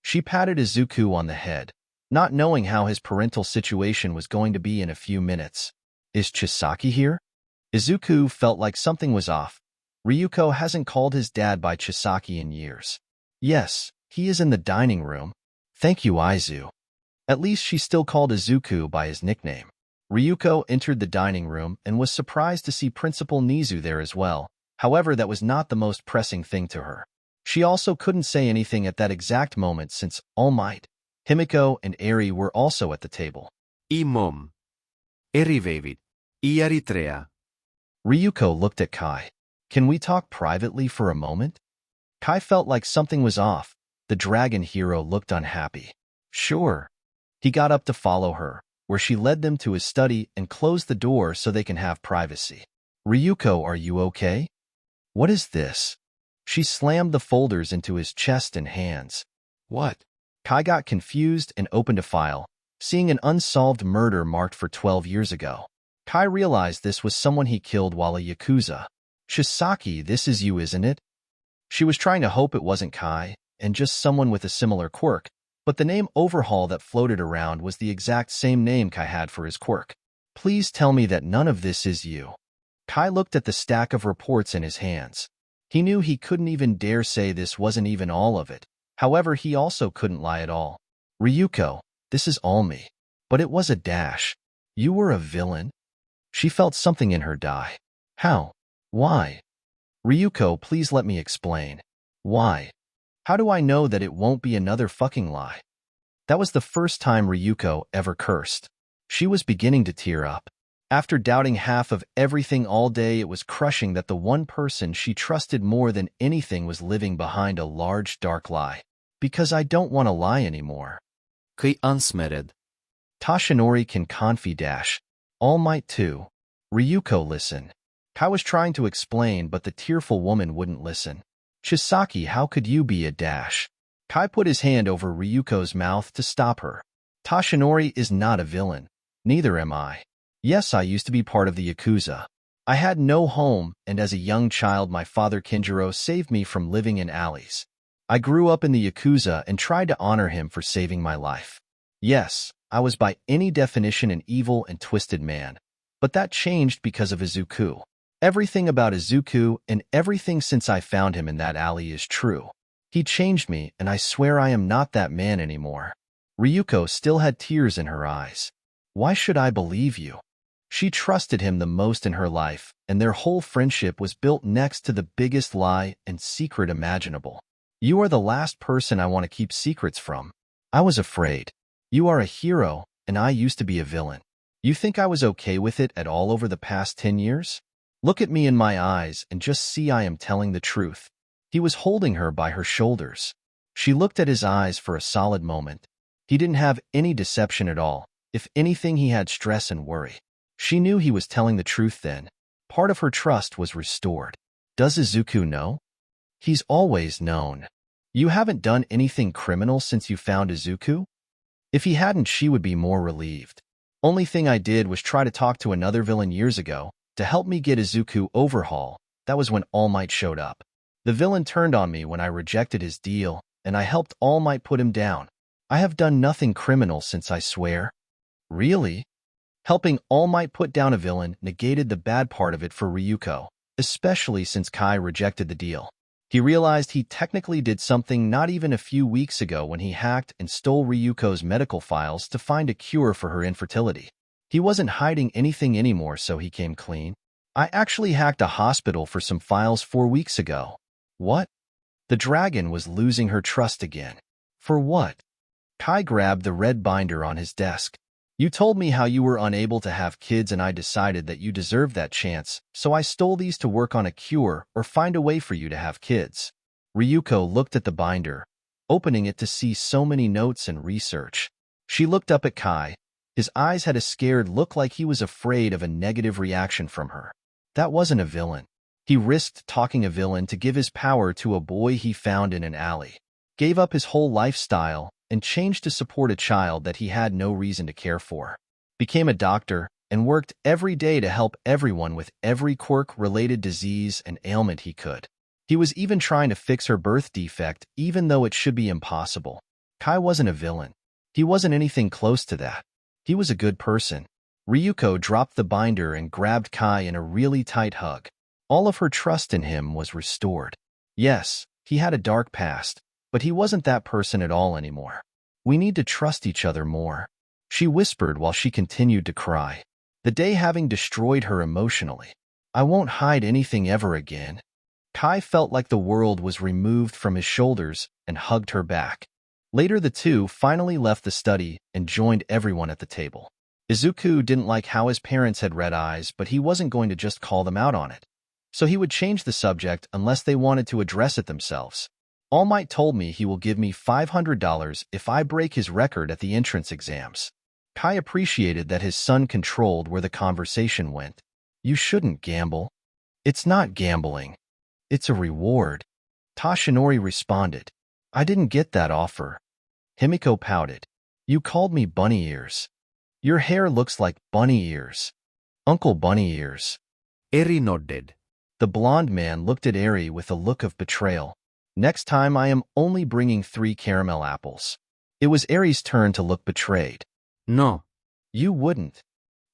She patted Izuku on the head, not knowing how his parental situation was going to be in a few minutes. Is Chisaki here? Izuku felt like something was off. Ryuko hasn't called his dad by Chisaki in years. Yes, he is in the dining room. Thank you, Izu. At least she still called Izuku by his nickname. Ryuko entered the dining room and was surprised to see Principal Nizu there as well. However, that was not the most pressing thing to her. She also couldn't say anything at that exact moment since All Might, Himiko, and Eri were also at the table. Imom. Erivevid. Eritrea. Ryuko looked at Kai. Can we talk privately for a moment? Kai felt like something was off. The dragon hero looked unhappy. Sure. He got up to follow her, where she led them to his study and closed the door so they can have privacy. Ryuko, are you okay? What is this? She slammed the folders into his chest and hands. What? Kai got confused and opened a file, seeing an unsolved murder marked for 12 years ago. Kai realized this was someone he killed while a Yakuza. Chisaki, this is you, isn't it? She was trying to hope it wasn't Kai, and just someone with a similar quirk, but the name Overhaul that floated around was the exact same name Kai had for his quirk. Please tell me that none of this is you. Kai looked at the stack of reports in his hands. He knew he couldn't even dare say this wasn't even all of it. However, he also couldn't lie at all. Ryuko, this is all me. But it was a dash. You were a villain? She felt something in her die. How? Why? Ryuko, please let me explain. Why? How do I know that it won't be another fucking lie? That was the first time Ryuko ever cursed. She was beginning to tear up. After doubting half of everything all day, it was crushing that the one person she trusted more than anything was living behind a large dark lie. Because I don't want to lie anymore. Kai ansmered. Toshinori can confi dash. All Might too. Ryuko, listen. Kai was trying to explain, but the tearful woman wouldn't listen. Chisaki, how could you be a dash? Kai put his hand over Ryuko's mouth to stop her. Toshinori is not a villain. Neither am I. Yes, I used to be part of the Yakuza. I had no home, and as a young child my father Kinjiro saved me from living in alleys. I grew up in the Yakuza and tried to honor him for saving my life. Yes, I was by any definition an evil and twisted man. But that changed because of Izuku. Everything about Izuku and everything since I found him in that alley is true. He changed me, and I swear I am not that man anymore. Ryuko still had tears in her eyes. Why should I believe you? She trusted him the most in her life, and their whole friendship was built next to the biggest lie and secret imaginable. You are the last person I want to keep secrets from. I was afraid. You are a hero, and I used to be a villain. You think I was okay with it at all over the past 10 years? Look at me in my eyes and just see I am telling the truth. He was holding her by her shoulders. She looked at his eyes for a solid moment. He didn't have any deception at all. If anything, he had stress and worry. She knew he was telling the truth then. Part of her trust was restored. Does Izuku know? He's always known. You haven't done anything criminal since you found Izuku? If he hadn't, she would be more relieved. Only thing I did was try to talk to another villain years ago to help me get Izuku Overhaul. That was when All Might showed up. The villain turned on me when I rejected his deal, and I helped All Might put him down. I have done nothing criminal since, I swear. Really? Helping All Might put down a villain negated the bad part of it for Ryuko, especially since Kai rejected the deal. He realized he technically did something not even a few weeks ago when he hacked and stole Ryuko's medical files to find a cure for her infertility. He wasn't hiding anything anymore, so he came clean. I actually hacked a hospital for some files 4 weeks ago. What? The dragon was losing her trust again. For what? Kai grabbed the red binder on his desk. You told me how you were unable to have kids and I decided that you deserved that chance, so I stole these to work on a cure or find a way for you to have kids. Ryuko looked at the binder, opening it to see so many notes and research. She looked up at Kai. His eyes had a scared look, like he was afraid of a negative reaction from her. That wasn't a villain. He risked talking a villain to give his power to a boy he found in an alley, gave up his whole lifestyle, and changed to support a child that he had no reason to care for. Became a doctor and worked every day to help everyone with every quirk-related disease and ailment he could. He was even trying to fix her birth defect, even though it should be impossible. Kai wasn't a villain. He wasn't anything close to that. He was a good person. Ryuko dropped the binder and grabbed Kai in a really tight hug. All of her trust in him was restored. Yes, he had a dark past, but he wasn't that person at all anymore. We need to trust each other more, she whispered while she continued to cry, the day having destroyed her emotionally. I won't hide anything ever again. Kai felt like the world was removed from his shoulders and hugged her back. Later, the two finally left the study and joined everyone at the table. Izuku didn't like how his parents had red eyes, but he wasn't going to just call them out on it. So he would change the subject unless they wanted to address it themselves. All Might told me he will give me $500 if I break his record at the entrance exams. Kai appreciated that his son controlled where the conversation went. You shouldn't gamble. It's not gambling. It's a reward. Toshinori responded. I didn't get that offer. Himiko pouted. You called me bunny ears. Your hair looks like bunny ears. Uncle Bunny Ears. Eri nodded. The blonde man looked at Eri with a look of betrayal. Next time I am only bringing 3 caramel apples. It was Eri's turn to look betrayed. No. You wouldn't.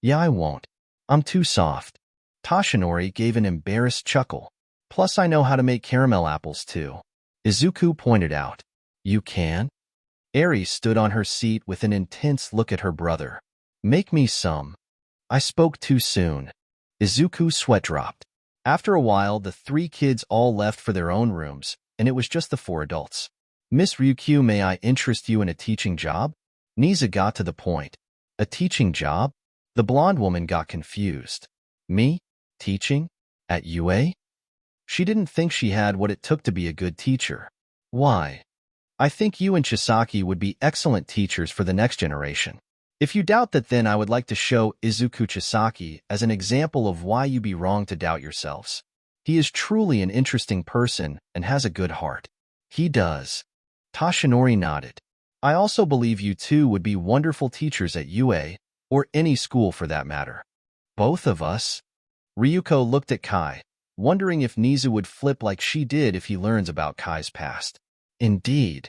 Yeah, I won't. I'm too soft. Toshinori gave an embarrassed chuckle. Plus I know how to make caramel apples too. Izuku pointed out. You can? Eri stood on her seat with an intense look at her brother. Make me some. I spoke too soon. Izuku's sweat dropped. After a while, the 3 kids all left for their own rooms, and it was just the 4 adults. Miss Ryukyu, may I interest you in a teaching job? Niza got to the point. A teaching job? The blonde woman got confused. Me? Teaching? At UA? She didn't think she had what it took to be a good teacher. Why? I think you and Chisaki would be excellent teachers for the next generation. If you doubt that, then I would like to show Izuku Chisaki as an example of why you be wrong to doubt yourselves. He is truly an interesting person and has a good heart. He does. Toshinori nodded. I also believe you two would be wonderful teachers at UA, or any school for that matter. Both of us? Ryuko looked at Kai, wondering if Nizu would flip like she did if he learns about Kai's past. Indeed.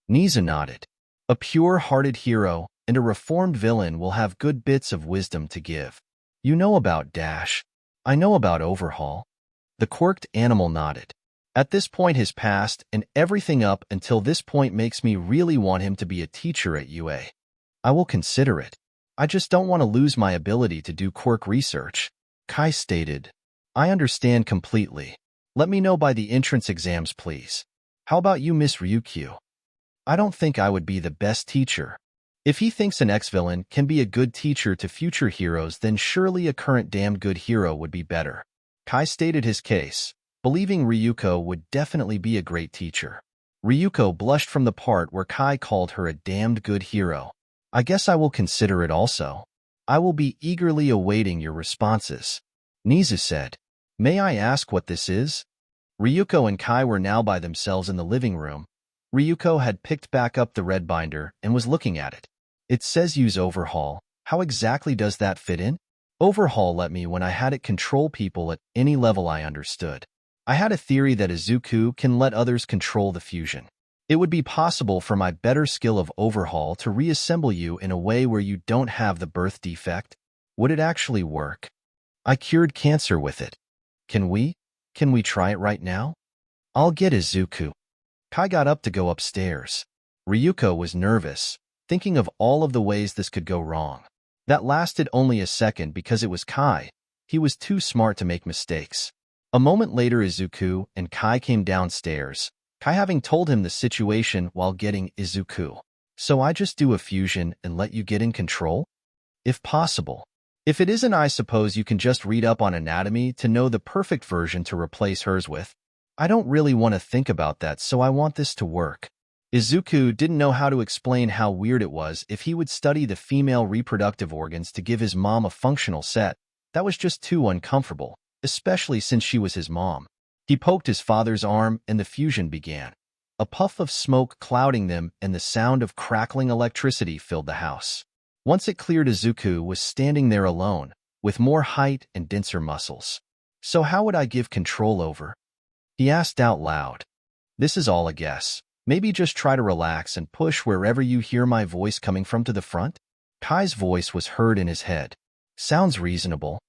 Nizu nodded. A pure-hearted hero and a reformed villain will have good bits of wisdom to give. You know about Dash. I know about Overhaul. The quirked animal nodded. At this point, his past and everything up until this point makes me really want him to be a teacher at UA. I will consider it. I just don't want to lose my ability to do quirk research. Kai stated. I understand completely. Let me know by the entrance exams, please. How about you, Miss Ryukyu? I don't think I would be the best teacher. If he thinks an ex-villain can be a good teacher to future heroes, then surely a current damn good hero would be better. Kai stated his case, believing Ryuko would definitely be a great teacher. Ryuko blushed from the part where Kai called her a damned good hero. I guess I will consider it also. I will be eagerly awaiting your responses. Nizu said. May I ask what this is? Ryuko and Kai were now by themselves in the living room. Ryuko had picked back up the red binder and was looking at it. It says use Overhaul. How exactly does that fit in? Overhaul let me when I had it control people at any level I understood. I had a theory that Izuku can let others control the fusion. It would be possible for my better skill of Overhaul to reassemble you in a way where you don't have the birth defect. Would it actually work? I cured cancer with it. Can we try it right now? I'll get Izuku. Kai got up to go upstairs. Ryuko was nervous, thinking of all of the ways this could go wrong. That lasted only a second because it was Kai. He was too smart to make mistakes. A moment later, Izuku and Kai came downstairs, Kai having told him the situation while getting Izuku. So I just do a fusion and let you get in control? If possible. If it isn't, I suppose you can just read up on anatomy to know the perfect version to replace hers with. I don't really want to think about that, so I want this to work. Izuku didn't know how to explain how weird it was if he would study the female reproductive organs to give his mom a functional set. That was just too uncomfortable, especially since she was his mom. He poked his father's arm and the fusion began. A puff of smoke clouding them and the sound of crackling electricity filled the house. Once it cleared, Izuku was standing there alone, with more height and denser muscles. So how would I give control over? He asked out loud. This is all a guess. Maybe just try to relax and push wherever you hear my voice coming from to the front? Kai's voice was heard in his head. Sounds reasonable.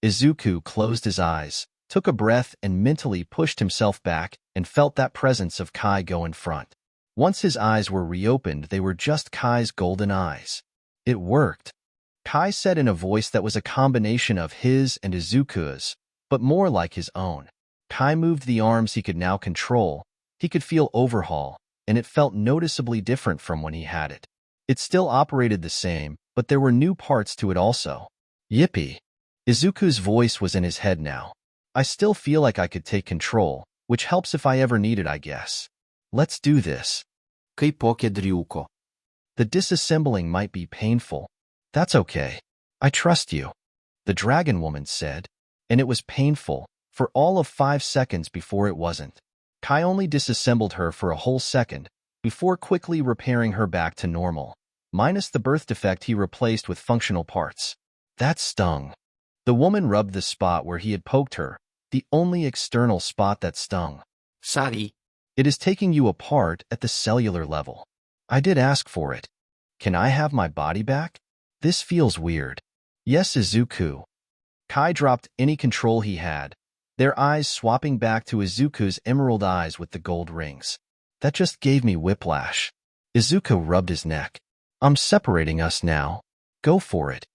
Izuku closed his eyes, took a breath and mentally pushed himself back and felt that presence of Kai go in front. Once his eyes were reopened, they were just Kai's golden eyes. It worked. Kai said in a voice that was a combination of his and Izuku's, but more like his own. Kai moved the arms he could now control. He could feel Overhaul, and it felt noticeably different from when he had it. It still operated the same, but there were new parts to it also. Yippee! Izuku's voice was in his head now. I still feel like I could take control, which helps if I ever need it, I guess. Let's do this. Kai poked Ryuko. The disassembling might be painful. That's okay. I trust you, the dragon woman said. And it was painful, for all of 5 seconds before it wasn't. Kai only disassembled her for a whole second, before quickly repairing her back to normal, minus the birth defect he replaced with functional parts. That stung. The woman rubbed the spot where he had poked her, the only external spot that stung. Sorry. It is taking you apart at the cellular level. I did ask for it. Can I have my body back? This feels weird. Yes, Izuku. Kai dropped any control he had, their eyes swapping back to Izuku's emerald eyes with the gold rings. That just gave me whiplash. Izuku rubbed his neck. I'm separating us now. Go for it.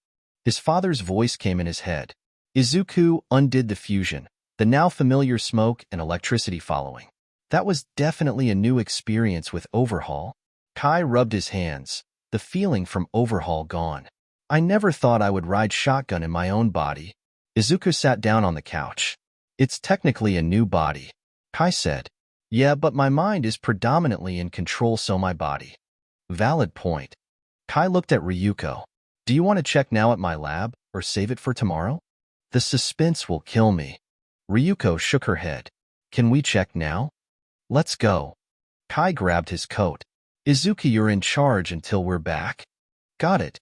His father's voice came in his head. Izuku undid the fusion, the now familiar smoke and electricity following. That was definitely a new experience with Overhaul. Kai rubbed his hands, the feeling from Overhaul gone. I never thought I would ride shotgun in my own body. Izuku sat down on the couch. It's technically a new body. Kai said. Yeah, but my mind is predominantly in control, so my body. Valid point. Kai looked at Ryuko. Do you want to check now at my lab, or save it for tomorrow? The suspense will kill me. Ryuko shook her head. Can we check now? Let's go. Kai grabbed his coat. Izuku, you're in charge until we're back. Got it.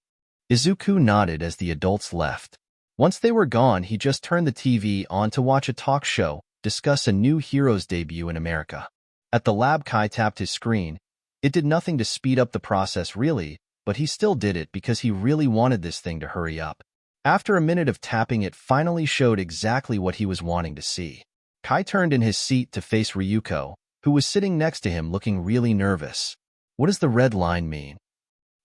Izuku nodded as the adults left. Once they were gone, he just turned the TV on to watch a talk show, discuss a new hero's debut in America. At the lab, Kai tapped his screen. It did nothing to speed up the process really, but he still did it because he really wanted this thing to hurry up. After a minute of tapping, it finally showed exactly what he was wanting to see. Kai turned in his seat to face Ryuko, who was sitting next to him looking really nervous. What does the red line mean?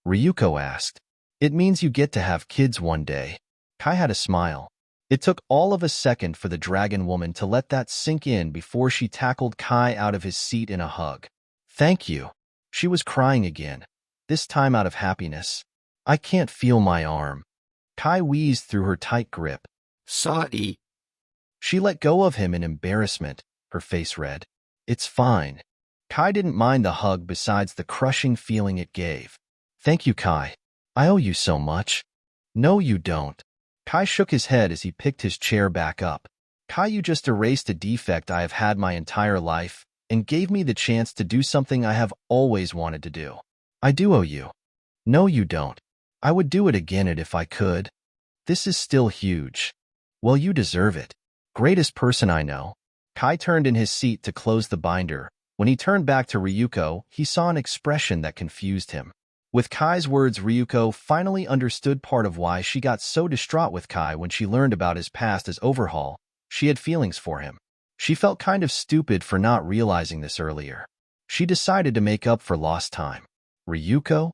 Ryuko asked. It means you get to have kids one day. Kai had a smile. It took all of a second for the dragon woman to let that sink in before she tackled Kai out of his seat in a hug. Thank you. She was crying again, this time out of happiness. I can't feel my arm. Kai wheezed through her tight grip. Sorry. She let go of him in embarrassment, her face red. It's fine. Kai didn't mind the hug besides the crushing feeling it gave. Thank you, Kai. I owe you so much. No, you don't. Kai shook his head as he picked his chair back up. Kai, you just erased a defect I have had my entire life and gave me the chance to do something I have always wanted to do. I do owe you. No, you don't. I would do it again if I could. This is still huge. Well, you deserve it. Greatest person I know. Kai turned in his seat to close the binder. When he turned back to Ryuko, he saw an expression that confused him. With Kai's words, Ryuko finally understood part of why she got so distraught with Kai when she learned about his past as Overhaul. She had feelings for him. She felt kind of stupid for not realizing this earlier. She decided to make up for lost time. Ryuko?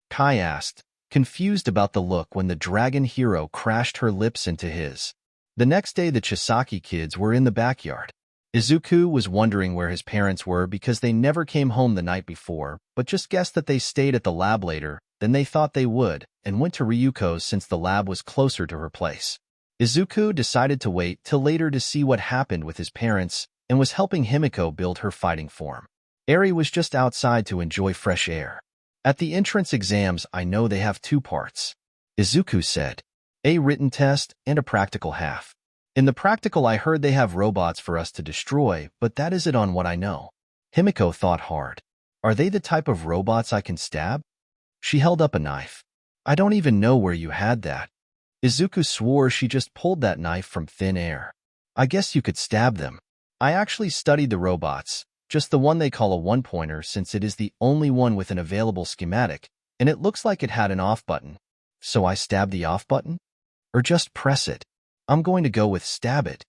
Kai asked, confused about the look when the dragon hero crashed her lips into his. The next day the Chisaki kids were in the backyard. Izuku was wondering where his parents were because they never came home the night before, but just guessed that they stayed at the lab later than they thought they would and went to Ryuko's since the lab was closer to her place. Izuku decided to wait till later to see what happened with his parents and was helping Himiko build her fighting form. Eri was just outside to enjoy fresh air. At the entrance exams, I know they have 2 parts, Izuku said. A written test and a practical half. In the practical, I heard they have robots for us to destroy, but that isn't on what I know. Himiko thought hard. Are they the type of robots I can stab? She held up a knife. I don't even know where you had that. Izuku swore she just pulled that knife from thin air. I guess you could stab them. I actually studied the robots, just the one they call a one-pointer since it is the only one with an available schematic, and it looks like it had an off button. So I stab the off button? Or just press it? I'm going to go with stab it.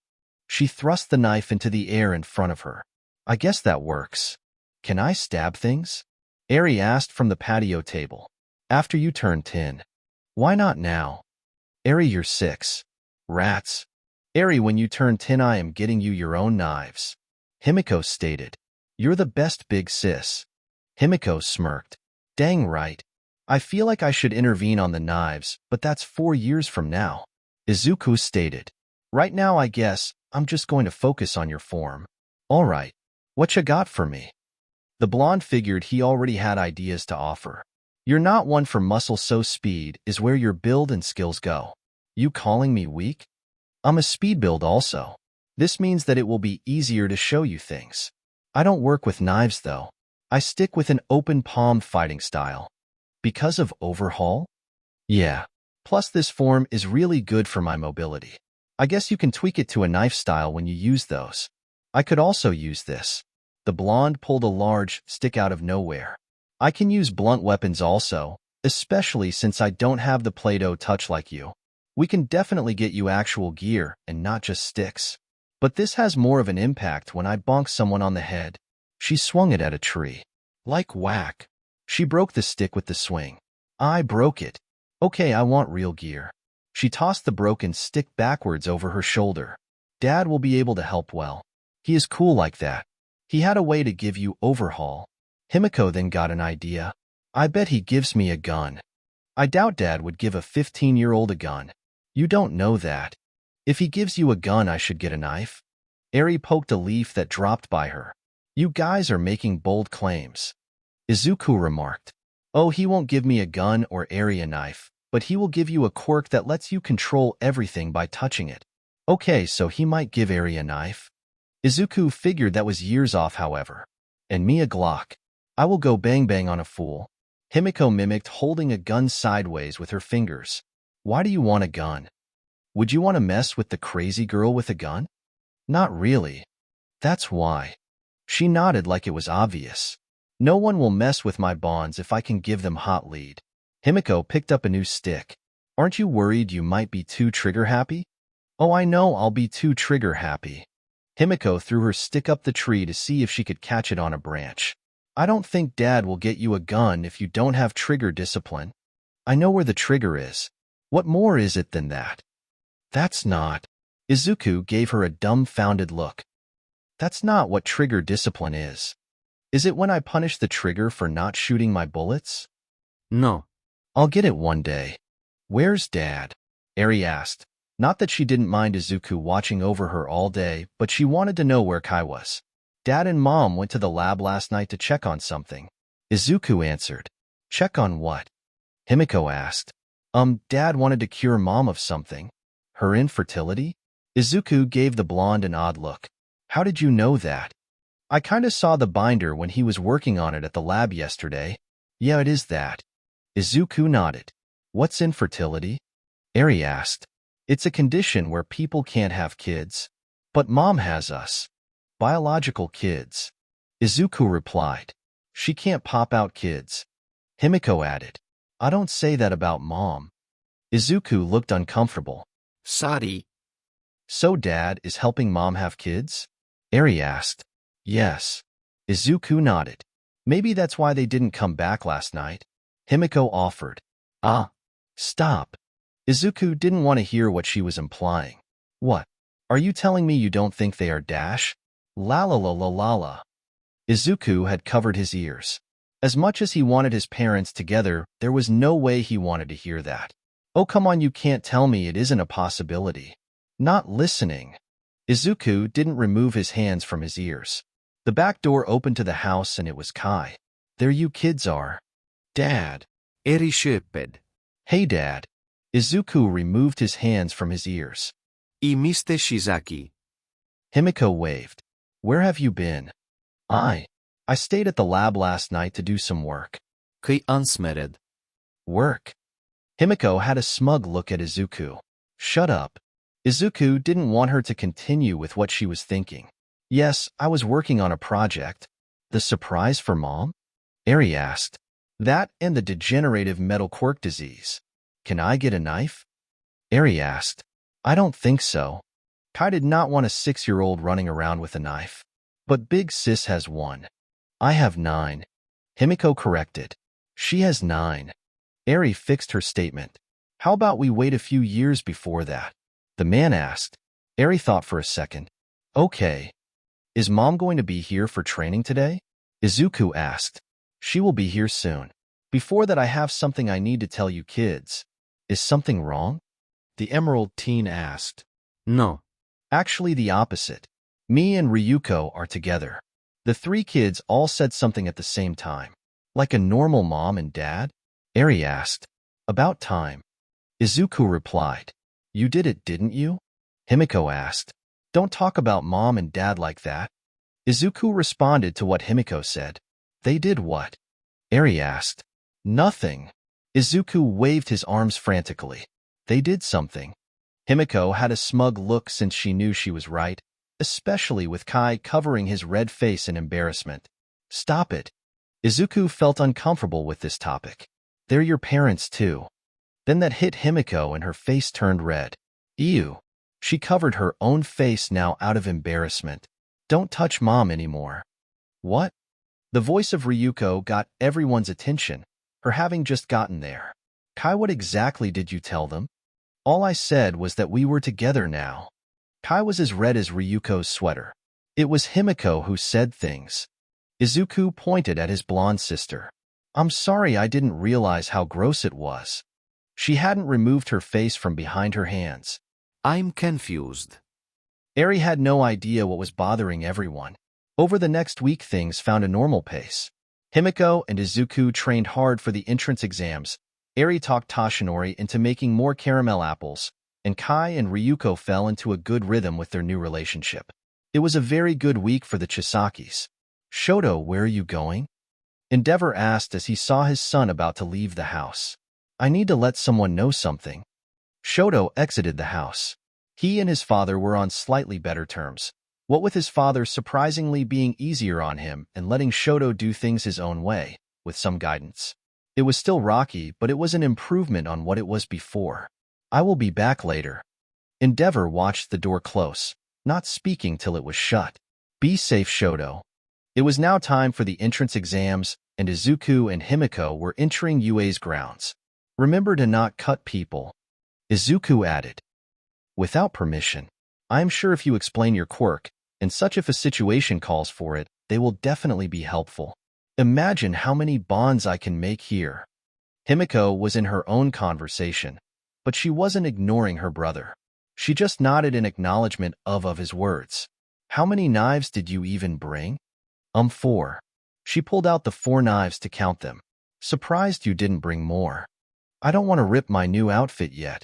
She thrust the knife into the air in front of her. I guess that works. Can I stab things? Eri asked from the patio table. After you turn 10. Why not now? Eri, you're 6. Rats. Eri, when you turn 10 I am getting you your own knives. Himiko stated. You're the best big sis. Himiko smirked. Dang right. I feel like I should intervene on the knives, but that's 4 years from now. Izuku stated. Right now I guess I'm just going to focus on your form. All right. What you got for me? The blonde figured he already had ideas to offer. You're not one for muscle, so speed is where your build and skills go. You calling me weak? I'm a speed build also. This means that it will be easier to show you things. I don't work with knives though. I stick with an open palm fighting style. Because of Overhaul? Yeah. Plus this form is really good for my mobility. I guess you can tweak it to a knife style when you use those. I could also use this. The blonde pulled a large stick out of nowhere. I can use blunt weapons also, especially since I don't have the Play-Doh touch like you. We can definitely get you actual gear and not just sticks. But this has more of an impact when I bonk someone on the head. She swung it at a tree. Like whack. She broke the stick with the swing. I broke it. Okay, I want real gear. She tossed the broken stick backwards over her shoulder. Dad will be able to help well. He is cool like that. He had a way to give you Overhaul. Himiko then got an idea. I bet he gives me a gun. I doubt Dad would give a 15-year-old a gun. You don't know that. If he gives you a gun, I should get a knife. Eri poked a leaf that dropped by her. You guys are making bold claims. Izuku remarked. Oh, he won't give me a gun or Eri a knife, but he will give you a quirk that lets you control everything by touching it. Okay, so he might give Eri a knife. Izuku figured that was years off, however. And me a Glock. I will go bang bang on a fool. Himiko mimicked holding a gun sideways with her fingers. Why do you want a gun? Would you want to mess with the crazy girl with a gun? Not really. That's why. She nodded like it was obvious. No one will mess with my bonds if I can give them hot lead. Himiko picked up a new stick. Aren't you worried you might be too trigger happy? Oh, I know I'll be too trigger happy. Himiko threw her stick up the tree to see if she could catch it on a branch. I don't think Dad will get you a gun if you don't have trigger discipline. I know where the trigger is. What more is it than that? That's not. Izuku gave her a dumbfounded look. That's not what trigger discipline is. Is it when I punish the trigger for not shooting my bullets? No. I'll get it one day. Where's Dad? Eri asked. Not that she didn't mind Izuku watching over her all day, but she wanted to know where Kai was. Dad and Mom went to the lab last night to check on something. Izuku answered. Check on what? Himiko asked. Dad wanted to cure Mom of something. Her infertility? Izuku gave the blonde an odd look. How did you know that? I kinda saw the binder when he was working on it at the lab yesterday. Yeah, it is that. Izuku nodded. What's infertility? Eri asked. It's a condition where people can't have kids. But Mom has us. Biological kids. Izuku replied. She can't pop out kids. Himiko added. I don't say that about Mom. Izuku looked uncomfortable. Sorry. So Dad is helping Mom have kids? Eri asked. Yes. Izuku nodded. Maybe that's why they didn't come back last night. Himiko offered. Ah. Stop. Izuku didn't want to hear what she was implying. What? Are you telling me you don't think they are dash? La la la la la la. Izuku had covered his ears. As much as he wanted his parents together, there was no way he wanted to hear that. Oh, come on, you can't tell me it isn't a possibility. Not listening. Izuku didn't remove his hands from his ears. The back door opened to the house and it was Kai. There you kids are. Dad. Eri köped. Hey, Dad. Izuku removed his hands from his ears. I Mr. Chisaki. Himiko waved. Where have you been? I stayed at the lab last night to do some work. Kai ansmered. Work? Himiko had a smug look at Izuku. Shut up. Izuku didn't want her to continue with what she was thinking. Yes, I was working on a project. The surprise for Mom? Eri asked. That and the degenerative metal quirk disease. Can I get a knife? Eri asked. I don't think so. Kai did not want a 6-year-old running around with a knife. But Big Sis has one. I have 9. Himiko corrected. She has 9. Eri fixed her statement. How about we wait a few years before that? The man asked. Eri thought for a second. Okay. Is Mom going to be here for training today? Izuku asked. She will be here soon. Before that, I have something I need to tell you kids. Is something wrong? The Emerald teen asked. No. Actually, the opposite. Me and Ryuko are together. The 3 kids all said something at the same time. Like a normal mom and dad? Eri asked. About time. Izuku replied. You did it, didn't you? Himiko asked. Don't talk about mom and dad like that. Izuku responded to what Himiko said. They did what? Eri asked. Nothing. Izuku waved his arms frantically. They did something. Himiko had a smug look since she knew she was right, especially with Kai covering his red face in embarrassment. Stop it. Izuku felt uncomfortable with this topic. They're your parents too. Then that hit Himiko and her face turned red. Ew. She covered her own face now out of embarrassment. Don't touch Mom anymore. What? The voice of Ryuko got everyone's attention, her having just gotten there. Kai, what exactly did you tell them? All I said was that we were together now. Kai was as red as Ryuko's sweater. It was Himiko who said things. Izuku pointed at his blonde sister. I'm sorry, I didn't realize how gross it was. She hadn't removed her face from behind her hands. I'm confused. Eri had no idea what was bothering everyone. Over the next week, things found a normal pace. Himiko and Izuku trained hard for the entrance exams. Eri talked Toshinori into making more caramel apples, and Kai and Ryuko fell into a good rhythm with their new relationship. It was a very good week for the Chisakis. Shoto, where are you going? Endeavor asked as he saw his son about to leave the house. I need to let someone know something. Shoto exited the house. He and his father were on slightly better terms, what with his father surprisingly being easier on him and letting Shoto do things his own way, with some guidance. It was still rocky, but it was an improvement on what it was before. I will be back later. Endeavor watched the door close, not speaking till it was shut. Be safe, Shoto. It was now time for the entrance exams, and Izuku and Himiko were entering UA's grounds. Remember to not cut people. Izuku added. Without permission. I'm sure if you explain your quirk, and such if a situation calls for it, they will definitely be helpful. Imagine how many bonds I can make here. Himiko was in her own conversation, but she wasn't ignoring her brother. She just nodded in acknowledgement of his words. How many knives did you even bring? 4. She pulled out the 4 knives to count them. Surprised you didn't bring more. I don't want to rip my new outfit yet.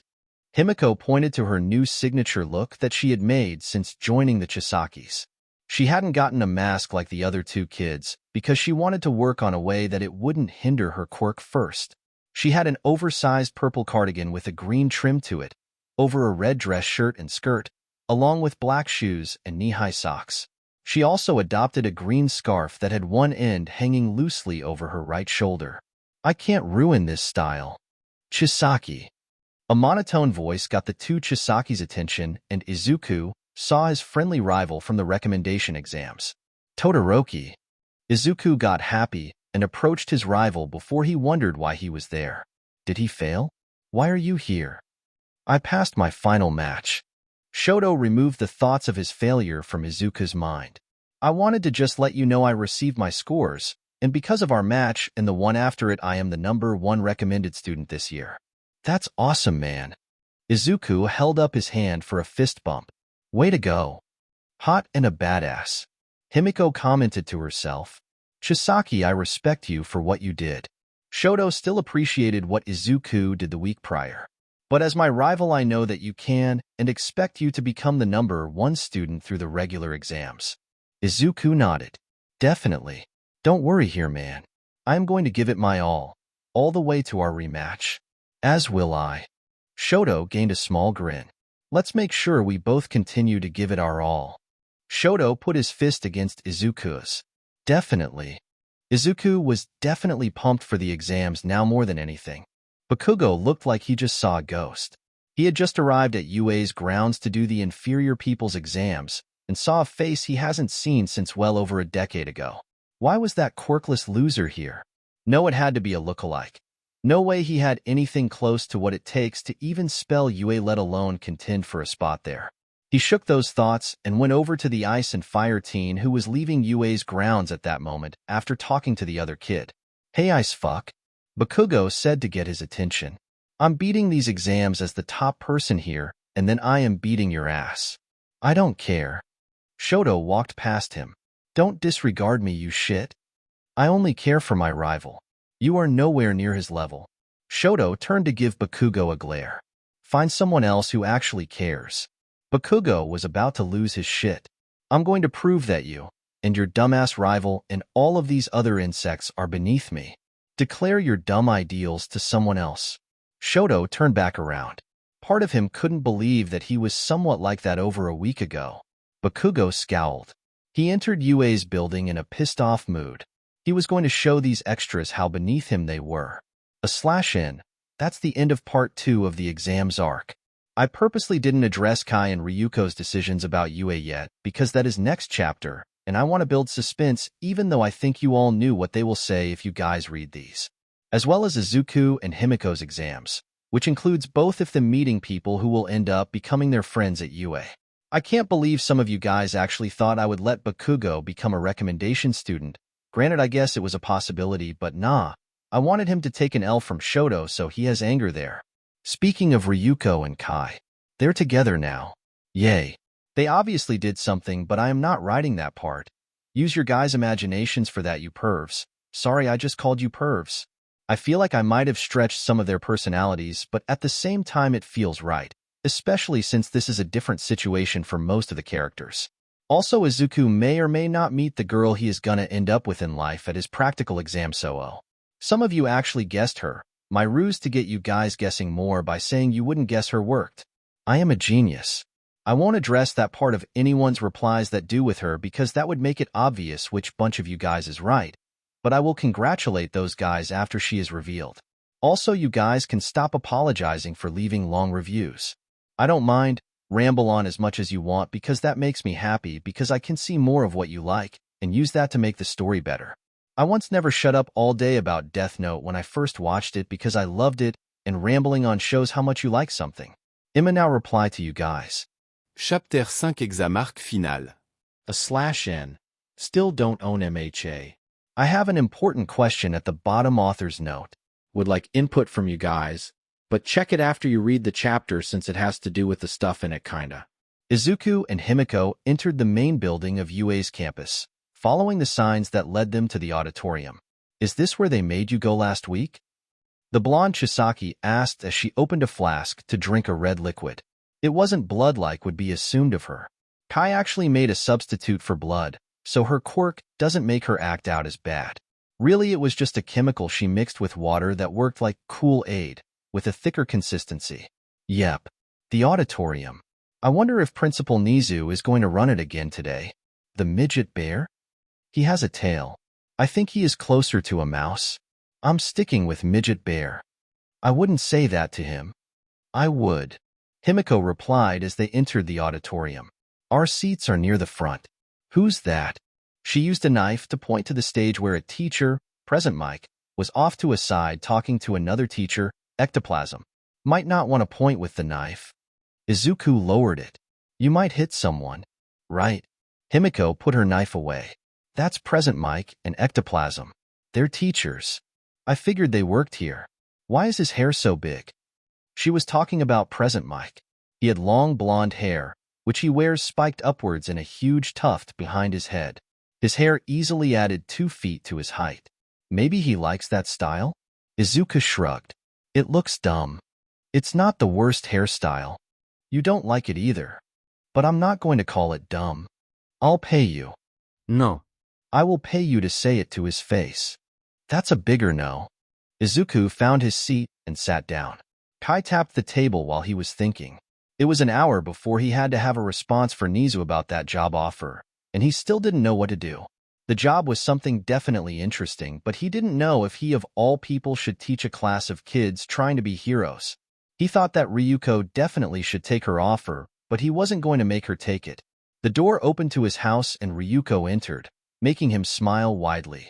Himiko pointed to her new signature look that she had made since joining the Chisakis. She hadn't gotten a mask like the other 2 kids because she wanted to work on a way that it wouldn't hinder her quirk first. She had an oversized purple cardigan with a green trim to it, over a red dress shirt and skirt, along with black shoes and knee-high socks. She also adopted a green scarf that had one end hanging loosely over her right shoulder. I can't ruin this style. Chisaki. A monotone voice got the 2 Chisaki's attention, and Izuku, saw his friendly rival from the recommendation exams. Todoroki. Izuku got happy and approached his rival before he wondered why he was there. Did he fail? Why are you here? I passed my final match. Shoto removed the thoughts of his failure from Izuku's mind. I wanted to just let you know I received my scores, and because of our match and the one after it, I am the #1 recommended student this year. That's awesome, man. Izuku held up his hand for a fist bump. Way to go. Hot and a badass. Himiko commented to herself. Chisaki, I respect you for what you did. Shoto still appreciated what Izuku did the week prior. But as my rival, I know that you can and expect you to become the #1 student through the regular exams. Izuku nodded. Definitely. Don't worry here, man. I am going to give it my all the way to our rematch. As will I. Shoto gained a small grin. Let's make sure we both continue to give it our all. Shoto put his fist against Izuku's. Definitely. Izuku was definitely pumped for the exams now more than anything. Bakugo looked like he just saw a ghost. He had just arrived at UA's grounds to do the inferior people's exams and saw a face he hasn't seen since well over a decade ago. Why was that quirkless loser here? No, it had to be a lookalike. No way he had anything close to what it takes to even spell UA, let alone contend for a spot there. He shook those thoughts and went over to the Ice and Fire teen who was leaving UA's grounds at that moment after talking to the other kid. Hey, Ice fuck. Bakugo said to get his attention. I'm beating these exams as the top person here, and then I am beating your ass. I don't care. Shoto walked past him. Don't disregard me, you shit. I only care for my rival. You are nowhere near his level. Shoto turned to give Bakugo a glare. Find someone else who actually cares. Bakugo was about to lose his shit. I'm going to prove that you and your dumbass rival and all of these other insects are beneath me. Declare your dumb ideals to someone else. Shoto turned back around. Part of him couldn't believe that he was somewhat like that over a week ago. Bakugo scowled. He entered UA's building in a pissed-off mood. He was going to show these extras how beneath him they were. /N. That's the end of part 2 of the exams arc. I purposely didn't address Kai and Ryuko's decisions about UA yet, because that is next chapter, and I want to build suspense even though I think you all knew what they will say if you guys read these. As well as Izuku and Himiko's exams, which includes both of them meeting people who will end up becoming their friends at UA. I can't believe some of you guys actually thought I would let Bakugo become a recommendation student. Granted, I guess it was a possibility, but nah. I wanted him to take an L from Shoto, so he has anger there. Speaking of Ryuko and Kai, they're together now. Yay. They obviously did something, but I am not writing that part. Use your guys' imaginations for that, you pervs. Sorry, I just called you pervs. I feel like I might have stretched some of their personalities, but at the same time it feels right. Especially since this is a different situation for most of the characters. Also, Izuku may or may not meet the girl he is gonna end up with in life at his practical exam, so some of you actually guessed her. My ruse to get you guys guessing more by saying you wouldn't guess her worked. I am a genius. I won't address that part of anyone's replies that do with her because that would make it obvious which bunch of you guys is right, but I will congratulate those guys after she is revealed. Also, you guys can stop apologizing for leaving long reviews. I don't mind, ramble on as much as you want because that makes me happy because I can see more of what you like and use that to make the story better. I once never shut up all day about Death Note when I first watched it because I loved it, and rambling on shows how much you like something. Emma now reply to you guys. Chapter 5 Exam arc final. /N. Still don't own MHA. I have an important question at the bottom author's note. Would like input from you guys, but check it after you read the chapter since it has to do with the stuff in it kinda. Izuku and Himiko entered the main building of UA's campus, following the signs that led them to the auditorium. Is this where they made you go last week? The blonde Chisaki asked as she opened a flask to drink a red liquid. It wasn't blood like would be assumed of her. Kai actually made a substitute for blood, so her quirk doesn't make her act out as bad. Really, it was just a chemical she mixed with water that worked like Kool-Aid, with a thicker consistency. Yep. The auditorium. I wonder if Principal Nizu is going to run it again today. The midget bear? He has a tail. I think he is closer to a mouse. I'm sticking with midget bear. I wouldn't say that to him. I would. Himiko replied as they entered the auditorium. Our seats are near the front. Who's that? She used a knife to point to the stage where a teacher, present Mike, was off to a side talking to another teacher, ectoplasm. Might not want to point with the knife. Izuku lowered it. You might hit someone. Right. Himiko put her knife away. That's present Mike and ectoplasm. They're teachers. I figured they worked here. Why is his hair so big? She was talking about present Mike. He had long blonde hair, which he wears spiked upwards in a huge tuft behind his head. His hair easily added 2 feet to his height. Maybe he likes that style? Izuku shrugged. It looks dumb. It's not the worst hairstyle. You don't like it either. But I'm not going to call it dumb. I'll pay you. No. I will pay you to say it to his face. That's a bigger no. Izuku found his seat and sat down. Kai tapped the table while he was thinking. It was an hour before he had to have a response for Nizu about that job offer, and he still didn't know what to do. The job was something definitely interesting, but he didn't know if he of all people should teach a class of kids trying to be heroes. He thought that Ryuko definitely should take her offer, but he wasn't going to make her take it. The door opened to his house and Ryuko entered, making him smile widely.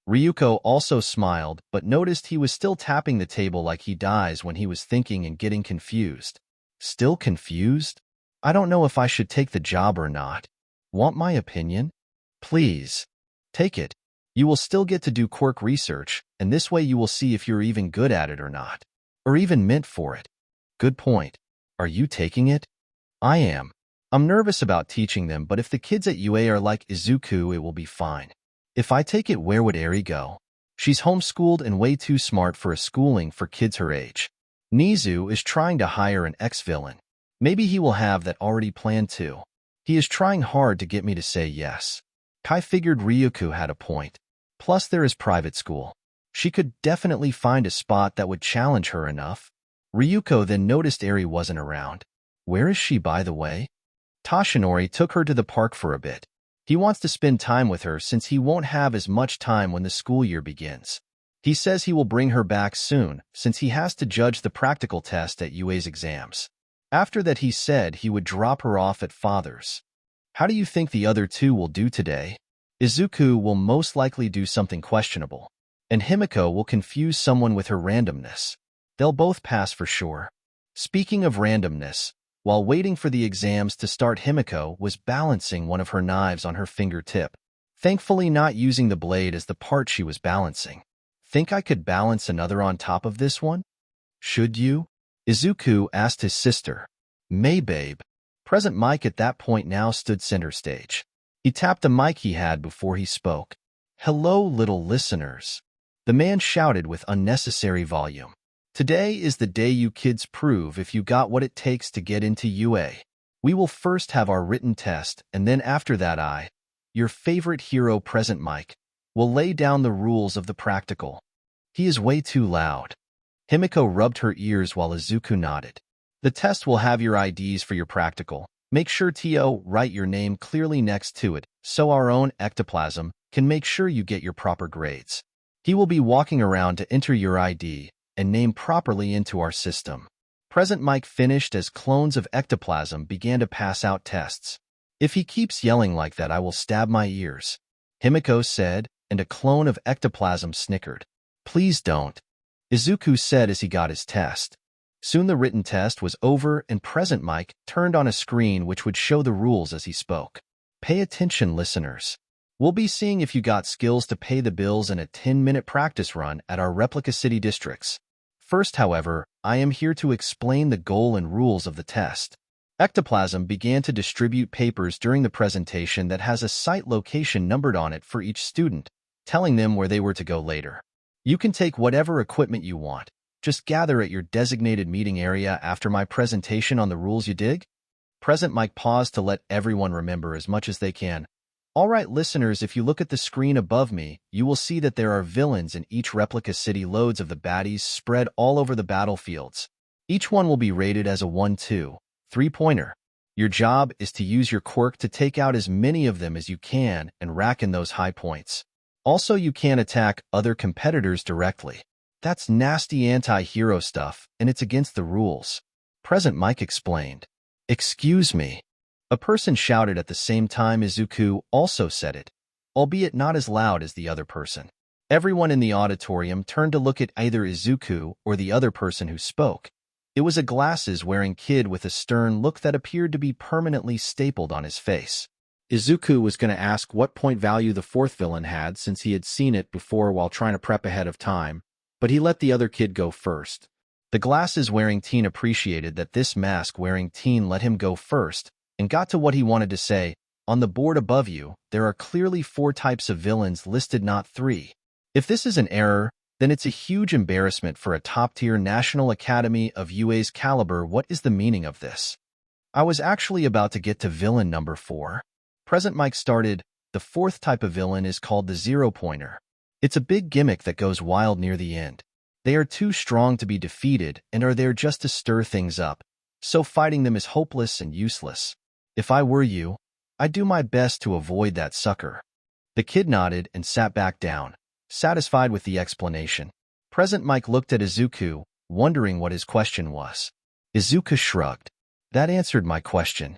Ryuko also smiled, but noticed he was still tapping the table like he does when he was thinking and getting confused. Still confused? I don't know if I should take the job or not. Want my opinion? Please. Take it. You will still get to do quirk research, and this way you will see if you're even good at it or not. Or even meant for it. Good point. Are you taking it? I am. I'm nervous about teaching them, but if the kids at UA are like Izuku, it will be fine. If I take it, where would Eri go? She's homeschooled and way too smart for a schooling for kids her age. Nizu is trying to hire an ex-villain. Maybe he will have that already planned too. He is trying hard to get me to say yes. Kai figured Ryuko had a point. Plus there is private school. She could definitely find a spot that would challenge her enough. Ryuko then noticed Eri wasn't around. Where is she, by the way? Toshinori took her to the park for a bit. He wants to spend time with her since he won't have as much time when the school year begins. He says he will bring her back soon since he has to judge the practical test at UA's exams. After that, he said he would drop her off at Father's. How do you think the other two will do today? Izuku will most likely do something questionable, and Himiko will confuse someone with her randomness. They'll both pass for sure. Speaking of randomness, while waiting for the exams to start, Himiko was balancing one of her knives on her fingertip, thankfully not using the blade as the part she was balancing. Think I could balance another on top of this one? Should you? Izuku asked his sister. May, babe. Present Mike at that point now stood center stage. He tapped the mic he had before he spoke. Hello, little listeners. The man shouted with unnecessary volume. Today is the day you kids prove if you got what it takes to get into UA. We will first have our written test, and then after that your favorite hero, present Mike, will lay down the rules of the practical. He is way too loud. Himiko rubbed her ears while Izuku nodded. The test will have your IDs for your practical. Make sure to write your name clearly next to it, so our own ectoplasm can make sure you get your proper grades. He will be walking around to enter your ID and name properly into our system. Present Mike finished as clones of ectoplasm began to pass out tests. If he keeps yelling like that, I will stab my ears, Himiko said, and a clone of ectoplasm snickered. Please don't, Izuku said as he got his test. Soon the written test was over and present Mike turned on a screen which would show the rules as he spoke. Pay attention, listeners. We'll be seeing if you got skills to pay the bills in a 10-minute practice run at our replica city districts. First, however, I am here to explain the goal and rules of the test. Ectoplasm began to distribute papers during the presentation that has a site location numbered on it for each student, telling them where they were to go later. You can take whatever equipment you want. Just gather at your designated meeting area after my presentation on the rules, you dig? Present Mike paused to let everyone remember as much as they can. All right, listeners, if you look at the screen above me, you will see that there are villains in each replica city, loads of the baddies spread all over the battlefields. Each one will be rated as a 1-2, 3-pointer. Your job is to use your quirk to take out as many of them as you can and rack in those high points. Also, you can attack other competitors directly. That's nasty anti-hero stuff, and it's against the rules. Present Mike explained. Excuse me. A person shouted at the same time Izuku also said it, albeit not as loud as the other person. Everyone in the auditorium turned to look at either Izuku or the other person who spoke. It was a glasses-wearing kid with a stern look that appeared to be permanently stapled on his face. Izuku was going to ask what point value the fourth villain had since he had seen it before while trying to prep ahead of time, but he let the other kid go first. The glasses-wearing teen appreciated that this mask-wearing teen let him go first and got to what he wanted to say. On the board above you, there are clearly 4 types of villains listed, not 3. If this is an error, then it's a huge embarrassment for a top-tier National Academy of UA's caliber. What is the meaning of this? I was actually about to get to villain number 4. Present Mike started. The 4th type of villain is called the zero-pointer. It's a big gimmick that goes wild near the end. They are too strong to be defeated and are there just to stir things up, so fighting them is hopeless and useless. If I were you, I'd do my best to avoid that sucker. The kid nodded and sat back down, satisfied with the explanation. Present Mike looked at Izuku, wondering what his question was. Izuku shrugged. That answered my question.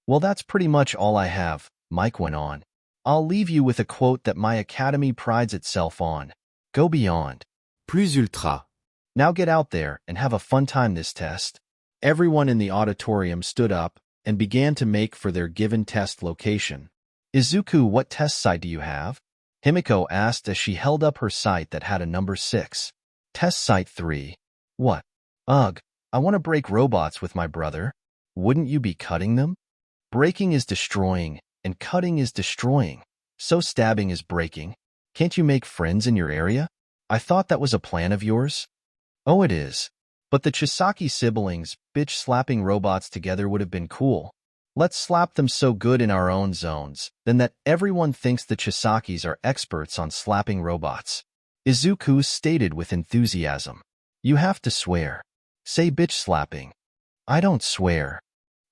Well, that's pretty much all I have, Mike went on. I'll leave you with a quote that my academy prides itself on. Go beyond. Plus ultra. Now get out there and have a fun time this test. Everyone in the auditorium stood up and began to make for their given test location. Izuku, what test site do you have? Himiko asked as she held up her site that had a number 6. Test site 3. What? Ugh, I want to break robots with my brother. Wouldn't you be cutting them? Breaking is destroying, and cutting is destroying. So stabbing is breaking. Can't you make friends in your area? I thought that was a plan of yours. Oh, it is. But the Chisaki siblings, bitch-slapping robots together would have been cool. Let's slap them so good in our own zones, then that everyone thinks the Chisakis are experts on slapping robots. Izuku stated with enthusiasm. You have to swear. Say bitch-slapping. I don't swear.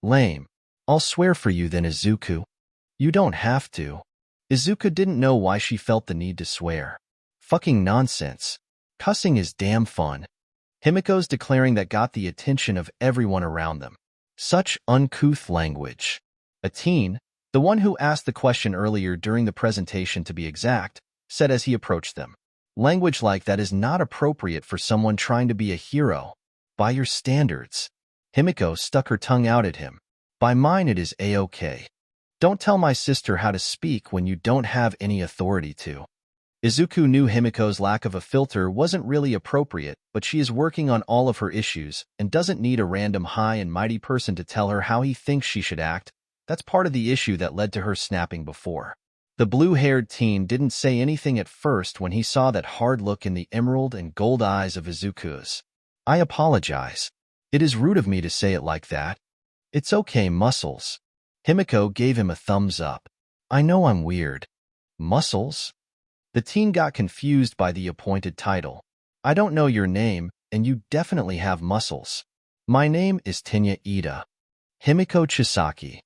Lame. I'll swear for you then, Izuku. You don't have to. Izuku didn't know why she felt the need to swear. Fucking nonsense. Cussing is damn fun. Himiko's declaring that got the attention of everyone around them. Such uncouth language. A teen, the one who asked the question earlier during the presentation to be exact, said as he approached them. Language like that is not appropriate for someone trying to be a hero. By your standards. Himiko stuck her tongue out at him. By mine it is a-okay. Don't tell my sister how to speak when you don't have any authority to. Izuku knew Himiko's lack of a filter wasn't really appropriate, but she is working on all of her issues and doesn't need a random high and mighty person to tell her how he thinks she should act. That's part of the issue that led to her snapping before. The blue-haired teen didn't say anything at first when he saw that hard look in the emerald and gold eyes of Izuku's. I apologize. It is rude of me to say it like that. It's okay, Muscles. Himiko gave him a thumbs up. I know I'm weird. Muscles? The teen got confused by the appointed title. I don't know your name, and you definitely have muscles. My name is Tenya Ida. Himiko Chisaki.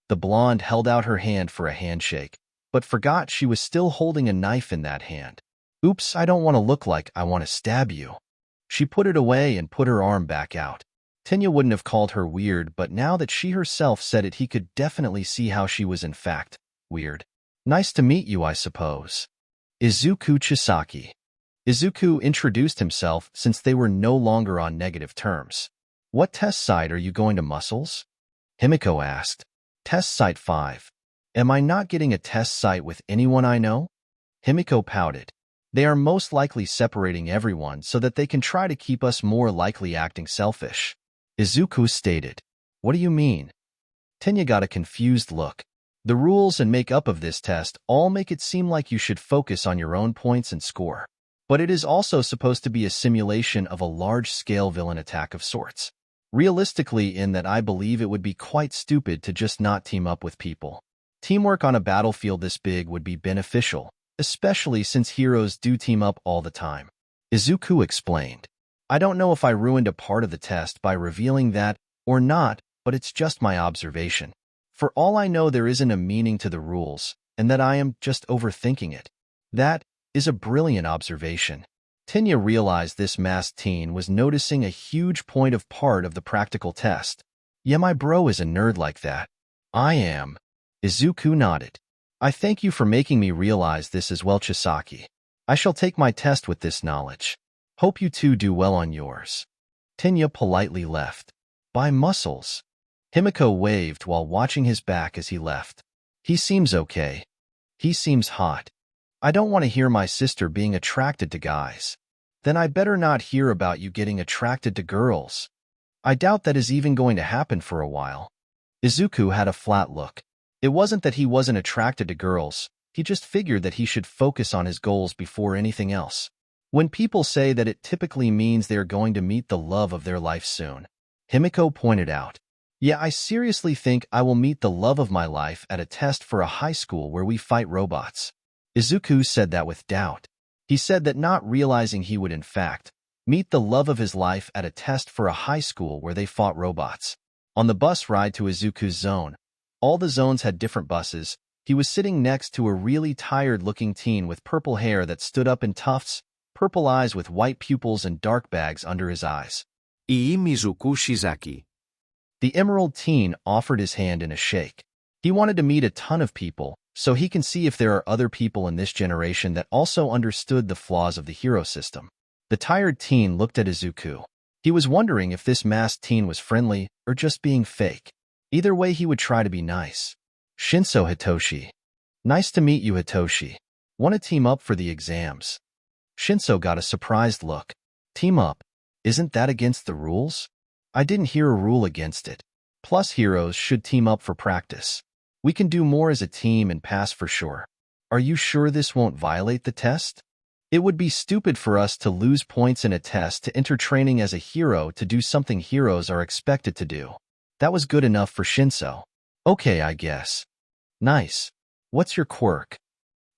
The blonde held out her hand for a handshake, but forgot she was still holding a knife in that hand. Oops, I don't want to look like I want to stab you. She put it away and put her arm back out. Tenya wouldn't have called her weird, but now that she herself said it, he could definitely see how she was in fact weird. Nice to meet you, I suppose. Izuku Chisaki. Izuku introduced himself since they were no longer on negative terms. What test site are you going to, Muscles? Himiko asked. Test site 5. Am I not getting a test site with anyone I know? Himiko pouted. They are most likely separating everyone so that they can try to keep us more likely acting selfish. Izuku stated. What do you mean? Tenya got a confused look. The rules and makeup of this test all make it seem like you should focus on your own points and score. But it is also supposed to be a simulation of a large-scale villain attack of sorts. Realistically, in that I believe it would be quite stupid to just not team up with people. Teamwork on a battlefield this big would be beneficial, especially since heroes do team up all the time. Izuku explained. I don't know if I ruined a part of the test by revealing that or not, but it's just my observation. For all I know, there isn't a meaning to the rules, and that I am just overthinking it. That is a brilliant observation. Tenya realized this masked teen was noticing a huge point of part of the practical test. Yeah, my bro is a nerd like that. I am. Izuku nodded. I thank you for making me realize this as well, Chisaki. I shall take my test with this knowledge. Hope you two do well on yours. Tinya politely left. By muscles. Himiko waved while watching his back as he left. He seems okay. He seems hot. I don't want to hear my sister being attracted to guys. Then I better not hear about you getting attracted to girls. I doubt that is even going to happen for a while. Izuku had a flat look. It wasn't that he wasn't attracted to girls, he just figured that he should focus on his goals before anything else. When people say that it typically means they are going to meet the love of their life soon. Himiko pointed out. Yeah, I seriously think I will meet the love of my life at a test for a high school where we fight robots. Izuku said that with doubt. He said that not realizing he would in fact meet the love of his life at a test for a high school where they fought robots. On the bus ride to Izuku's zone, all the zones had different buses. He was sitting next to a really tired-looking teen with purple hair that stood up in tufts, purple eyes with white pupils and dark bags under his eyes. Izuku Chisaki. The emerald teen offered his hand in a shake. He wanted to meet a ton of people, so he can see if there are other people in this generation that also understood the flaws of the hero system. The tired teen looked at Izuku. He was wondering if this masked teen was friendly or just being fake. Either way, he would try to be nice. Shinso Hitoshi. Nice to meet you, Hitoshi. Want to team up for the exams? Shinso got a surprised look. Team up? Isn't that against the rules? I didn't hear a rule against it. Plus, heroes should team up for practice. We can do more as a team and pass for sure. Are you sure this won't violate the test? It would be stupid for us to lose points in a test to enter training as a hero to do something heroes are expected to do. That was good enough for Shinso. Okay, I guess. Nice. What's your quirk?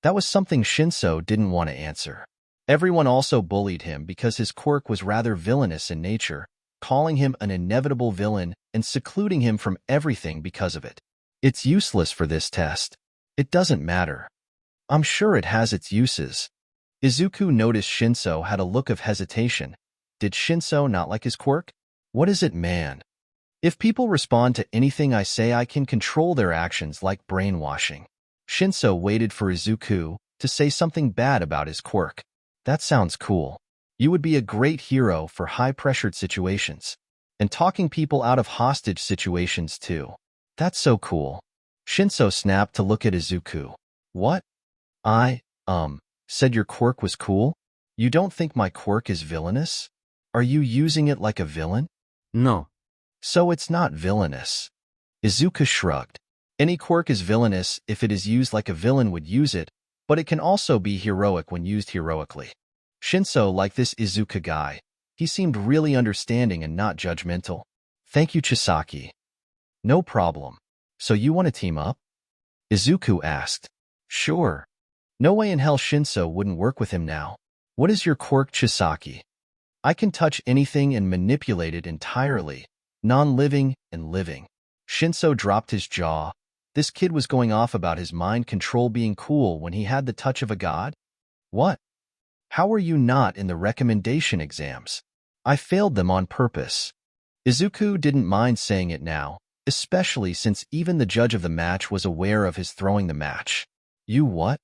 That was something Shinso didn't want to answer. Everyone also bullied him because his quirk was rather villainous in nature, calling him an inevitable villain and secluding him from everything because of it. It's useless for this test. It doesn't matter. I'm sure it has its uses. Izuku noticed Shinso had a look of hesitation. Did Shinso not like his quirk? What is it, man? If people respond to anything I say, I can control their actions like brainwashing. Shinso waited for Izuku to say something bad about his quirk. That sounds cool. You would be a great hero for high-pressured situations. And talking people out of hostage situations too. That's so cool. Shinso snapped to look at Izuku. What? Said your quirk was cool? You don't think my quirk is villainous? Are you using it like a villain? No. So it's not villainous. Izuku shrugged. Any quirk is villainous if it is used like a villain would use it, but it can also be heroic when used heroically. Shinso liked this Izuku guy. He seemed really understanding and not judgmental. Thank you, Chisaki. No problem. So you want to team up? Izuku asked. Sure. No way in hell Shinso wouldn't work with him now. What is your quirk, Chisaki? I can touch anything and manipulate it entirely. Non-living and living. Shinso dropped his jaw. This kid was going off about his mind control being cool when he had the touch of a god? What? How are you not in the recommendation exams? I failed them on purpose. Izuku didn't mind saying it now, especially since even the judge of the match was aware of his throwing the match. You what?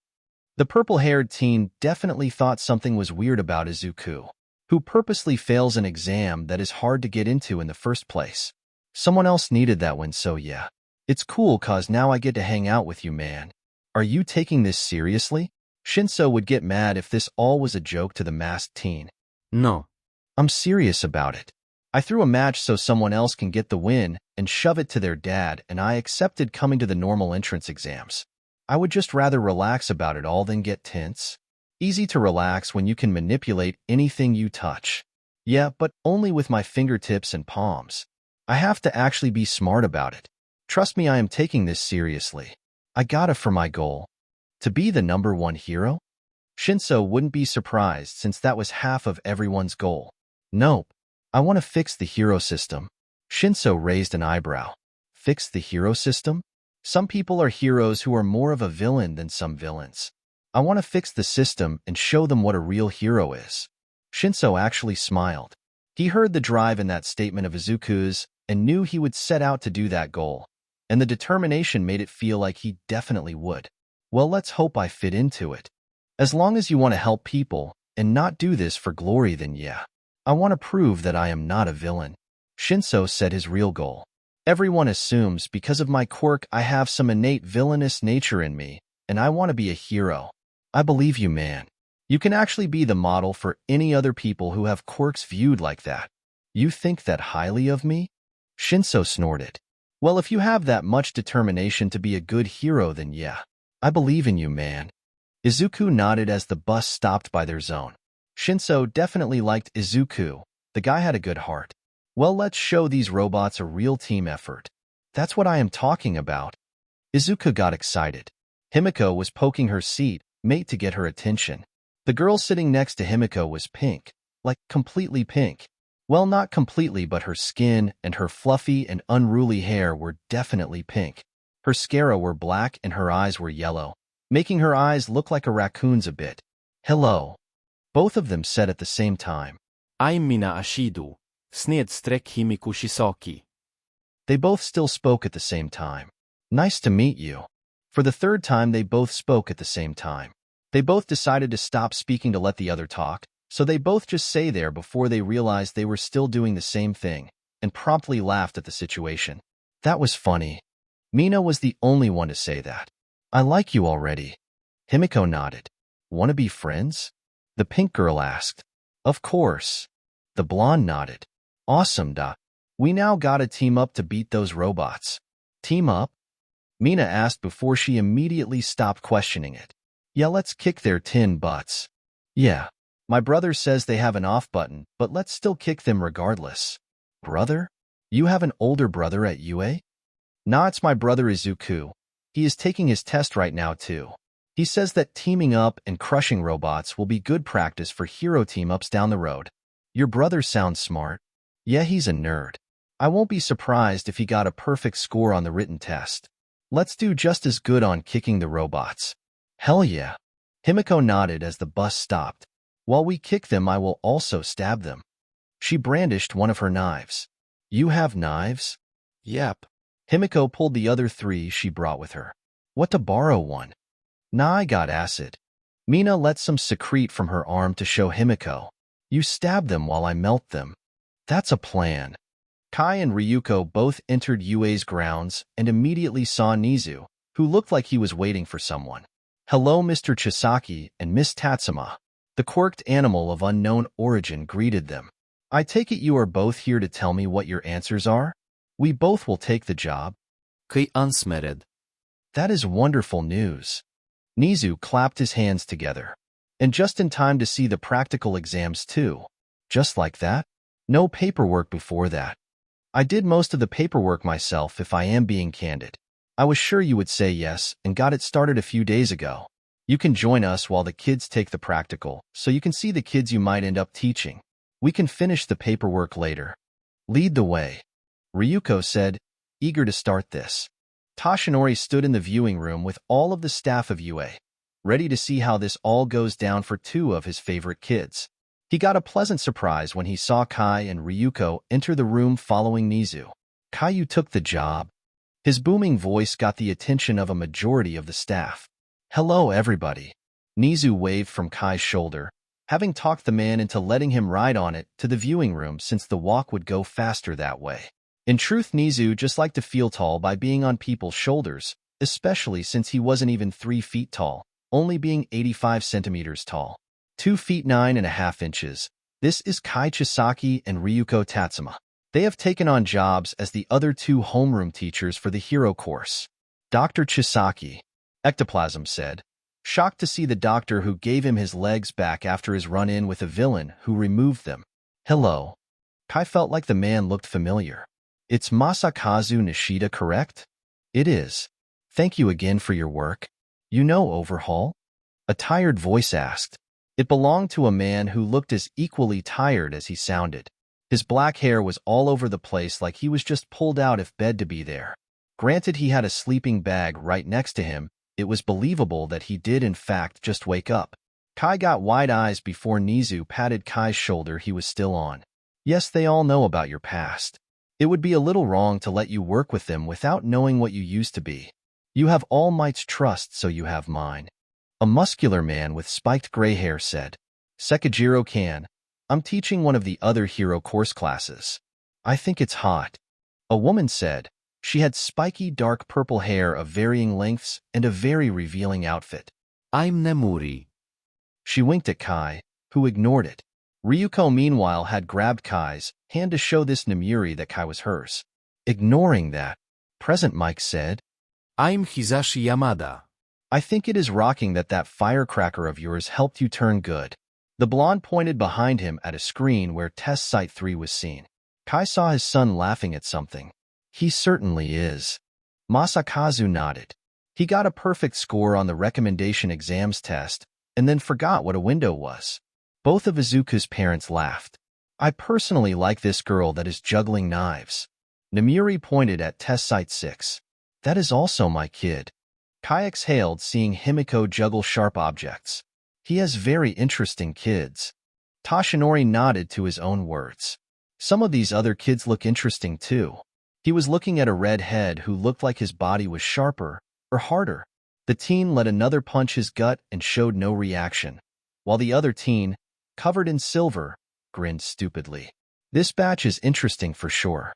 The purple-haired teen definitely thought something was weird about Izuku, who purposely fails an exam that is hard to get into in the first place. Someone else needed that win, so yeah. It's cool cause now I get to hang out with you, man. Are you taking this seriously? Shinso would get mad if this all was a joke to the masked teen. No. I'm serious about it. I threw a match so someone else can get the win and shove it to their dad, and I accepted coming to the normal entrance exams. I would just rather relax about it all than get tense. Easy to relax when you can manipulate anything you touch. Yeah, but only with my fingertips and palms. I have to actually be smart about it. Trust me, I am taking this seriously. I got it for my goal. To be the #1 hero? Shinso wouldn't be surprised since that was half of everyone's goal. Nope. I want to fix the hero system. Shinso raised an eyebrow. Fix the hero system? Some people are heroes who are more of a villain than some villains. I want to fix the system and show them what a real hero is. Shinso actually smiled. He heard the drive in that statement of Izuku's and knew he would set out to do that goal. and the determination made it feel like he definitely would. Well, let's hope I fit into it. As long as you want to help people and not do this for glory, then yeah. I want to prove that I am not a villain. Shinso said his real goal. Everyone assumes because of my quirk I have some innate villainous nature in me, and I want to be a hero. I believe you, man. You can actually be the model for any other people who have quirks viewed like that. You think that highly of me? Shinso snorted. Well, if you have that much determination to be a good hero, then yeah. I believe in you, man. Izuku nodded as the bus stopped by their zone. Shinso definitely liked Izuku. The guy had a good heart. Well, let's show these robots a real team effort. That's what I am talking about. Izuku got excited. Himiko was poking her seat mate to get her attention. The girl sitting next to Himiko was pink, like completely pink. Well, not completely, but her skin and her fluffy and unruly hair were definitely pink. Her scara were black and her eyes were yellow, making her eyes look like a raccoon's a bit. Hello. Both of them said at the same time. I'm Mina Ashidu, Izuku Chisaki. They both still spoke at the same time. Nice to meet you. For the third time, they both spoke at the same time. They both decided to stop speaking to let the other talk, so they both just say there before they realized they were still doing the same thing, and promptly laughed at the situation. That was funny. Mina was the only one to say that. I like you already. Himiko nodded. Want to be friends? The pink girl asked. Of course. The blonde nodded. Awesome, da. We now gotta team up to beat those robots. Team up? Mina asked before she immediately stopped questioning it. Yeah, let's kick their tin butts. Yeah. My brother says they have an off button, but let's still kick them regardless. Brother? You have an older brother at UA? Nah, it's my brother Izuku. He is taking his test right now too. He says that teaming up and crushing robots will be good practice for hero team-ups down the road. Your brother sounds smart. Yeah, he's a nerd. I won't be surprised if he got a perfect score on the written test. Let's do just as good on kicking the robots. Hell yeah. Himiko nodded as the bus stopped. While we kick them, I will also stab them. She brandished one of her knives. You have knives? Yep. Himiko pulled the other three she brought with her. What to borrow one? Nah, I got acid. Mina let some secrete from her arm to show Himiko. You stab them while I melt them. That's a plan. Kai and Ryuko both entered UA's grounds and immediately saw Nizu, who looked like he was waiting for someone. Hello, Mr. Chisaki and Miss Tatsuma. The quirked animal of unknown origin greeted them. I take it you are both here to tell me what your answers are? We both will take the job. Kai Ansmered. That is wonderful news. Nizu clapped his hands together. And just in time to see the practical exams too. Just like that? No paperwork before that. I did most of the paperwork myself if I am being candid. I was sure you would say yes and got it started a few days ago. You can join us while the kids take the practical, so you can see the kids you might end up teaching. We can finish the paperwork later. Lead the way. Ryuko said, eager to start this. Toshinori stood in the viewing room with all of the staff of UA, ready to see how this all goes down for two of his favorite kids. He got a pleasant surprise when he saw Kai and Ryuko enter the room following Nizu. Kai, you took the job. His booming voice got the attention of a majority of the staff. Hello, everybody. Nizu waved from Kai's shoulder, having talked the man into letting him ride on it to the viewing room since the walk would go faster that way. In truth, Nizu just liked to feel tall by being on people's shoulders, especially since he wasn't even 3 feet tall, only being 85 centimeters tall. 2 feet 9.5 inches. This is Kai Chisaki and Ryuko Tatsuma. They have taken on jobs as the other 2 homeroom teachers for the hero course. Dr. Chisaki, Ectoplasm said, shocked to see the doctor who gave him his legs back after his run-in with a villain who removed them. Hello. Kai felt like the man looked familiar. It's Masakazu Nishida, correct? It is. Thank you again for your work. You know Overhaul? A tired voice asked. It belonged to a man who looked as equally tired as he sounded. His black hair was all over the place like he was just pulled out of bed to be there. Granted, he had a sleeping bag right next to him. It was believable that he did in fact just wake up. Kai got wide eyes before Nizu patted Kai's shoulder he was still on. Yes, they all know about your past. It would be a little wrong to let you work with them without knowing what you used to be. You have All Might's trust, so you have mine. A muscular man with spiked gray hair said, Sekijiro-kan, I'm teaching one of the other hero course classes. I think it's hot. A woman said. She had spiky dark purple hair of varying lengths and a very revealing outfit. I'm Nemuri. She winked at Kai, who ignored it. Ryuko meanwhile had grabbed Kai's hand to show this Nemuri that Kai was hers. Ignoring that, Present Mike said, I'm Hisashi Yamada. I think it is rocking that that firecracker of yours helped you turn good. The blonde pointed behind him at a screen where test site 3 was seen. Kai saw his son laughing at something. He certainly is. Masakazu nodded. He got a perfect score on the recommendation exams test and then forgot what a window was. Both of Izuku's parents laughed. I personally like this girl that is juggling knives. Nemuri pointed at test site 6. That is also my kid. Kai exhaled seeing Himiko juggle sharp objects. He has very interesting kids. Toshinori nodded to his own words. Some of these other kids look interesting too. He was looking at a redhead who looked like his body was sharper or harder. The teen let another punch his gut and showed no reaction, while the other teen, covered in silver, grinned stupidly. This batch is interesting for sure.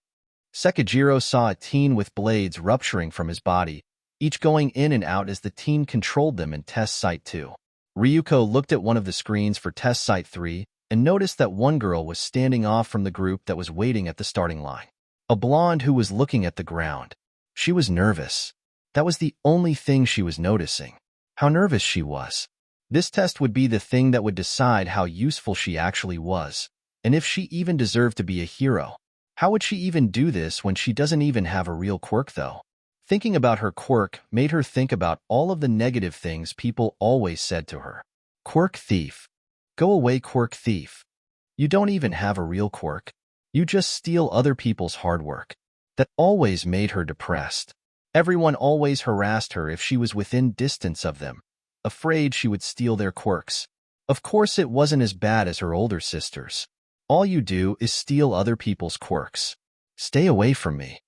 Sekijiro saw a teen with blades rupturing from his body, each going in and out as the teen controlled them in test site 2. Ryuko looked at one of the screens for test site 3 and noticed that one girl was standing off from the group that was waiting at the starting line. A blonde who was looking at the ground. She was nervous. That was the only thing she was noticing. How nervous she was. This test would be the thing that would decide how useful she actually was, and if she even deserved to be a hero. How would she even do this when she doesn't even have a real quirk though? Thinking about her quirk made her think about all of the negative things people always said to her. Quirk thief. Go away, quirk thief. You don't even have a real quirk. You just steal other people's hard work. That always made her depressed. Everyone always harassed her if she was within distance of them, afraid she would steal their quirks. Of course it wasn't as bad as her older sisters. All you do is steal other people's quirks. Stay away from me.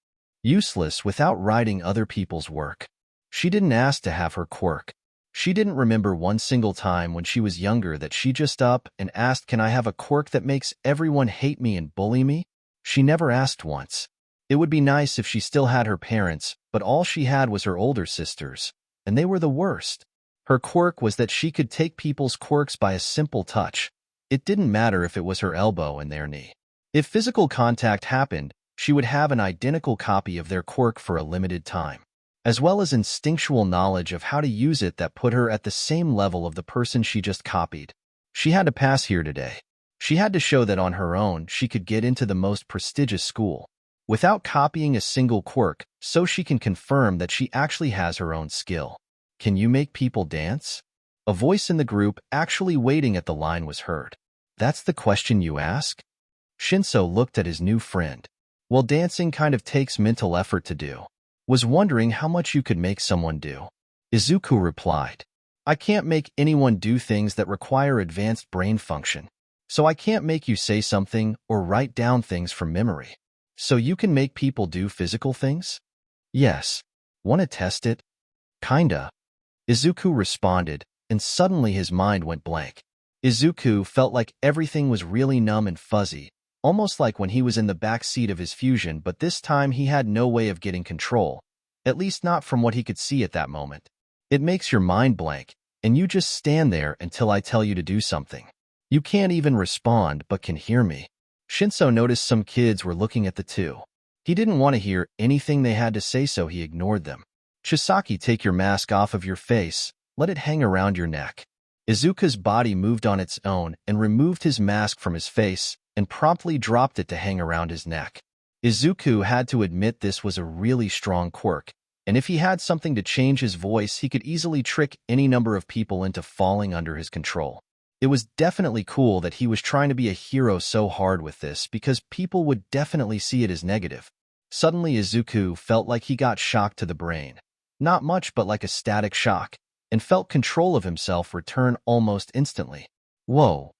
Useless without writing other people's work. She didn't ask to have her quirk. She didn't remember one single time when she was younger that she just up and asked, can I have a quirk that makes everyone hate me and bully me? She never asked once. It would be nice if she still had her parents, but all she had was her older sisters, and they were the worst. Her quirk was that she could take people's quirks by a simple touch. It didn't matter if it was her elbow and their knee. If physical contact happened, she would have an identical copy of their quirk for a limited time, as well as instinctual knowledge of how to use it that put her at the same level of the person she just copied. She had to pass here today. She had to show that on her own she could get into the most prestigious school, without copying a single quirk, so she can confirm that she actually has her own skill. Can you make people dance? A voice in the group actually waiting at the line was heard. That's the question you ask? Shinso looked at his new friend. Well, dancing kind of takes mental effort to do. Was wondering how much you could make someone do. Izuku replied. I can't make anyone do things that require advanced brain function. So I can't make you say something or write down things from memory. So you can make people do physical things? Yes. Want to test it? Kinda. Izuku responded, and suddenly his mind went blank. Izuku felt like everything was really numb and fuzzy, almost like when he was in the back seat of his fusion, but this time he had no way of getting control, at least not from what he could see at that moment. It makes your mind blank, and you just stand there until I tell you to do something. You can't even respond but can hear me. Shinso noticed some kids were looking at the two. He didn't want to hear anything they had to say, so he ignored them. Chisaki, take your mask off of your face. Let it hang around your neck. Izuku's body moved on its own and removed his mask from his face and promptly dropped it to hang around his neck. Izuku had to admit this was a really strong quirk, and if he had something to change his voice, he could easily trick any number of people into falling under his control. It was definitely cool that he was trying to be a hero so hard with this, because people would definitely see it as negative. Suddenly Izuku felt like he got shocked to the brain. Not much, but like a static shock, and felt control of himself return almost instantly. Whoa.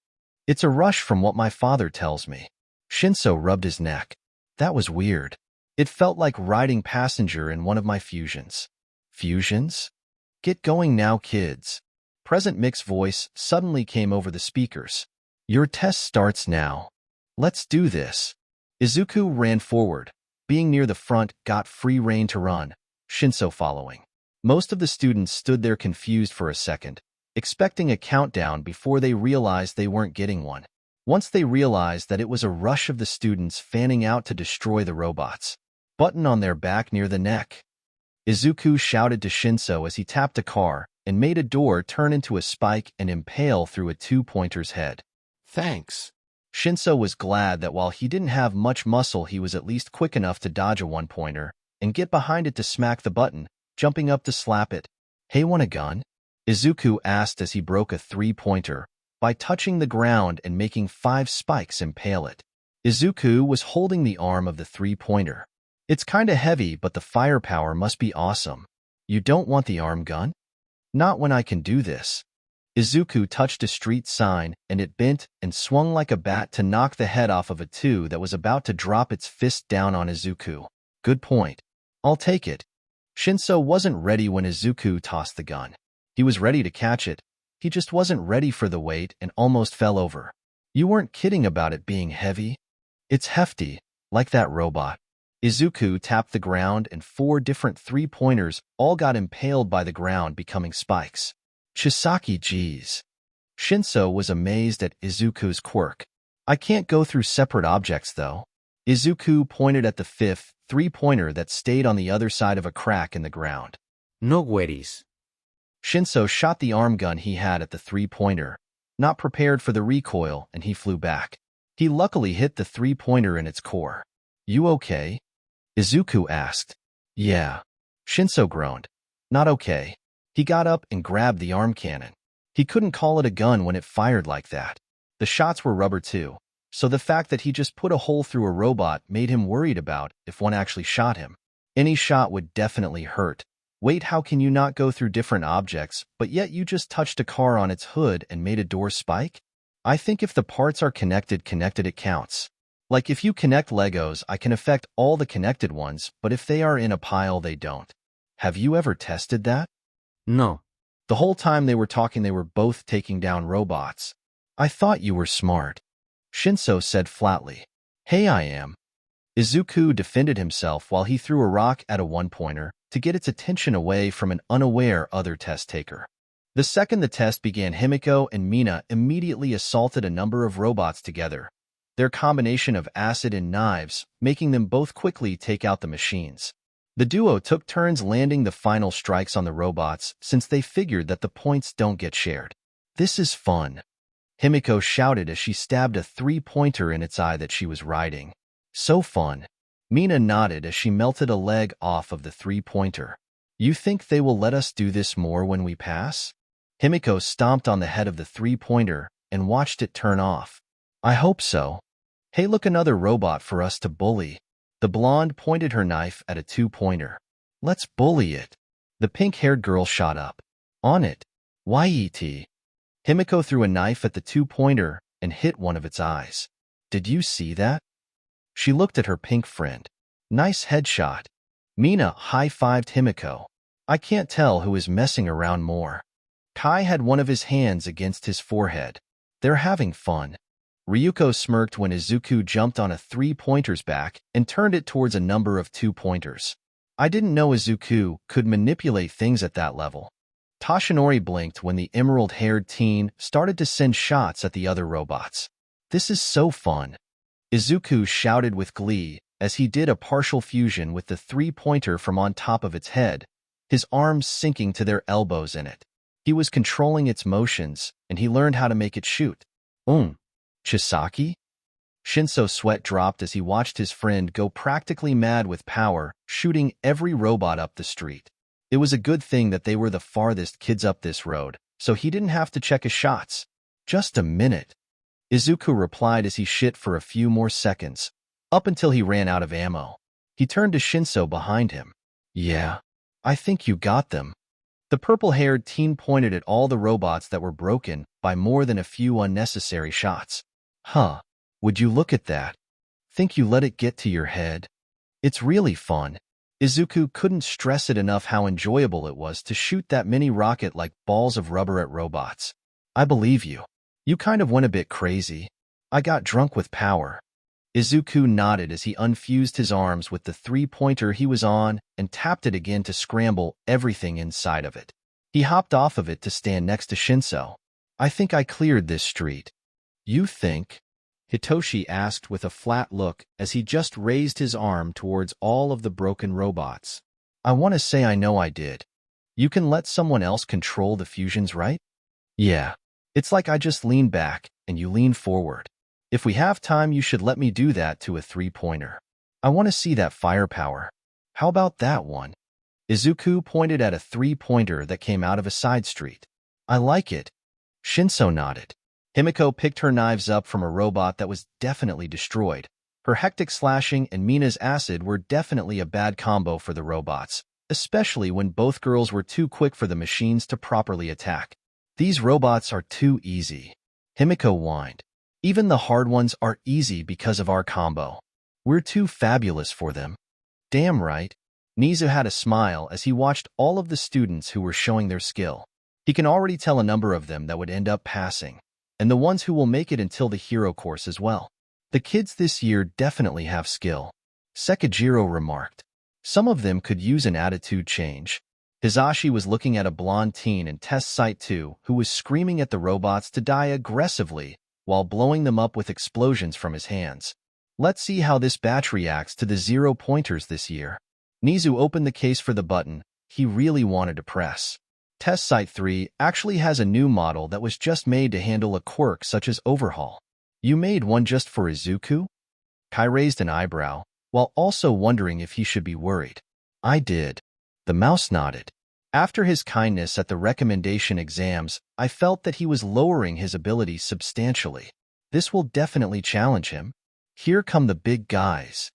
It's a rush from what my father tells me. Shinso rubbed his neck. That was weird. It felt like riding passenger in one of my fusions. Fusions? Get going now, kids. Present Mick's voice suddenly came over the speakers. Your test starts now. Let's do this. Izuku ran forward. Being near the front got free rein to run, Shinso following. Most of the students stood there confused for a second, expecting a countdown before they realized they weren't getting one. Once they realized that it was a rush of the students fanning out to destroy the robots. Button on their back near the neck. Izuku shouted to Shinso as he tapped a car and made a door turn into a spike and impale through a two-pointer's head. Thanks. Shinso was glad that while he didn't have much muscle, he was at least quick enough to dodge a one-pointer and get behind it to smack the button, jumping up to slap it. Hey, want a gun? Izuku asked as he broke a three-pointer by touching the ground and making 5 spikes impale it. Izuku was holding the arm of the three-pointer. It's kinda heavy, but the firepower must be awesome. You don't want the arm gun? Not when I can do this. Izuku touched a street sign, and it bent and swung like a bat to knock the head off of a two that was about to drop its fist down on Izuku. Good point. I'll take it. Shinso wasn't ready when Izuku tossed the gun. He was ready to catch it. He just wasn't ready for the weight and almost fell over. You weren't kidding about it being heavy? It's hefty, like that robot. Izuku tapped the ground and 4 different three-pointers all got impaled by the ground, becoming spikes. Chisaki, geez. Shinso was amazed at Izuku's quirk. I can't go through separate objects, though. Izuku pointed at the 5th three-pointer that stayed on the other side of a crack in the ground. No worries. Shinso shot the arm gun he had at the three-pointer, not prepared for the recoil, and he flew back. He luckily hit the three-pointer in its core. You okay? Izuku asked. Yeah. Shinso groaned. Not okay. He got up and grabbed the arm cannon. He couldn't call it a gun when it fired like that. The shots were rubber too, so the fact that he just put a hole through a robot made him worried about if one actually shot him. Any shot would definitely hurt. Wait, how can you not go through different objects, but yet you just touched a car on its hood and made a door spike? I think if the parts are connected, it counts. Like if you connect Legos, I can affect all the connected ones, but if they are in a pile, they don't. Have you ever tested that? No. The whole time they were talking, they were both taking down robots. I thought you were smart. Shinso said flatly. Hey, I am. Izuku defended himself while he threw a rock at a one-pointer to get its attention away from an unaware other test taker. The second the test began, Himiko and Mina immediately assaulted a number of robots together, their combination of acid and knives making them both quickly take out the machines. The duo took turns landing the final strikes on the robots since they figured that the points don't get shared. This is fun. Himiko shouted as she stabbed a three-pointer in its eye that she was riding. So fun. Mina nodded as she melted a leg off of the three-pointer. You think they will let us do this more when we pass? Himiko stomped on the head of the three-pointer and watched it turn off. I hope so. Hey, look, another robot for us to bully. The blonde pointed her knife at a two-pointer. Let's bully it. The pink-haired girl shot up. On it. YET. Himiko threw a knife at the two-pointer and hit one of its eyes. Did you see that? She looked at her pink friend. Nice headshot. Mina high-fived Himiko. I can't tell who is messing around more. Kai had one of his hands against his forehead. They're having fun. Ryuko smirked when Izuku jumped on a three-pointer's back and turned it towards a number of two-pointers. I didn't know Izuku could manipulate things at that level. Toshinori blinked when the emerald-haired teen started to send shots at the other robots. This is so fun. Izuku shouted with glee as he did a partial fusion with the three-pointer from on top of its head, his arms sinking to their elbows in it. He was controlling its motions, and he learned how to make it shoot. Chisaki? Shinso's sweat dropped as he watched his friend go practically mad with power, shooting every robot up the street. It was a good thing that they were the farthest kids up this road, so he didn't have to check his shots. Just a minute. Izuku replied as he shit for a few more seconds, up until he ran out of ammo. He turned to Shinso behind him. Yeah, I think you got them. The purple-haired teen pointed at all the robots that were broken by more than a few unnecessary shots. Huh, would you look at that? think you let it get to your head. It's really fun. Izuku couldn't stress it enough how enjoyable it was to shoot that mini rocket like balls of rubber at robots. I believe you. You kind of went a bit crazy. I got drunk with power. Izuku nodded as he unfused his arms with the three-pointer he was on and tapped it again to scramble everything inside of it. He hopped off of it to stand next to Shinso. I think I cleared this street. You think? Hitoshi asked with a flat look as he just raised his arm towards all of the broken robots. I want to say I know I did. You can let someone else control the fusions, right? Yeah. It's like I just lean back and you lean forward. If we have time, you should let me do that to a three-pointer. I want to see that firepower. How about that one? Izuku pointed at a three-pointer that came out of a side street. I like it. Shinso nodded. Himiko picked her knives up from a robot that was definitely destroyed. Her hectic slashing and Mina's acid were definitely a bad combo for the robots, especially when both girls were too quick for the machines to properly attack. These robots are too easy. Himiko whined. Even the hard ones are easy because of our combo. We're too fabulous for them. Damn right. Nizu had a smile as he watched all of the students who were showing their skill. He can already tell a number of them that would end up passing, and the ones who will make it until the hero course as well. The kids this year definitely have skill. Sekijiro remarked. Some of them could use an attitude change. Hizashi was looking at a blonde teen in test site 2 who was screaming at the robots to die aggressively while blowing them up with explosions from his hands. Let's see how this batch reacts to the 0-pointers this year. Nizu opened the case for the button he really wanted to press. Test Site 3 actually has a new model that was just made to handle a quirk such as Overhaul. You made one just for Izuku? Kai raised an eyebrow, while also wondering if he should be worried. I did. The mouse nodded. After his kindness at the recommendation exams, I felt that he was lowering his abilities substantially. This will definitely challenge him. Here come the big guys.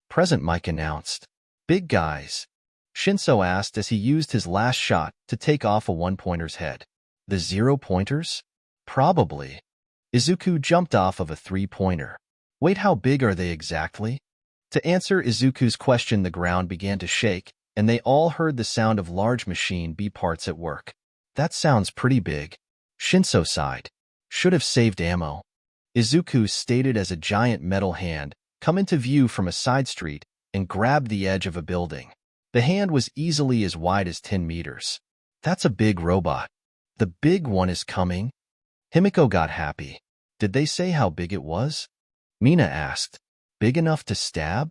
Present Mike announced. Big guys. Shinso asked as he used his last shot to take off a one-pointer's head. The 0-pointers? Probably. Izuku jumped off of a three-pointer. Wait, how big are they exactly? To answer Izuku's question, the ground began to shake, and they all heard the sound of large machine B parts at work. That sounds pretty big. Shinso sighed. Should have saved ammo. Izuku stated as a giant metal hand come into view from a side street and grabbed the edge of a building. The hand was easily as wide as 10 meters. That's a big robot. The big one is coming. Himiko got happy. Did they say how big it was? Mina asked. Big enough to stab?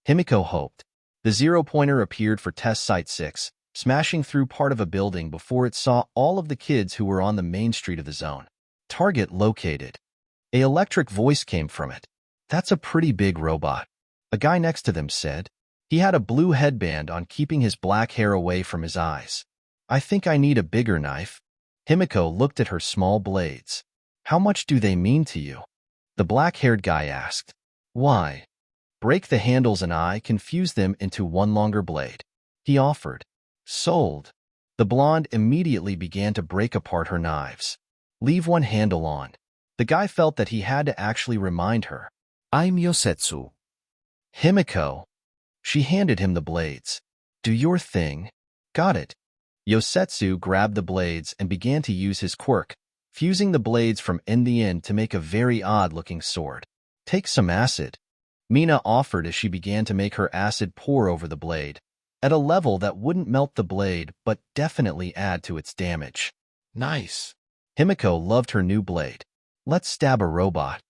Himiko hoped. The 0-pointer appeared for test site 6, smashing through part of a building before it saw all of the kids who were on the main street of the zone. Target located. An electric voice came from it. That's a pretty big robot. A guy next to them said. He had a blue headband on, keeping his black hair away from his eyes. I think I need a bigger knife. Himiko looked at her small blades. How much do they mean to you? The black-haired guy asked. Why? Break the handles and I can fuse them into one longer blade. He offered. Sold. The blonde immediately began to break apart her knives. Leave one handle on. The guy felt that he had to actually remind her. I'm Yosetsu. Himiko. She handed him the blades. Do your thing. Got it. Yosetsu grabbed the blades and began to use his quirk, fusing the blades from end to end to make a very odd-looking sword. Take some acid. Mina offered as she began to make her acid pour over the blade, at a level that wouldn't melt the blade but definitely add to its damage. Nice. Himiko loved her new blade. Let's stab a robot.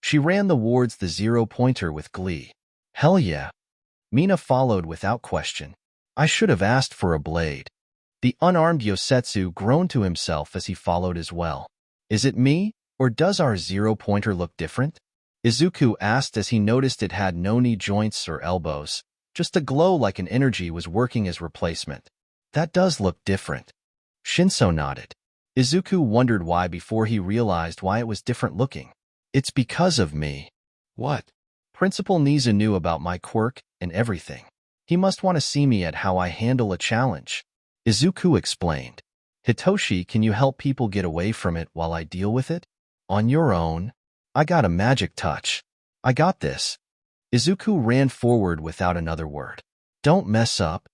She ran towards the 0-pointer with glee. Hell yeah. Mina followed without question. I should have asked for a blade. The unarmed Yosetsu groaned to himself as he followed as well. Is it me, or does our 0-pointer look different? Izuku asked as he noticed it had no knee joints or elbows, just a glow like an energy was working as replacement. That does look different. Shinso nodded. Izuku wondered why before he realized why it was different looking. It's because of me. What? Principal Nizu knew about my quirk and everything. He must want to see me at how I handle a challenge. Izuku explained. Hitoshi, can you help people get away from it while I deal with it? On your own. I got a magic touch. I got this. Izuku ran forward without another word. Don't mess up,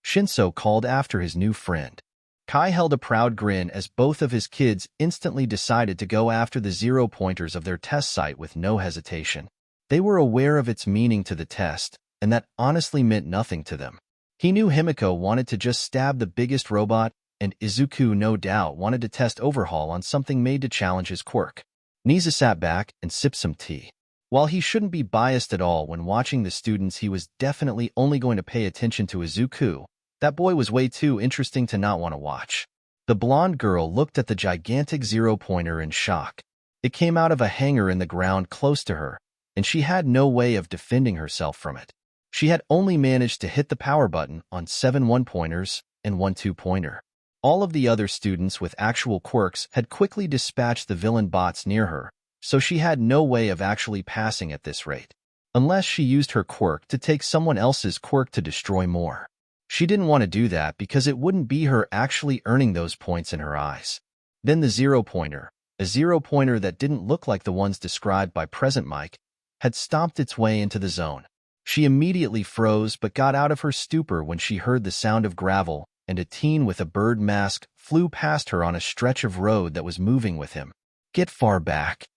Shinso called after his new friend. Kai held a proud grin as both of his kids instantly decided to go after the zero-pointers of their test site with no hesitation. They were aware of its meaning to the test, and that honestly meant nothing to them. He knew Himiko wanted to just stab the biggest robot, and Izuku no doubt wanted to test Overhaul on something made to challenge his quirk. Niza sat back and sipped some tea. While he shouldn't be biased at all when watching the students, he was definitely only going to pay attention to Izuku. That boy was way too interesting to not want to watch. The blonde girl looked at the gigantic zero-pointer in shock. It came out of a hanger in the ground close to her, and she had no way of defending herself from it. She had only managed to hit the power button on 7 one-pointers and 1 two-pointer. All of the other students with actual quirks had quickly dispatched the villain bots near her, so she had no way of actually passing at this rate. Unless she used her quirk to take someone else's quirk to destroy more. She didn't want to do that because it wouldn't be her actually earning those points in her eyes. Then the zero-pointer, a zero-pointer that didn't look like the ones described by Present Mike, had stomped its way into the zone. She immediately froze but got out of her stupor when she heard the sound of gravel, and a teen with a bird mask flew past her on a stretch of road that was moving with him. "Get far back,"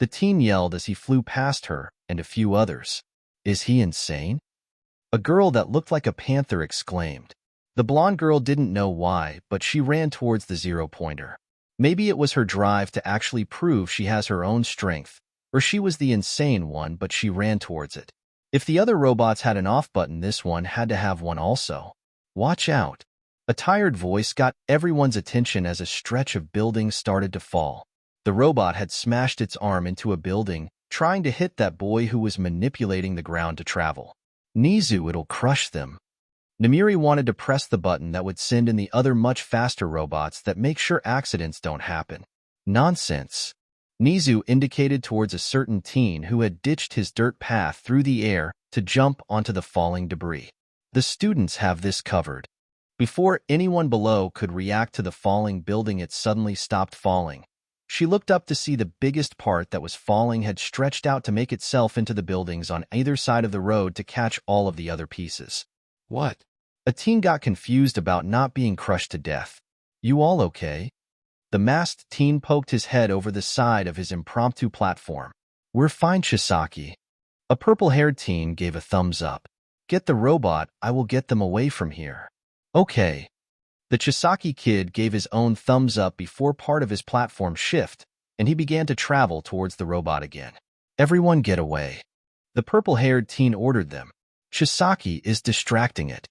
the teen yelled as he flew past her and a few others. "Is he insane?" A girl that looked like a panther exclaimed. The blonde girl didn't know why, but she ran towards the zero-pointer. Maybe it was her drive to actually prove she has her own strength, or she was the insane one, but she ran towards it. If the other robots had an off button, this one had to have one also. "Watch out." A tired voice got everyone's attention as a stretch of buildings started to fall. The robot had smashed its arm into a building, trying to hit that boy who was manipulating the ground to travel. "Nizu, it'll crush them." Namiri wanted to press the button that would send in the other much faster robots that make sure accidents don't happen. "Nonsense." Nizu indicated towards a certain teen who had ditched his dirt path through the air to jump onto the falling debris. "The students have this covered." Before anyone below could react to the falling building, it suddenly stopped falling. She looked up to see the biggest part that was falling had stretched out to make itself into the buildings on either side of the road to catch all of the other pieces. What? A teen got confused about not being crushed to death. "You all okay?" The masked teen poked his head over the side of his impromptu platform. "We're fine, Chisaki." A purple-haired teen gave a thumbs up. "Get the robot, I will get them away from here." "Okay." The Chisaki kid gave his own thumbs up before part of his platform shift, and he began to travel towards the robot again. "Everyone get away." The purple-haired teen ordered them. "Chisaki is distracting it."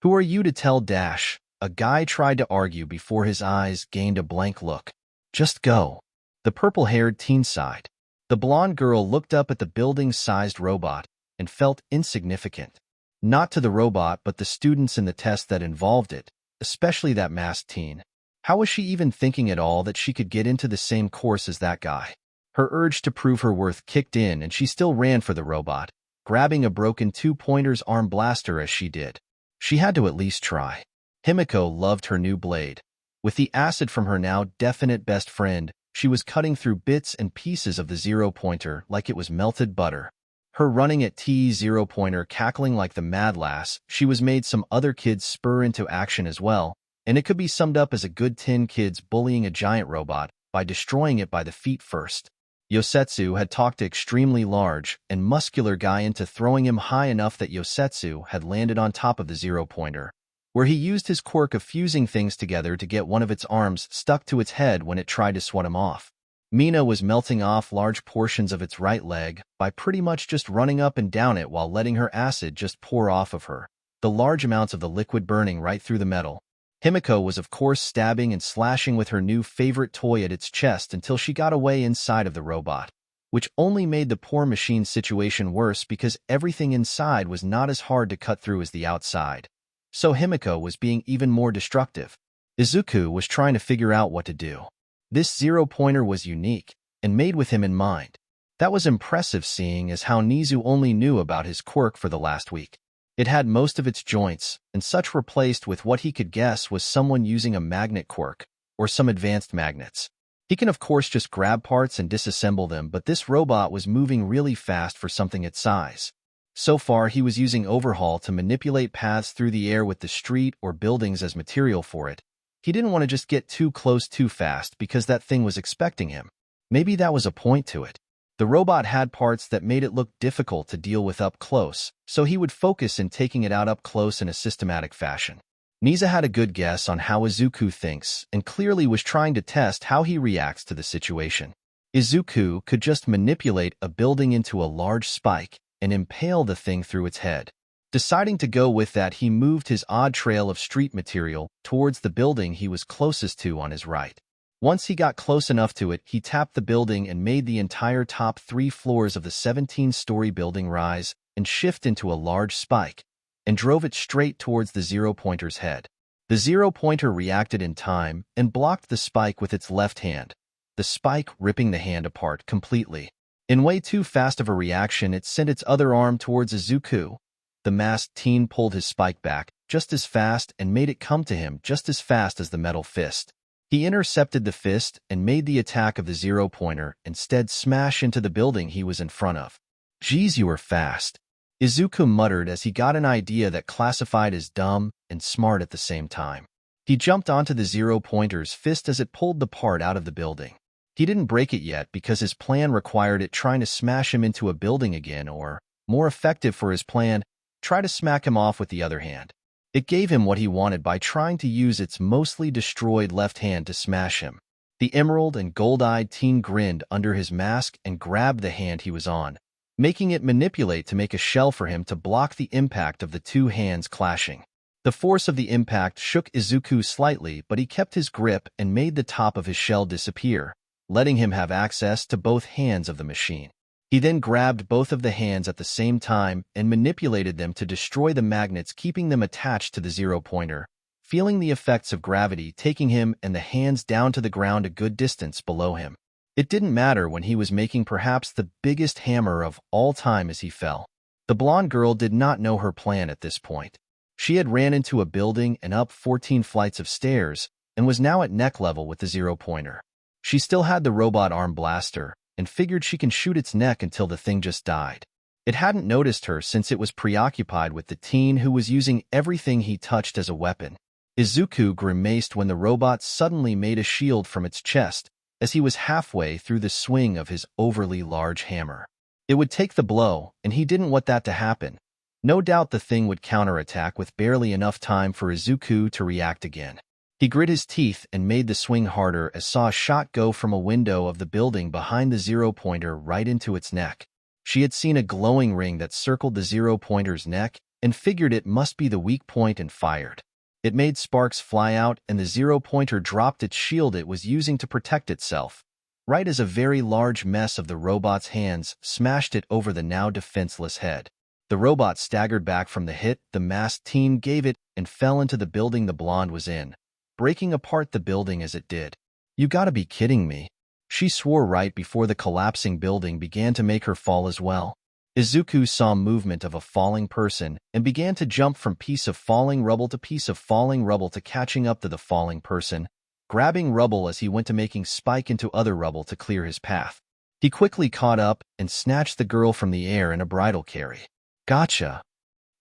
"Who are you to tell Dash?" A guy tried to argue before his eyes gained a blank look. "Just go." The purple-haired teen sighed. The blonde girl looked up at the building-sized robot and felt insignificant. Not to the robot, but the students in the test that involved it, especially that masked teen. How was she even thinking at all that she could get into the same course as that guy? Her urge to prove her worth kicked in, and she still ran for the robot, grabbing a broken two-pointer's arm blaster as she did. She had to at least try. Himiko loved her new blade. With the acid from her now definite best friend, she was cutting through bits and pieces of the zero-pointer like it was melted butter. Her running at T-zero-pointer cackling like the mad lass, she was made some other kids spur into action as well, and it could be summed up as a good 10 kids bullying a giant robot by destroying it by the feet first. Yosetsu had talked an extremely large and muscular guy into throwing him high enough that Yosetsu had landed on top of the zero-pointer, where he used his quirk of fusing things together to get one of its arms stuck to its head when it tried to swat him off. Mina was melting off large portions of its right leg by pretty much just running up and down it while letting her acid just pour off of her, the large amounts of the liquid burning right through the metal. Himiko was of course stabbing and slashing with her new favorite toy at its chest until she got away inside of the robot, which only made the poor machine's situation worse because everything inside was not as hard to cut through as the outside. So Himiko was being even more destructive. Izuku was trying to figure out what to do. This zero-pointer was unique, and made with him in mind. That was impressive seeing as how Nizu only knew about his quirk for the last week. It had most of its joints, and such replaced with what he could guess was someone using a magnet quirk, or some advanced magnets. He can of course just grab parts and disassemble them, but this robot was moving really fast for something its size. So far, he was using Overhaul to manipulate paths through the air with the street or buildings as material for it. He didn't want to just get too close too fast because that thing was expecting him. Maybe that was a point to it. The robot had parts that made it look difficult to deal with up close, so he would focus in taking it out up close in a systematic fashion. Nisa had a good guess on how Izuku thinks and clearly was trying to test how he reacts to the situation. Izuku could just manipulate a building into a large spike and impale the thing through its head. Deciding to go with that, he moved his odd trail of street material towards the building he was closest to on his right. Once he got close enough to it, he tapped the building and made the entire top 3 floors of the 17-story building rise and shift into a large spike, and drove it straight towards the zero-pointer's head. The zero-pointer reacted in time and blocked the spike with its left hand, the spike ripping the hand apart completely. In way too fast of a reaction, it sent its other arm towards Izuku. The masked teen pulled his spike back just as fast and made it come to him just as fast as the metal fist. He intercepted the fist and made the attack of the zero-pointer instead smash into the building he was in front of. "Geez, you are fast," Izuku muttered as he got an idea that classified as dumb and smart at the same time. He jumped onto the zero-pointer's fist as it pulled the part out of the building. He didn't break it yet because his plan required it trying to smash him into a building again, or, more effective for his plan, try to smack him off with the other hand. It gave him what he wanted by trying to use its mostly destroyed left hand to smash him. The emerald and gold-eyed teen grinned under his mask and grabbed the hand he was on, making it manipulate to make a shell for him to block the impact of the two hands clashing. The force of the impact shook Izuku slightly, but he kept his grip and made the top of his shell disappear, letting him have access to both hands of the machine. He then grabbed both of the hands at the same time and manipulated them to destroy the magnets keeping them attached to the zero-pointer, feeling the effects of gravity taking him and the hands down to the ground a good distance below him. It didn't matter when he was making perhaps the biggest hammer of all time as he fell. The blonde girl did not know her plan at this point. She had ran into a building and up 14 flights of stairs and was now at neck level with the zero-pointer. She still had the robot arm blaster and figured she can shoot its neck until the thing just died. It hadn't noticed her since it was preoccupied with the teen who was using everything he touched as a weapon. Izuku grimaced when the robot suddenly made a shield from its chest as he was halfway through the swing of his overly large hammer. It would take the blow, and he didn't want that to happen. No doubt the thing would counterattack with barely enough time for Izuku to react again. He grit his teeth and made the swing harder as saw a shot go from a window of the building behind the zero-pointer right into its neck. She had seen a glowing ring that circled the zero-pointer's neck and figured it must be the weak point and fired. It made sparks fly out and the zero-pointer dropped its shield it was using to protect itself, right as a very large mess of the robot's hands smashed it over the now defenseless head. The robot staggered back from the hit the masked teen gave it and fell into the building the blonde was in, breaking apart the building as it did. "You gotta be kidding me," she swore right before the collapsing building began to make her fall as well. Izuku saw movement of a falling person and began to jump from piece of falling rubble to piece of falling rubble to catching up to the falling person, grabbing rubble as he went to making spike into other rubble to clear his path. He quickly caught up and snatched the girl from the air in a bridal carry. "Gotcha,"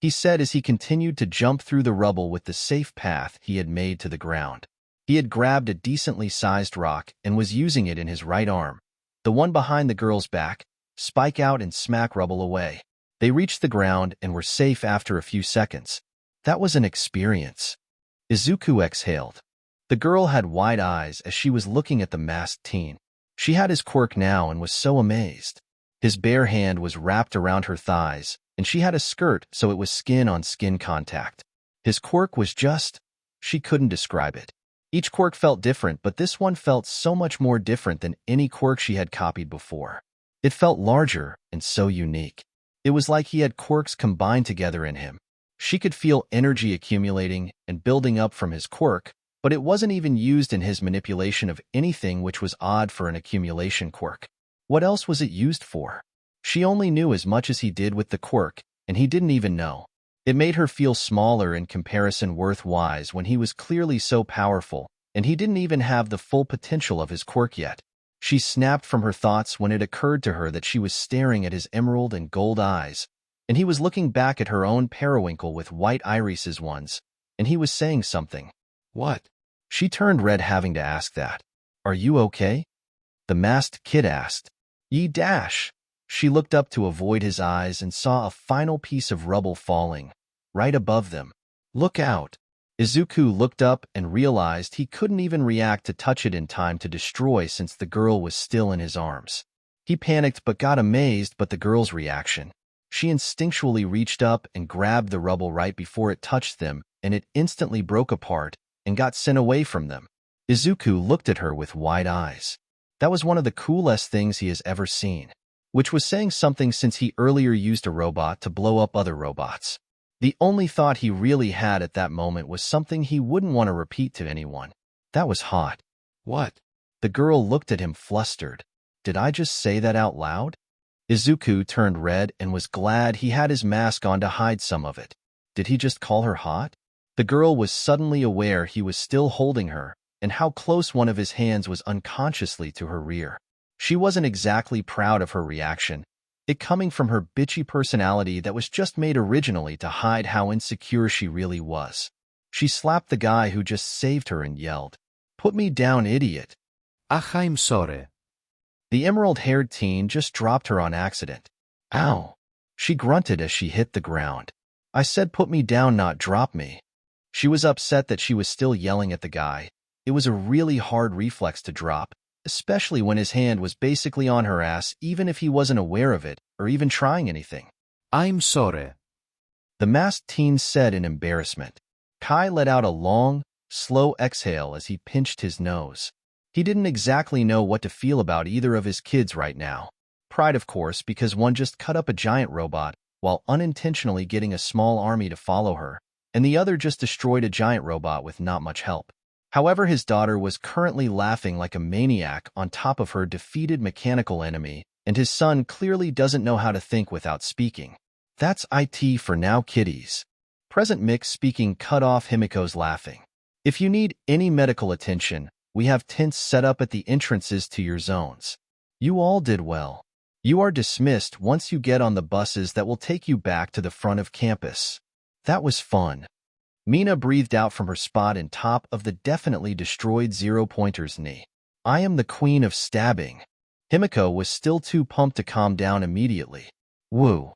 he said as he continued to jump through the rubble with the safe path he had made to the ground. He had grabbed a decently sized rock and was using it in his right arm, the one behind the girl's back, spike out and smack rubble away. They reached the ground and were safe after a few seconds. That was an experience. Izuku exhaled. The girl had wide eyes as she was looking at the masked teen. She had his quirk now and was so amazed. His bare hand was wrapped around her thighs, and she had a skirt so it was skin-on-skin contact. His quirk was just... she couldn't describe it. Each quirk felt different, but this one felt so much more different than any quirk she had copied before. It felt larger and so unique. It was like he had quirks combined together in him. She could feel energy accumulating and building up from his quirk, but it wasn't even used in his manipulation of anything, which was odd for an accumulation quirk. What else was it used for? She only knew as much as he did with the quirk, and he didn't even know. It made her feel smaller in comparison worth-wise when he was clearly so powerful, and he didn't even have the full potential of his quirk yet. She snapped from her thoughts when it occurred to her that she was staring at his emerald and gold eyes, and he was looking back at her own periwinkle with white irises ones, and he was saying something. What? She turned red having to ask that. Are you okay? The masked kid asked. Ye dash. She looked up to avoid his eyes and saw a final piece of rubble falling, right above them. Look out. Izuku looked up and realized he couldn't even react to touch it in time to destroy since the girl was still in his arms. He panicked but got amazed by the girl's reaction. She instinctually reached up and grabbed the rubble right before it touched them, and it instantly broke apart and got sent away from them. Izuku looked at her with wide eyes. That was one of the coolest things he has ever seen, which was saying something since he earlier used a robot to blow up other robots. The only thought he really had at that moment was something he wouldn't want to repeat to anyone. That was hot. What? The girl looked at him flustered. Did I just say that out loud? Izuku turned red and was glad he had his mask on to hide some of it. Did he just call her hot? The girl was suddenly aware he was still holding her, and how close one of his hands was unconsciously to her rear. She wasn't exactly proud of her reaction, it coming from her bitchy personality that was just made originally to hide how insecure she really was. She slapped the guy who just saved her and yelled, "Put me down, idiot." I'm sorry. The emerald-haired teen just dropped her on accident. Ow. She grunted as she hit the ground. I said put me down, not drop me. She was upset that she was still yelling at the guy. It was a really hard reflex to drop, especially when his hand was basically on her ass even if he wasn't aware of it or even trying anything. I'm sorry. The masked teen said in embarrassment. Kai let out a long, slow exhale as he pinched his nose. He didn't exactly know what to feel about either of his kids right now. Pride, of course, because one just cut up a giant robot while unintentionally getting a small army to follow her, and the other just destroyed a giant robot with not much help. However, his daughter was currently laughing like a maniac on top of her defeated mechanical enemy, and his son clearly doesn't know how to think without speaking. That's IT for now, kiddies. Present Mix speaking cut off Himiko's laughing. If you need any medical attention, we have tents set up at the entrances to your zones. You all did well. You are dismissed once you get on the buses that will take you back to the front of campus. That was fun. Mina breathed out from her spot in top of the definitely destroyed zero-pointer's knee. I am the queen of stabbing. Himiko was still too pumped to calm down immediately. Woo.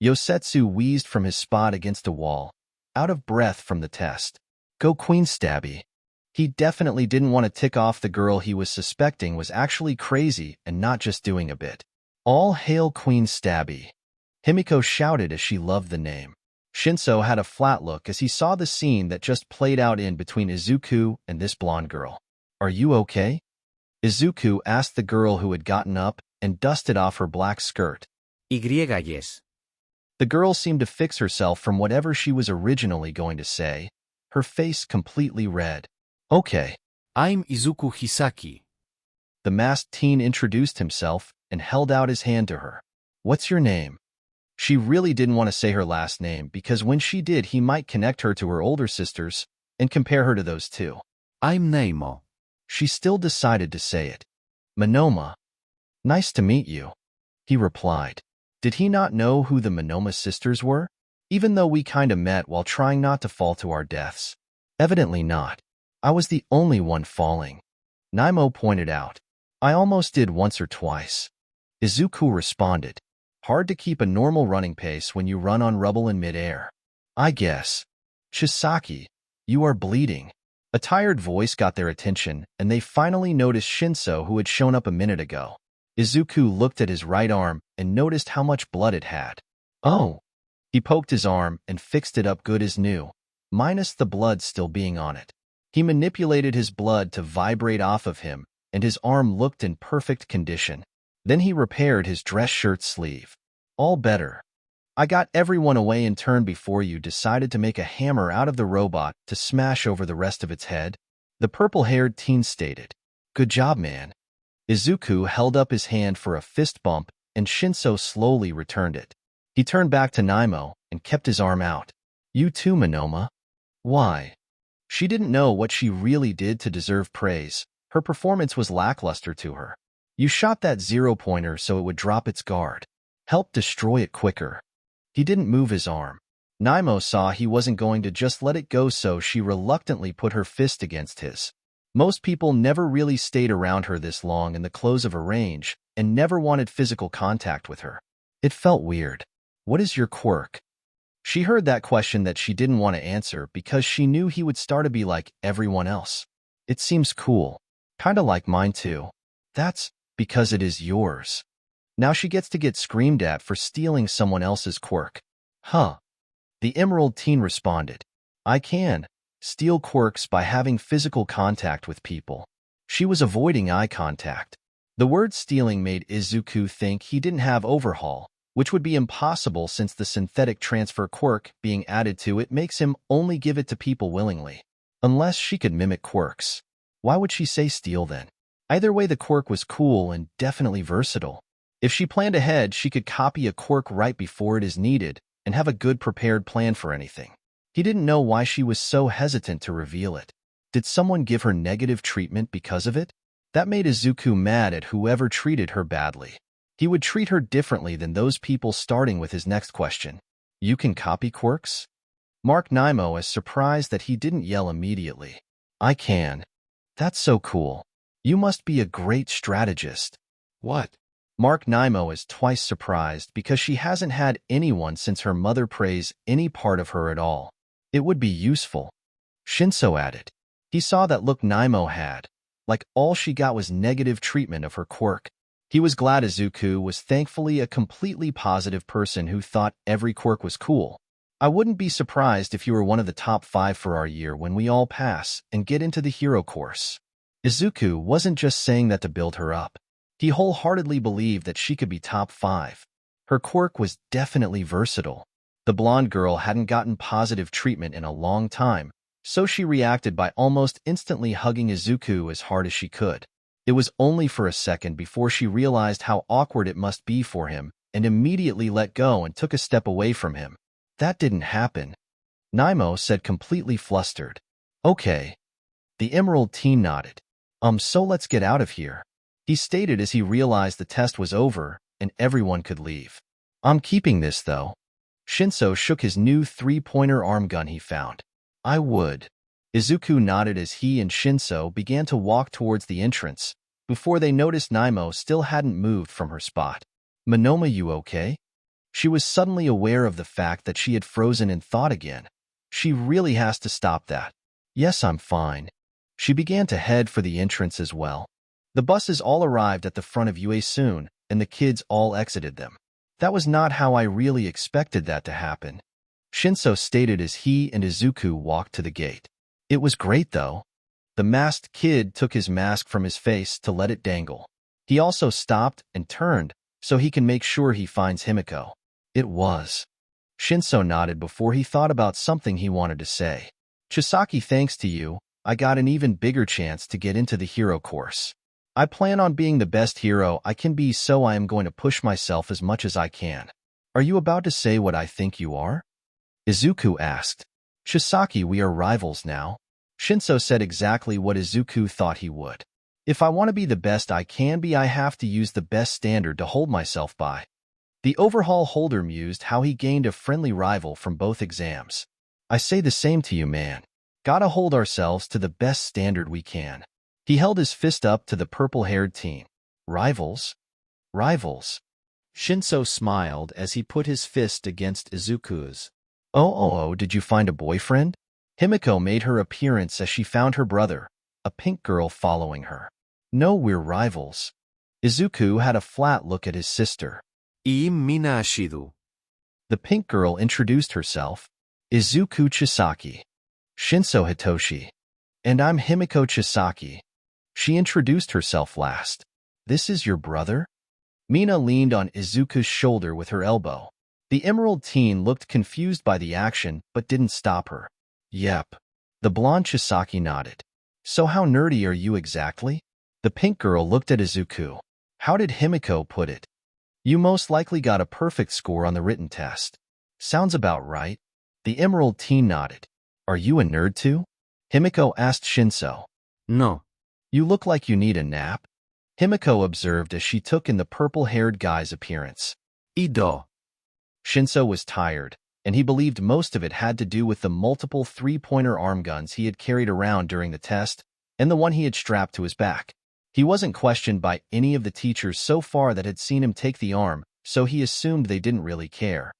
Yosetsu wheezed from his spot against a wall, out of breath from the test. Go Queen Stabby. He definitely didn't want to tick off the girl he was suspecting was actually crazy and not just doing a bit. All hail Queen Stabby. Himiko shouted as she loved the name. Shinso had a flat look as he saw the scene that just played out in between Izuku and this blonde girl. Are you okay? Izuku asked the girl who had gotten up and dusted off her black skirt. Yes. The girl seemed to fix herself from whatever she was originally going to say, her face completely red. Okay. I'm Izuku Chisaki. The masked teen introduced himself and held out his hand to her. What's your name? She really didn't want to say her last name because when she did, he might connect her to her older sisters and compare her to those two. I'm Nemo. She still decided to say it. Monoma. Nice to meet you, he replied. Did he not know who the Monoma sisters were? Even though we kinda met while trying not to fall to our deaths. Evidently not. I was the only one falling. Nemo pointed out. I almost did once or twice. Izuku responded. Hard to keep a normal running pace when you run on rubble in midair. I guess. Chisaki, you are bleeding. A tired voice got their attention, and they finally noticed Shinso who had shown up a minute ago. Izuku looked at his right arm and noticed how much blood it had. Oh. He poked his arm and fixed it up good as new, minus the blood still being on it. He manipulated his blood to vibrate off of him, and his arm looked in perfect condition. Then he repaired his dress shirt sleeve. All better. I got everyone away in turn before you decided to make a hammer out of the robot to smash over the rest of its head, the purple-haired teen stated. Good job, man. Izuku held up his hand for a fist bump, and Shinso slowly returned it. He turned back to Nemo and kept his arm out. You too, Monoma. Why? She didn't know what she really did to deserve praise. Her performance was lackluster to her. You shot that zero-pointer so it would drop its guard. Help destroy it quicker. He didn't move his arm. Naimo saw he wasn't going to just let it go, so she reluctantly put her fist against his. Most people never really stayed around her this long in the close of a range and never wanted physical contact with her. It felt weird. What is your quirk? She heard that question that she didn't want to answer because she knew he would start to be like everyone else. It seems cool. Kinda like mine too. That's because it is yours. Now she gets to get screamed at for stealing someone else's quirk. Huh. The Emerald Teen responded. I can steal quirks by having physical contact with people. She was avoiding eye contact. The word stealing made Izuku think he didn't have Overhaul, which would be impossible since the synthetic transfer quirk being added to it makes him only give it to people willingly. Unless she could mimic quirks. Why would she say steal then? Either way, the quirk was cool and definitely versatile. If she planned ahead, she could copy a quirk right before it is needed and have a good prepared plan for anything. He didn't know why she was so hesitant to reveal it. Did someone give her negative treatment because of it? That made Izuku mad at whoever treated her badly. He would treat her differently than those people, starting with his next question. You can copy quirks? Mark Naimo is surprised that he didn't yell immediately. I can. That's so cool. You must be a great strategist. What? Mark Naimo is twice surprised because she hasn't had anyone since her mother praise any part of her at all. It would be useful. Shinso added. He saw that look Naimo had. Like all she got was negative treatment of her quirk. He was glad Izuku was thankfully a completely positive person who thought every quirk was cool. I wouldn't be surprised if you were one of the top 5 for our year when we all pass and get into the hero course. Izuku wasn't just saying that to build her up. He wholeheartedly believed that she could be top 5. Her quirk was definitely versatile. The blonde girl hadn't gotten positive treatment in a long time, so she reacted by almost instantly hugging Izuku as hard as she could. It was only for a second before she realized how awkward it must be for him and immediately let go and took a step away from him. That didn't happen. Naimo said, completely flustered. Okay. The Emerald Teen nodded. So let's get out of here. He stated as he realized the test was over and everyone could leave. I'm keeping this though. Shinso shook his new 3-pointer arm gun he found. I would. Izuku nodded as he and Shinso began to walk towards the entrance before they noticed Naimo still hadn't moved from her spot. Monoma, you okay? She was suddenly aware of the fact that she had frozen in thought again. She really has to stop that. Yes, I'm fine. She began to head for the entrance as well. The buses all arrived at the front of UA soon, and the kids all exited them. That was not how I really expected that to happen. Shinso stated as he and Izuku walked to the gate. It was great though. The masked kid took his mask from his face to let it dangle. He also stopped and turned so he can make sure he finds Himiko. It was. Shinso nodded before he thought about something he wanted to say. Chisaki, thanks to you, I got an even bigger chance to get into the hero course. I plan on being the best hero I can be, so I am going to push myself as much as I can. Are you about to say what I think you are? Izuku asked. Chisaki, we are rivals now. Shinso said exactly what Izuku thought he would. If I want to be the best I can be, I have to use the best standard to hold myself by. The Overhaul holder mused how he gained a friendly rival from both exams. I say the same to you, man. Gotta hold ourselves to the best standard we can. He held his fist up to the purple-haired teen. Rivals? Rivals. Shinso smiled as he put his fist against Izuku's. Oh, did you find a boyfriend? Himiko made her appearance as she found her brother, a pink girl following her. No, we're rivals. Izuku had a flat look at his sister. Mina Ashidu. The pink girl introduced herself. Izuku Chisaki. Shinso Hitoshi. And I'm Himiko Chisaki. She introduced herself last. This is your brother? Mina leaned on Izuku's shoulder with her elbow. The Emerald Teen looked confused by the action but didn't stop her. Yep. The blonde Chisaki nodded. So how nerdy are you exactly? The pink girl looked at Izuku. How did Himiko put it? You most likely got a perfect score on the written test. Sounds about right. The Emerald Teen nodded. Are you a nerd too? Himiko asked Shinso. No. You look like you need a nap. Himiko observed as she took in the purple-haired guy's appearance. Ido. Shinso was tired, and he believed most of it had to do with the multiple three-pointer arm guns he had carried around during the test and the one he had strapped to his back. He wasn't questioned by any of the teachers so far that had seen him take the arm, so he assumed they didn't really care,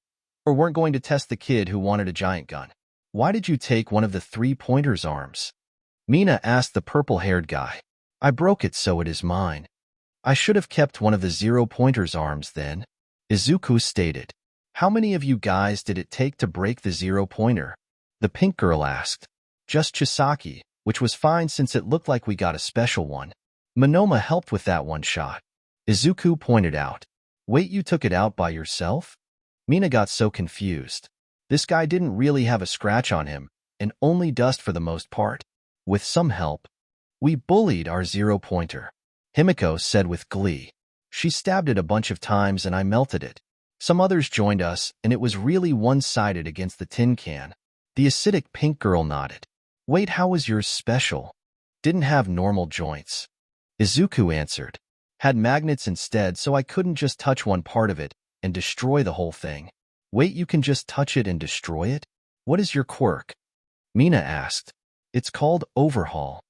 or weren't going to test the kid who wanted a giant gun. Why did you take one of the three-pointer's arms? Mina asked the purple-haired guy. I broke it so it is mine. I should have kept one of the zero-pointer's arms then, Izuku stated. How many of you guys did it take to break the zero-pointer? The pink girl asked. Just Chisaki, which was fine since it looked like we got a special one. Monoma helped with that one shot. Izuku pointed out. Wait, you took it out by yourself? Mina got so confused. This guy didn't really have a scratch on him, and only dust for the most part. With some help. We bullied our zero-pointer, Himiko said with glee. She stabbed it a bunch of times and I melted it. Some others joined us, and it was really one-sided against the tin can. The acidic pink girl nodded. Wait, how was yours special? Didn't have normal joints. Izuku answered. Had magnets instead, so I couldn't just touch one part of it and destroy the whole thing. Wait, you can just touch it and destroy it? What is your quirk? Mina asked. It's called Overhaul.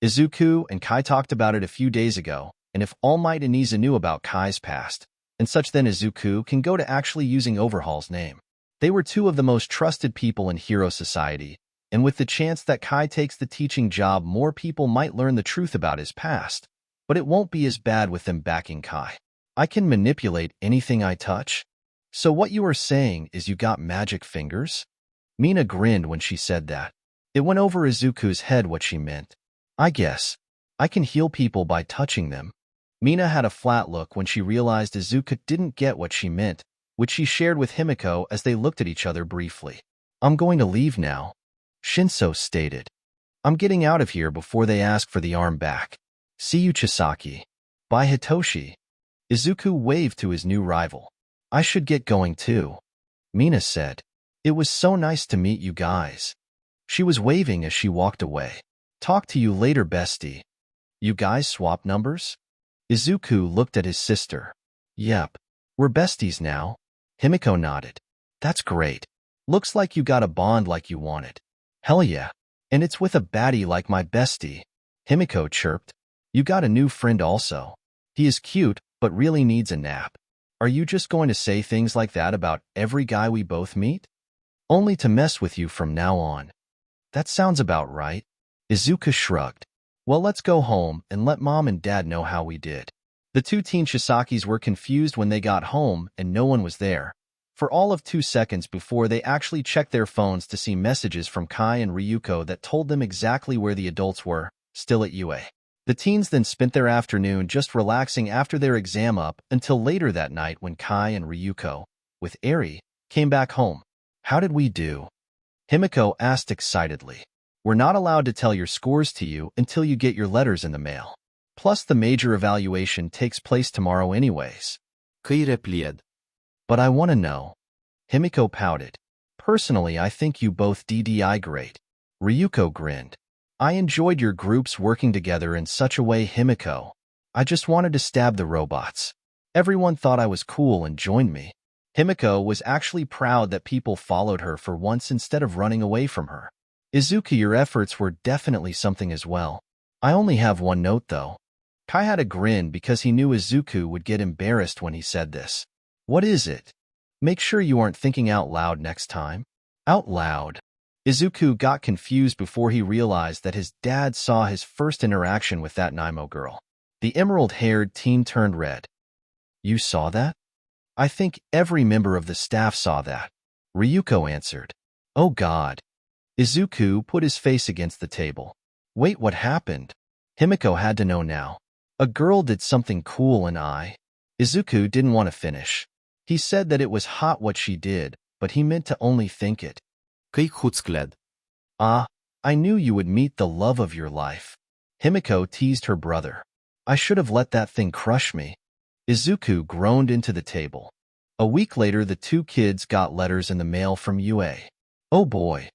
Izuku and Kai talked about it a few days ago, and if All Might and Iza knew about Kai's past, and such, then Izuku can go to actually using Overhaul's name. They were two of the most trusted people in Hero Society, and with the chance that Kai takes the teaching job, more people might learn the truth about his past, but it won't be as bad with them backing Kai. I can manipulate anything I touch? So what you are saying is you got magic fingers? Mina grinned when she said that. It went over Izuku's head what she meant. I guess. I can heal people by touching them. Mina had a flat look when she realized Izuku didn't get what she meant, which she shared with Himiko as they looked at each other briefly. I'm going to leave now, Shinso stated. I'm getting out of here before they ask for the arm back. See you, Chisaki. Bye, Hitoshi. Izuku waved to his new rival. I should get going too, Mina said. It was so nice to meet you guys. She was waving as she walked away. Talk to you later, bestie. You guys swap numbers? Izuku looked at his sister. Yep. We're besties now. Himiko nodded. That's great. Looks like you got a bond like you wanted. Hell yeah. And it's with a baddie like my bestie. Himiko chirped. You got a new friend also. He is cute, but really needs a nap. Are you just going to say things like that about every guy we both meet? Only to mess with you from now on. That sounds about right. Izuku shrugged. Well, let's go home and let Mom and Dad know how we did. The two teen Chisakis were confused when they got home and no one was there, for all of 2 seconds before they actually checked their phones to see messages from Kai and Ryuko that told them exactly where the adults were, still at UA. The teens then spent their afternoon just relaxing after their exam up until later that night when Kai and Ryuko, with Eri, came back home. How did we do? Himiko asked excitedly. We're not allowed to tell your scores to you until you get your letters in the mail. Plus, the major evaluation takes place tomorrow anyways. Kai replied. But I want to know. Himiko pouted. Personally, I think you both DDI great. Ryuko grinned. I enjoyed your groups working together in such a way, Himiko. I just wanted to stab the robots. Everyone thought I was cool and joined me. Himiko was actually proud that people followed her for once instead of running away from her. Izuku, your efforts were definitely something as well. I only have one note though. Kai had a grin because he knew Izuku would get embarrassed when he said this. What is it? Make sure you aren't thinking out loud next time. Out loud. Izuku got confused before he realized that his dad saw his first interaction with that Naimo girl. The emerald-haired teen turned red. You saw that? I think every member of the staff saw that. Ryuko answered. Oh God. Izuku put his face against the table. Wait, what happened? Himiko had to know now. A girl did something cool and Izuku didn't want to finish. He said that it was hot what she did, but he meant to only think it. Kai chutzkled. I knew you would meet the love of your life. Himiko teased her brother. I should have let that thing crush me. Izuku groaned into the table. A week later, the two kids got letters in the mail from UA. Oh boy.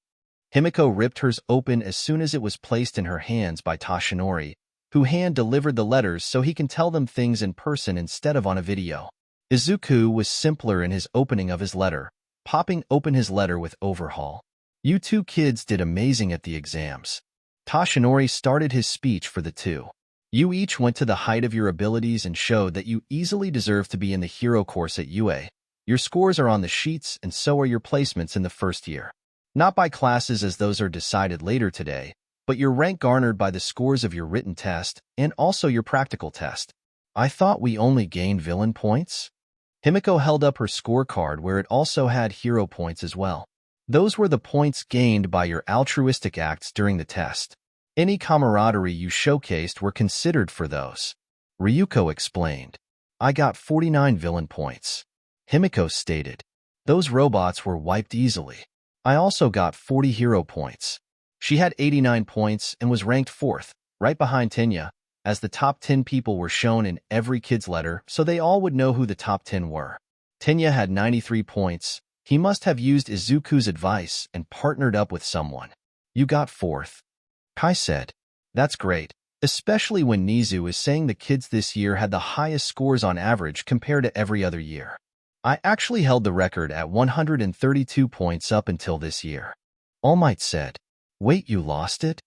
Himiko ripped hers open as soon as it was placed in her hands by Toshinori, who hand-delivered the letters so he can tell them things in person instead of on a video. Izuku was simpler in his opening of his letter, popping open his letter with Overhaul. You two kids did amazing at the exams. Toshinori started his speech for the two. You each went to the height of your abilities and showed that you easily deserve to be in the hero course at UA. Your scores are on the sheets and so are your placements in the first year. Not by classes as those are decided later today, but your rank garnered by the scores of your written test and also your practical test. I thought we only gained villain points? Himiko held up her scorecard where it also had hero points as well. Those were the points gained by your altruistic acts during the test. Any camaraderie you showcased were considered for those. Ryuko explained. I got 49 villain points. Himiko stated. Those robots were wiped easily. I also got 40 hero points. She had 89 points and was ranked 4th, right behind Tenya, as the top 10 people were shown in every kid's letter so they all would know who the top 10 were. Tenya had 93 points. He must have used Izuku's advice and partnered up with someone. You got 4th. Kai said. That's great, especially when Nizu is saying the kids this year had the highest scores on average compared to every other year. I actually held the record at 132 points up until this year. All Might said. Wait, you lost it?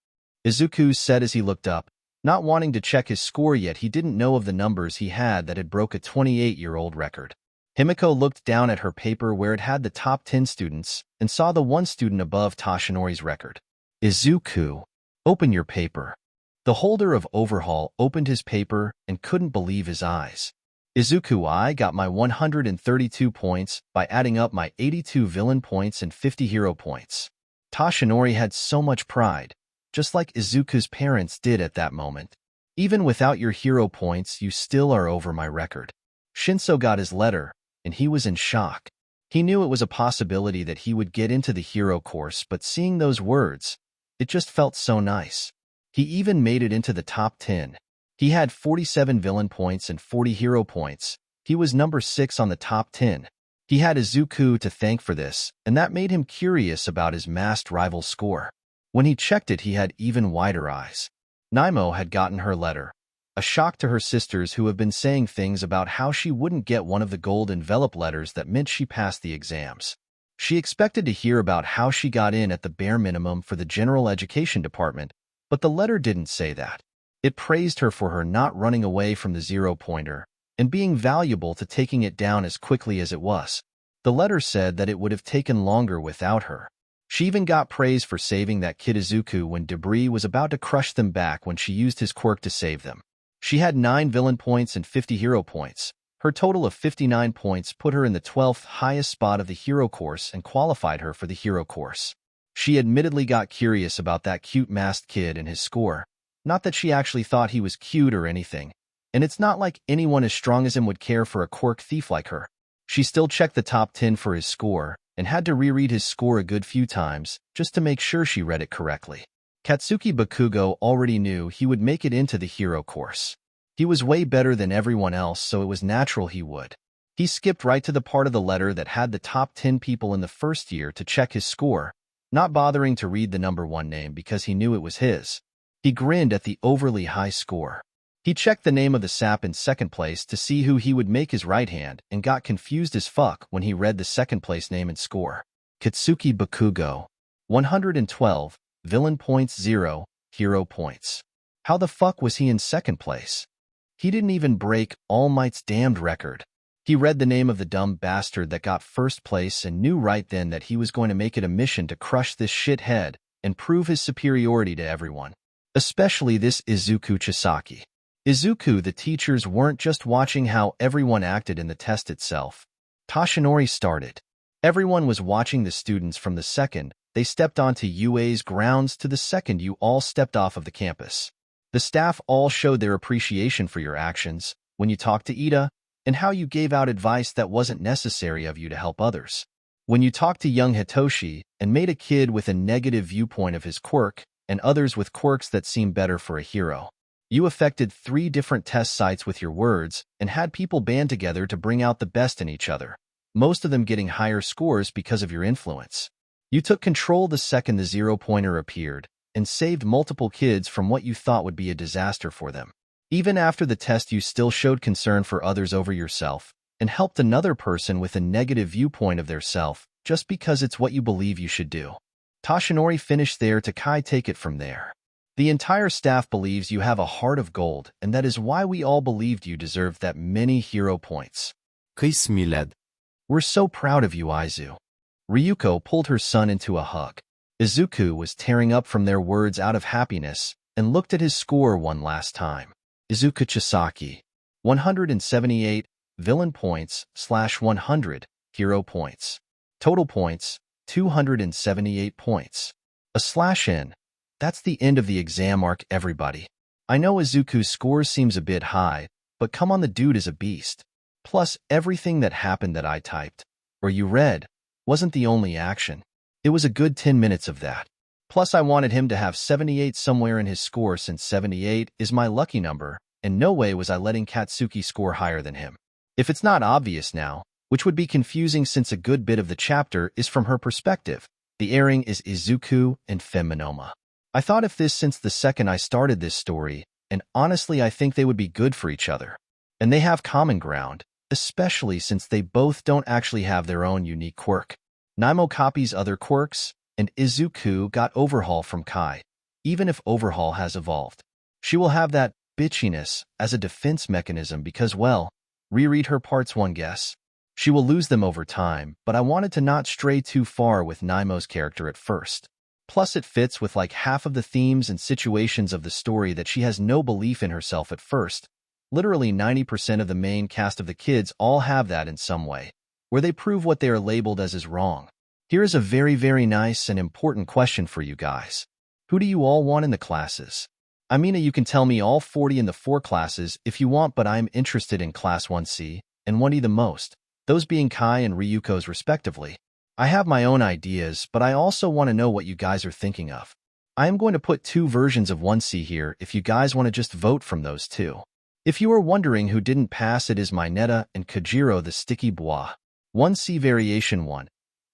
Izuku said as he looked up, not wanting to check his score yet. He didn't know of the numbers he had that had broke a 28-year-old record. Himiko looked down at her paper where it had the top 10 students and saw the one student above Toshinori's record. Izuku, open your paper. The holder of Overhaul opened his paper and couldn't believe his eyes. Izuku, I got my 132 points by adding up my 82 villain points and 50 hero points. Toshinori had so much pride, just like Izuku's parents did at that moment. Even without your hero points, you still are over my record. Shinso got his letter, and he was in shock. He knew it was a possibility that he would get into the hero course, but seeing those words, it just felt so nice. He even made it into the top 10. He had 47 villain points and 40 hero points. He was number 6 on the top 10. He had Izuku to thank for this, and that made him curious about his masked rival's score. When he checked it, he had even wider eyes. Naimo had gotten her letter, a shock to her sisters who have been saying things about how she wouldn't get one of the gold envelope letters that meant she passed the exams. She expected to hear about how she got in at the bare minimum for the general education department, but the letter didn't say that. It praised her for her not running away from the zero-pointer and being valuable to taking it down as quickly as it was. The letter said that it would have taken longer without her. She even got praise for saving that kid Izuku when debris was about to crush them back when she used his quirk to save them. She had 9 villain points and 50 hero points. Her total of 59 points put her in the 12th highest spot of the hero course and qualified her for the hero course. She admittedly got curious about that cute masked kid and his score. Not that she actually thought he was cute or anything, and it's not like anyone as strong as him would care for a quirk thief like her. She still checked the top 10 for his score and had to reread his score a good few times just to make sure she read it correctly. Katsuki Bakugo already knew he would make it into the hero course. He was way better than everyone else, so it was natural he would. He skipped right to the part of the letter that had the top 10 people in the first year to check his score, not bothering to read the number 1 name because he knew it was his. He grinned at the overly high score. He checked the name of the sap in second place to see who he would make his right hand and got confused as fuck when he read the second place name and score. Katsuki Bakugo. 112, villain points 0, hero points. How the fuck was he in second place? He didn't even break All Might's damned record. He read the name of the dumb bastard that got first place and knew right then that he was going to make it a mission to crush this shithead and prove his superiority to everyone. Especially this Izuku Chisaki. Izuku, the teachers weren't just watching how everyone acted in the test itself. Toshinori started. Everyone was watching the students from the second they stepped onto UA's grounds to the second you all stepped off of the campus. The staff all showed their appreciation for your actions when you talked to Ida and how you gave out advice that wasn't necessary of you to help others. When you talked to young Hitoshi and made a kid with a negative viewpoint of his quirk and others with quirks that seem better for a hero. You affected 3 different test sites with your words and had people band together to bring out the best in each other, most of them getting higher scores because of your influence. You took control the second the zero-pointer appeared and saved multiple kids from what you thought would be a disaster for them. Even after the test, you still showed concern for others over yourself, and helped another person with a negative viewpoint of their self just because it's what you believe you should do. Toshinori finished there to Kai take it from there. The entire staff believes you have a heart of gold, and that is why we all believed you deserved that many hero points. Kız millet. We're so proud of you, Izu. Ryuko pulled her son into a hug. Izuku was tearing up from their words out of happiness and looked at his score one last time. Izuku Chisaki, 178, villain points / 100, hero points. Total points, 278 points. A /N. That's the end of the exam arc, everybody. I know Izuku's score seems a bit high, but come on, the dude is a beast. Plus, everything that happened that I typed, or you read, wasn't the only action. It was a good 10 minutes of that. Plus, I wanted him to have 78 somewhere in his score since 78 is my lucky number, and no way was I letting Katsuki score higher than him. If it's not obvious now, which would be confusing since a good bit of the chapter is from her perspective, the airing is Izuku and Monoma. I thought of this since the second I started this story, and honestly I think they would be good for each other. And they have common ground, especially since they both don't actually have their own unique quirk. Naimo copies other quirks, and Izuku got Overhaul from Kai. Even if Overhaul has evolved, she will have that bitchiness as a defense mechanism because, well, reread her parts 1 guess. She will lose them over time, but I wanted to not stray too far with Naimo's character at first. Plus, it fits with like half of the themes and situations of the story that she has no belief in herself at first. Literally 90% of the main cast of the kids all have that in some way, where they prove what they are labeled as is wrong. Here is a very nice and important question for you guys. Who do you all want in the classes? I mean, you can tell me all 40 in the 4 classes if you want, but I'm interested in Class 1C and 1E the most, those being Kai and Ryuko's respectively. I have my own ideas, but I also want to know what you guys are thinking of. I am going to put 2 versions of 1C here if you guys want to just vote from those 2. If you are wondering who didn't pass, it is Mineta and Kojiro the Sticky Bois. 1C Variation 1.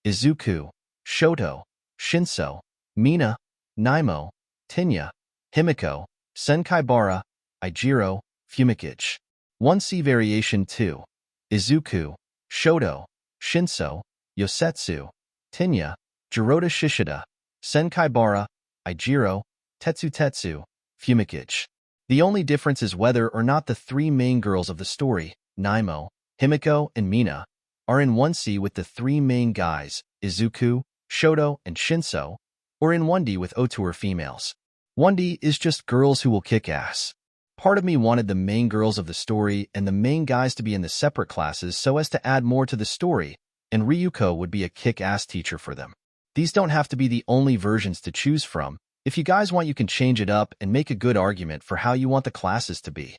Izuku, Shoto, Shinso, Mina, Naimo, Tinya, Himiko, Senkaibara, Ijiro, Fumikage. 1C Variation 2. Izuku, Shoto, Shinso, Yosetsu, Tinya, Jirota Shishida, Senkaibara, Ijiro, Tetsu, Fumikage. The only difference is whether or not the 3 main girls of the story, Naimo, Himiko, and Mina, are in 1C with the 3 main guys, Izuku, Shoto, and Shinso, or in 1D with auteur females. 1D is just girls who will kick ass. Part of me wanted the main girls of the story and the main guys to be in the separate classes so as to add more to the story, and Ryuko would be a kick-ass teacher for them. These don't have to be the only versions to choose from. If you guys want, you can change it up and make a good argument for how you want the classes to be.